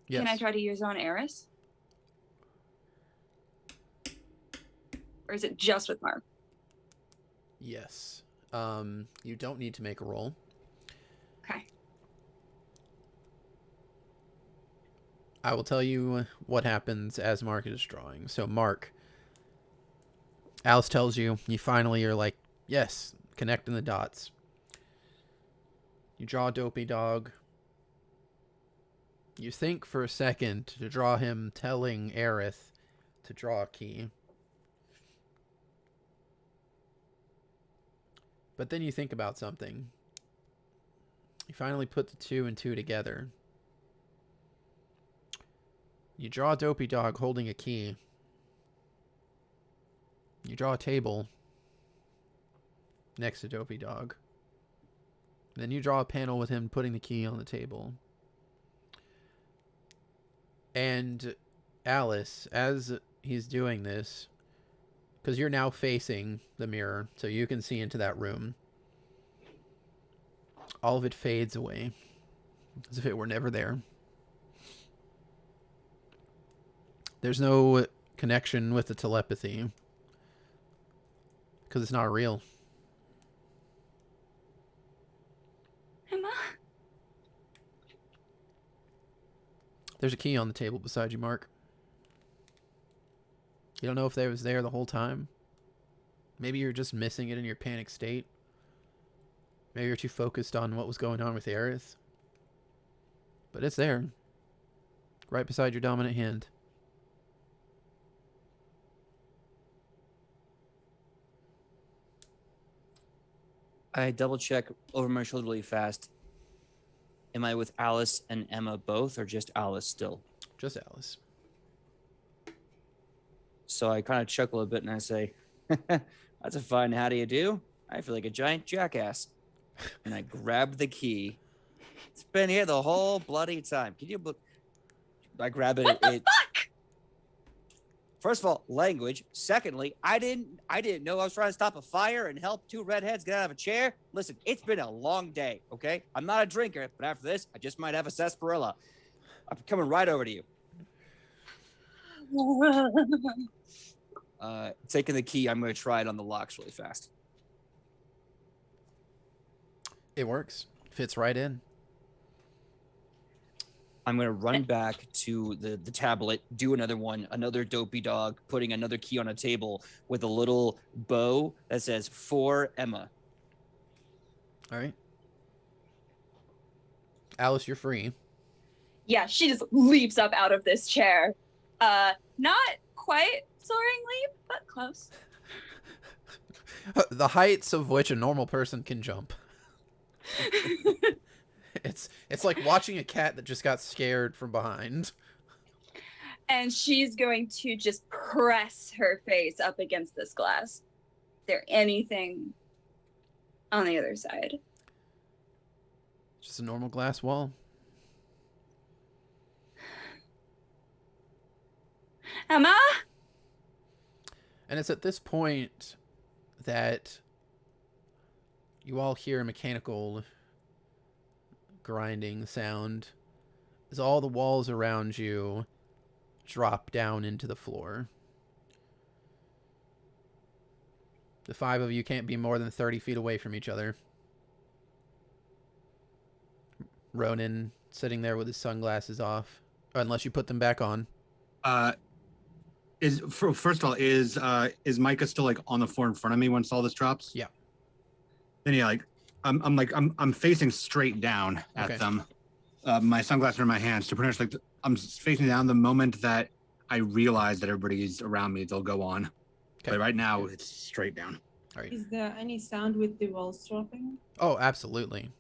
Yes. Can I try to use it on Eris? Or is it just with Mark? Yes. You don't need to make a roll. Okay. I will tell you what happens as Mark is drawing. So, Mark, Alice tells you, you finally are like, yes, connecting the dots. You draw Dopey Dog. You think for a second to draw him telling Aerith to draw a key. But then you think about something. You finally put the 2 and 2 together. You draw a Dopey Dog holding a key. You draw a table next to Dopey Dog. Then you draw a panel with him putting the key on the table. And Alice, as he's doing this, because you're now facing the mirror, so you can see into that room, all of it fades away, as if it were never there. There's no connection with the telepathy, because it's not real. Emma? There's a key on the table beside you, Mark. You don't know if it was there the whole time. Maybe you're just missing it in your panic state. Maybe you're too focused on what was going on with Aerith. But it's there. Right beside your dominant hand. I double check over my shoulder really fast. Am I with Alice and Emma both, or just Alice still? Just Alice. So I kind of chuckle a bit and I say, that's a fine how do you do? I feel like a giant jackass. And I grab the key. It's been here the whole bloody time. Can you believe? I grab it. What the fuck? First of all, language. Secondly, I didn't know I was trying to stop a fire and help 2 redheads get out of a chair. Listen, it's been a long day, okay? I'm not a drinker, but after this, I just might have a sarsaparilla. I'm coming right over to you. Taking the key, I'm going to try it on the locks really fast. It works. Fits right in. I'm going to run back to the tablet, do another one, another Dopey Dog, putting another key on a table with a little bow that says, for Emma. All right. Alice, you're free. Yeah, she just leaps up out of this chair. Not quite soaring leap, but close. The heights of which a normal person can jump. It's like watching a cat that just got scared from behind. And she's going to just press her face up against this glass. Is there anything on the other side? Just a normal glass wall. Emma? And it's at this point that you all hear a mechanical grinding sound as all the walls around you drop down into the floor. The 5 of you can't be more than 30 feet away from each other. Ronan sitting there with his sunglasses off, unless you put them back on. First of all, is Micah still like on the floor in front of me once all this drops? Yeah. Then yeah, like I'm facing straight down at them. My sunglasses are in my hands. So pretty much like I'm facing down. The moment that I realize that everybody's around me, they'll go on. Okay. But right now it's straight down. All right. Is there any sound with the walls dropping? Oh, absolutely.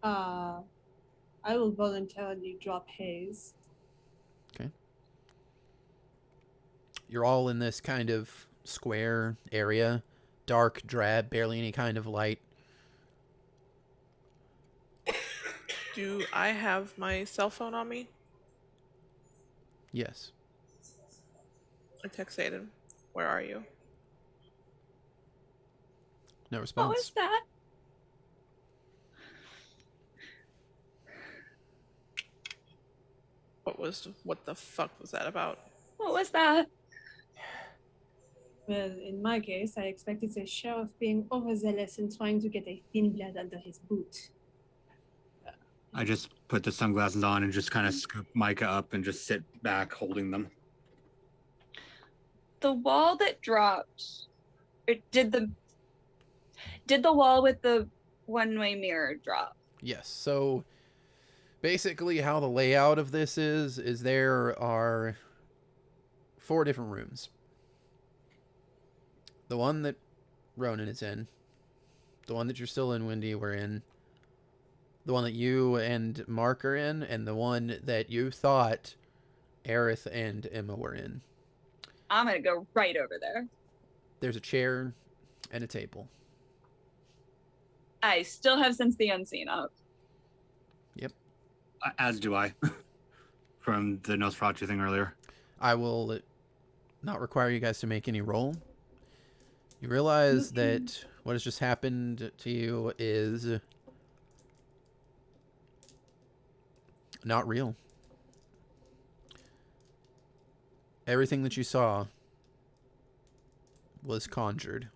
I will voluntarily drop haze. Okay. You're all in this kind of square area. Dark, drab, barely any kind of light. Do I have my cell phone on me? Yes. I text Aiden, where are you? No What response. was that? What the fuck was that about? What was that? Well, in my case, I expected the sheriff being overzealous and trying to get a thin blood under his boot. I just put the sunglasses on and just kind of scoop Micah up and just sit back holding them. The wall that dropped, or did the wall with the one-way mirror drop? Yes. So basically how the layout of this is there are 4 different rooms. The one that Ronan is in, the one that you're still in, Wendy, we're in, the one that you and Mark are in, and the one that you thought Aerith and Emma were in. I'm gonna go right over there. There's a chair and a table. I still have Sense the Unseen up. Yep. As do I. From the Nosferatu thing earlier. I will not require you guys to make any roll. You realize that what has just happened to you is not real. Everything that you saw was conjured.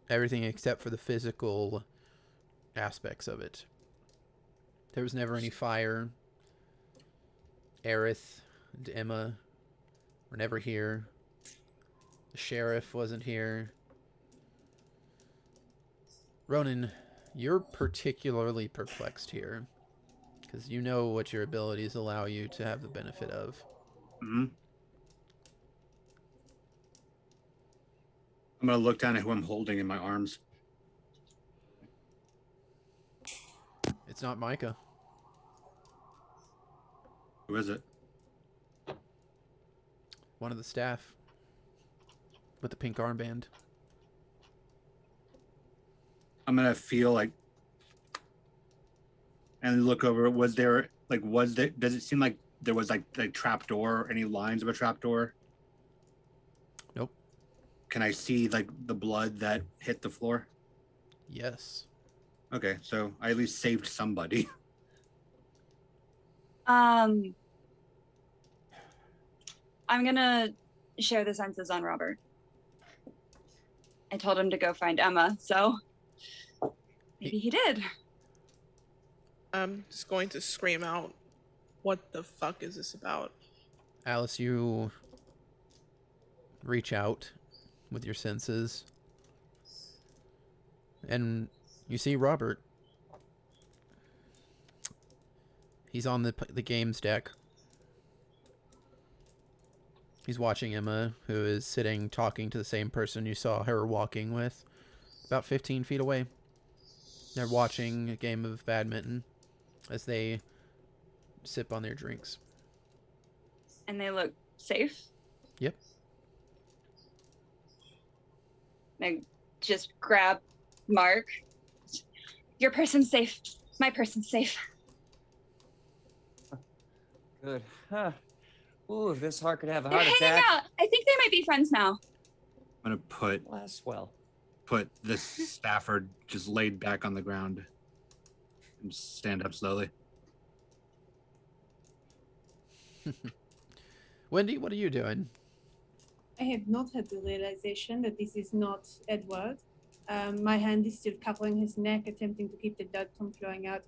Everything except for the physical aspects of it. There was never any fire. Aerith and Emma were never here. The sheriff wasn't here. Ronan, you're particularly perplexed here. Because you know what your abilities allow you to have the benefit of. Mm-hmm. I'm going to look down at who I'm holding in my arms. It's not Micah. Who is it? One of the staff. With the pink armband. I'm going to feel like... And look over. Does it seem like there was like a trap door, any lines of a trap door? Nope. Can I see like the blood that hit the floor? Yes. Okay, so I at least saved somebody. I'm gonna share the senses on Robert. I told him to go find Emma, so maybe he did. I'm just going to scream out, what the fuck is this about? Alice, you reach out with your senses. And you see Robert. He's on the games deck. He's watching Emma, who is sitting talking to the same person you saw her walking with, about 15 feet away. They're watching a game of badminton as they sip on their drinks. And they look safe. Yep. I just grab Mark. Your person's safe. My person's safe. Good. Huh. Ooh, if this heart could have a They're heart hanging attack. out. I think they might be friends now. I'm going to Last well. put this Stafford just laid back on the ground and stand up slowly. Wendy, what are you doing? I have not had the realization that this is not Edward. My hand is still covering his neck, attempting to keep the blood from flowing out.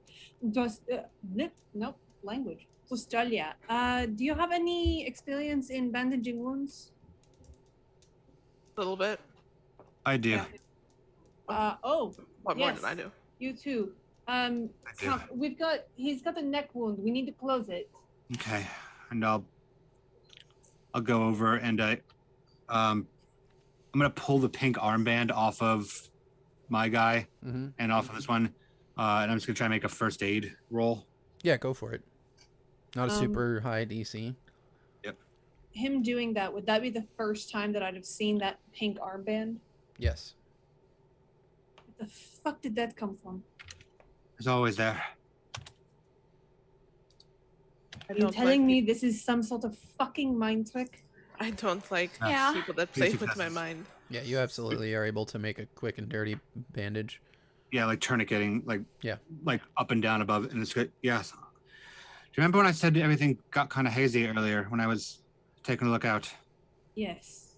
Language. Australia. Do you have any experience in bandaging wounds? A little bit. I do. What more yes. than I do? You too. do. He's got a neck wound. We need to close it. Okay, and I'll go over and I'm gonna pull the pink armband off of my guy and off of this one, and I'm just gonna try and make a first aid roll. Yeah, go for it. Not a super high DC. Yep. Him doing that, would that be the first time that I'd have seen that pink armband? Yes. What the fuck did that come from? It's always there. Are you telling me this is some sort of fucking mind trick? I don't like Yeah. people that Please play with my successes. mind. Yeah, you absolutely are able to make a quick and dirty bandage. Yeah, like tourniqueting, Yeah. like up and down above, and it's good. Yes. Do you remember when I said everything got kind of hazy earlier when I was taking a look out? Yes.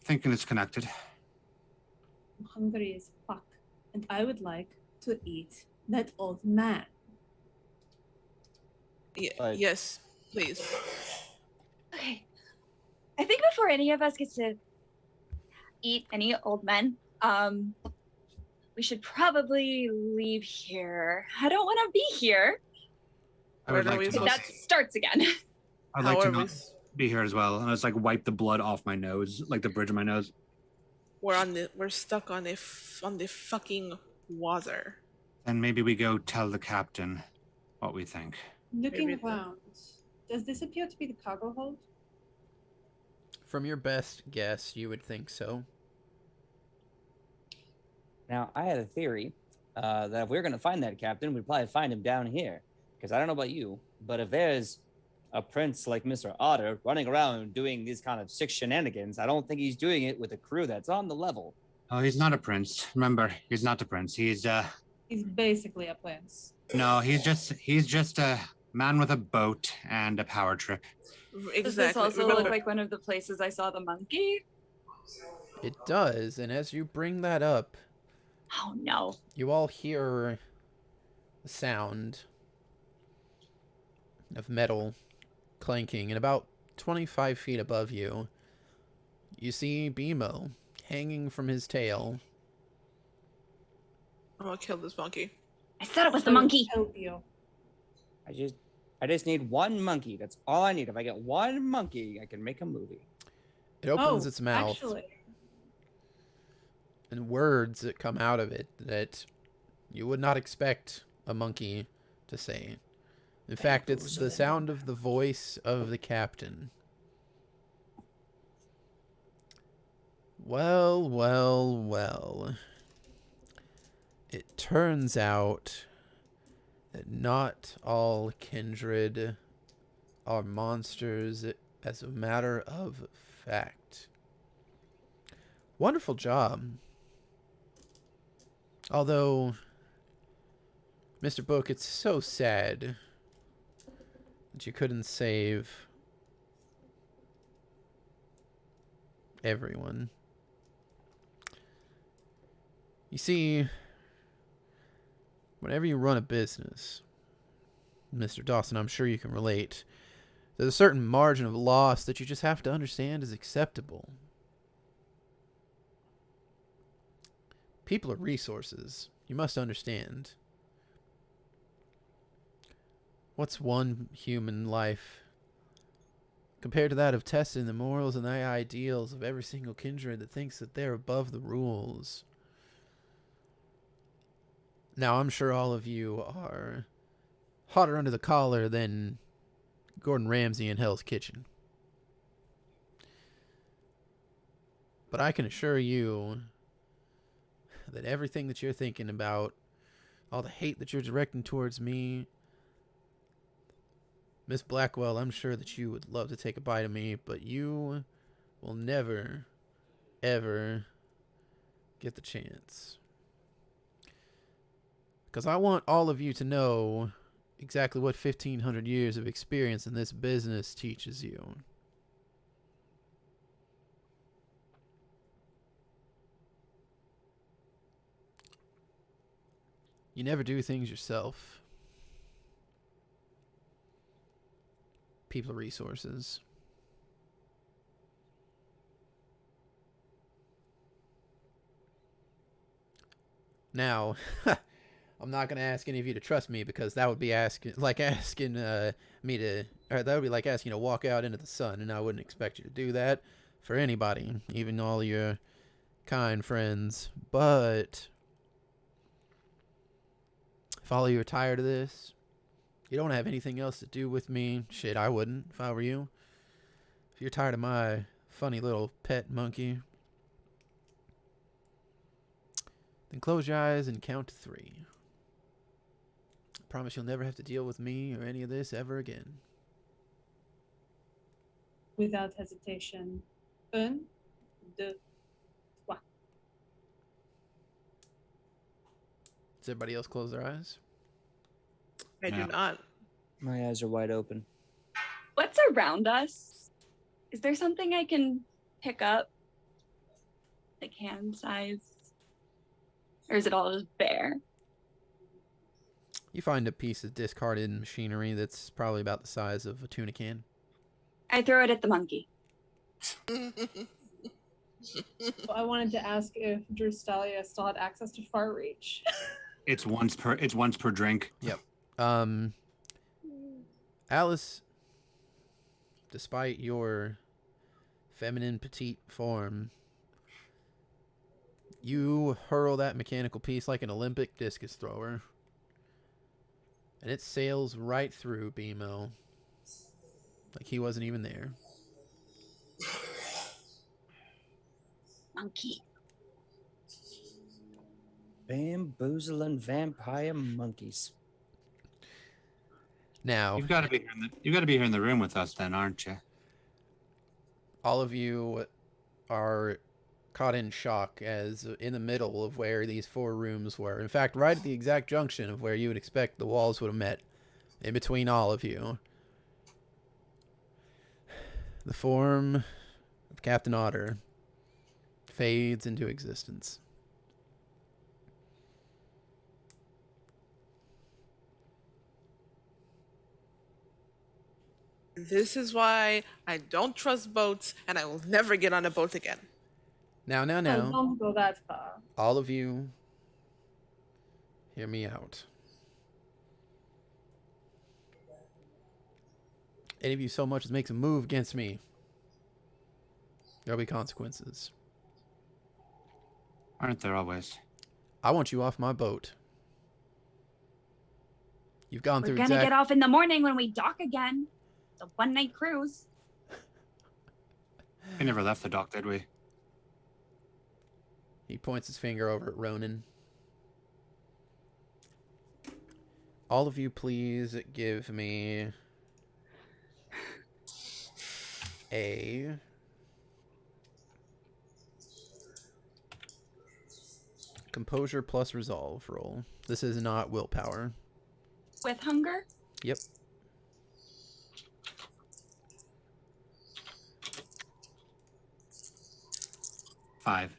Thinking it's connected. I'm hungry as fuck, and I would like to eat that old man. Yes, please. Okay. I think before any of us gets to eat any old men, we should probably leave here. I don't want to be here. I would Where are like we to. supposed That starts again. I'd like to How are we not be here as well. And I was like wipe the blood off my nose, like the bridge of my nose. We're stuck on the fucking water. And maybe we go tell the captain what we think. Looking Maybe around, does this appear to be the cargo hold? From your best guess, you would think so. Now, I had a theory that if we were going to find that captain, we'd probably find him down here. Because I don't know about you, but if there's a prince like Mr. Otter running around doing these kind of sick shenanigans, I don't think he's doing it with a crew that's on the level. Oh, he's not a prince. Remember, he's not a prince. He's He's basically a prince. no, he's just a man with a boat and a power trip. Exactly. Does this also Remember- look like one of the places I saw the monkey? It does, and as you bring that up, Oh no. you all hear the sound of metal clanking, and about 25 feet above you, you see Bimo hanging from his tail. I'm gonna kill this monkey. I said it was the monkey. Help you. I just need one monkey. That's all I need. If I get one monkey, I can make a movie. It opens its mouth, Actually, and words that come out of it that you would not expect a monkey to say. In fact, it's the sound of the voice of the captain. Well, well, well. It turns out that not all kindred are monsters, as a matter of fact. Wonderful job. Although, Mr. Book, it's so sad that you couldn't save everyone. You see, whenever you run a business, Mr. Dawson, I'm sure you can relate, there's a certain margin of loss that you just have to understand is acceptable. People are resources. You must understand. What's one human life compared to that of testing the morals and the ideals of every single kindred that thinks that they're above the rules? Now, I'm sure all of you are hotter under the collar than Gordon Ramsay in Hell's Kitchen. But I can assure you that everything that you're thinking about, all the hate that you're directing towards me, Miss Blackwell, I'm sure that you would love to take a bite of me, but you will never, ever get the chance. Because I want all of you to know exactly what 1,500 years of experience in this business teaches you. You never do things yourself. People are resources. Now, I'm not going to ask any of you to trust me, because that would be asking me to, or that would be like asking you to walk out into the sun, and I wouldn't expect you to do that for anybody, even all your kind friends. But if all of you are tired of this, you don't have anything else to do with me, shit, I wouldn't if I were you. If you're tired of my funny little pet monkey, then close your eyes and count to 3. I promise you'll never have to deal with me or any of this ever again. without hesitation. Un, deux, trois. Does everybody else close their eyes? I Yeah. do not. My eyes are wide open. What's around us? Is there something I can pick up? Like hand size? Or is it all just bare? You find a piece of discarded machinery that's probably about the size of a tuna can. I throw it at the monkey. Well, I wanted to ask if Drustalia still had access to Far Reach. It's once per drink. Yep. Alice, despite your feminine petite form, you hurl that mechanical piece like an Olympic discus thrower. And it sails right through BMO. Like he wasn't even there. Monkey. Bamboozling vampire monkeys. Now, You've got to be here in the room with us, then, aren't you? all of you are caught in shock as in the middle of where these 4 rooms were. In fact, right at the exact junction of where you would expect the walls would have met. In between all of you, the form of Captain Otter fades into existence. This is why I don't trust boats, and I will never get on a boat again. Now, Oh, don't go that far. all of you, hear me out. Any of you so much as makes a move against me, there'll be consequences. Aren't there always? I want you off my boat. You've gone We're through gonna get off in the morning when we dock again. It's a one-night cruise. We never left the dock, did we? He points his finger over at Ronan. All of you, please give me a composure plus resolve roll. This is not willpower. With hunger? Yep. Five.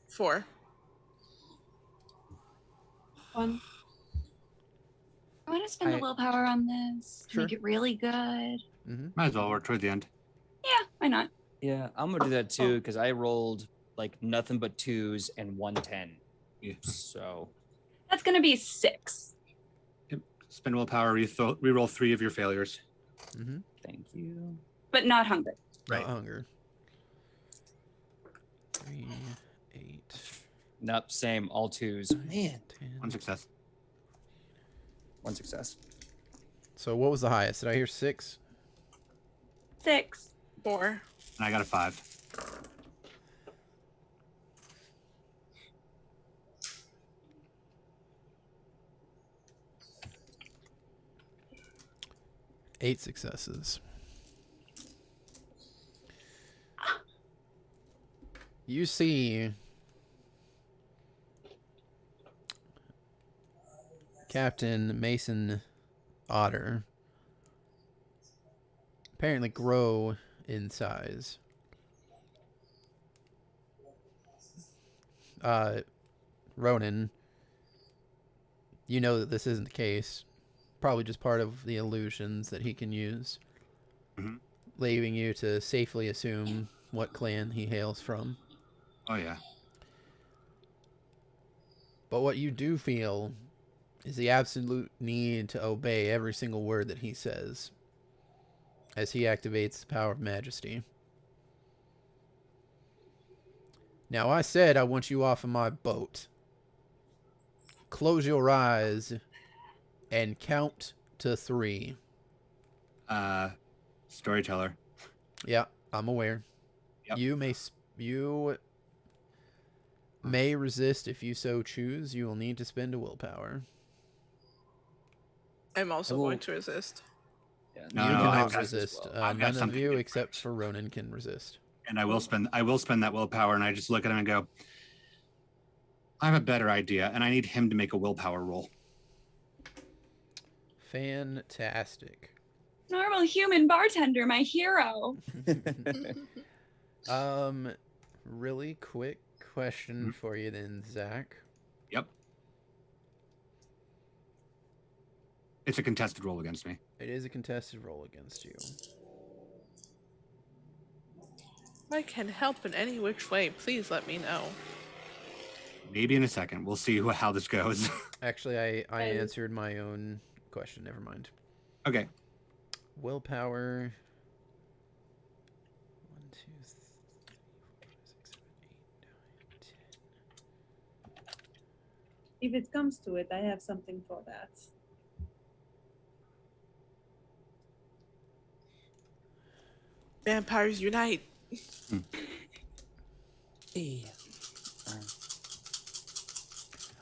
4. 1. I want to spend the willpower on this. Sure. Make it really good. Might as well work toward the end. Yeah, why not? Yeah, I'm gonna do that too because I rolled like nothing but 2s and 110. Yeah. So That's gonna be 6. Spend willpower, reroll 3 of your failures. thank you. But not hunger. Not hunger. 3, 8, Nope, same, all 2s. Man, 10. 1 success. 1 success. So what was the highest? Did I hear 6? 6. 4. And I got a 5. Eight successes. You see Captain Mason Otter apparently grow in size. Ronan, you know that this isn't the case. Probably just part of the illusions that he can use, leaving you to safely assume what clan he hails from. Oh, yeah. But what you do feel is the absolute need to obey every single word that he says as he activates the power of majesty. Now, I said I want you off of my boat. Close your eyes and count to 3. Storyteller. Yeah, I'm aware. Yep. You may resist if you so choose. You will need to spend a willpower. I'm also I will- going to resist. Yeah. No, You no, cannot I've got- resist. I've got None of something you different. except for Ronan can resist. And I will spend that willpower, and I just look at him and go, I have a better idea, and I need him to make a willpower roll. Fantastic. Normal human bartender, my hero. Really quick question for you then, Zach. Yep. It's a contested roll against me. It is a contested roll against you. If I can help in any which way, please let me know. Maybe in a second. We'll see how this goes. Actually, I answered my own question. Never mind. Okay. Willpower. 1, 2, 3, 4, 5, 6, 7, 8, 9, 10. If it comes to it, I have something for that. Vampires unite.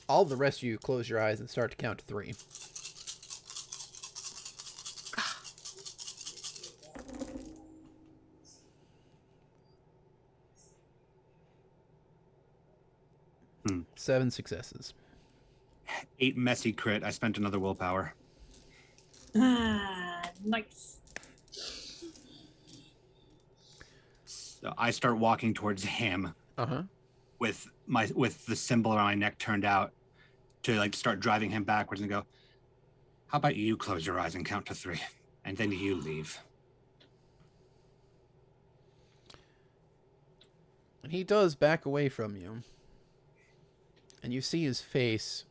All the rest of you close your eyes and start to count to 3. Hmm. 7 successes. 8 messy crit. I spent another willpower. Ah, nice. So I start walking towards him Uh-huh. with the symbol around my neck turned out to like start driving him backwards and go, how about you close your eyes and count to 3, and then you leave. And he does back away from you. And you see his face.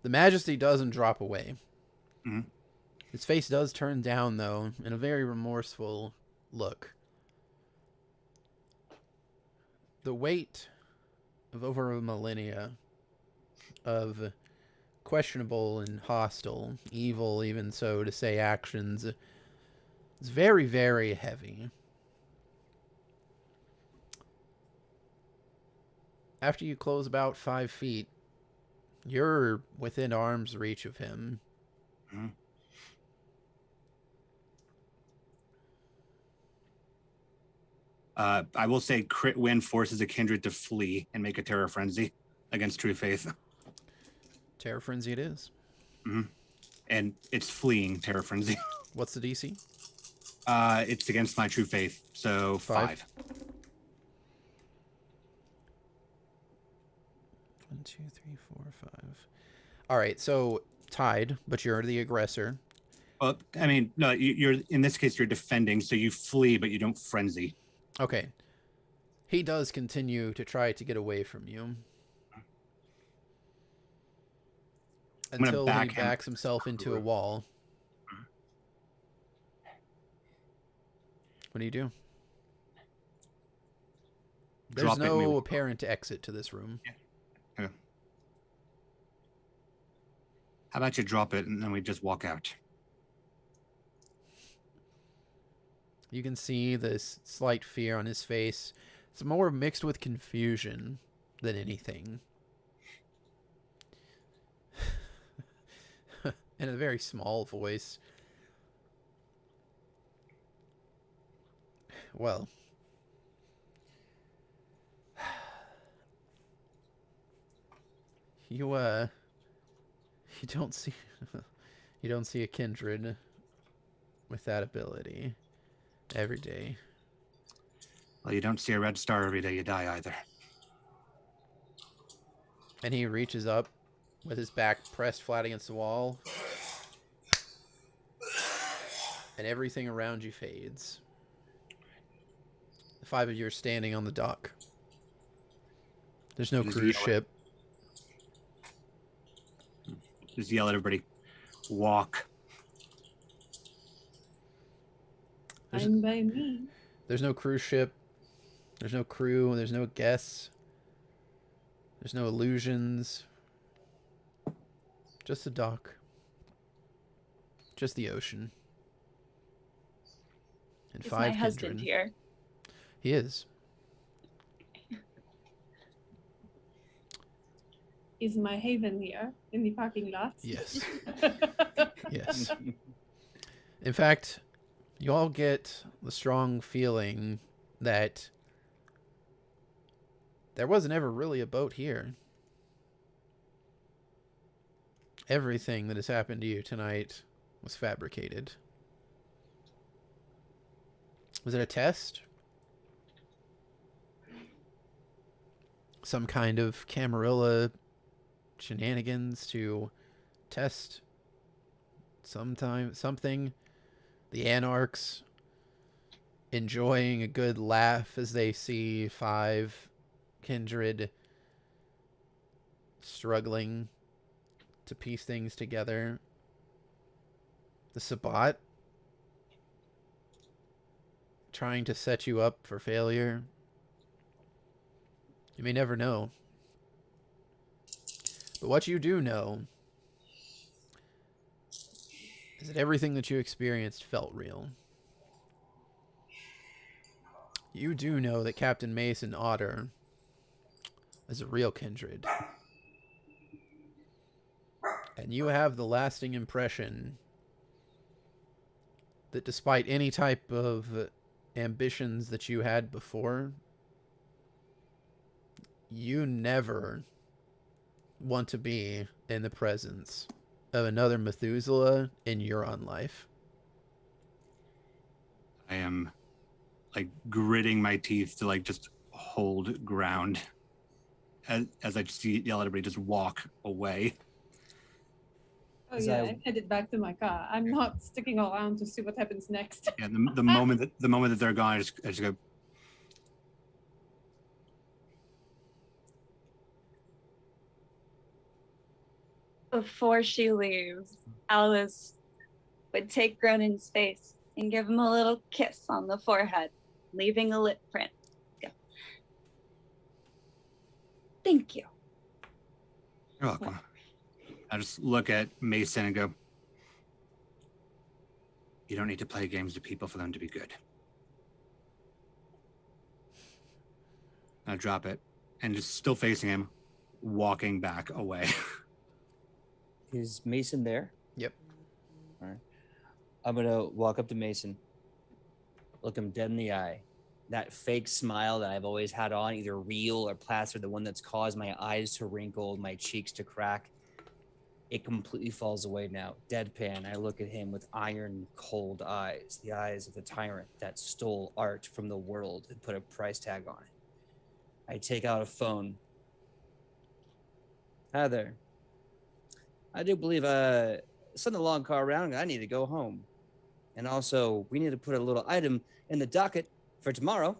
The majesty doesn't drop away. Mhm. His face does turn down, though, in a very remorseful look. The weight of over a millennia of questionable and hostile, evil even so to say, actions is very, very heavy. After you close about 5 feet, you're within arm's reach of him. Mm-hmm. I will say crit win forces a kindred to flee and make a terror frenzy against True Faith. Terror Frenzy it is. Mm-hmm. And it's fleeing terror frenzy. What's the DC? It's against my True Faith, so 5. 1, 2, 3, 4, 5. All right, so tied, but you're the aggressor. Well, I mean, no, you're in this case you're defending, so you flee, but you don't frenzy. Okay. He does continue to try to get away from you. Until he backs himself into a wall. What do you do? There's no apparent exit to this room. Yeah. How about you drop it and then we just walk out? You can see this slight fear on his face. It's more mixed with confusion than anything. In a very small voice. Well. You don't see you don't see a kindred with that ability every day. Well, you don't see a red star every day you die either. And he reaches up with his back pressed flat against the wall. And everything around you fades. The 5 of you are standing on the dock. There's no cruise ship. Just yell at everybody. Walk. Fine by me. There's no cruise ship. There's no crew. There's no guests. There's no illusions. Just the dock. Just the ocean. And Is 5 my kindred. husband here? He is. Is my haven here in the parking lot? Yes. Yes. In fact, you all get the strong feeling that there wasn't ever really a boat here. Everything that has happened to you tonight was fabricated. Was it a test? Some kind of Camarilla shenanigans to test something? The Anarchs enjoying a good laugh as they see 5 kindred struggling to piece things together. The Sabbat trying to set you up for failure. You may never know. But what you do know is that everything that you experienced felt real. You do know that Captain Mason Otter is a real kindred. And you have the lasting impression that despite any type of ambitions that you had before, you never want to be in the presence of another Methuselah in your own life. I am like gritting my teeth to like just hold ground as I just yell at everybody, just walk away. Oh yeah, I'm headed back to my car. I'm not sticking around to see what happens next. Yeah, the moment that they're gone, I just go. Before she leaves, Alice would take Gronin's face and give him a little kiss on the forehead, leaving a lip print. Go. Thank you. You're welcome. I just look at Mason and go, you don't need to play games with people for them to be good. I drop it and just still facing him, walking back away. Is Mason there? Yep. All right. I'm going to walk up to Mason, look him dead in the eye. That fake smile that I've always had on, either real or plastered, the one that's caused my eyes to wrinkle, my cheeks to crack, it completely falls away now. Deadpan, I look at him with iron cold eyes, the eyes of the tyrant that stole art from the world and put a price tag on it. I take out a phone. Hi there. I do believe send the long car around. I need to go home. And also, we need to put a little item in the docket for tomorrow.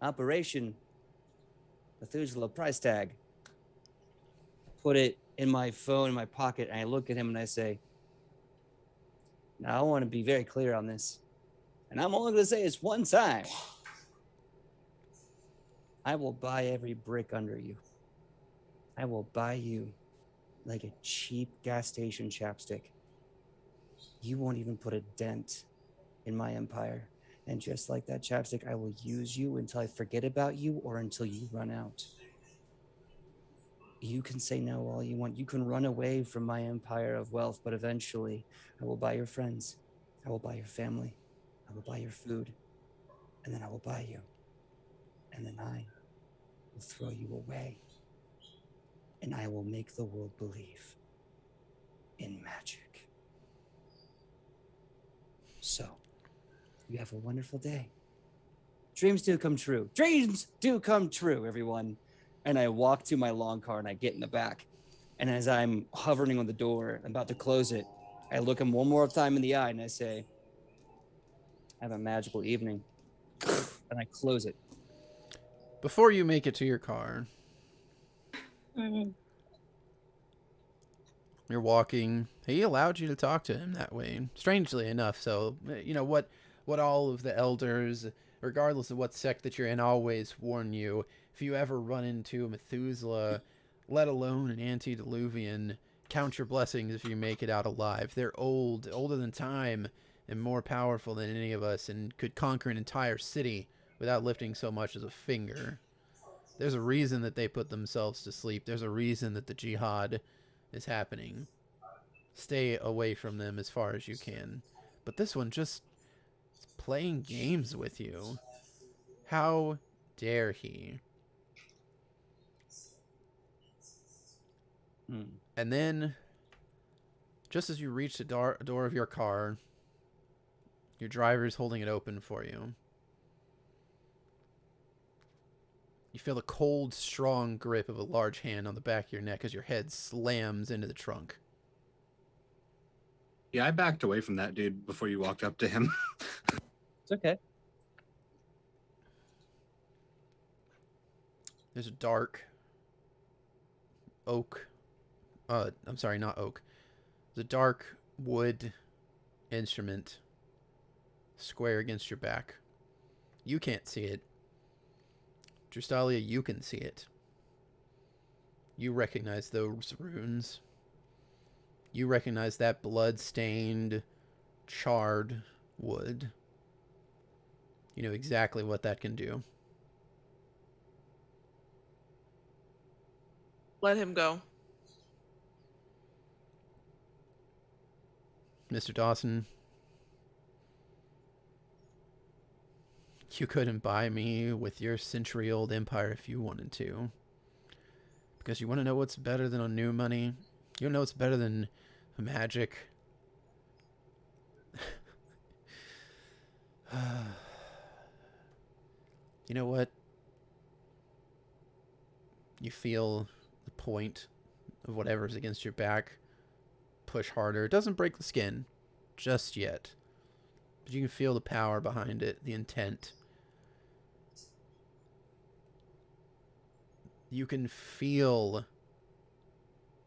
Operation Methuselah price tag. Put it in my phone in my pocket, and I look at him and I say, now I want to be very clear on this. And I'm only going to say this one time. I will buy every brick under you. I will buy you like a cheap gas station chapstick. You won't even put a dent in my empire. And just like that chapstick, I will use you until I forget about you or until you run out. You can say no all you want. You can run away from my empire of wealth, but eventually I will buy your friends. I will buy your family. I will buy your food. And then I will buy you. And then I will throw you away. And I will make the world believe in magic. So, you have a wonderful day. Dreams do come true. Dreams do come true, everyone. And I walk to my long car and I get in the back. And as I'm hovering on the door, I'm about to close it, I look him one more time in the eye and I say, have a magical evening. And I close it. Before you make it to your car, you're walking. He allowed you to talk to him that way, strangely enough. So, you know, what all of the elders, regardless of what sect that you're in, always warn you. If you ever run into a Methuselah, let alone an antediluvian, count your blessings if you make it out alive. They're older than time, and more powerful than any of us, and could conquer an entire city without lifting so much as a finger. There's a reason that they put themselves to sleep. There's a reason that the jihad is happening. Stay away from them as far as you can. But this one just is playing games with you. How dare he? And then, just as you reach the door of your car, your driver's holding it open for you. You feel the cold, strong grip of a large hand on the back of your neck as your head slams into the trunk. Yeah, I backed away from that dude before you walked up to him. It's okay. There's a dark oak. I'm sorry, not oak. There's a dark wood instrument square against your back. You can't see it. Drustalia, you can see it. You recognize those runes. You recognize that blood-stained, charred wood. You know exactly what that can do. Let him go. Mr. Dawson, you couldn't buy me with your century-old empire if you wanted to. Because you want to know what's better than a new money? You know what's better than magic? You know what? You feel the point of whatever's against your back push harder. It doesn't break the skin just yet, but you can feel the power behind it, the intent. You can feel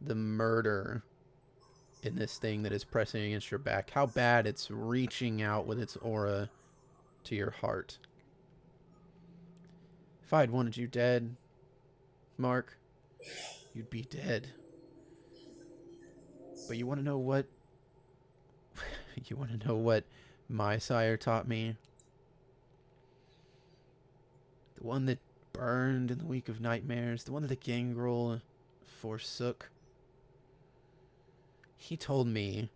the murder in this thing that is pressing against your back. How bad it's reaching out with its aura to your heart. If I had wanted you dead, Mark, you'd be dead. But you want to know what? You want to know what my sire taught me? The one that burned in the week of nightmares, the one that the gangrel forsook. He told me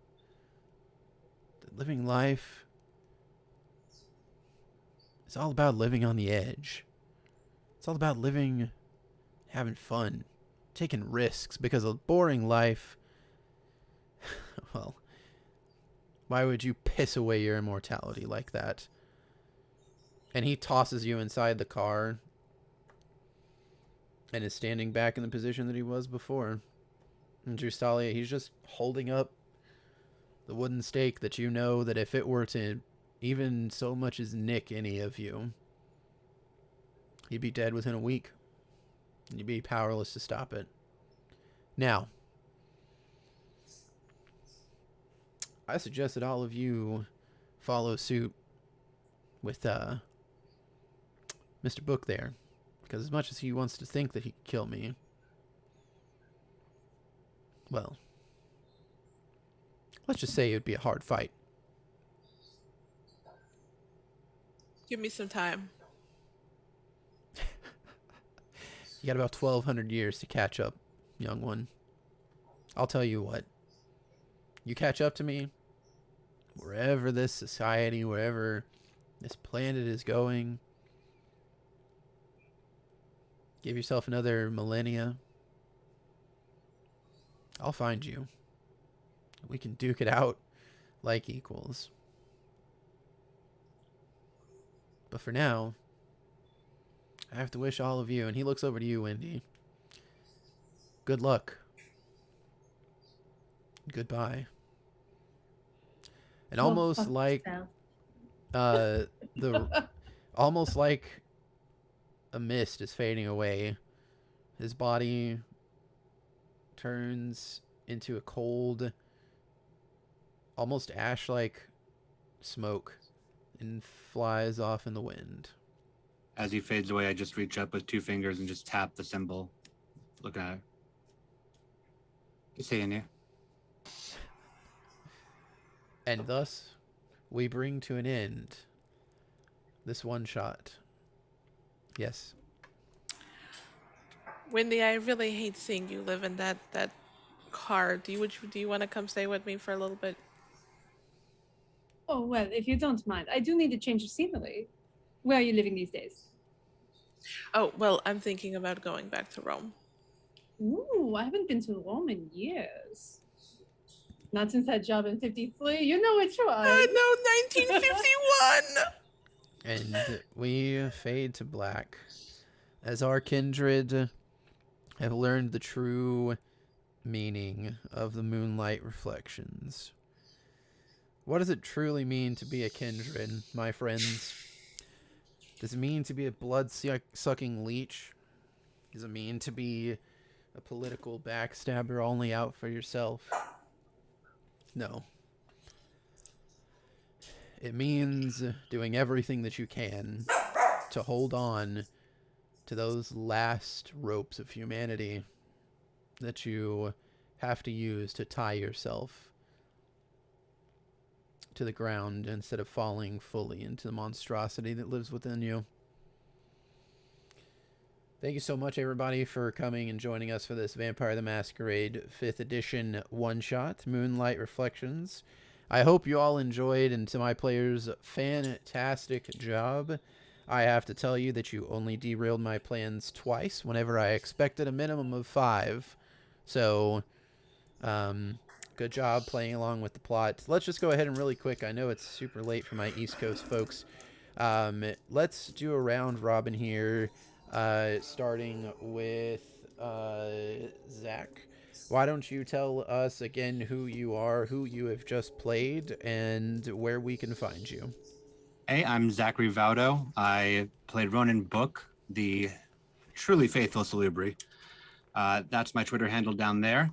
that living life is all about living on the edge. It's all about living, having fun, taking risks, because a boring life, well, why would you piss away your immortality like that? And he tosses you inside the car and is standing back in the position that he was before. And Drustalia, he's just holding up the wooden stake that you know that if it were to even so much as nick any of you, you'd be dead within a week. And you'd be powerless to stop it. Now, I suggest that all of you follow suit with Mr. Book there. Because as much as he wants to think that he could kill me, well, let's just say it would be a hard fight. Give me some time. You got about 1,200 years to catch up, young one. I'll tell you what. You catch up to me, wherever this society, wherever this planet is going, give yourself another millennia. I'll find you. We can duke it out like equals. But for now, I have to wish all of you, and he looks over to you, Wendy, good luck. Goodbye. And almost like almost like a mist is fading away, his body turns into a cold, almost ash-like smoke and flies off in the wind. As he fades away, I just reach up with 2 fingers and just tap the symbol. Look at it. Good seeing you. And thus, we bring to an end this one shot. Yes. Wendy, I really hate seeing you live in that car. Do you want to come stay with me for a little bit? Oh, well, if you don't mind, I do need to change the scenery. Where are you living these days? Oh, well, I'm thinking about going back to Rome. Ooh, I haven't been to Rome in years. Not since that job in 53. You know which one. No, 1951! And we fade to black as our kindred have learned the true meaning of the moonlight reflections. What does it truly mean to be a kindred, my friends? Does it mean to be a blood-sucking leech? Does it mean to be a political backstabber only out for yourself? No. It means doing everything that you can to hold on to those last ropes of humanity that you have to use to tie yourself to the ground instead of falling fully into the monstrosity that lives within you. Thank you so much, everybody, for coming and joining us for this Vampire the Masquerade 5th edition one-shot, Moonlight Reflections. I hope you all enjoyed, and to my players, fantastic job. I have to tell you that you only derailed my plans twice whenever I expected a minimum of 5. So, good job playing along with the plot. Let's just go ahead and really quick. I know it's super late for my East Coast folks. Let's do a round robin here, starting with Zach. Why don't you tell us again who you are, who you have just played, and where we can find you? Hey, I'm Zachary Vaudo. I played Ronan Book, the truly faithful Salubri. That's my Twitter handle down there.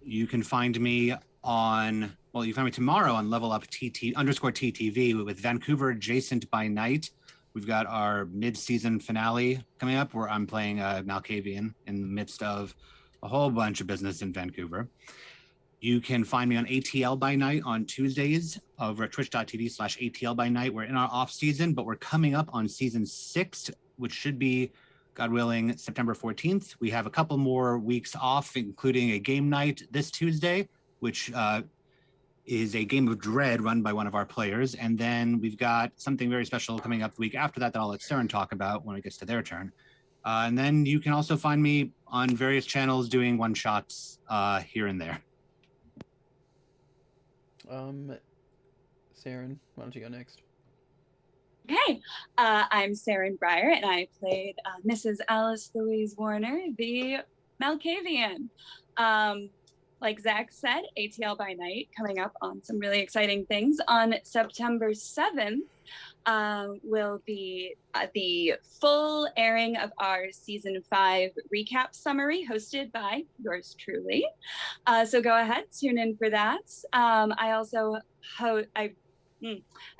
You can find me on, well, you can find me tomorrow on Level Up _TTV with Vancouver Adjacent by Night. We've got our mid-season finale coming up where I'm playing Malkavian in the midst of a whole bunch of business in Vancouver. You can find me on ATL by Night on Tuesdays over at twitch.tv/ATL by Night. We're in our off season, but we're coming up on season 6, which should be, God willing, September 14th. We have a couple more weeks off, including a game night this Tuesday, which is a game of Dread run by one of our players. And then we've got something very special coming up the week after that I'll let Seren talk about when it gets to their turn. And then you can also find me on various channels doing one-shots here and there. Seren, why don't you go next? Okay, I'm Seren Briar, and I played Mrs. Alice Louise Warner, the Malkavian. Like Zach said, ATL by Night coming up on some really exciting things. On September 7th will be the full airing of our Season 5 recap summary hosted by yours truly. So go ahead, tune in for that. I also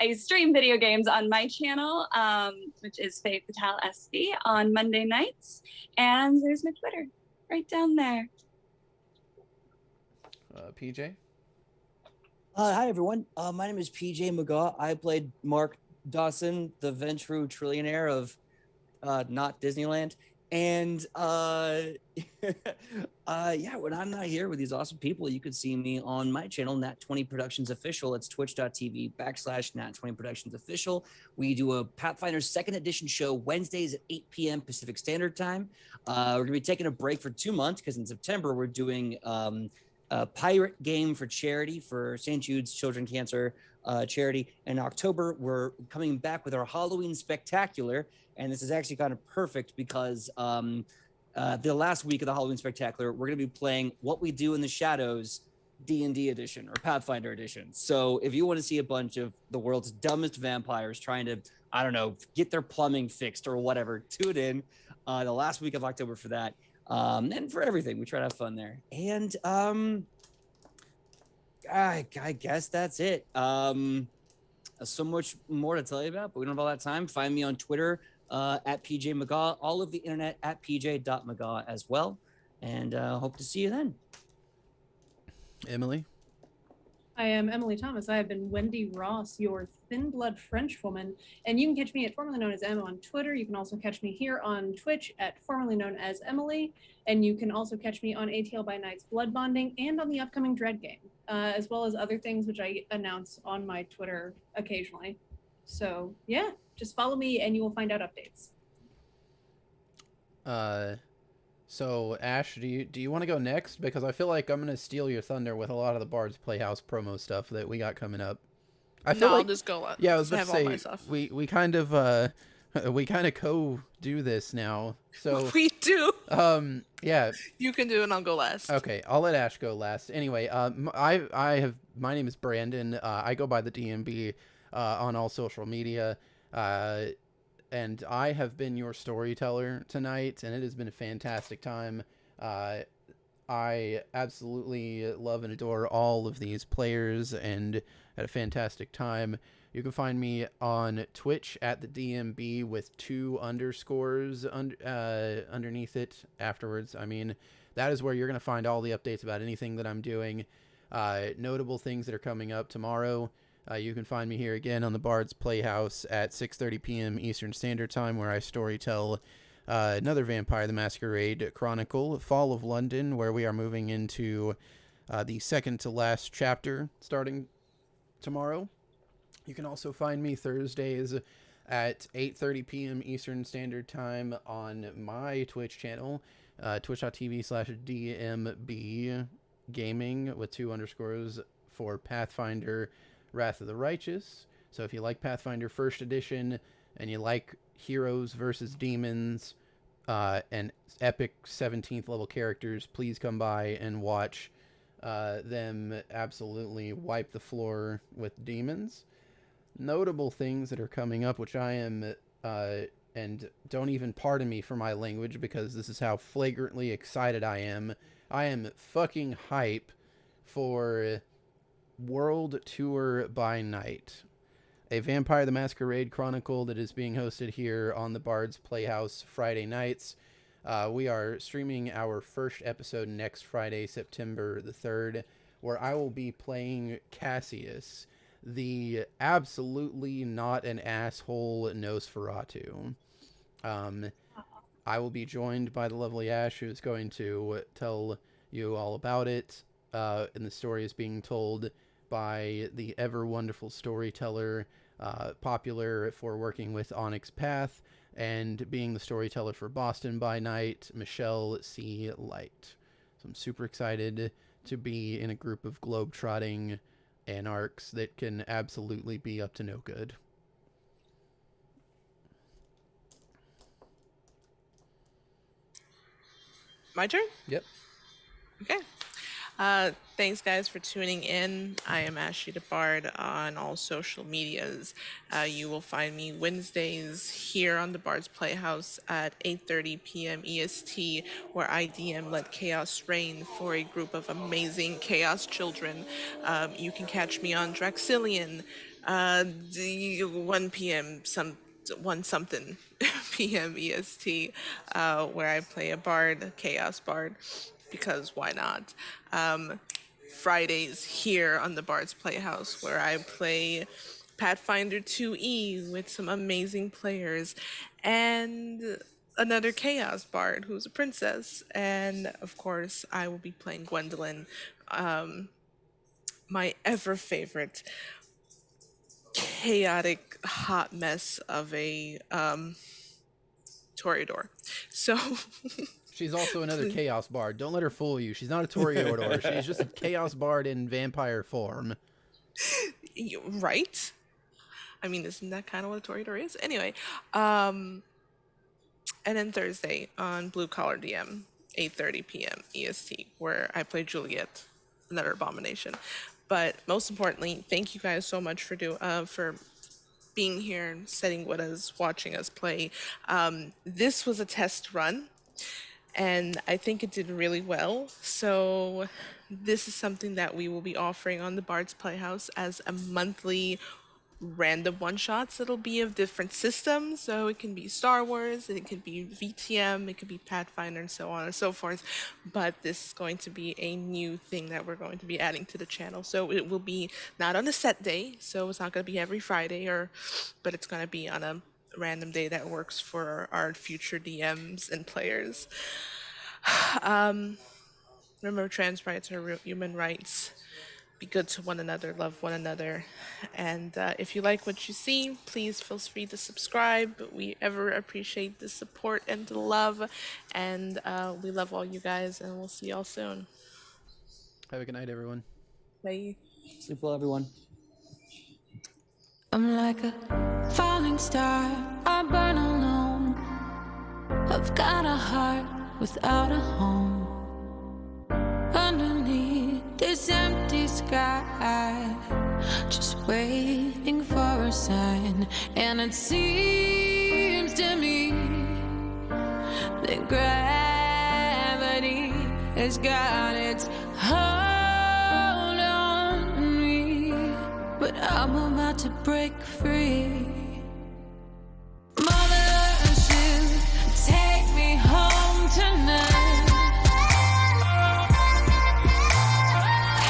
I stream video games on my channel, which is Faye Fatale SB on Monday nights. And there's my Twitter right down there. PJ? Hi, everyone. My name is PJ Megaw. I played Mark Dawson, the Ventru trillionaire of not Disneyland. And yeah, when I'm not here with these awesome people, you could see me on my channel, Nat20 Productions Official. It's twitch.tv/Nat20 Productions Official. We do a Pathfinder 2nd edition show Wednesdays at 8 p.m. Pacific Standard Time. We're going to be taking a break for 2 months because in September we're doing a pirate game for charity for St. Jude's Children Cancer charity. In October, we're coming back with our Halloween Spectacular. And this is actually kind of perfect because the last week of the Halloween Spectacular, we're going to be playing What We Do in the Shadows D&D edition or Pathfinder edition. So if you want to see a bunch of the world's dumbest vampires trying to, I don't know, get their plumbing fixed or whatever, tune in the last week of October for that. And for everything, we try to have fun there. And I guess that's it. So much more to tell you about, but we don't have all that time. Find me on Twitter at PJ Megaw, all of the internet at pj.megaw as well. And hope to see you then. Emily? I am Emily Thomas. I have been Wendy Ross, your thin blood French woman, and you can catch me at formerly known as Em on Twitter. You can also catch me here on Twitch at formerly known as Emily, and you can also catch me on ATL by Night's Blood Bonding and on the upcoming Dread game. as well as other things which I announce on my Twitter occasionally. So yeah, just follow me and you will find out updates. So Ash, do you want to go next? Because I feel like I'm gonna steal your thunder with a lot of the Bard's Playhouse promo stuff that we got coming up. I feel No, I'll like just go. yeah, I was about have to all say my stuff. we kind of we kind of co-do this now. So We do. yeah. You can do it and I'll go last. Okay, I'll let Ash go last. Anyway, my name is Brandon. I go by the DMB on all social media. And I have been your storyteller tonight, and it has been a fantastic time. I absolutely love and adore all of these players and had a fantastic time. You can find me on Twitch at the DMB with 2 underscores underneath it afterwards. I mean, that is where you're going to find all the updates about anything that I'm doing. Notable things that are coming up tomorrow. You can find me here again on the Bard's Playhouse at 6:30 p.m. Eastern Standard Time, where I storytell another Vampire the Masquerade Chronicle, Fall of London, where we are moving into the second to last chapter starting tomorrow. You can also find me Thursdays at 8:30 p.m. Eastern Standard Time on my Twitch channel, twitch.tv/DMB Gaming with 2 underscores for Pathfinder Wrath of the Righteous. So if you like Pathfinder First Edition and you like heroes versus demons and epic 17th level characters, please come by and watch them absolutely wipe the floor with demons. Notable things that are coming up, which I am, and don't even pardon me for my language because this is how flagrantly excited I am. I am fucking hype for World Tour by Night, a Vampire the Masquerade Chronicle that is being hosted here on the Bard's Playhouse Friday nights. We are streaming our first episode next Friday, September the 3rd, where I will be playing Cassius, the absolutely not an asshole Nosferatu. I will be joined by the lovely Ash, who is going to tell you all about it. And the story is being told by the ever wonderful storyteller, popular for working with Onyx Path and being the storyteller for Boston by Night, Michelle C. Light. So I'm super excited to be in a group of globe-trotting anarchs that can absolutely be up to no good. My turn? Yep. Okay. Thanks, guys, for tuning in. I am Ashythebard on all social medias. You will find me Wednesdays here on the Bard's Playhouse at 8:30 p.m. EST, where I DM Let Chaos Reign for a group of amazing chaos children. You can catch me on Draxillion, 1 p.m. 1 something p.m. EST, where I play a bard, chaos bard, because why not? Fridays here on the Bard's Playhouse, where I play Pathfinder 2E with some amazing players, and another Chaos Bard who's a princess. And of course, I will be playing Gwendolyn, my ever favorite chaotic hot mess of a Toreador. So She's also another Chaos Bard. Don't let her fool you. She's not a Toreador. She's just a Chaos Bard in vampire form. Right? I mean, isn't that kind of what a Toreador is? Anyway, and then Thursday on Blue Collar DM, 8:30 p.m. EST, where I play Juliet, another abomination. But most importantly, thank you guys so much for being here and sitting with us, watching us play. This was a test run, and I think it did really well. So this is something that we will be offering on the Bard's Playhouse as a monthly random one-shots. It'll be of different systems, so it can be Star Wars, it can be VTM, it could be Pathfinder, and so on and so forth. But this is going to be a new thing that we're going to be adding to the channel. So it will be not on a set day, so it's not going to be every Friday, but it's going to be on a random day that works for our future DMs and players. Remember, trans rights are real human rights. be good to one another, love one another. And if you like what you see, please feel free to subscribe. We ever appreciate the support and the love. And we love all you guys, and we'll see y'all soon. Have a good night, everyone. Bye. Sleep well, everyone. I'm like a falling star, I burn alone. I've got a heart without a home. Underneath this empty sky, just waiting for a sign. And it seems to me that gravity has got its hold on me, but I'm about to break free. Mothership, take me home tonight.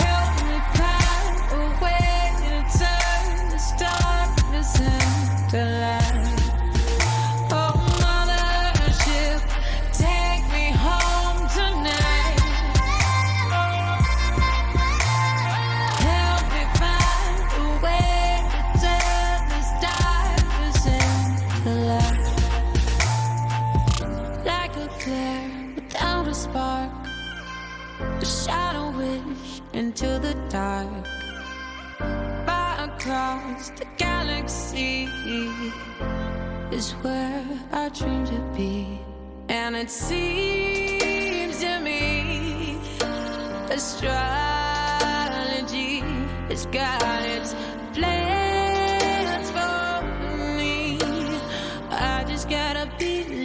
Help me find a way to turn this darkness into light. Oh, mothership, take me home tonight. Help me find a way to turn this darkness into light. Like a flare without a spark, a shadow wish into the dark. Far across the galaxy is where I dream to be. And it seems to me astrology has got its plans for me. I just gotta believe.